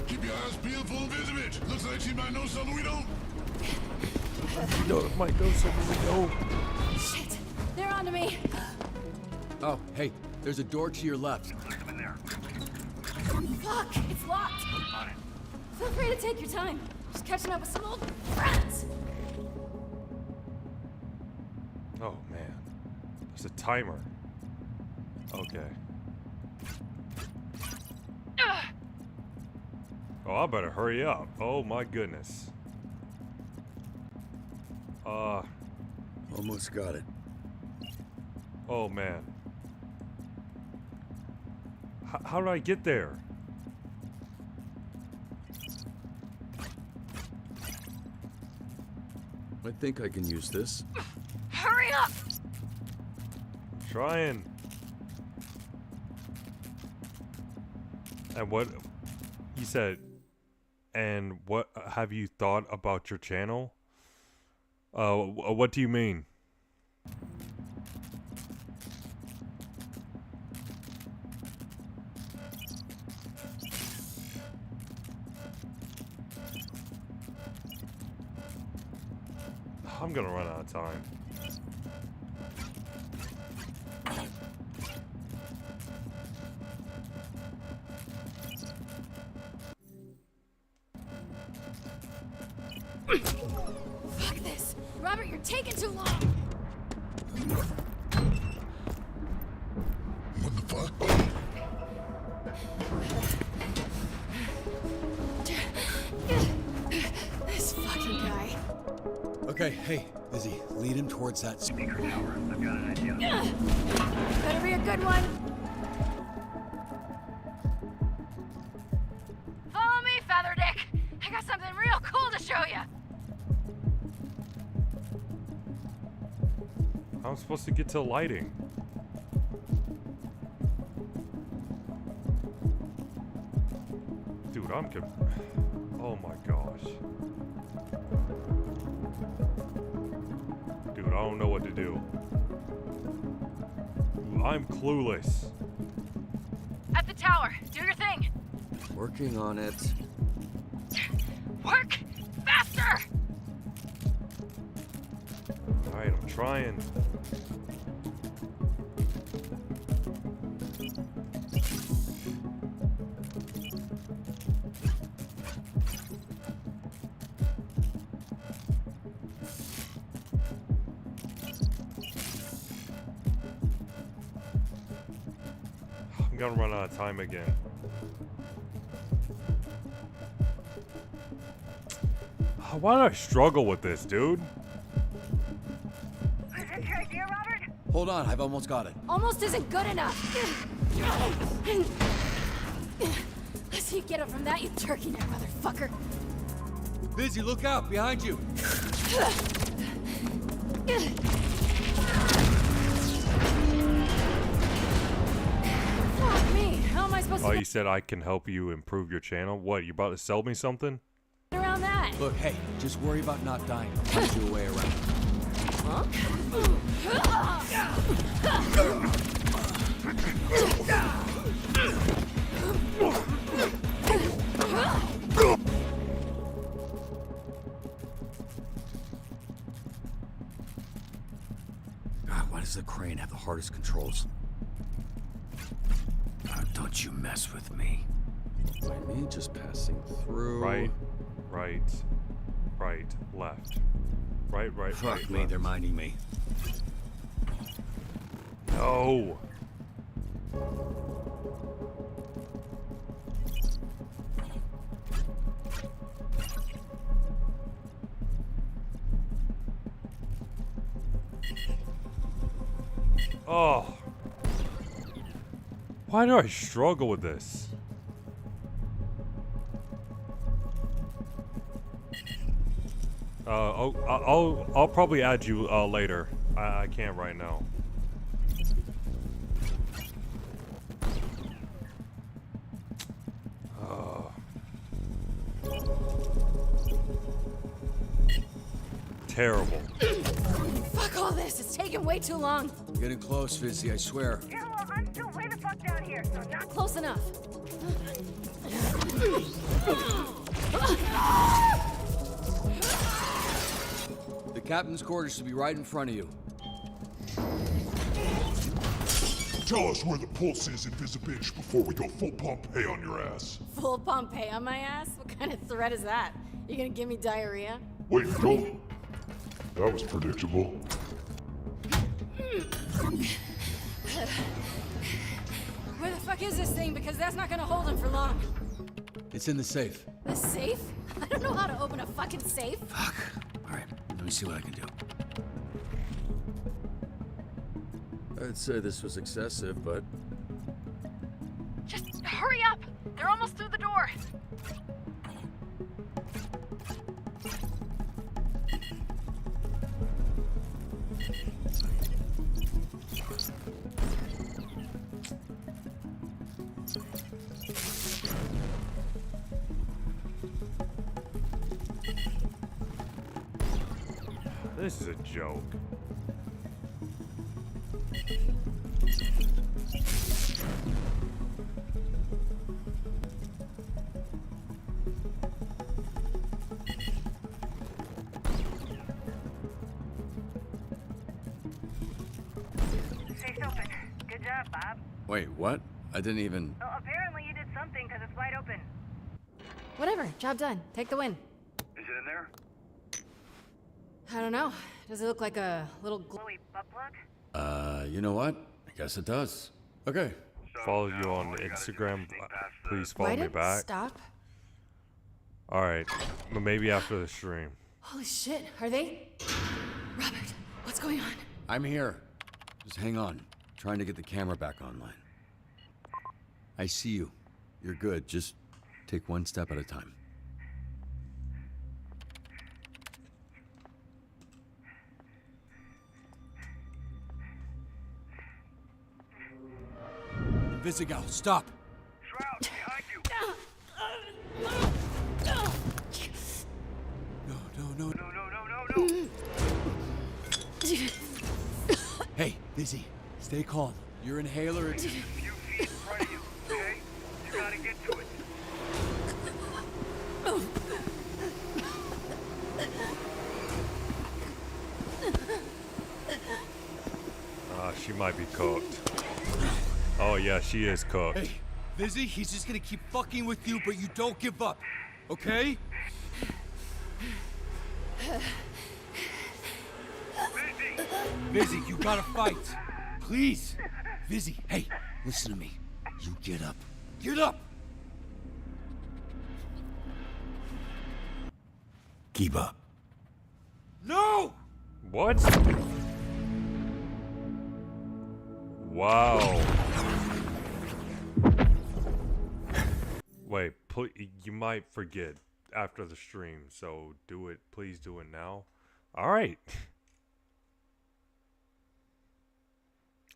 Keep your eyes peeled for Visibit. Looks like she might know something we don't. Might know something we don't. Shit, they're onto me. Oh, hey, there's a door to your left. Fuck, it's locked. Feel free to take your time. Just catching up with some old friends. Oh man, there's a timer. Okay. Oh, I better hurry up. Oh my goodness. Almost got it. Oh man. How did I get there? I think I can use this. Hurry up! Trying. And what you said? And what have you thought about your channel? What do you mean? I'm gonna run out of time. Fuck this. Robert, you're taking too long. What the fuck? This fucking guy. Okay, hey, Izzy, lead him towards that speaker tower. I've got an idea. Better be a good one. Follow me, Featherdick. I got something real cool to show you. How am I supposed to get to lighting? Dude, oh my gosh. Dude, I don't know what to do. I'm clueless. At the tower. Do your thing. Working on it. Work faster. Alright, I'm trying. I'm gonna run out of time again. Why do I struggle with this, dude? Hold on, I've almost got it. Almost isn't good enough. Let's see you get up from that, you turkey neck motherfucker. Busy, look out, behind you. Fuck me. How am I supposed Oh, to you said I can help you improve your channel? What, you about to sell me something? get around that? Look, hey, just worry about not dying. I'll find you a way around. Huh? God, why does the crane have the hardest controls? Don't you mess with me. Me just passing through. Right, left. Right, Fuck right, me, left. they're minding me. No! Oh. Why do I struggle with this? I'll probably add you later. I can't right now. Terrible. Fuck all this. It's taking way too long. Getting close, Vizzy, I swear. Yeah, well, I'm still way the fuck down here, so not Close enough. The captain's quarters should be right in front of you. Tell us where the pulse is, Invisibitch, before we go full Pompeii on your ass. Full Pompeii on my ass? What kind of threat is that? You gonna give me diarrhea? Wait, no. That was predictable. Where the fuck is this thing? Because that's not gonna hold him for long. It's in the safe. The safe? I don't know how to open a fucking safe. Alright, let me see what I can do. I'd say this was excessive, but Just hurry up! They're almost through the door. This is a joke. Safe's open. Good job, Bob. wait, what? I didn't even. Well, apparently you did something because it's wide open. Whatever. Job done. Take the win. Is it in there? I don't know. Does it look like a little Chloe butt plug? You know what? I guess it does. Okay. Follow you on Instagram. Please follow Why me did back. stop? Alright. Maybe after the stream. Holy shit. Are they? Robert, what's going on? I'm here. Just hang on. Trying to get the camera back online. I see you. You're good. Just take one step at a time. Visigal, stop! Shroud, behind you! No. Hey, Busy, stay calm. Your inhaler is... A few feet in front of you, okay? You gotta get to it. She might be cooked. Oh yeah, she is cooked. Hey, Busy, he's just gonna keep fucking with you, but you don't give up, okay? Busy, you gotta fight. Please. Busy, hey, listen to me. You get up. Get up! Keep up. No! What? Wow. Wait, you might forget. after the stream, so do it. Please do it now. All right.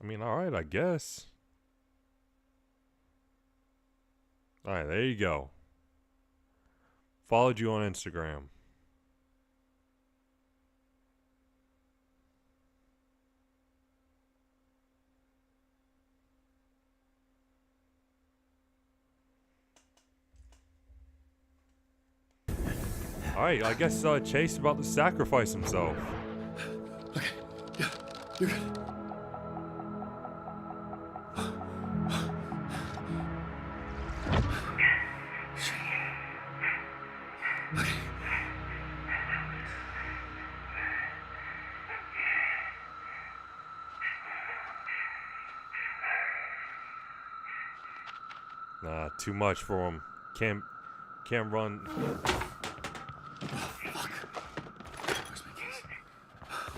I mean, all right, I guess. All right, there you go. Followed you on Instagram. All right, I guess Chase is about to sacrifice himself. Okay, yeah, you're good. Nah, too much for him. Can't run.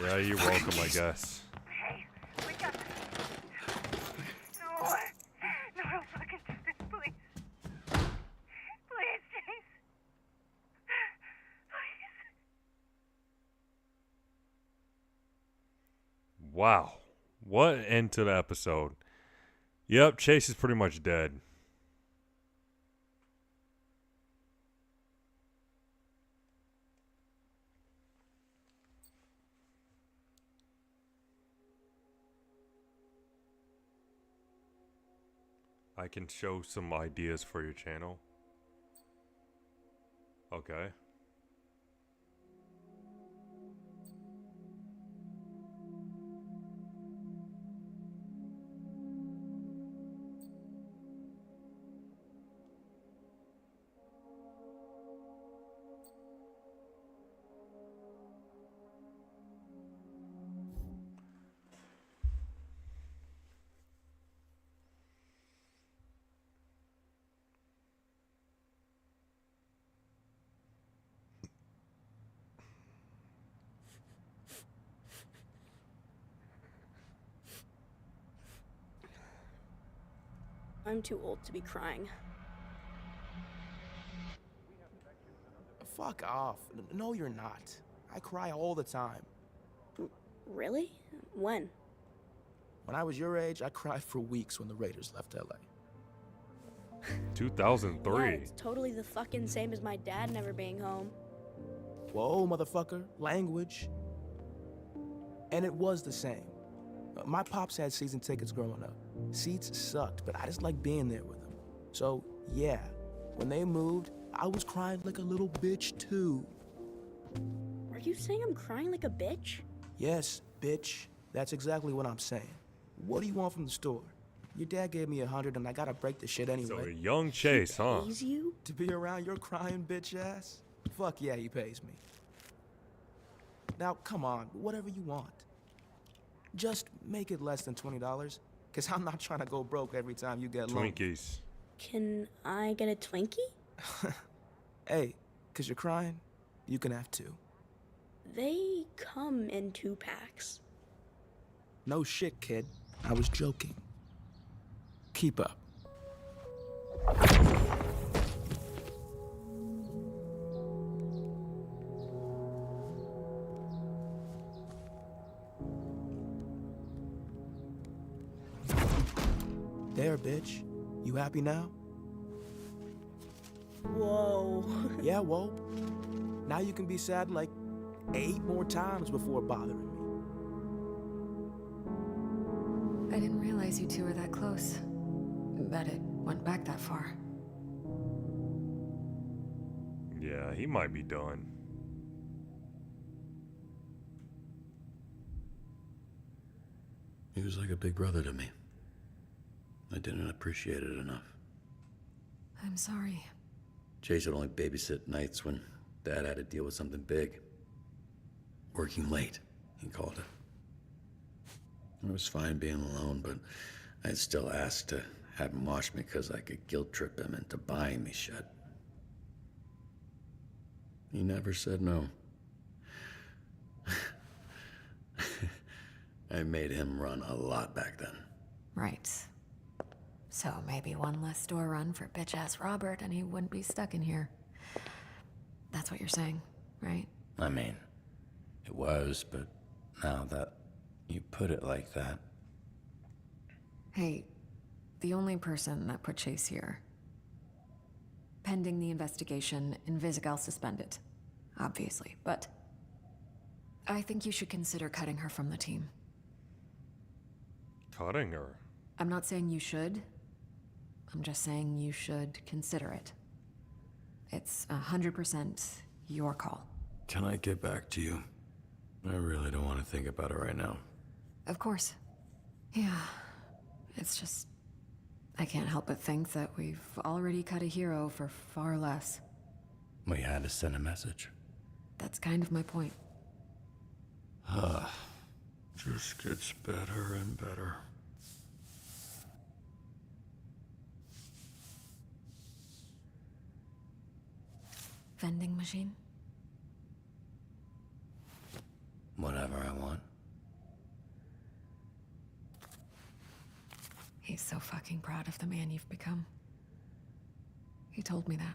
Yeah, you're welcome, I guess. Hey, wake up. No, don't fucking do this, please. Please, Chase. Please. Wow. What an end to the episode. Yep, Chase is pretty much dead. I can show some ideas for your channel. Okay. I'm too old to be crying. Fuck off. No, you're not. I cry all the time. Really? When? When I was your age, I cried for weeks when the Raiders left LA. 2003. Yeah, it's totally the fucking same as my dad never being home. Whoa, motherfucker. Language. And it was the same. My pops had season tickets growing up. Seats sucked, but I just liked being there with them. So, yeah, when they moved, I was crying like a little bitch, too. Are you saying I'm crying like a bitch? Yes, bitch. That's exactly what I'm saying. What do you want from the store? Your dad gave me $100 and I gotta break the shit anyway. So a young Chase, huh? Pays you? To be around your crying bitch ass? Fuck yeah, he pays me. Now, come on, whatever you want. Just make it less than $20, because I'm not trying to go broke every time you get lonely. Twinkies. Can I get a Twinkie? Hey, because you're crying, you can have two. They come in 2-packs. No shit, kid. I was joking. Keep up. There, bitch. You happy now? Whoa. Yeah, whoa. Now you can be sad like 8 more times before bothering me. I didn't realize you two were that close. That it went back that far. Yeah, he might be done. He was like a big brother to me. I didn't appreciate it enough. I'm sorry. Chase would only babysit nights when Dad had to deal with something big. Working late, he called it. It was fine being alone, but I'd still ask to have him watch me because I could guilt trip him into buying me shit. He never said no. I made him run a lot back then. Right. So maybe one less store run for bitch-ass Robert and he wouldn't be stuck in here. That's what you're saying, right? I mean, it was, but now that you put it like that... Hey, the only person that put Chase here. Pending the investigation, Invisigal suspended. Obviously, but... I think you should consider cutting her from the team. Cutting her? I'm not saying you should. I'm just saying you should consider it. It's 100% your call. Can I get back to you? I really don't want to think about it right now. Of course. Yeah. It's just... I can't help but think that we've already cut a hero for far less. We had to send a message. That's kind of my point. Just gets better and better. Vending machine? Whatever I want. He's so fucking proud of the man you've become. He told me that.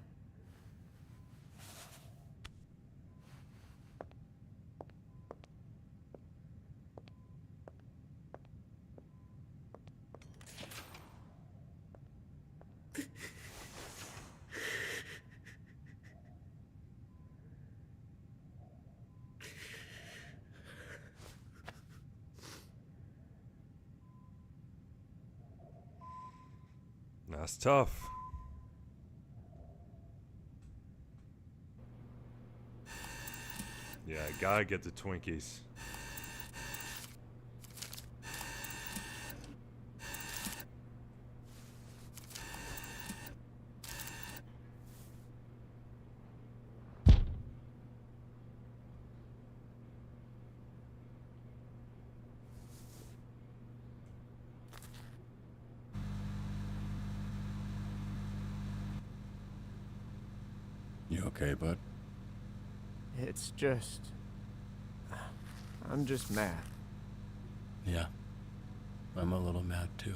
That's tough. Yeah, gotta get the Twinkies. You okay, bud? It's just... I'm just mad. Yeah. I'm a little mad too.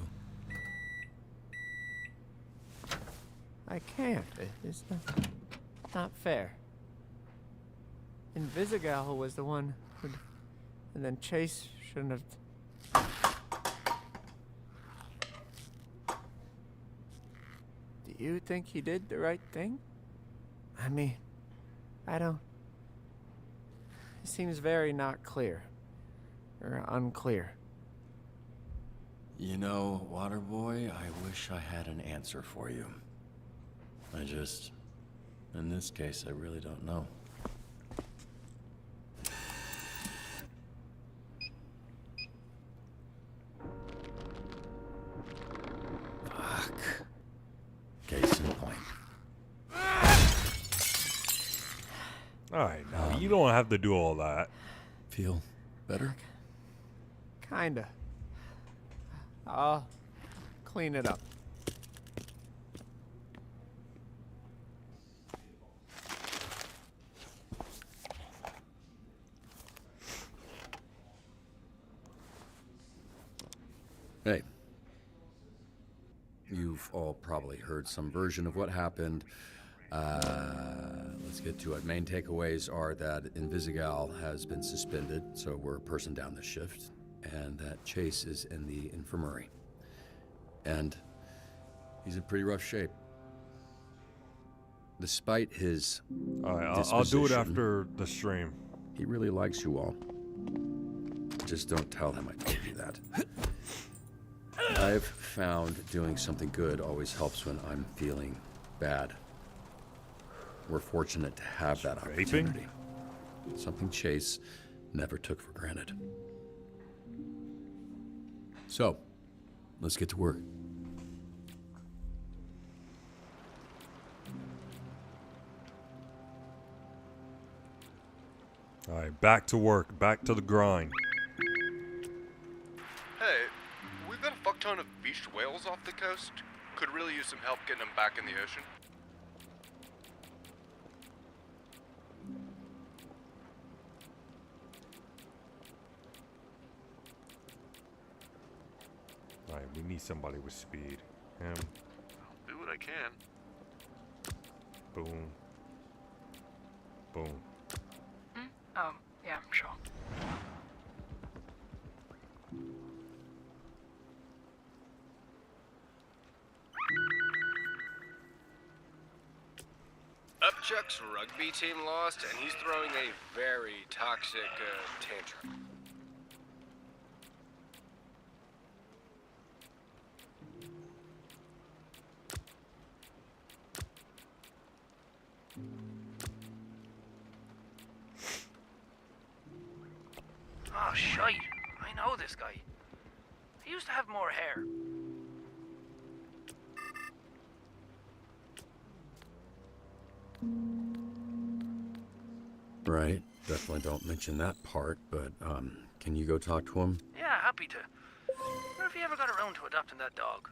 I can't. It's not fair. Invisigal was the one who... And then Chase shouldn't have... Do you think he did the right thing? I mean, I don't... It seems very not clear. Or unclear. You know, Waterboy, I wish I had an answer for you. I just... In this case, I really don't know. Fuck. Case in point. Alright, now you don't have to do all that. Feel better? Kinda. I'll clean it up. Hey. You've all probably heard some version of what happened. Let's get to it. Main takeaways are that Invisigal has been suspended, so we're a person down the shift, and that Chase is in the infirmary. And he's in pretty rough shape. Despite his Alright, I'll do it after the stream. He really likes you all. Just don't tell him I told you that. I've found doing something good always helps when I'm feeling bad. We're fortunate to have that opportunity. Something Chase never took for granted. So, let's get to work. Alright, back to work, back to the grind. Hey, we've got a fuck ton of beached whales off the coast. Could really use some help getting them back in the ocean. Alright, we need somebody with speed. Him. I'll do what I can. Boom. Boom. Oh, yeah, sure. Upchuck's rugby team lost, and he's throwing a very toxic tantrum. Oh, shite. I know this guy. He used to have more hair. Right. Definitely don't mention that part, but, can you go talk to him? Yeah, happy to. What if he ever got around to adopting that dog?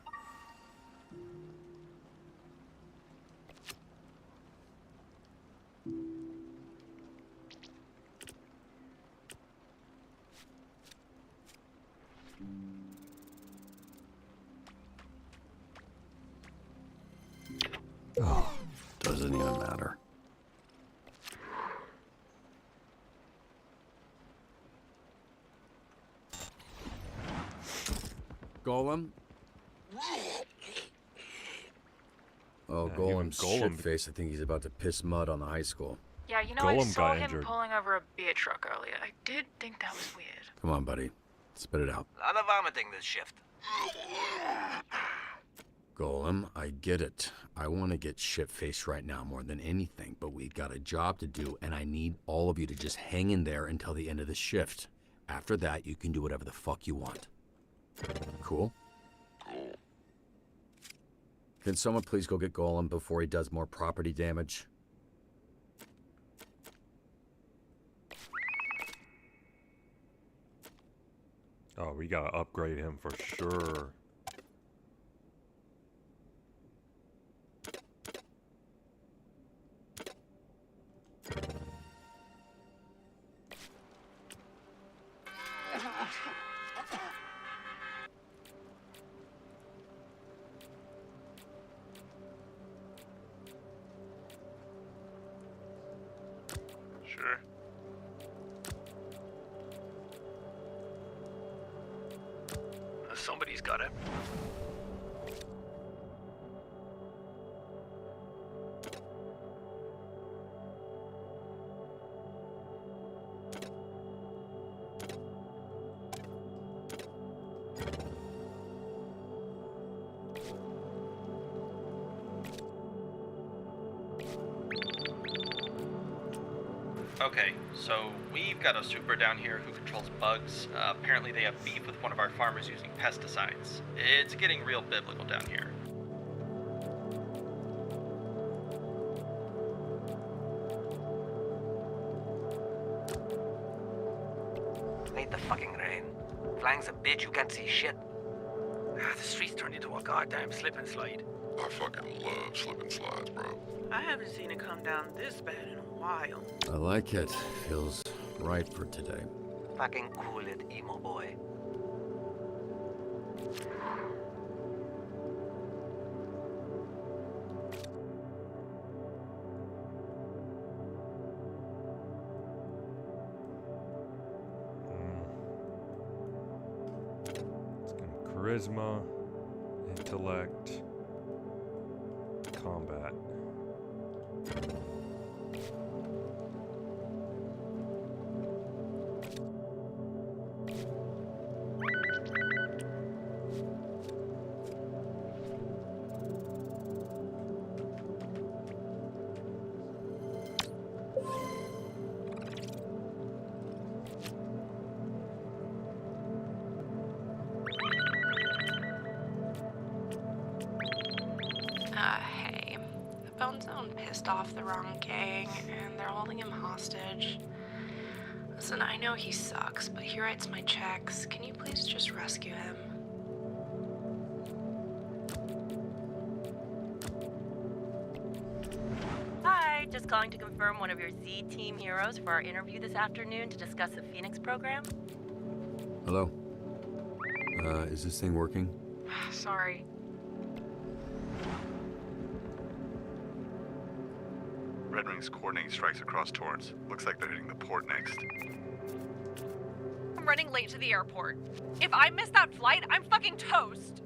Oh, doesn't even matter. Golem? Oh, Yeah, Golem's Golem- shit-face. I think he's about to piss mud on the high school. Yeah, you know, I Golem saw got him injured. pulling over a beer truck earlier. I did think that was weird. Come on, buddy. Spit it out. A lot of vomiting this shift. Golem, I get it. I want to get shit-faced right now more than anything, but we've got a job to do, and I need all of you to just hang in there until the end of the shift. After that, you can do whatever the fuck you want. Cool? Can someone please go get Golem before he does more property damage? Oh, we gotta upgrade him for sure. Sure. Somebody's got it. Okay, so we've got a super down here who controls bugs. Apparently they have beef with one of our farmers using pesticides. It's getting real biblical down here. Ain't the fucking rain. Flying's a bitch, you can't see shit. The streets turned into a goddamn slip and slide. I fucking love slip and slides, bro. I haven't seen it come down this bad in a while. I like it. Feels right for today. Fucking cool it, emo boy. Charisma, intellect, combat. Hey. Bone Zone pissed off the wrong gang, and they're holding him hostage. Listen, I know he sucks, but he writes my checks. Can you please just rescue him? Hi, just calling to confirm one of your Z-Team heroes for our interview this afternoon to discuss the Phoenix program. Hello? Is this thing working? Sorry. Red Wing's coordinating strikes across Torrance. Looks like they're hitting the port next. I'm running late to the airport. If I miss that flight, I'm fucking toast.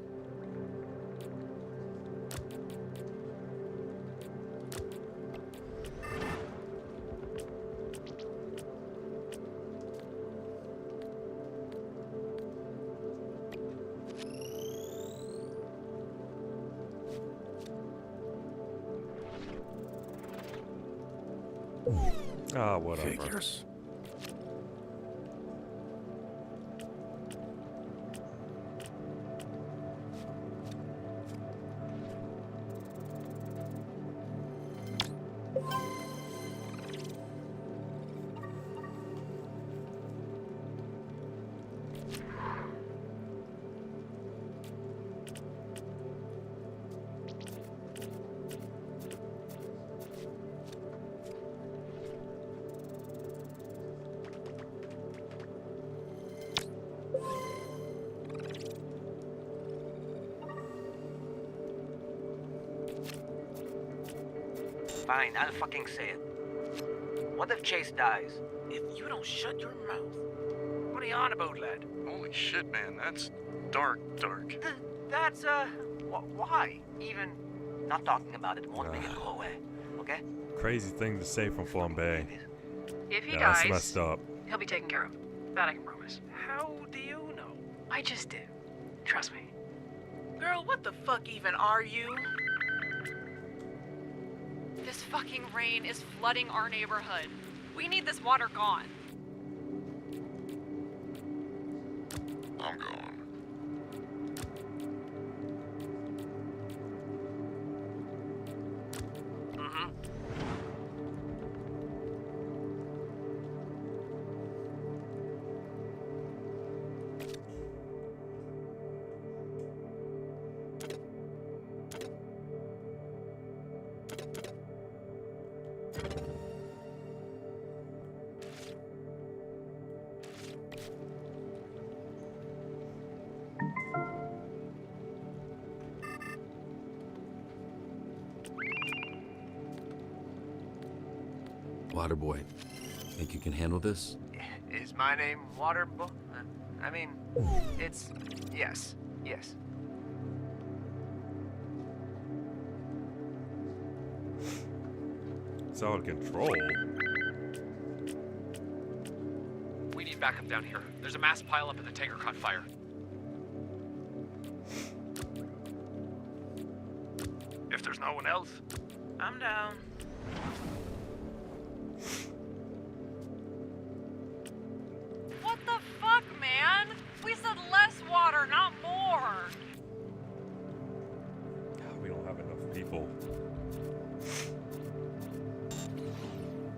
Ah, whatever. Figures. Fine, I'll fucking say it. What if Chase dies? If you don't shut your mouth. What are you on about, lad? Holy shit, man. That's dark. That's, why? Even not talking about it won't make it go away, okay? Crazy thing to say from Flambe. If he Yeah, dies, that's messed up. he'll be taken care of. That I can promise. How do you know? I just did. Trust me. Girl, what the fuck even are you? This fucking rain is flooding our neighborhood. We need this water gone. I'm gone. Mm-hmm. Waterboy, think you can handle this? Is my name Waterboy? I mean, it's... yes. It's out of control. We need backup down here. There's a mass pileup and the tanker caught fire. If there's no one else. I'm down. What the fuck, man? We said less water, not more. We don't have enough people.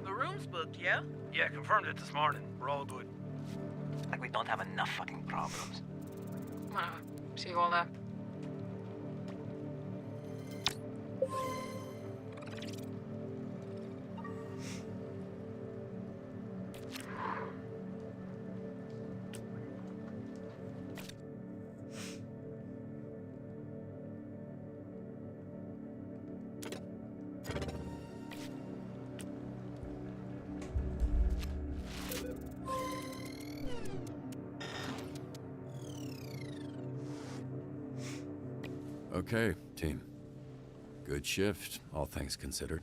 The room's booked, yeah? Yeah, confirmed it this morning. We're all good. Like we don't have enough fucking problems. Whatever. See you all there. Okay, team. Good shift, all things considered.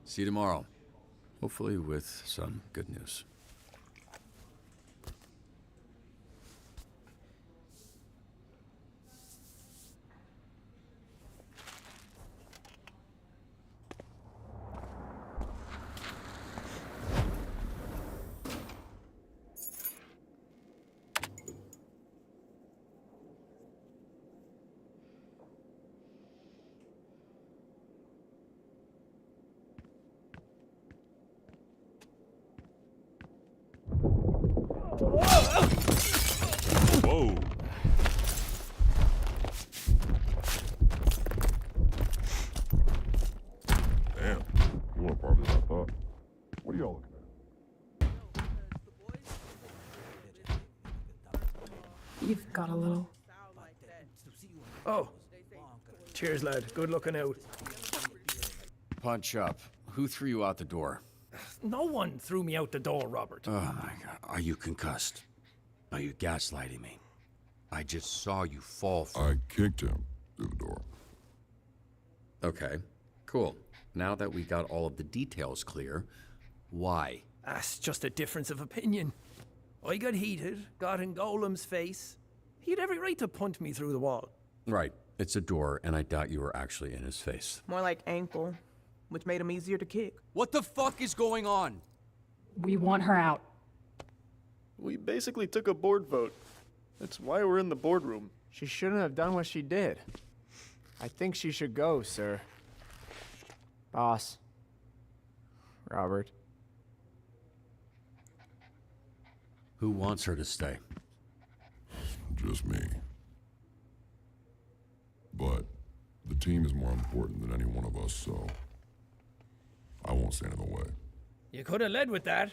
See you tomorrow. Hopefully with some good news. Whoa. Damn, you want farther than I thought. What are y'all looking at? You've got a little. Oh. Cheers, lad. Good looking out. Punch up. who threw you out the door? No one threw me out the door, Robert. Oh my God, are you concussed? Are you gaslighting me? I just saw you fall through. I kicked him through the door. Okay, cool. Now that we got all of the details clear, why? That's just a difference of opinion. I got heated, got in Golem's face. He had every right to punt me through the wall. Right, it's a door, and I doubt you were actually in his face. More like ankle, which made him easier to kick. What the fuck is going on? We want her out. We basically took a board vote. That's why we're in the boardroom. She shouldn't have done what she did. I think she should go, sir. Boss. Robert. Who wants her to stay? Just me. But the team is more important than any one of us, so I won't stand in the way. You could have led with that.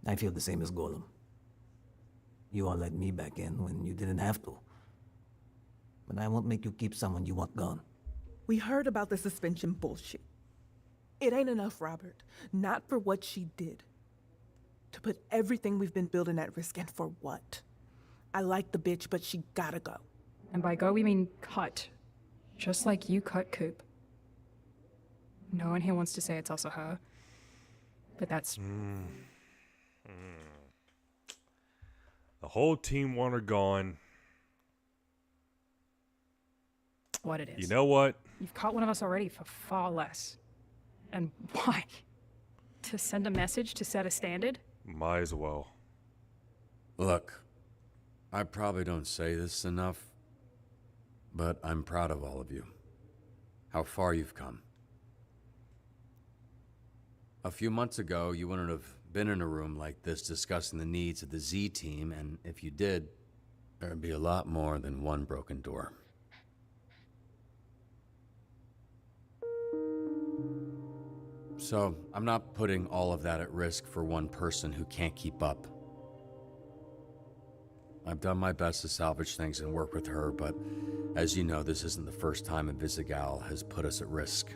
I feel the same as Golem. You all let me back in when you didn't have to. But I won't make you keep someone you want gone. We heard about the suspension bullshit. It ain't enough, Robert. Not for what she did. To put everything we've been building at risk, and for what? I like the bitch, but she gotta go. And by go, we mean cut. Just like you cut Coop. No one here wants to say it's also her. But that's... The whole team want her gone. what it is. You know what? You've caught one of us already for far less. And why? To send a message to set a standard? Might as well. Look, I probably don't say this enough, but I'm proud of all of you. How far you've come. A few months ago, you wouldn't have been in a room like this discussing the needs of the Z team, and if you did, there'd be a lot more than one broken door. So, I'm not putting all of that at risk for one person who can't keep up. I've done my best to salvage things and work with her, but as you know, this isn't the first time Invisigal has put us at risk.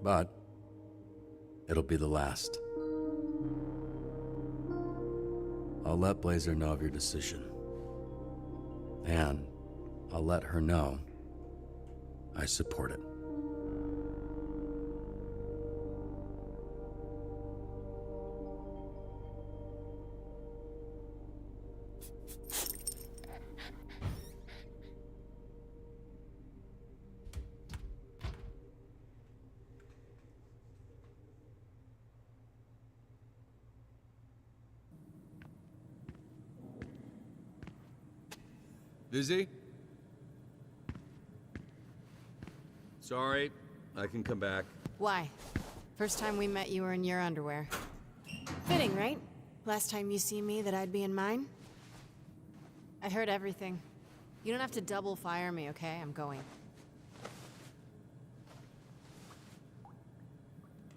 But it'll be the last. I'll let Blazer know of your decision. And I'll let her know I support it. Vizzy? Sorry, I can come back. Why? First time we met, you were in your underwear. Fitting, right? Last time you see me, that I'd be in mine? I heard everything. You don't have to double fire me, okay? I'm going.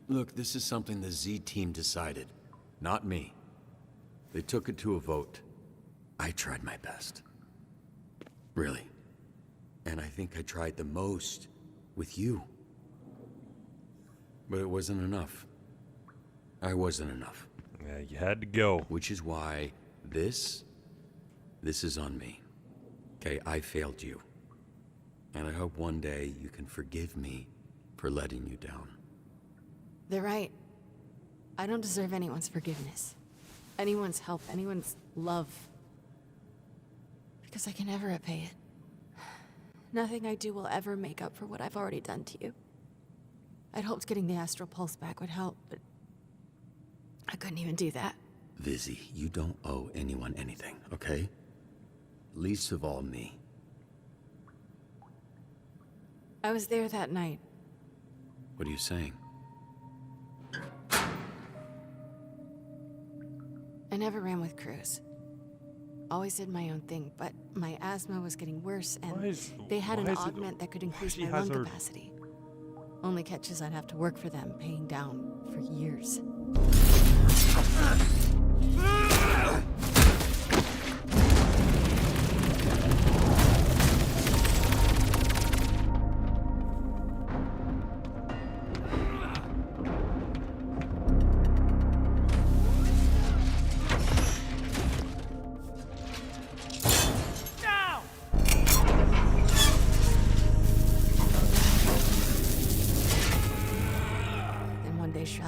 Look, this is something the Z team decided, not me. They took it to a vote. I tried my best. Really. And I think I tried the most with you. But it wasn't enough. I wasn't enough. Yeah, you had to go. Which is why this is on me. Okay, I failed you. And I hope one day you can forgive me for letting you down. They're right. I don't deserve anyone's forgiveness. Anyone's help, anyone's love. Because I can never repay it. Nothing I do will ever make up for what I've already done to you. I'd hoped getting the Astral Pulse back would help, but I couldn't even do that. Vizzy, you don't owe anyone anything, okay? Least of all me. I was there that night. What are you saying? I never ran with Cruz. Always did my own thing, but my asthma was getting worse, and they had an augment that could increase my lung capacity. Only catch is I'd have to work for them, paying down for years.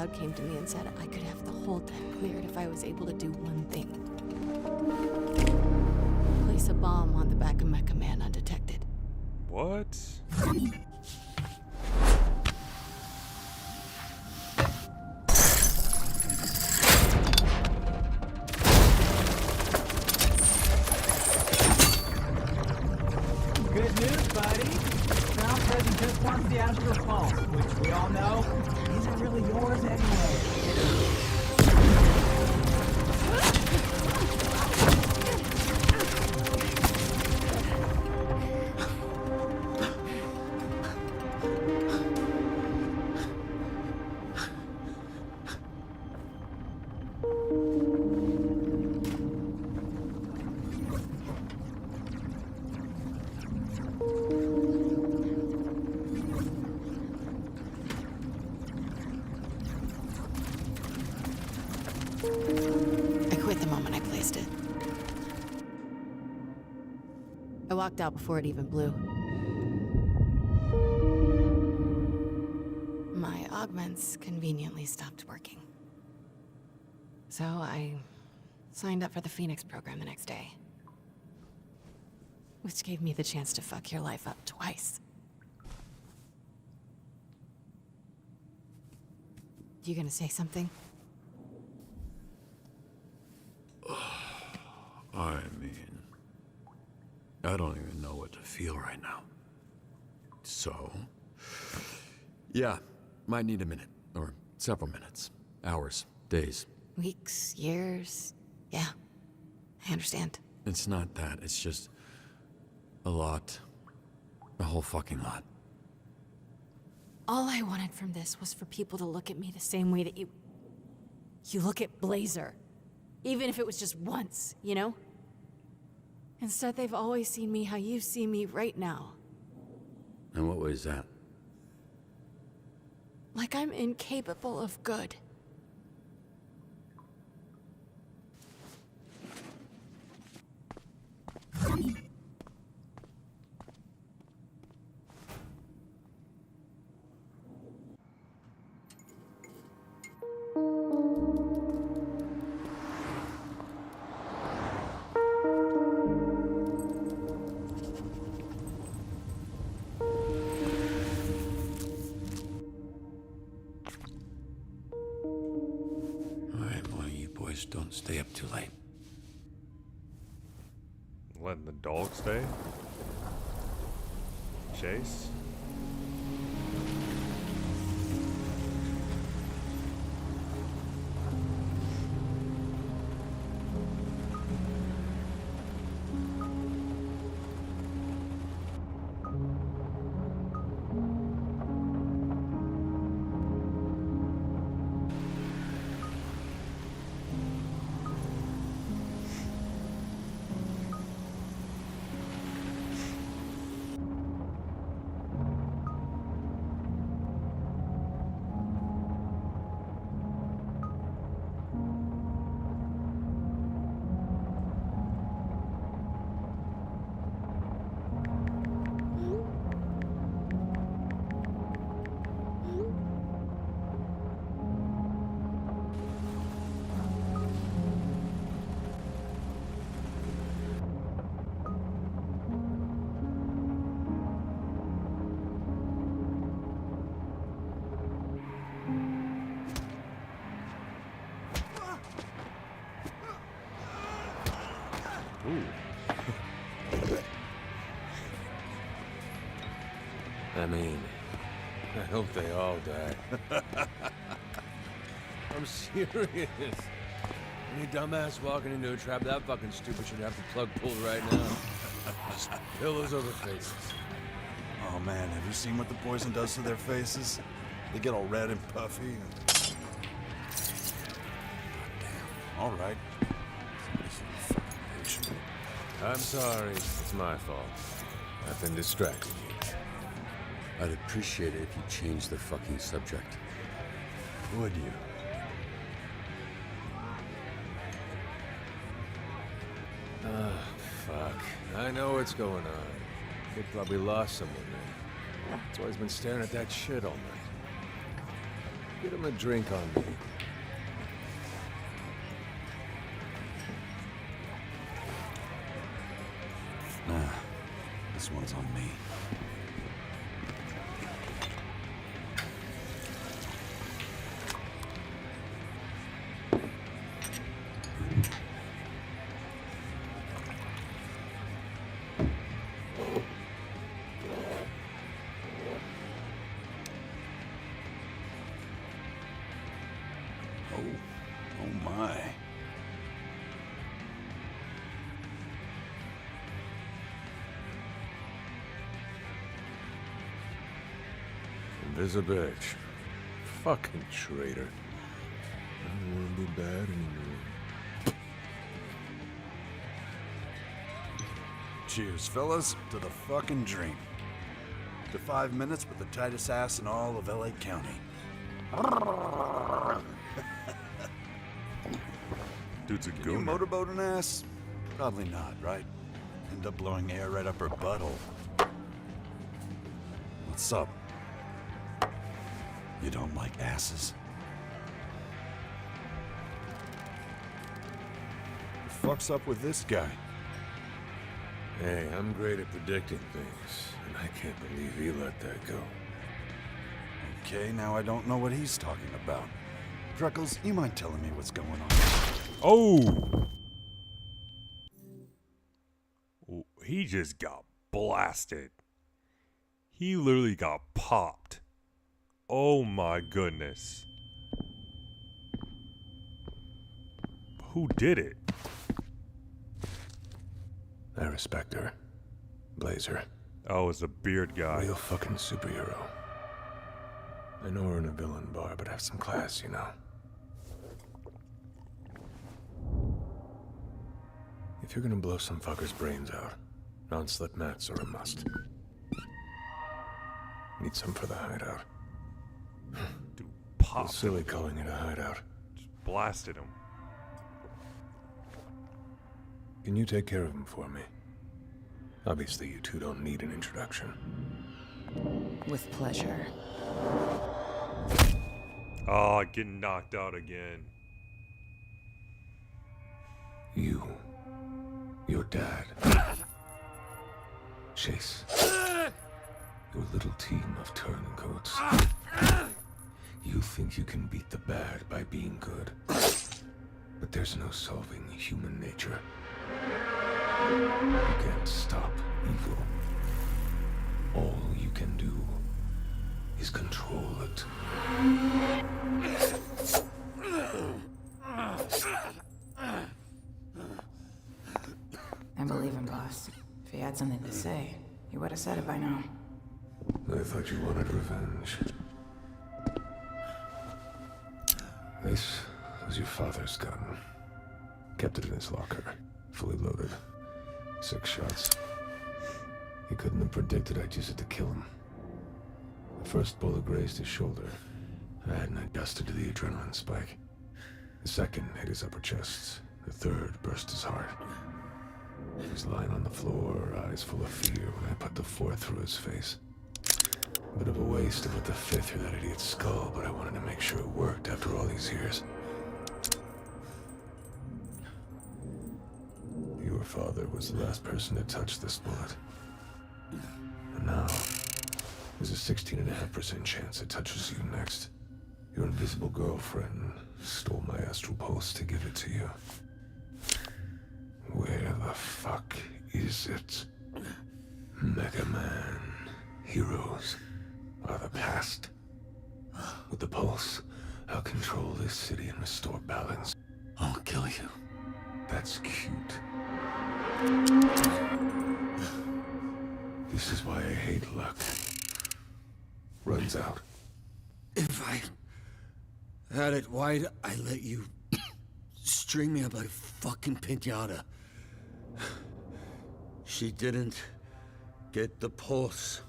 cloud came to me and said I could have the whole town cleared if I was able to do one thing. Place a bomb on the back of Mecha Man undetected. What? Good news, buddy. Crown President just wants the Astral Pulse, which we all know isn't really yours anyway. I quit the moment I placed it. I walked out before it even blew. My augments conveniently stopped working. So I signed up for the Phoenix program the next day. Which gave me the chance to fuck your life up twice. You gonna say something? I mean, I don't even know what to feel right now. So, yeah, might need a minute, or several minutes, hours, days. Weeks, years. Yeah, I understand. It's not that, it's just a lot. A whole fucking lot. All I wanted from this was for people to look at me the same way that you look at Blazer. Even if it was just once, you know? Instead, they've always seen me how you see me right now. And what way is that? Like I'm incapable of good. Don't stay up too late. Letting the dog stay? Chase? I mean, I hope they all die. I'm serious. Any dumbass walking into a trap that fucking stupid should have the plug pulled right now. Just pillows over faces. Oh man, have you seen what the poison does to their faces? They get all red and puffy. All right. I'm sorry. It's my fault. I've been distracting you. I'd appreciate it if you changed the fucking subject. Would you? Ah, fuck. I know what's going on. Kid probably lost someone there. That's why he's been staring at that shit all night. Get him a drink on me. Nah, this one's on me. Oh my. Invisibility. Fucking traitor. I don't want to be bad anymore. Cheers, fellas, to the fucking dream. To 5 minutes with the tightest ass in all of LA County. Dude's a Can you gooner. motorboat an ass? Probably not, right? End up blowing air right up her butthole. What's up? You don't like asses? The fuck's up with this guy? Hey, I'm great at predicting things, and I can't believe he let that go. Okay, now I don't know what he's talking about. Freckles, you mind telling me what's going on? Oh! He just got blasted. He literally got popped. Oh my goodness. Who did it? I respect her. Blazer. Oh, it's a beard guy. Real fucking superhero. I know we're in a villain bar, but have some class, you know? If you're gonna blow some fucker's brains out, non-slip mats are a must. Need some for the hideout. Dude, popped It's silly calling it a hideout. Just blasted him. Can you take care of him for me? Obviously, you two don't need an introduction. With pleasure. Oh, getting knocked out again. Your dad. Chase. Your little team of turncoats. You think you can beat the bad by being good. But there's no solving human nature. You can't stop evil. All you can do is control it. I believe him, boss. If he had something to say, he would have said it by now. I thought you wanted revenge. This was your father's gun. Kept it in his locker, fully loaded. 6 shots. He couldn't have predicted I'd use it to kill him. The first bullet grazed his shoulder. I hadn't adjusted to the adrenaline spike. The second hit his upper chest. The third burst his heart. He was lying on the floor, eyes full of fear, when I put the fourth through his face. A bit of a waste to put the fifth through that idiot's skull, but I wanted to make sure it worked after all these years. Your father was the last person to touch this bullet. And now, there's a 16.5% chance it touches you next. Your invisible girlfriend stole my astral pulse to give it to you. Where the fuck is it? Mega Man. Heroes are the past. With the pulse, I'll control this city and restore balance. I'll kill you. That's cute. This is why I hate luck. Runs out. If I had it, why'd I let you string me up like a fucking piñata? She didn't get the pulse.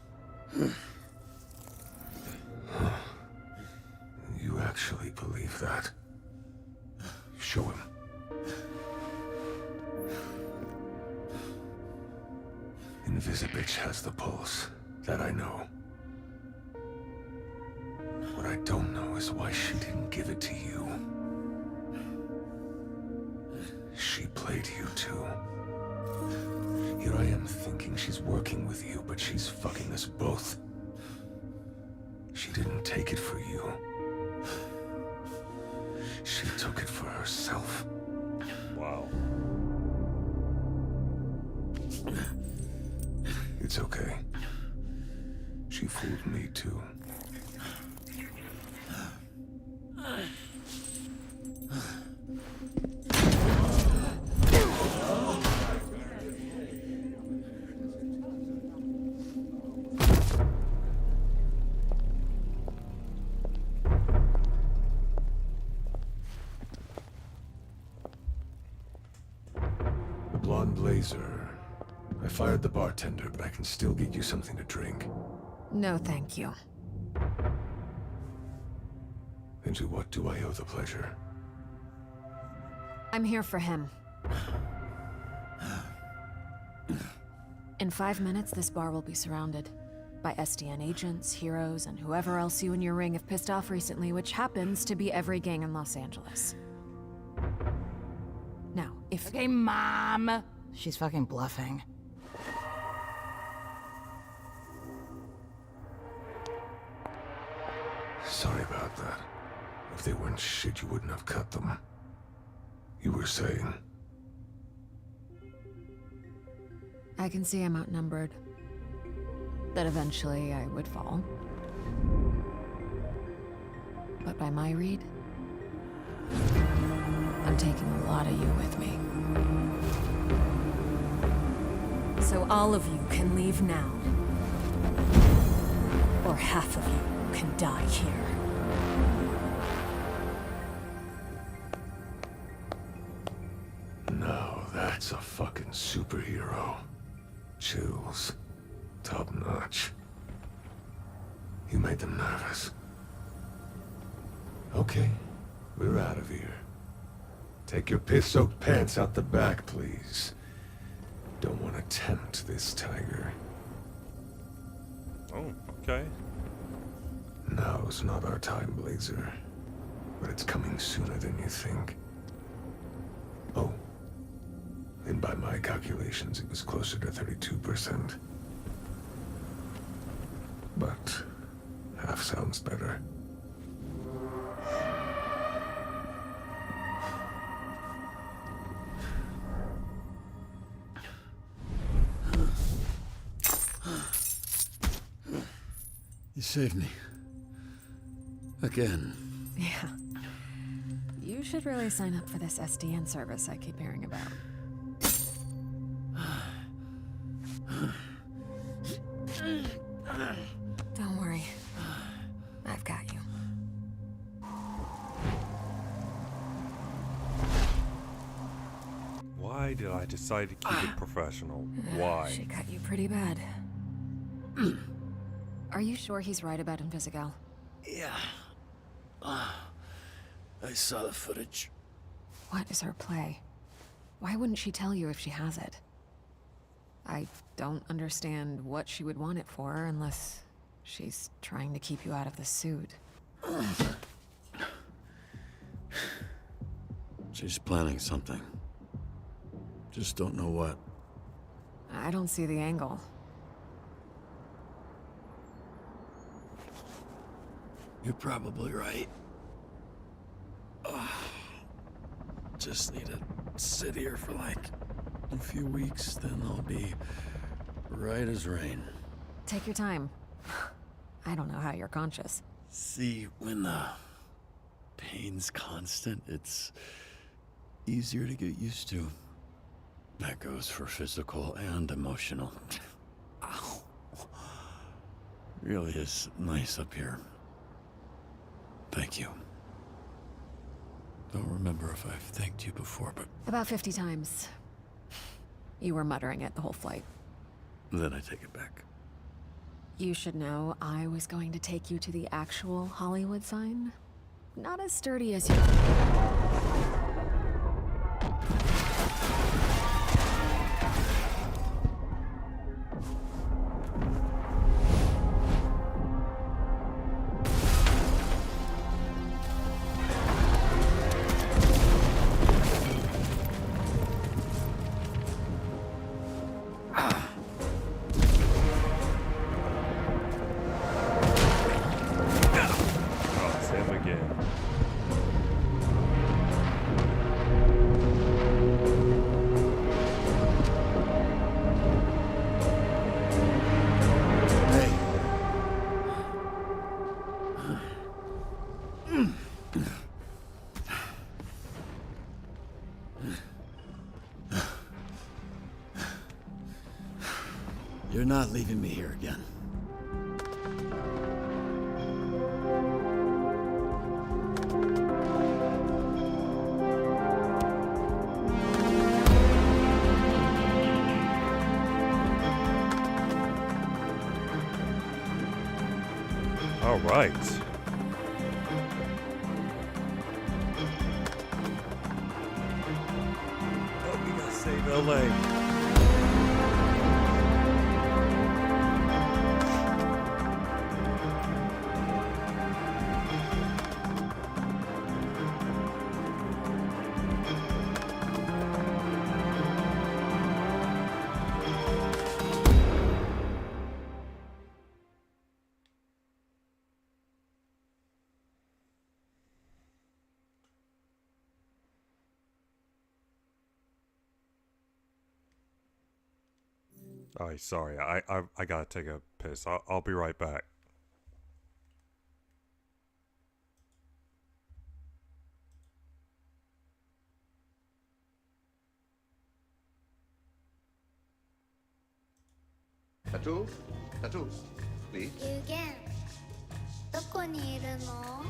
You actually believe that? Show him. Invisibitch has the pulse. That I know. What I don't know is why she didn't give it to you. She played you too. Here I am thinking she's working with you, but she's fucking us both. She didn't take it for you. She took it for herself. Wow. It's okay. She fooled me too. The blonde blazer. I fired the bartender, but I can still get you something to drink. No, thank you. Then to what do I owe the pleasure? I'm here for him. In 5 minutes, this bar will be surrounded by SDN agents, heroes, and whoever else you and your ring have pissed off recently, which happens to be every gang in Los Angeles. Now, if— Okay, Mom! She's fucking bluffing. Sorry about that. If they weren't shit, you wouldn't have cut them. You were saying? I can see I'm outnumbered. That eventually I would fall. But by my read, I'm taking a lot of you with me. So all of you can leave now. Or half of you can die here. Now that's a fucking superhero. Chills. Top notch. You made them nervous. Okay, we're out of here. Take your piss-soaked pants out the back, please. Don't want to tempt this tiger. Oh, okay. Now's not our time, Blazer. But it's coming sooner than you think. Oh. And by my calculations, it was closer to 32%. But half sounds better. You saved me. Again. Yeah. You should really sign up for this SDN service I keep hearing about. Don't worry. I've got you. Why did I decide to keep it professional? Why? She cut you pretty bad. Are you sure he's right about Invisigal? Yeah. I saw the footage. What is her play? Why wouldn't she tell you if she has it? I don't understand what she would want it for unless she's trying to keep you out of the suit. She's planning something. Just don't know what. I don't see the angle. You're probably right. Just need to sit here for like A few weeks, then I'll be right as rain. Take your time. I don't know how you're conscious. See, when the pain's constant, it's easier to get used to. That goes for physical and emotional. Ow. Really is nice up here. Thank you. Don't remember if I've thanked you before, but... About 50 times. You were muttering it the whole flight. Then I take it back. You should know I was going to take you to the actual Hollywood sign. Not as sturdy as you. You're not leaving me here again. All right. Oh, we gotta save LA. Alright, sorry. I gotta take a piss. I'll be right back. Tattoo? Tattoo, please. 有限どこにいるの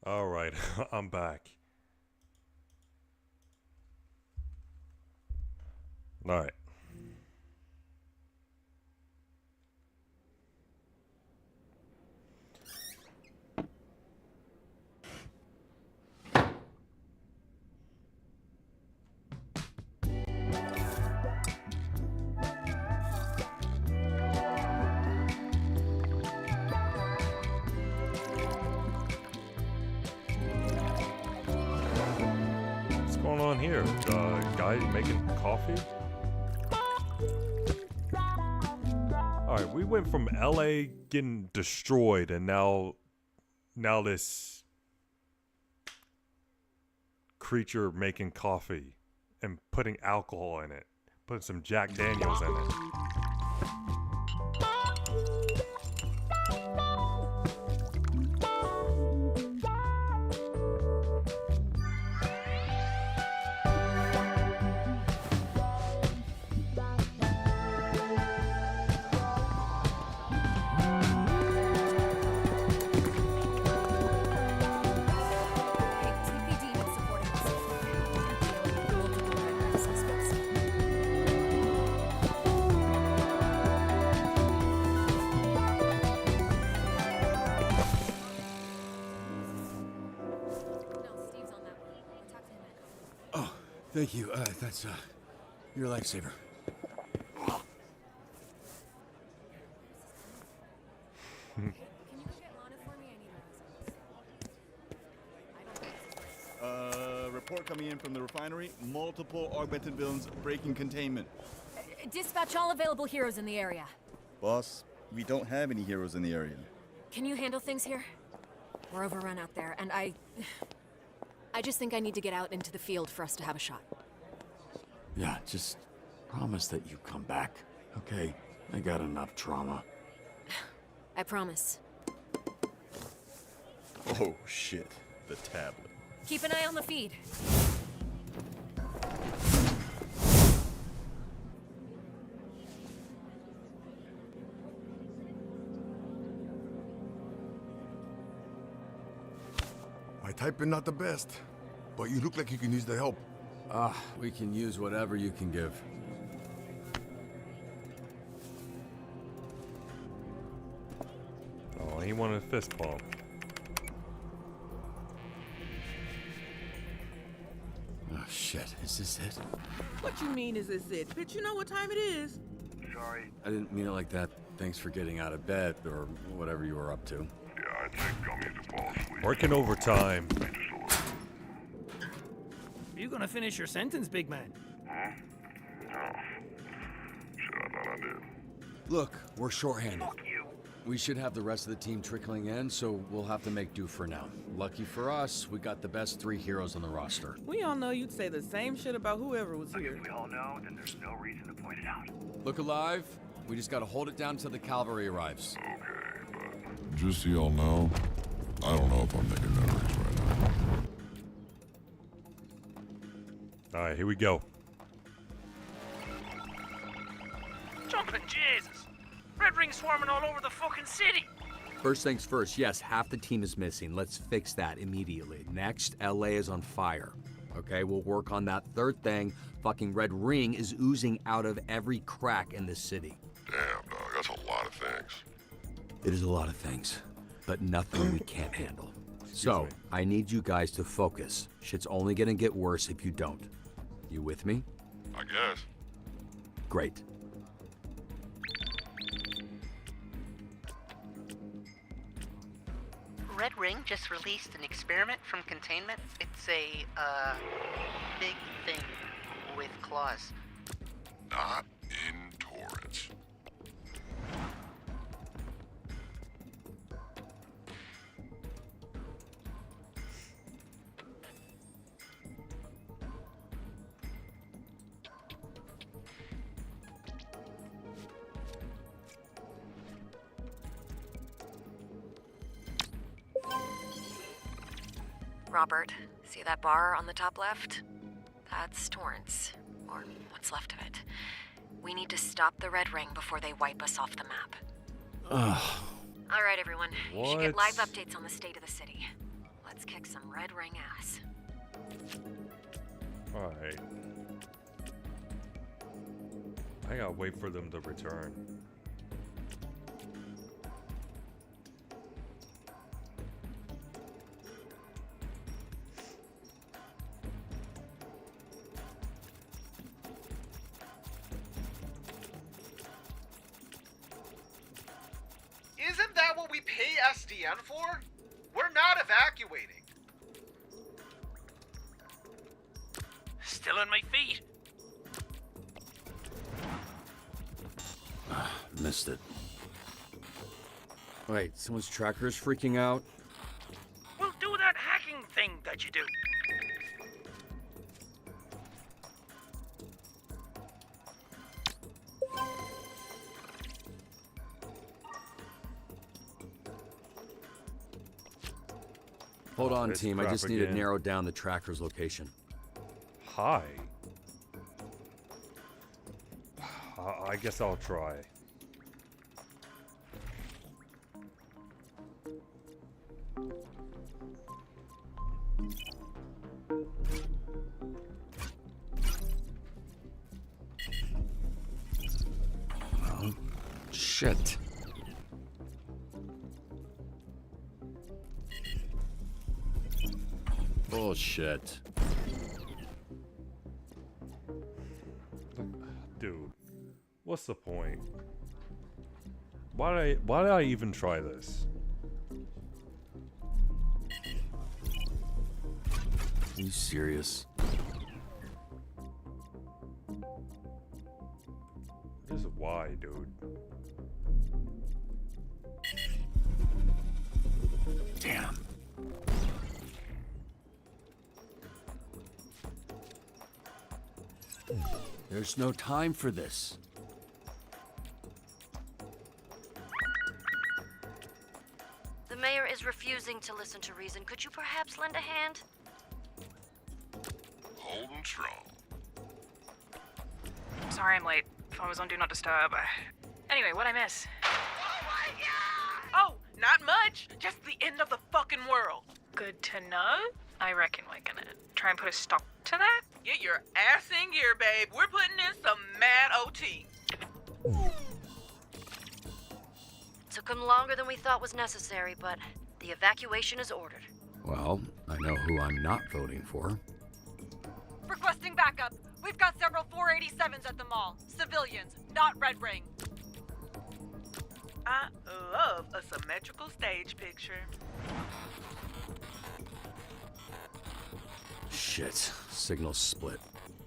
？Alright, I'm back. Alright. What's going on here? Guy making coffee? Alright, we went from LA getting destroyed and now this creature making coffee and putting alcohol in it. Put some Jack Daniels in it. Thank you. That's your lifesaver. Report coming in from the refinery. Multiple augmented villains breaking containment. Dispatch all available heroes in the area. Boss, we don't have any heroes in the area. Can you handle things here? We're overrun out there, and I just think I need to get out into the field for us to have a shot. Yeah, just promise that you come back, okay? I got enough trauma. I promise. Oh, shit. The tablet. Keep an eye on the feed. My typing not the best, but you look like you can use the help. We can use whatever you can give. Oh, he wanted a fist bump. Oh, shit. Is this it? What you mean is this it? Bitch, you know what time it is. Sorry. I didn't mean it like that. Thanks for getting out of bed, or whatever you were up to. Yeah, I think I'll need to fall asleep. Working overtime. Are you gonna finish your sentence, big man? Huh? No. Shit, I thought I did. Look, we're shorthanded. We should have the rest of the team trickling in, so we'll have to make do for now. Lucky for us, we got the best 3 heroes on the roster. We all know you'd say the same shit about whoever was here. We all know, then there's no reason to point it out. Look alive. We just gotta hold it down till the cavalry arrives. Okay, but just so y'all know, I don't know if I'm making memories right now. Alright, here we go. Jumping Jesus! Red Ring swarming all over the fucking city! First things first, yes, half the team is missing. Let's fix that immediately. Next, LA is on fire. Okay, we'll work on that. Third thing, fucking Red Ring is oozing out of every crack in the city. Damn, dog, that's a lot of things. It is a lot of things, but nothing we can't handle. So, I need you guys to focus. Shit's only gonna get worse if you don't. You with me? I guess. Great. Red Ring just released an experiment from containment. It's a, big thing with claws. Not in Torrance. Robert, see that bar on the top left? That's Torrance, or what's left of it. We need to stop the Red Ring before they wipe us off the map. All right, everyone. You should get live updates on the state of the city. Let's kick some Red Ring ass. Alright. I gotta wait for them to return. Isn't that what we pay SDN for? We're not evacuating. Still on my feet. Missed it. Wait, someone's tracker's freaking out? We'll do that hacking thing that you do. Hold on, this team. I crap just need to again. narrow down the tracker's location. Hi. I guess I'll try. Well, shit. Bullshit. Dude, what's the point? Why did I even try this? Are you serious? This is why, dude. Damn. There's no time for this. The mayor is refusing to listen to reason. Could you perhaps lend a hand? Holding strong. Sorry I'm late. Phone was on Do Not Disturb. Anyway, what'd I miss? Oh, not much. Just the end of the fucking world. Good to know. I reckon we're gonna try and put a stop to that. Get your ass in gear, babe. We're putting in some mad OT. Took him longer than we thought was necessary, but the evacuation is ordered. Well, I know who I'm not voting for. Requesting backup. We've got several 487s at the mall. Civilians, not Red Ring. I love a symmetrical stage picture. Shit. Signals split.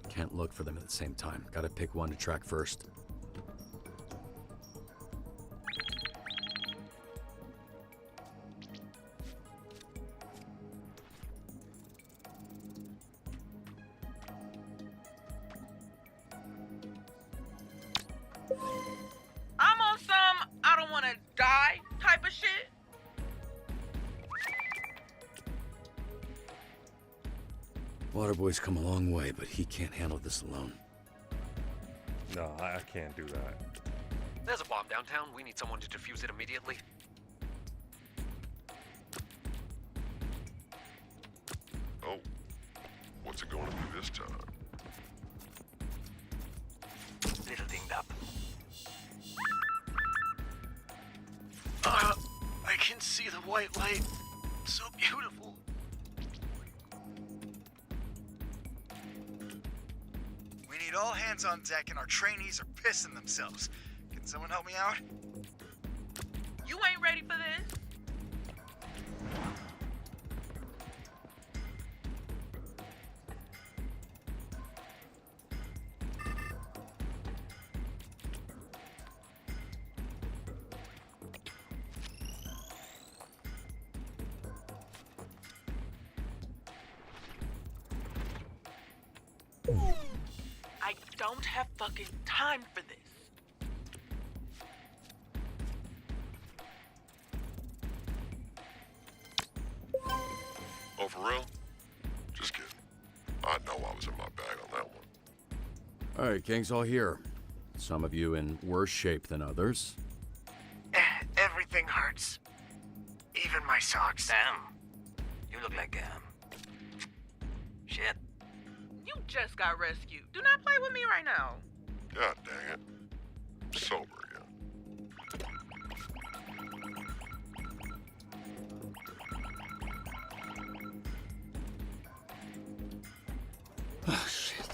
Can't look for them at the same time. Gotta pick one to track first. I'm on some I don't wanna die type of shit. Waterboy's come a long way, but he can't handle this alone. No, I can't do that. There's a bomb downtown. We need someone to defuse it immediately. Oh, what's it going to be this time? Little dinged up. I can see the white light. So beautiful. We need all hands on deck and our trainees are pissing themselves. Can someone help me out? You ain't ready for this. I don't have fucking time for this. Oh, for real? Just kidding. I know I was in my bag on that one. Alright, gang's all here. Some of you in worse shape than others. Everything hurts. Even my socks. Damn. You look like, shit. You just got rescued. Do not play with me right now. God dang it. I'm sober again. Oh, shit.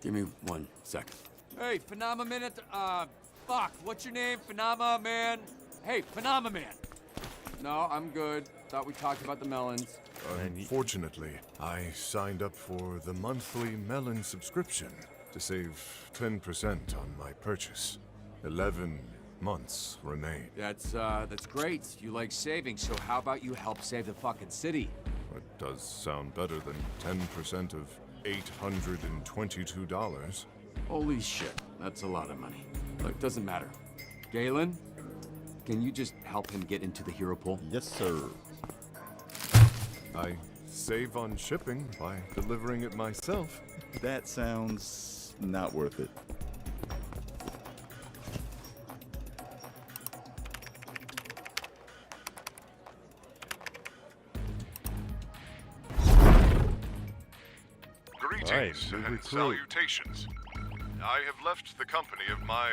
Give me 1 second. Hey, Panama Minute, fuck, what's your name? Panama Man? Hey, Panama Man. No, I'm good. Thought we talked about the melons. Unfortunately, I signed up for the monthly melon subscription to save 10% on my purchase. 11 months remain. That's great. You like saving, so how about you help save the fucking city? It does sound better than 10% of $822. Holy shit, that's a lot of money. Look, doesn't matter. Galen, Can you just help him get into the hero pool? Yes, sir. I save on shipping by delivering it myself. That sounds not worth it. Greetings and salutations. I have left the company of my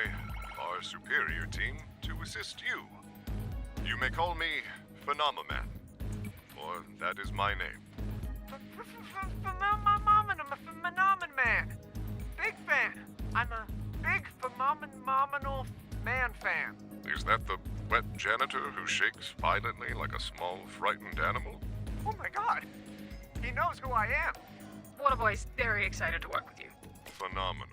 far superior team to assist you. You may call me Phenomaman, for that is my name. Phenomenon man. Big fan. I'm a big phenomenal man fan. Is that the wet janitor who shakes violently like a small, frightened animal? Oh my god. He knows who I am. Waterboy's very excited to work with you. Phenomenal.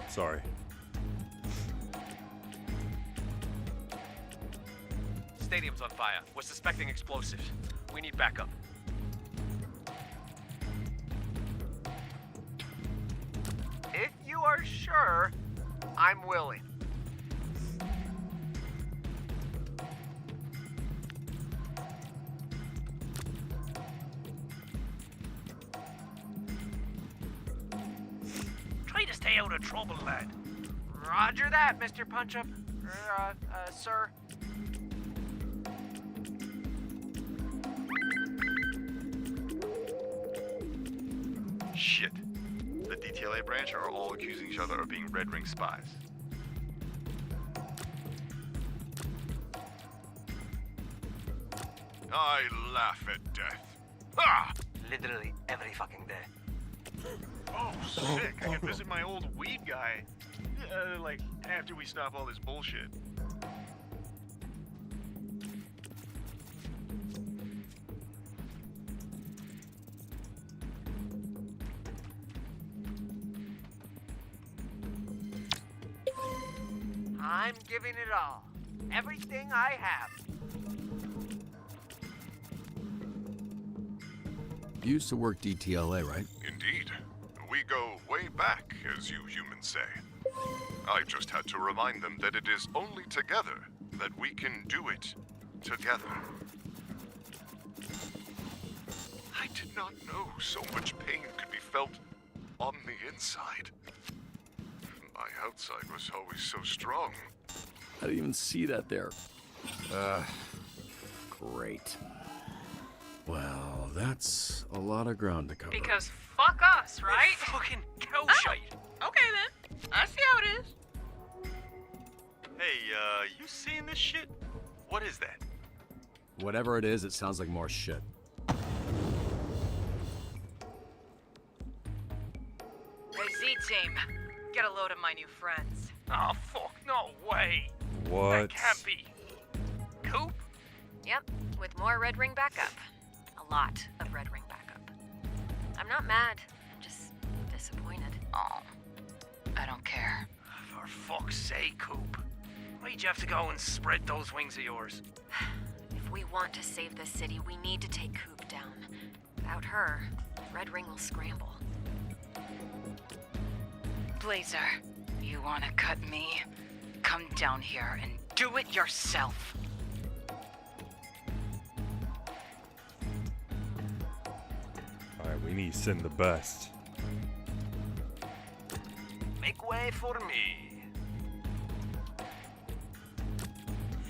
Sorry. Stadium's on fire. We're suspecting explosives. We need backup. If you are sure, I'm willing. Try to stay out of trouble, lad. Roger that, Mr. Punch-Up. Sir. Shit. The DTLA branch are all accusing each other of being Red Ring spies. I laugh at death. Ah! Literally every fucking day. Oh, sick. I can visit my old weed guy. Like, after we stop all this bullshit. I'm giving it all. Everything I have. You used to work DTLA, right? Indeed. We go way back, as you humans say. I just had to remind them that it is only together that we can do it together. I did not know so much pain could be felt on the inside. My outside was always so strong. I didn't even see that there. Great. Well, that's a lot of ground to cover. Because fuck us, right? Fucking cow shite. Okay then. I see how it is. Hey, you seeing this shit? What is that? Whatever it is, it sounds like more shit. Hey, Z-Team. Get a load of my new friends. Oh, fuck, no way. What? That can't be. Coop? Yep, with more Red Ring backup. A lot of Red Ring backup. I'm not mad. I'm just disappointed. Oh, I don't care. For fuck's sake, Coop. Why'd you have to go and spread those wings of yours? If we want to save this city, we need to take Coop down. Without her, Red Ring will scramble. Blazer, you wanna cut me? Come down here and do it yourself. Alright, we need to send the best. Make way for me.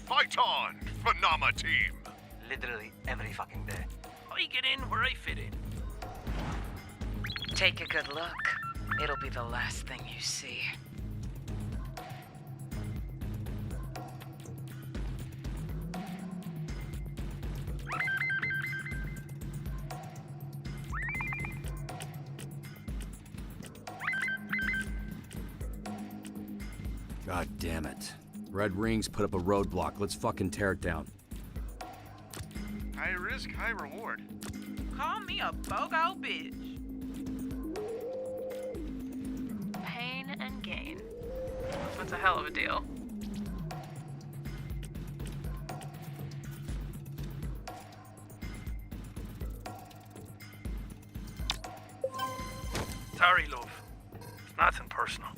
Fight on, Phenomena team! Literally every fucking day. I get in where I fit in. Take a good look. It'll be the last thing you see. God damn it. Red Ring's put up a roadblock. Let's fucking tear it down. High risk, high reward. Call me a BOGO bitch. Pain and gain. That's a hell of a deal. It's nothing personal.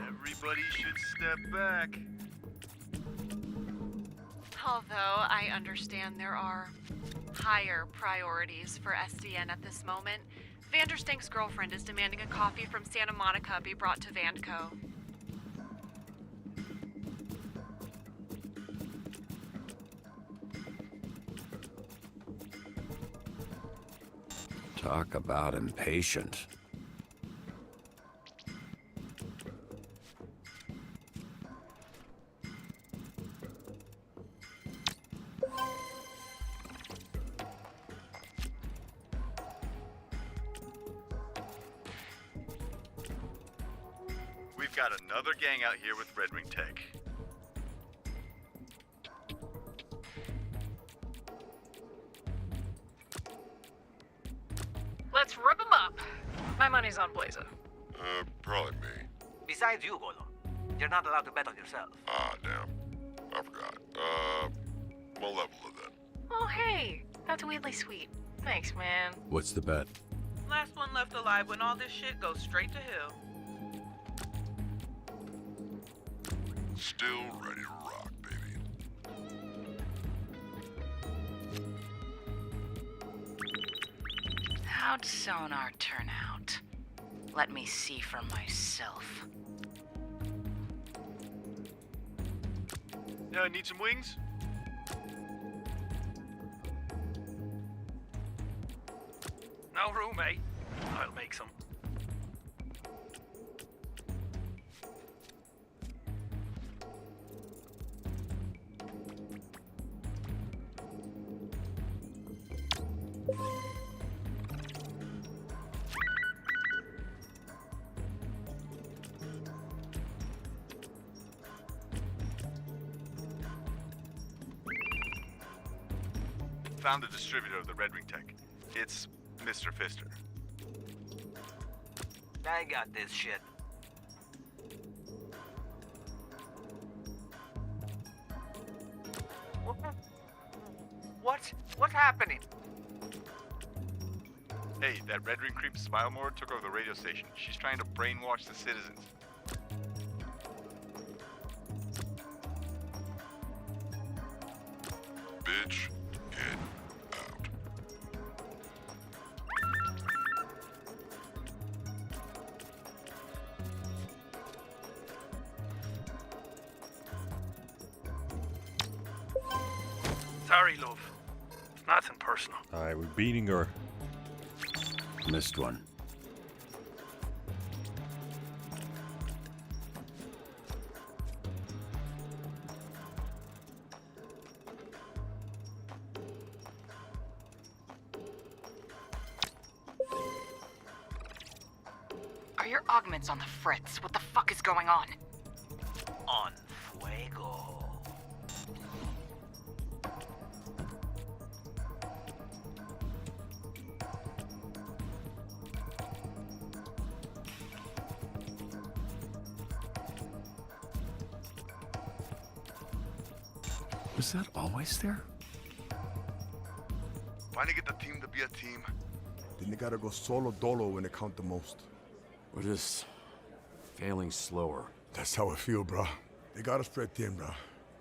Everybody should step back. Although I understand there are higher priorities for SDN at this moment, Vanderstank's girlfriend is demanding a coffee from Santa Monica be brought to Vanco. Talk about impatient. We've got another gang out here with Red Ring Tech. Let's rip them up. My money's on Blazer. Probably me. Besides you, Golo. You're not allowed to bet on yourself. Ah, damn. I forgot. What level is that? Oh, hey. That's weirdly sweet. Thanks, man. What's the bet? Last one left alive when all this shit goes straight to hell. Still ready to rock, baby. How'd sonar turn out? Let me see for myself. Need some wings? No room, eh? I'll make some. Found the distributor of the Red Ring Tech. It's Mr. Fister. I got this shit. What's happening? Hey, that Red Ring creep Smilemore took over the radio station. She's trying to brainwash the citizens. Bitch, get out. Sorry, love. It's nothing personal. Alright, we're beating her. Missed one. Are your augments on the fritz? What the fuck is going on? On fuego. Was that always there? Finally get the team to be a team. Then they gotta go solo dolo when it count the most. We're just failing slower. That's how I feel, bro. They got us spread thin, bro.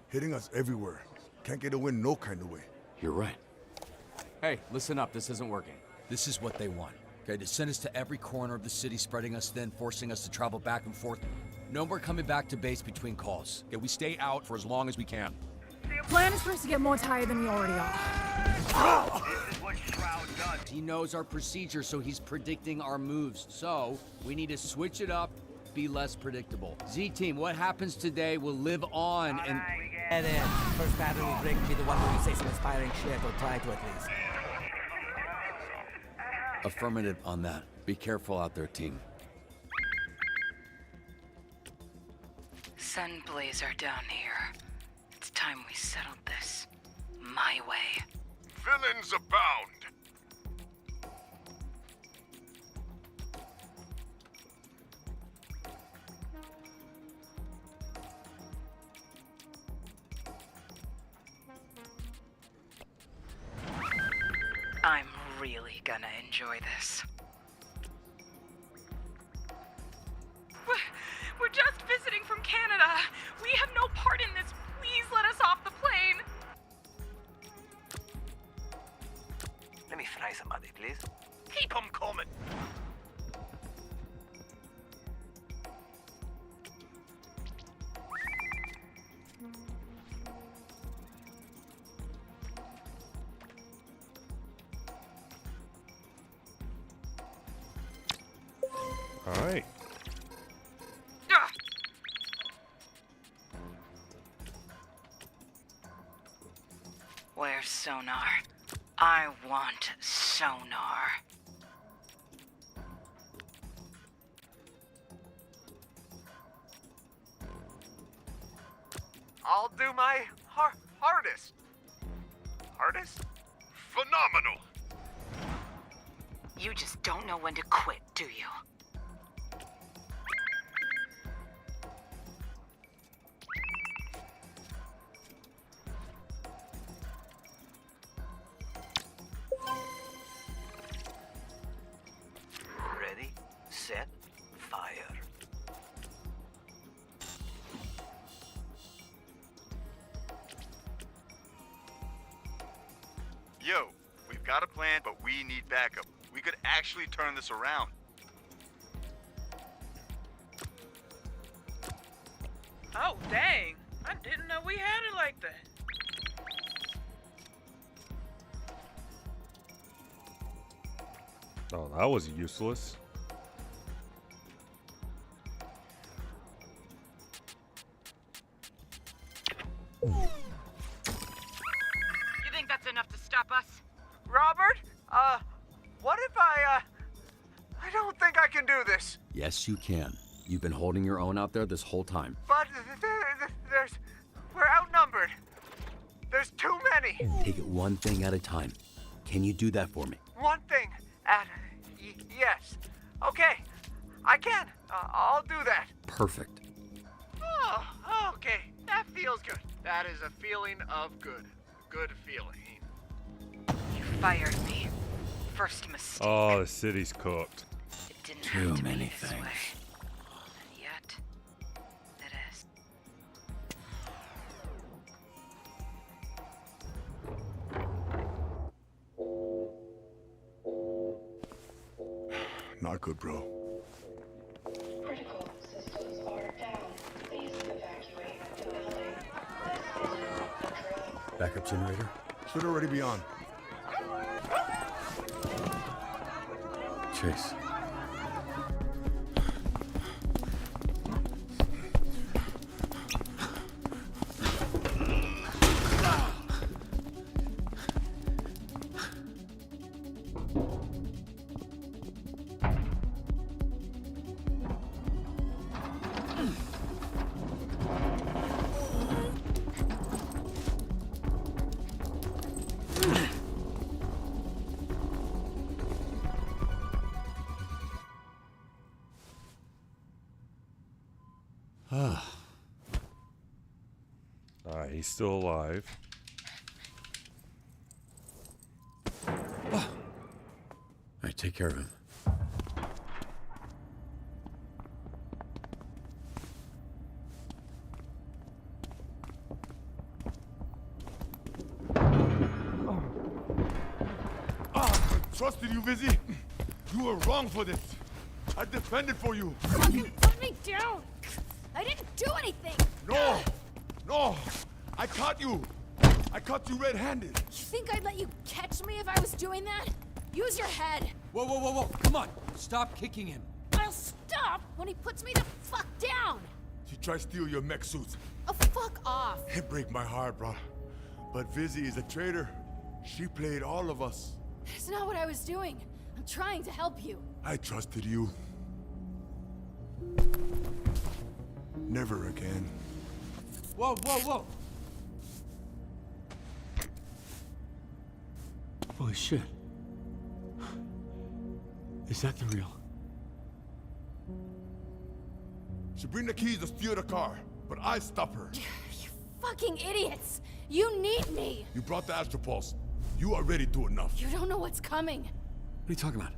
Hitting us everywhere. Can't get a win no kind of way. You're right. Hey, listen up. This isn't working. This is what they want. Okay, to send us to every corner of the city, spreading us thin, forcing us to travel back and forth. No more coming back to base between calls. Okay, we stay out for as long as we can. Plan is for us to get more tired than we already are. He knows our procedure, so he's predicting our moves. So, we need to switch it up, be less predictable. Z-Team, what happens today will live on and... Get in. First battle we break will be the one where you say some inspiring shit, or try to at least. Affirmative on that. Be careful out there, team. Sun Blazer down here. It's time we settled this. My way. Villains abound. gonna enjoy this. We're just visiting from Canada. We have no part in this. Please let us off the plane. Let me fry somebody, please. Keep 'em coming. All right. Where's sonar? I want sonar. I'll do my hardest. Hardest? Phenomenal. You just don't know when to quit, do you? Ready, set, fire. Yo, we've got a plan, but we need backup. We could actually turn this around. Oh, dang. I didn't know we had it like that. Oh, that was useless. You think that's enough to stop us? Robert? What if I don't think I can do this. Yes, you can. You've been holding your own out there this whole time. But we're outnumbered. There's too many. Take it one thing at a time. Can you do that for me? One thing at yes. Okay, I can. I'll do that. Perfect. Oh, okay. That feels good. That is a feeling of good. Good feeling. You fired me. First mistake. Oh, the city's cooked. It didn't Too have to many be this things. way. And yet, it is. Not good, bro. Critical systems are down. Please evacuate the building. Backup generator? Should already be on. Chase. Alright, he's still alive. Alright, take care of him. I trusted you, Vizzy. You were wrong for this. I defended for you. Fucking put me down! I didn't do anything! No! No! I caught you! I caught you red-handed. You think I'd let you catch me if I was doing that? Use your head! Whoa, whoa, whoa, whoa! Come on! Stop kicking him! I'll stop when he puts me the fuck down! She tried to steal your mech suits. Oh, fuck off! It break my heart, bro. But Vizzy is a traitor. She played all of us. That's not what I was doing. I'm trying to help you. I trusted you. Never again. Whoa, whoa, whoa! Holy shit. Is that the real? She bring the keys to steal the car, but I stop her. You fucking idiots! You need me! You brought the Astropulse. You already do enough. You don't know what's coming. are you talking about?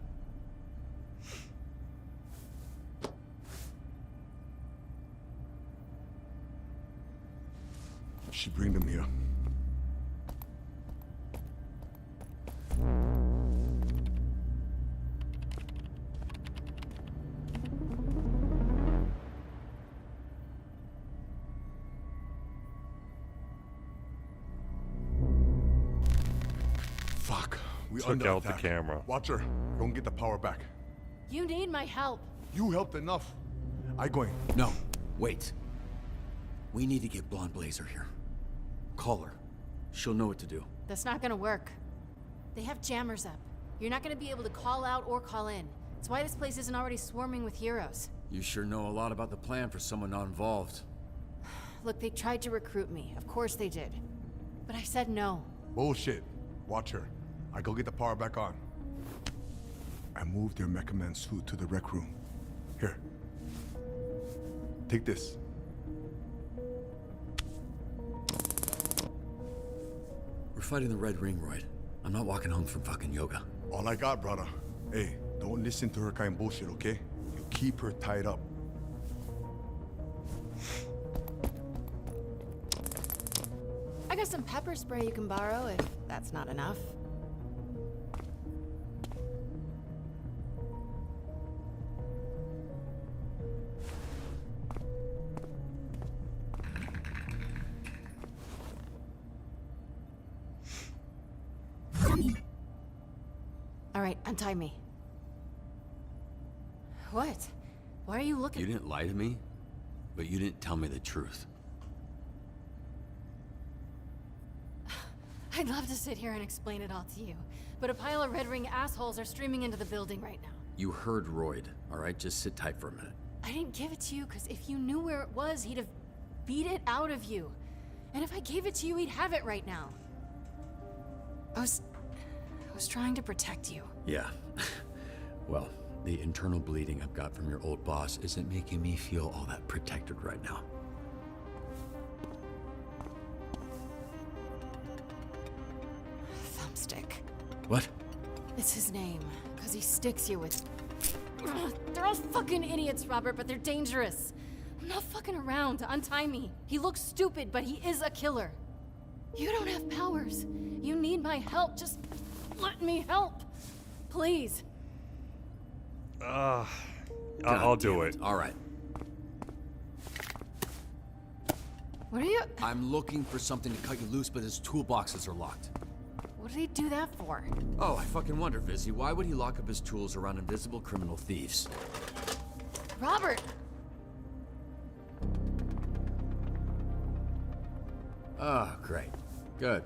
She bring them here. Fuck. We Took under out the attack. camera. Watch her. Don't get the power back. You need my help. You helped enough. I going. No, wait. We need to get Blonde Blazer here. Call her. She'll know what to do. That's not gonna work. They have jammers up. You're not gonna be able to call out or call in. That's why this place isn't already swarming with heroes. You sure know a lot about the plan for someone not involved. Look, they tried to recruit me. Of course they did. But I said no. Bullshit. Watch her. I go get the power back on. I moved your Mecha Man suit to the rec room. Here. Take this. We're fighting the Red Ring, Royd. I'm not walking home from fucking yoga. All I got, brother. Hey, don't listen to her kind of bullshit, okay? You keep her tied up. I got some pepper spray you can borrow if that's not enough. All right, untie me. What? Why are you looking? You didn't lie to me, but you didn't tell me the truth. I'd love to sit here and explain it all to you, but a pile of Red Ring assholes are streaming into the building right now. You heard Royd, all right? Just sit tight for a minute. I didn't give it to you because if you knew where it was, he'd have beat it out of you. And if I gave it to you, he'd have it right now. I was trying to protect you. Yeah. Well, the internal bleeding I've got from your old boss isn't making me feel all that protected right now. Thumbstick. What? It's his name, because he sticks you with... Ugh, they're all fucking idiots, Robert, but they're dangerous. I'm not fucking around. Untie me. He looks stupid, but he is a killer. You don't have powers. You need my help. Just let me help. Please. I'll do it. All right. What are you... I'm looking for something to cut you loose, but his toolboxes are locked. What did he do that for? Oh, I fucking wonder, Vizzy. Why would he lock up his tools around invisible criminal thieves? Robert! Oh, great. Good.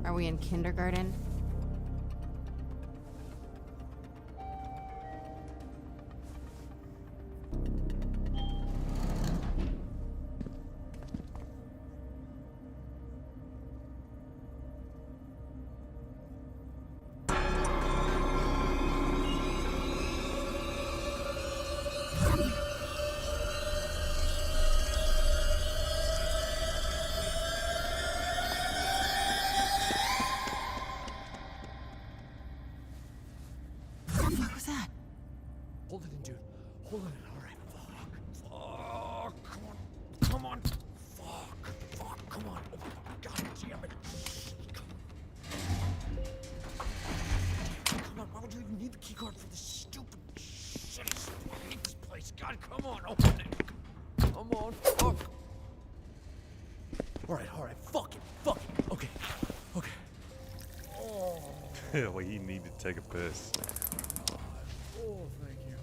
Are we in kindergarten? Hold it in, dude. Hold it in. All right. Fuck. Fuck. Come on. Fuck. Come on. Oh, God damn it. Come on. Why would you even need the keycard for this stupid shit? I hate this place. God, come on. Open it. Come on. Fuck. All right. Fuck it. Okay. Oh. Well, he needed to take a piss. Oh, thank you.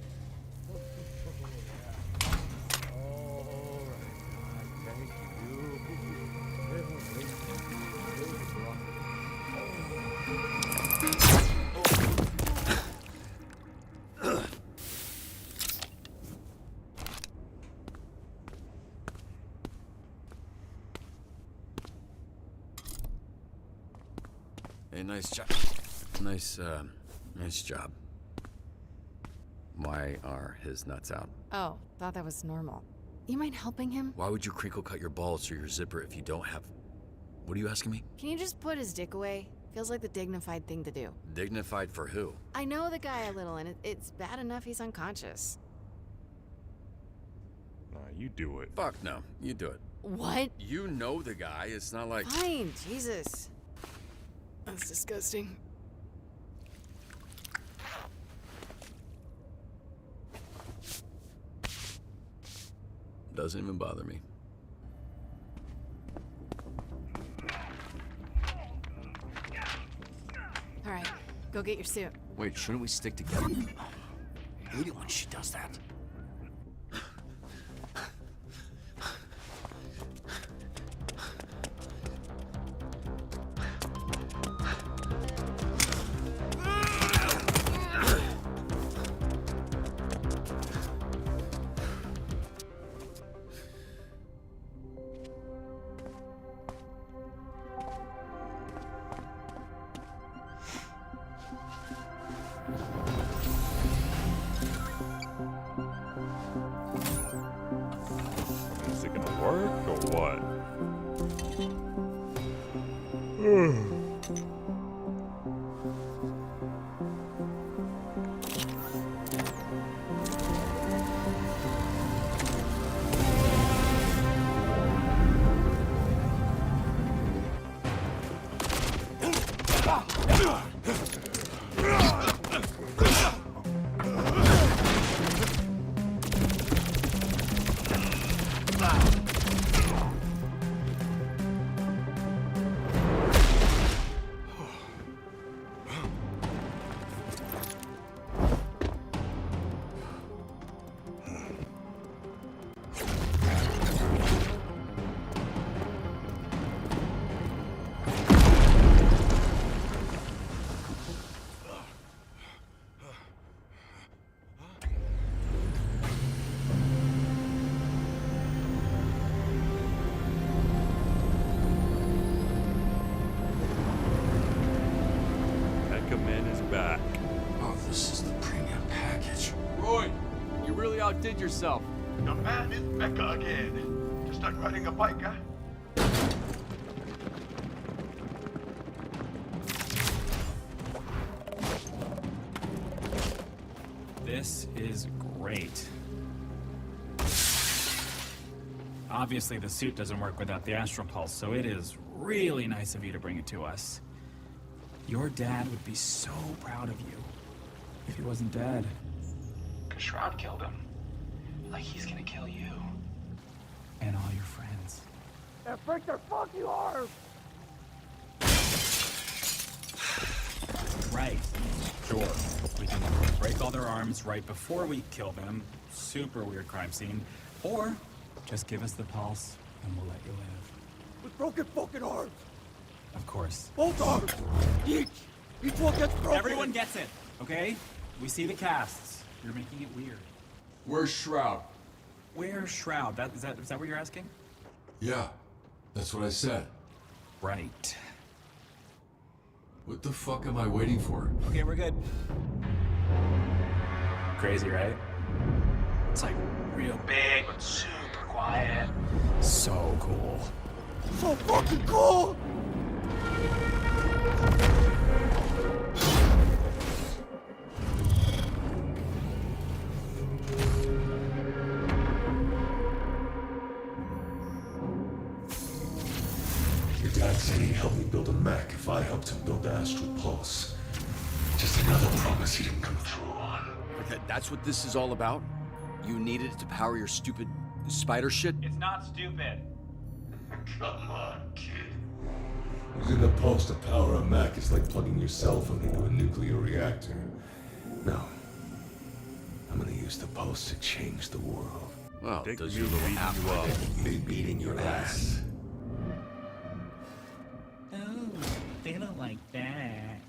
Hey, nice job. Nice job. Why are his nuts out? Oh, thought that was normal. You mind helping him? Why would you crinkle cut your balls through your zipper if you don't have... What are you asking me? Can you just put his dick away? Feels like the dignified thing to do. Dignified for who? I know the guy a little, and it's bad enough he's unconscious. Nah, you do it. Fuck no, you do it. What? You know the guy, it's not like... Fine, Jesus. That's disgusting. Doesn't even bother me. All right, go get your suit. Wait, shouldn't we stick together? I hate it when she does that. Is it gonna work or what? Mecha Man is back. Oh, this is the premium package. Roy, you really outdid yourself. The man is Mecha again. Just like riding a bike, huh? This is great. Obviously, the suit doesn't work without the astral pulse, so it is really nice of you to bring it to us. Your dad would be so proud of you if he wasn't dead. 'Cause Shroud killed him. Like he's gonna kill you. And all your friends. And break their fucking arms! Right. Sure. We can break all their arms right before we kill them. Super weird crime scene. Or just give us the pulse and we'll let you live. With broken fucking arms! Of course. Both arms! Each one gets broken! Everyone gets it, okay? We see the casts. You're making it weird. Where's Shroud? Where's Shroud? Is that what you're asking? Yeah, that's what I said. Right. What the fuck am I waiting for? Okay, we're good. Crazy, right? It's like real big, but super quiet. So cool. So fucking cool! Your dad said he'd help me build a mech if I helped him build the Astral Pulse. Just another promise he didn't come through on. Okay, that's what this is all about? You needed it to power your stupid spider shit? It's not stupid. Come on, kid. Using the pulse to power a mech is like plugging your cell phone into a nuclear reactor. No. I'm gonna use the pulse to change the world. Well, Dick does you your little beating app you up. Me beating your ass. Oh, they don't like that.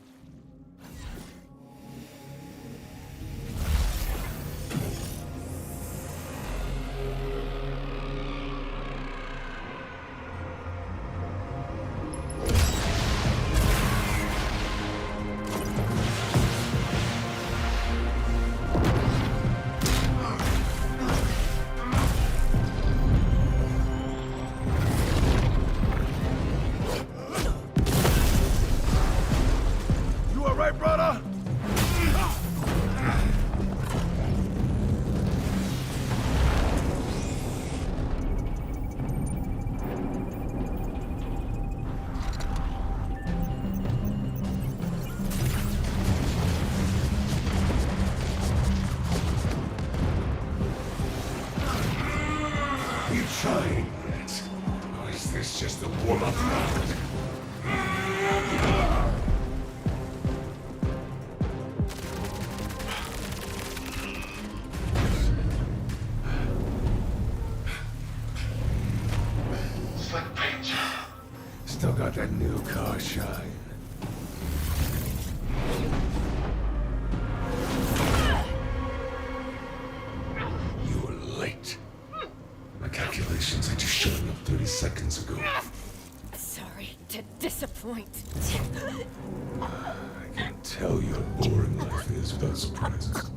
right, brother? You trying, Brett? Or is this just a warm-up round? Slick paint. Still got that new car shine. You were late. My calculations had you showing up 30 seconds ago. Sorry to disappoint. I can tell your boring life is without surprises.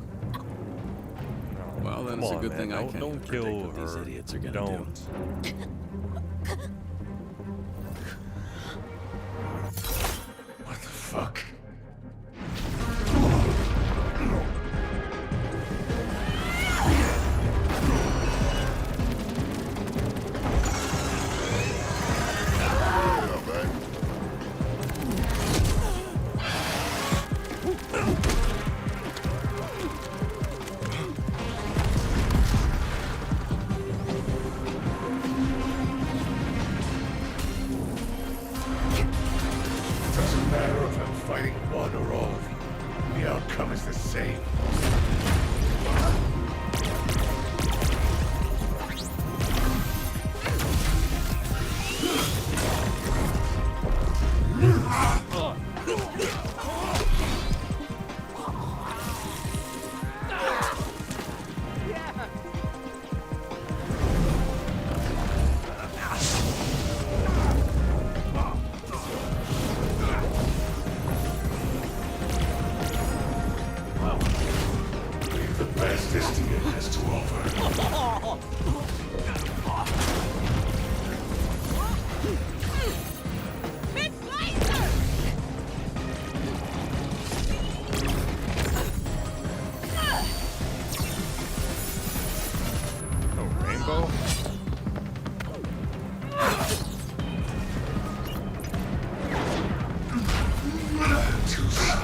Well, then Come it's a on, good man. thing I can't Don't even kill predict what her. these idiots are gonna Don't. do. What the fuck? Doesn't matter if I'm fighting one or all of you. The outcome is the same. Leave the best Estia has to offer. Oh, rainbow? Too slow.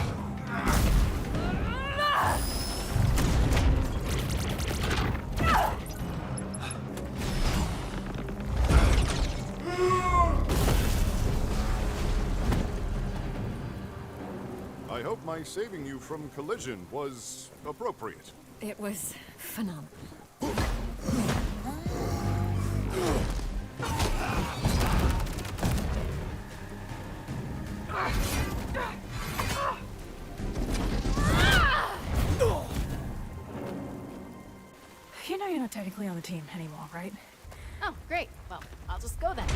I hope my saving you from collision was appropriate. It was phenomenal. You know you're not technically on the team anymore, right? Oh, great. Well, I'll just go then.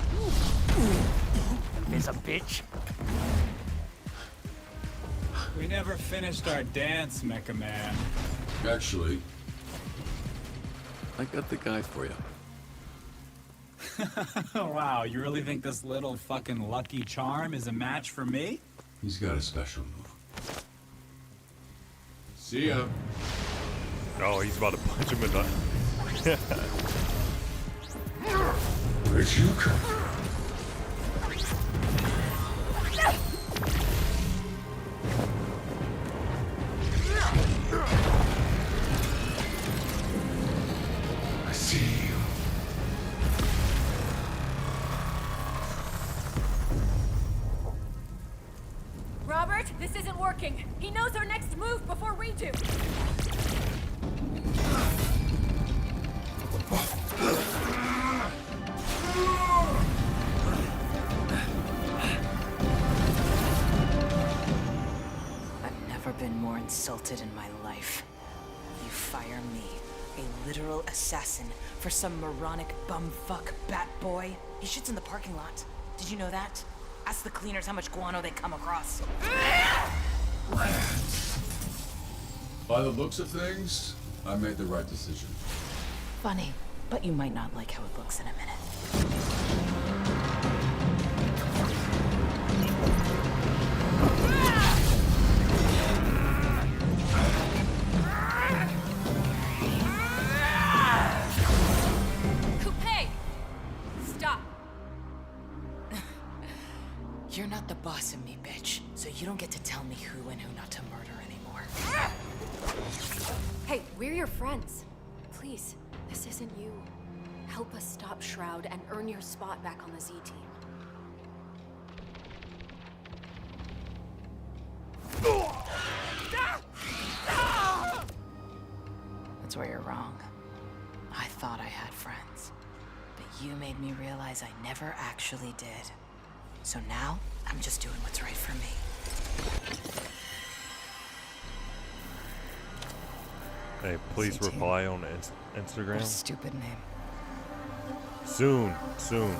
There's a bitch. We never finished our dance, Mecha Man. Actually, I got the guy for you. Wow, you really think this little fucking Lucky Charm is a match for me? He's got a special move. See ya. Oh, he's about to punch him in the... Where'd you come from? I see you. Robert, this isn't working. He knows our next move before we do. I've never been more insulted in my life. You fire me, a literal assassin, for some moronic bumfuck bat boy? He shits in the parking lot. Did you know that? Ask the cleaners how much guano they come across. By the looks of things, I made the right decision. Funny, but you might not like how it looks in a minute. your friends. Please, this isn't you. Help us stop Shroud and earn your spot back on the Z team. That's where you're wrong. I thought I had friends, but you made me realize I never actually did. So now, I'm just doing what's right for me. Hey, please Z-Team. reply on Instagram. What a stupid name. Soon, soon.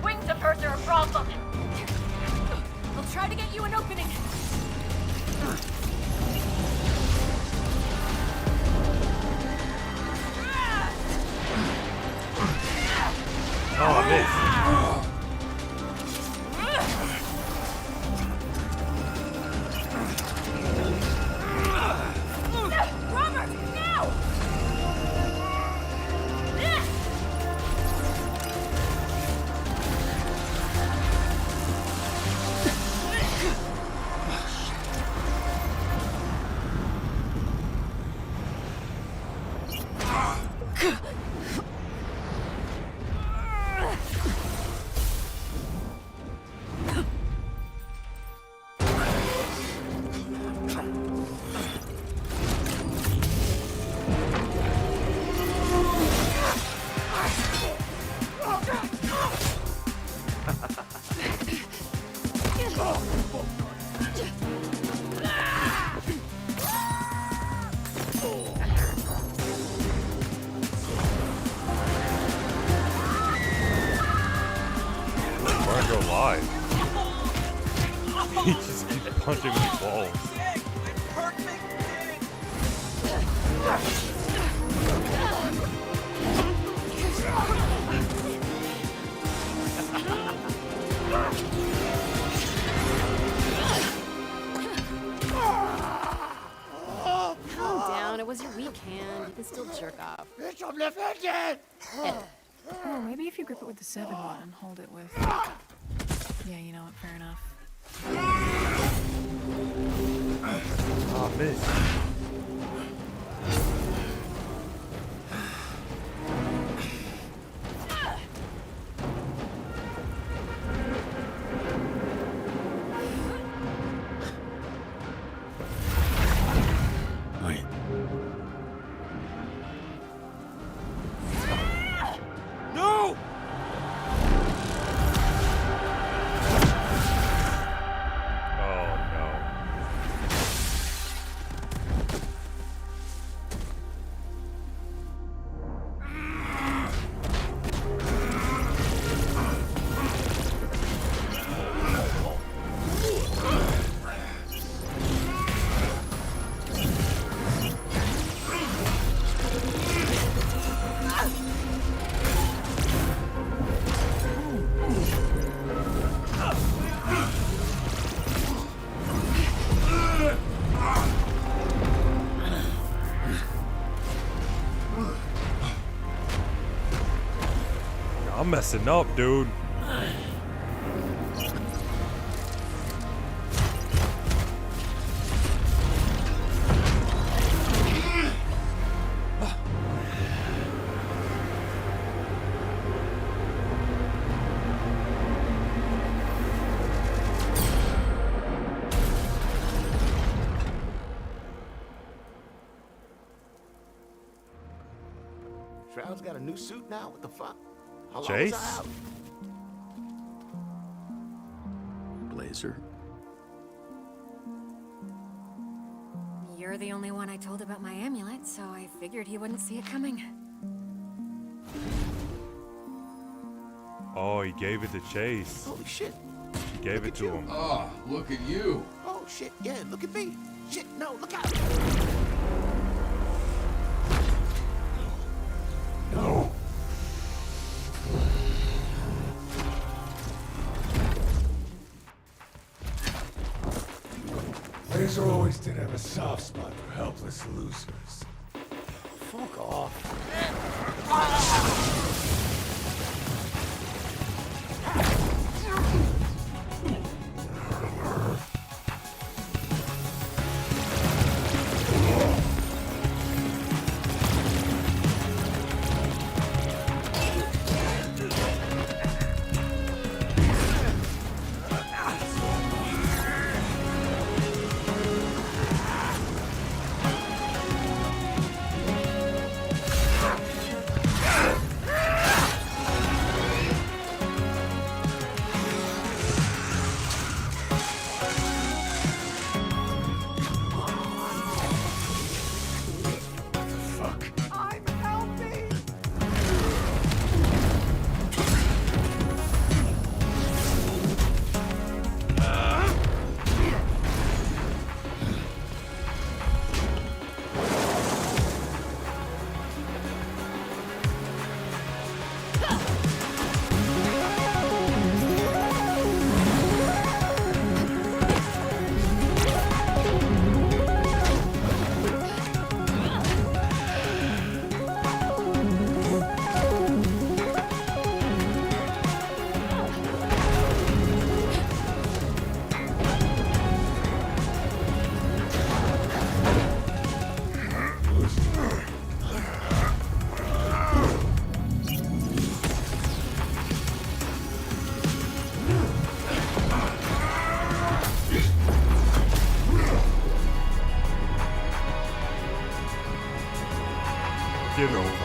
Wing diverts are a problem. We'll try to get you an opening. Oh, I missed. Robert, now! Wanna go live? He just keeps punching me balls. Calm down. It was your weak hand. You can still jerk off. Oh, maybe if you grip it with the 7 one and hold it with... Yeah, you know what, fair enough. Oh, miss. No! Oh no. I'm messing up, dude. Shroud's got a new suit now? What the fuck? How long Chase? was I out? Blazer. You're the only one I told about my amulet, so I figured he wouldn't see it coming. Oh, he gave it to Chase. Holy shit. He gave it to him. Oh, look at you. Oh shit, yeah, look at me. Shit, no, look out. No. Razor always did have a soft spot for helpless losers. Fuck off.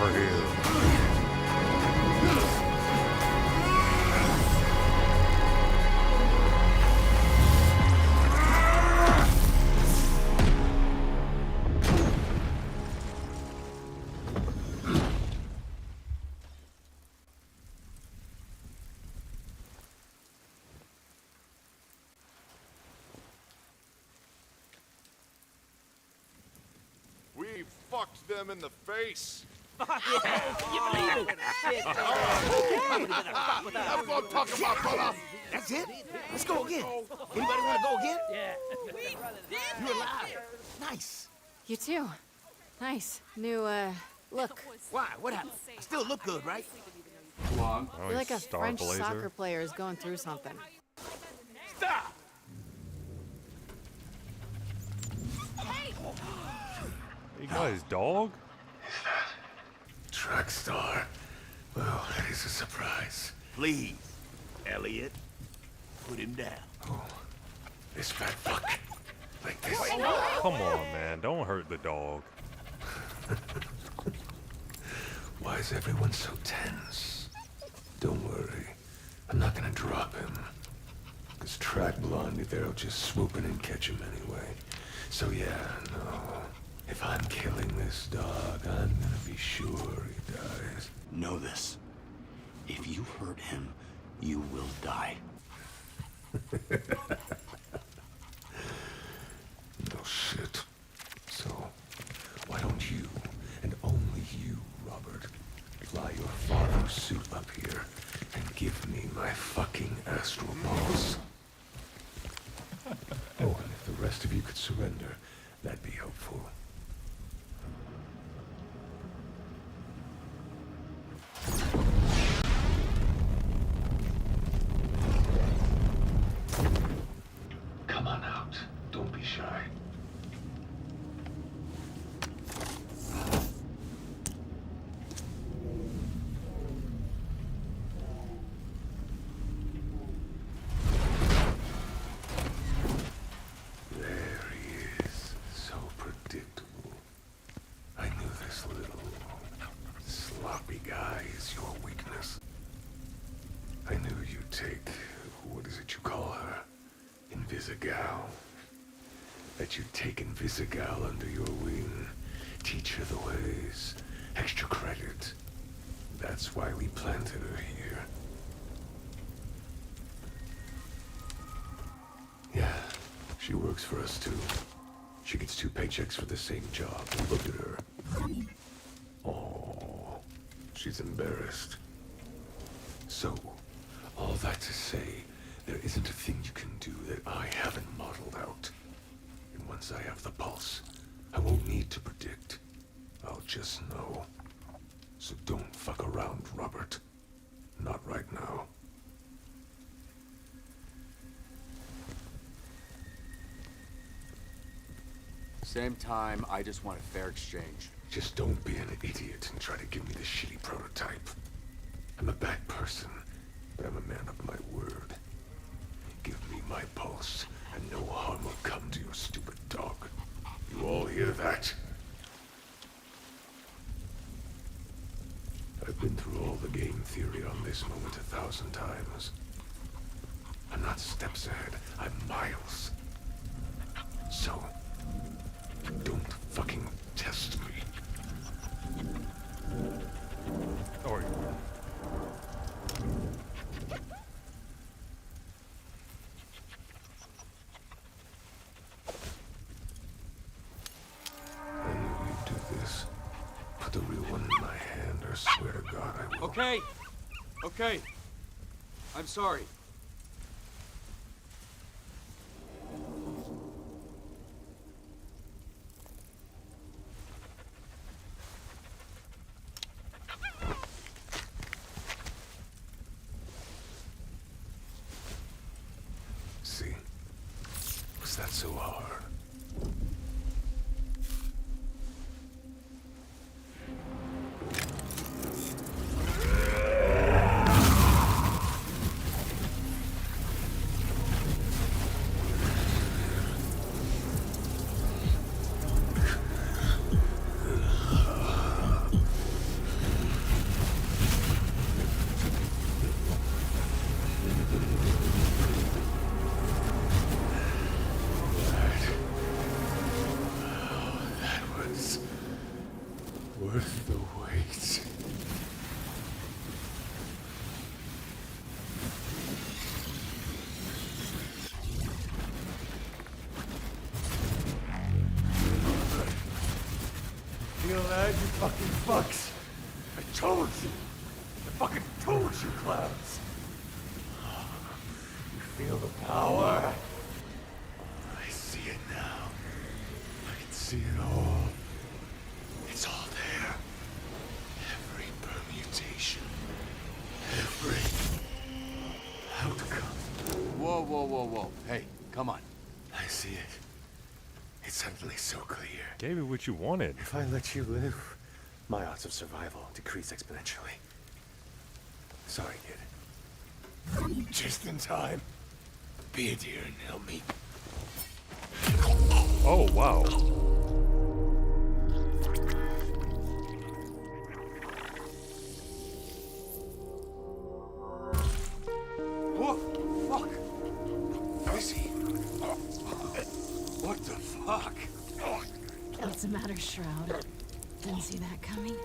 over here. We fucked them in the face. That's what I'm talking about, brother. That's it? Let's go again. Anybody want to go again? Yeah. You're alive. Nice. You too. Nice. New, look. Why? What happened? I still look good, right? Oh, You're like a Star French Blazer. soccer player who's going through something. Stop! You got his dog? Trackstar. Well, that is a surprise. Please, Elliot, put him down. Oh, this fat fuck. Like this. Come on, man. Don't hurt the dog. Why is everyone so tense? Don't worry. I'm not gonna drop him. Because Track Blondie there'll just swoop in and catch him anyway. So yeah, no. If I'm killing this dog, I'm gonna be sure he dies. Know this. If you hurt him, you will die. No shit. So, why don't you, and only you, Robert, fly your father's suit up here and give me my fucking astral pulse? Oh, and if the rest of you could surrender, that'd be helpful. Come on out. Don't be shy. There he is. So predictable. I knew this little sloppy guy is your weakness. I knew you'd take, what is it you call her? Invisigal. That you'd take Invisigal under your wing, teach her the ways, extra credit. That's why we planted her here. Yeah, she works for us too. She gets 2 paychecks for the same job. Look at her. Oh, she's embarrassed. So, all that to say, there isn't a thing you can do that I haven't modeled out. And once I have the pulse, I won't need to predict. I'll just know. So don't fuck around, Robert. Not right now. Same time, I just want a fair exchange. Just don't be an idiot and try to give me the shitty prototype. I'm a bad person, but I'm a man of my word. Give me my pulse, and no harm will come to your stupid dog. You all hear that? I've been through all the game theory on this moment 1,000 times. I'm not steps ahead, I'm miles. So, don't fucking test me. Or I knew you'd do this. Put the real one in my hand, or swear to God I will. Okay. Okay. I'm sorry. See? Was that so hard? worth the wait. Feel that, you fucking fucks? I told you. I fucking told you, Clouds. You feel the power? I see it now. I can see it all. It's all there. Every permutation. Every outcome. Whoa, whoa, whoa, whoa. Hey, come on. I see it. It's suddenly so clear. Gave you what you wanted. If I let you live, my odds of survival decrease exponentially. Sorry, kid. Just in time. Be a dear and help me. Oh, wow. Oh, fuck. I see. What the fuck? What's the matter, Shroud? Didn't see that coming?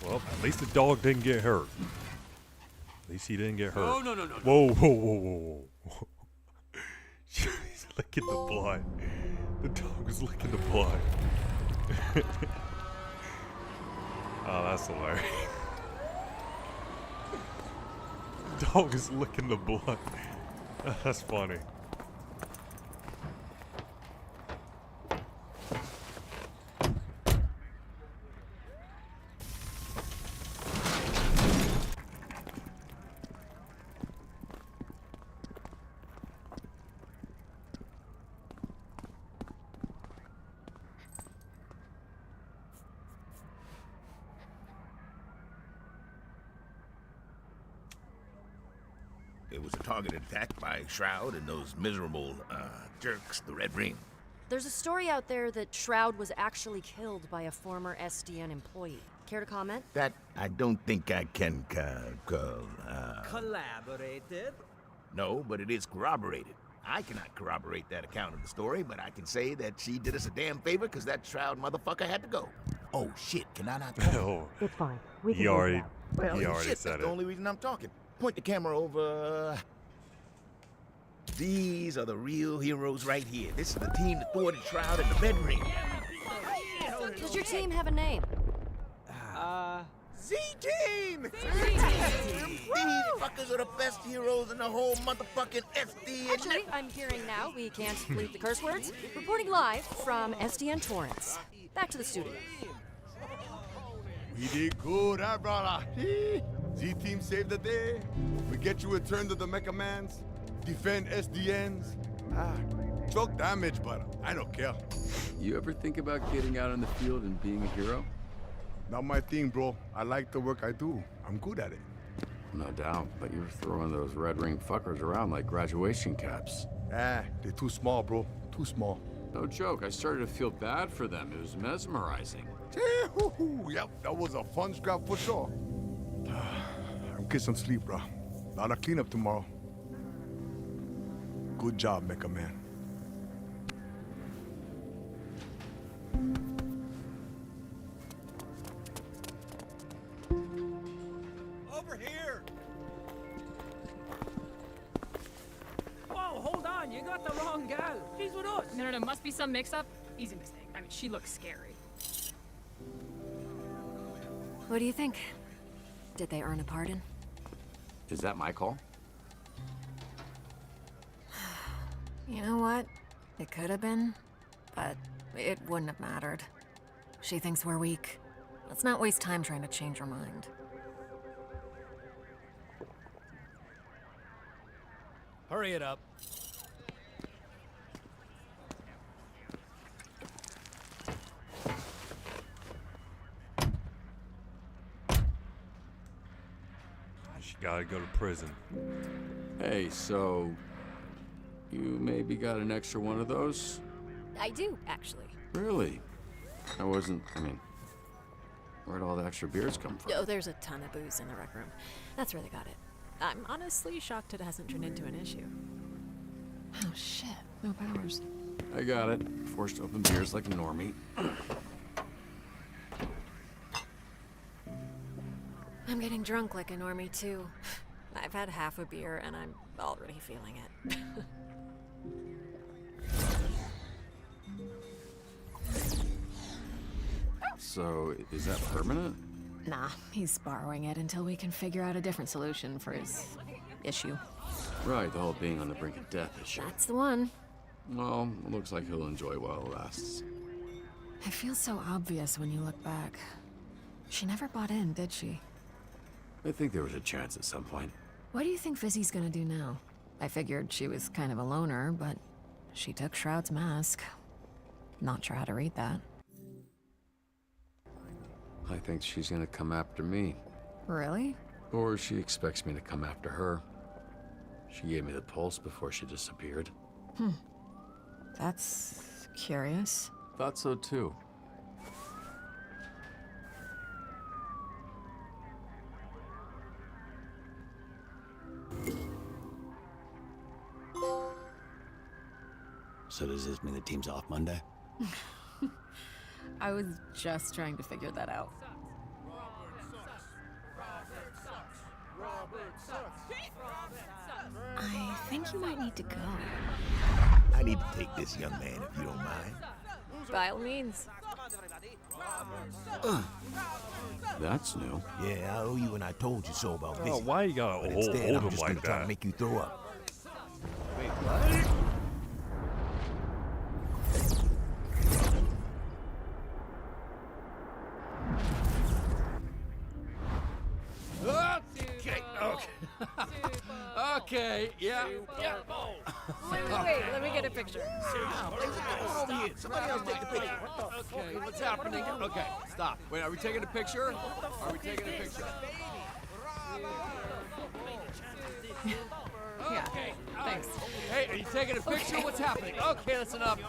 Well, at least the dog didn't get hurt. At least he didn't get hurt. No, no, no, no, no. Whoa, whoa, whoa, whoa, whoa. He's licking the blood. The dog was licking the blood. Oh, that's hilarious. The dog is licking the blood. That's funny. It was a targeted attack by Shroud and those miserable, jerks, the Red Ring. There's a story out there that Shroud was actually killed by a former SDN employee. Care to comment? That I don't think I can, Collaborated? No, but it is corroborated. I cannot corroborate that account of the story, but I can say that she did us a damn favor because that Shroud motherfucker had to go. Oh, shit, can I not talk? Oh, it's fine. he already, Well, he already shit, said that's it. the only reason I'm talking. Point the camera over. These are the real heroes right here. This is the team that thwarted Shroud in the Red Ring. Does your team have a name? Z-Team! These fuckers are the best heroes in the whole motherfucking SD. Actually, I'm hearing now we can't bleep the curse words. Reporting live from SDN Torrance. Back to the studio. We did good, huh, brother? Z-Team saved the day. We get you returned to the Mecha Mans. Defend SDNs. Choke damage, but I don't care. You ever think about getting out on the field and being a hero? Not my thing, bro. I like the work I do. I'm good at it. No doubt, but you're throwing those red ring fuckers around like graduation caps. They're too small, bro. Too small. No joke, I started to feel bad for them. It was mesmerizing. Yep, that was a fun scrap for sure. I'm getting some sleep, bro. Lot of cleanup tomorrow. Good job, Mecha Man. Over here! Whoa, hold on, you got the wrong gal. She's with us. No, must be some mix-up. Easy mistake. I mean, she looks scary. What do you think? Did they earn a pardon? Is that my call? You know what? It could have been, but it wouldn't have mattered. She thinks we're weak. Let's not waste time trying to change her mind. Hurry it up. She gotta go to prison. Hey, so you maybe got an extra one of those? I do, actually. Really? I mean, where'd all the extra beers come from? Oh, there's a ton of booze in the rec room. That's where they got it. I'm honestly shocked it hasn't turned into an issue. Oh shit, no powers. I got it. Forced to open beers like a normie. I'm getting drunk like a normie, too. I've had half a beer, and I'm already feeling it. So, is that permanent? Nah, he's borrowing it until we can figure out a different solution for his issue. Right, the whole being on the brink of death issue. That's the one. Well, it looks like he'll enjoy while it lasts. It feels so obvious when you look back. She never bought in, did she? I think there was a chance at some point. What do you think Fizzy's gonna do now? I figured she was kind of a loner, but she took Shroud's mask. Not sure how to read that. I think she's gonna come after me. Really? Or she expects me to come after her. She gave me the pulse before she disappeared. That's curious. Thought so too. So does this mean the team's off Monday? I was just trying to figure that out. I think you might need to go. I need to take this young man if you don't mind. By all means. That's new. Yeah, I owe you and I told you so about this. Oh, why you gotta hold I'm him just like gonna try to that? make you throw up. Wait, what? Okay, yeah. Wait, let me get a picture. Somebody else take the picture. Okay, what's happening? Okay, stop. Wait, are we taking a picture? Are we taking a picture? Yeah, thanks. Hey, are you taking a picture? Okay. What's happening? Okay, that's enough.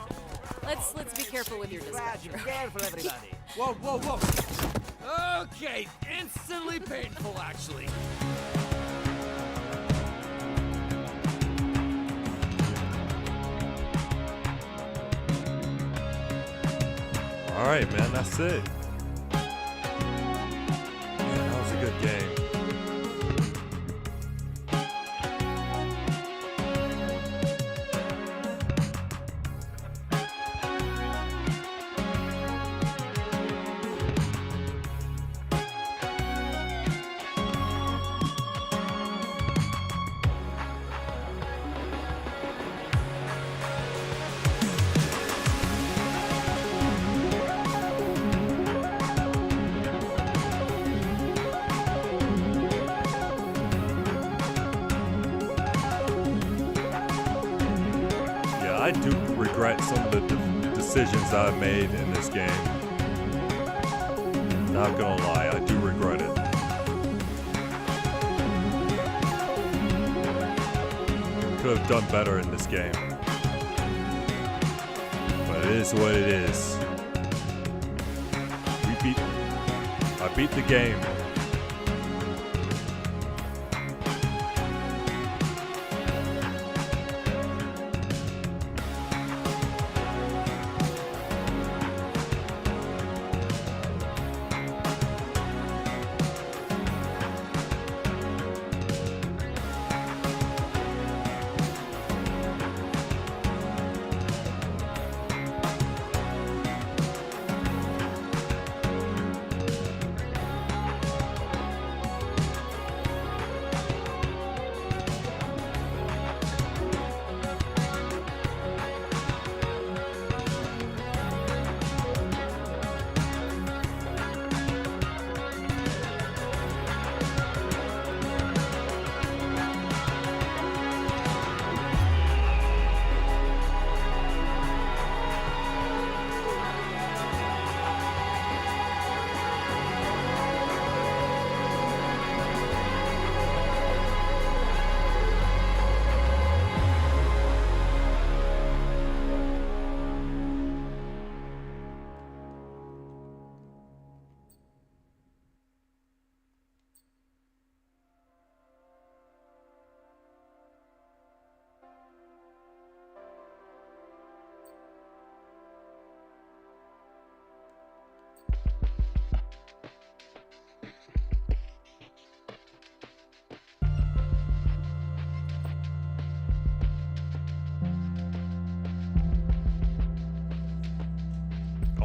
Let's be careful with your dispatcher. Careful, everybody. Whoa, whoa, whoa. Okay, instantly painful, actually. All right, man, that's it. Man, that was a good game. I do regret some of the decisions I made in this game. Not gonna lie, I do regret it. Could have done better in this game. But it is what it is. I beat the game.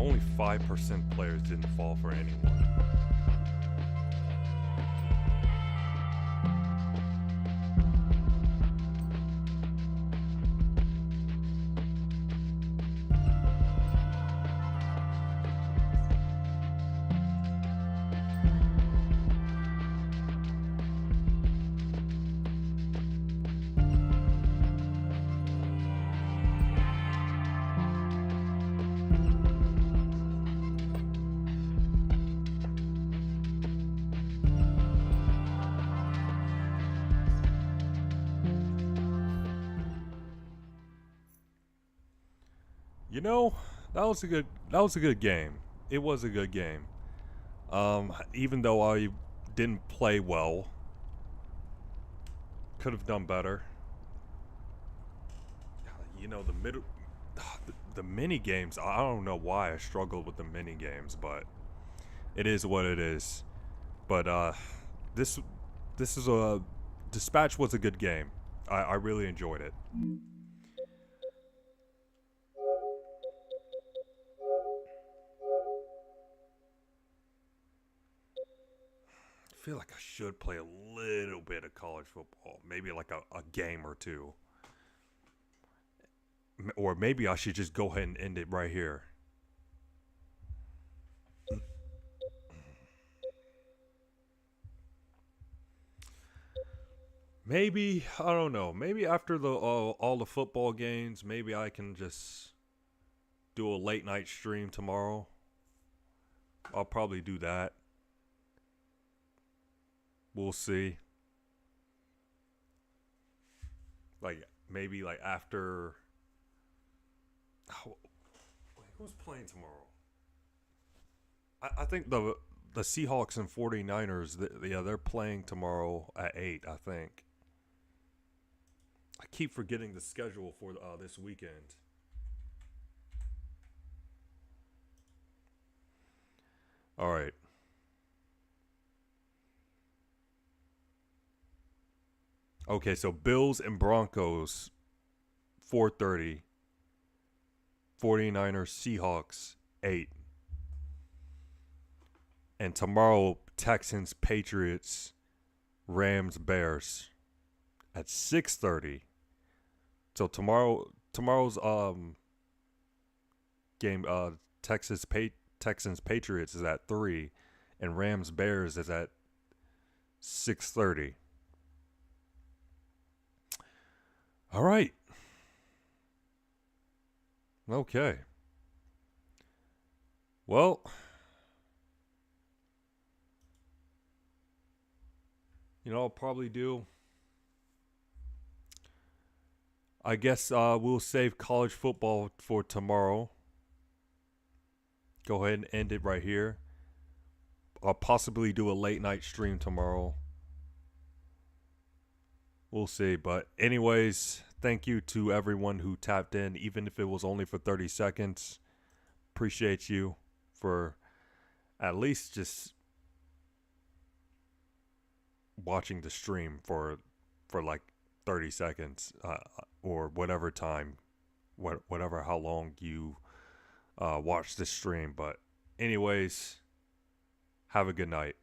only 5% players didn't fall for anyone. You know, that was a good game. It was a good game. Even though I didn't play well, could have done better. You know, the mini games, I don't know why I struggled with the mini games, but it is what it is. But this is Dispatch was a good game. I really enjoyed it. I feel like I should play a little bit of college football. Maybe like a game or two. Or maybe I should just go ahead and end it right here. Maybe, I don't know. Maybe after all the football games, maybe I can just do a late night stream tomorrow. I'll probably do that. We'll see. Like, maybe like after... wait, who's playing tomorrow? I think the Seahawks and 49ers, they're playing tomorrow at 8, I think. I keep forgetting the schedule for this weekend. All right. Okay, so Bills and Broncos, 4:30. 49ers, Seahawks, 8. And tomorrow, Texans, Patriots, Rams, Bears at 6:30. So tomorrow's game, Texans, Patriots is at 3, and Rams, Bears is at 6:30. All right. Okay. Well, you know, I'll probably do. I guess we'll save college football for tomorrow. Go ahead and end it right here. I'll possibly do a late night stream tomorrow. We'll see. But anyways, thank you to everyone who tapped in, even if it was only for 30 seconds. Appreciate you for at least just watching the stream for like 30 seconds or whatever time, whatever how long you watch this stream. But anyways, have a good night.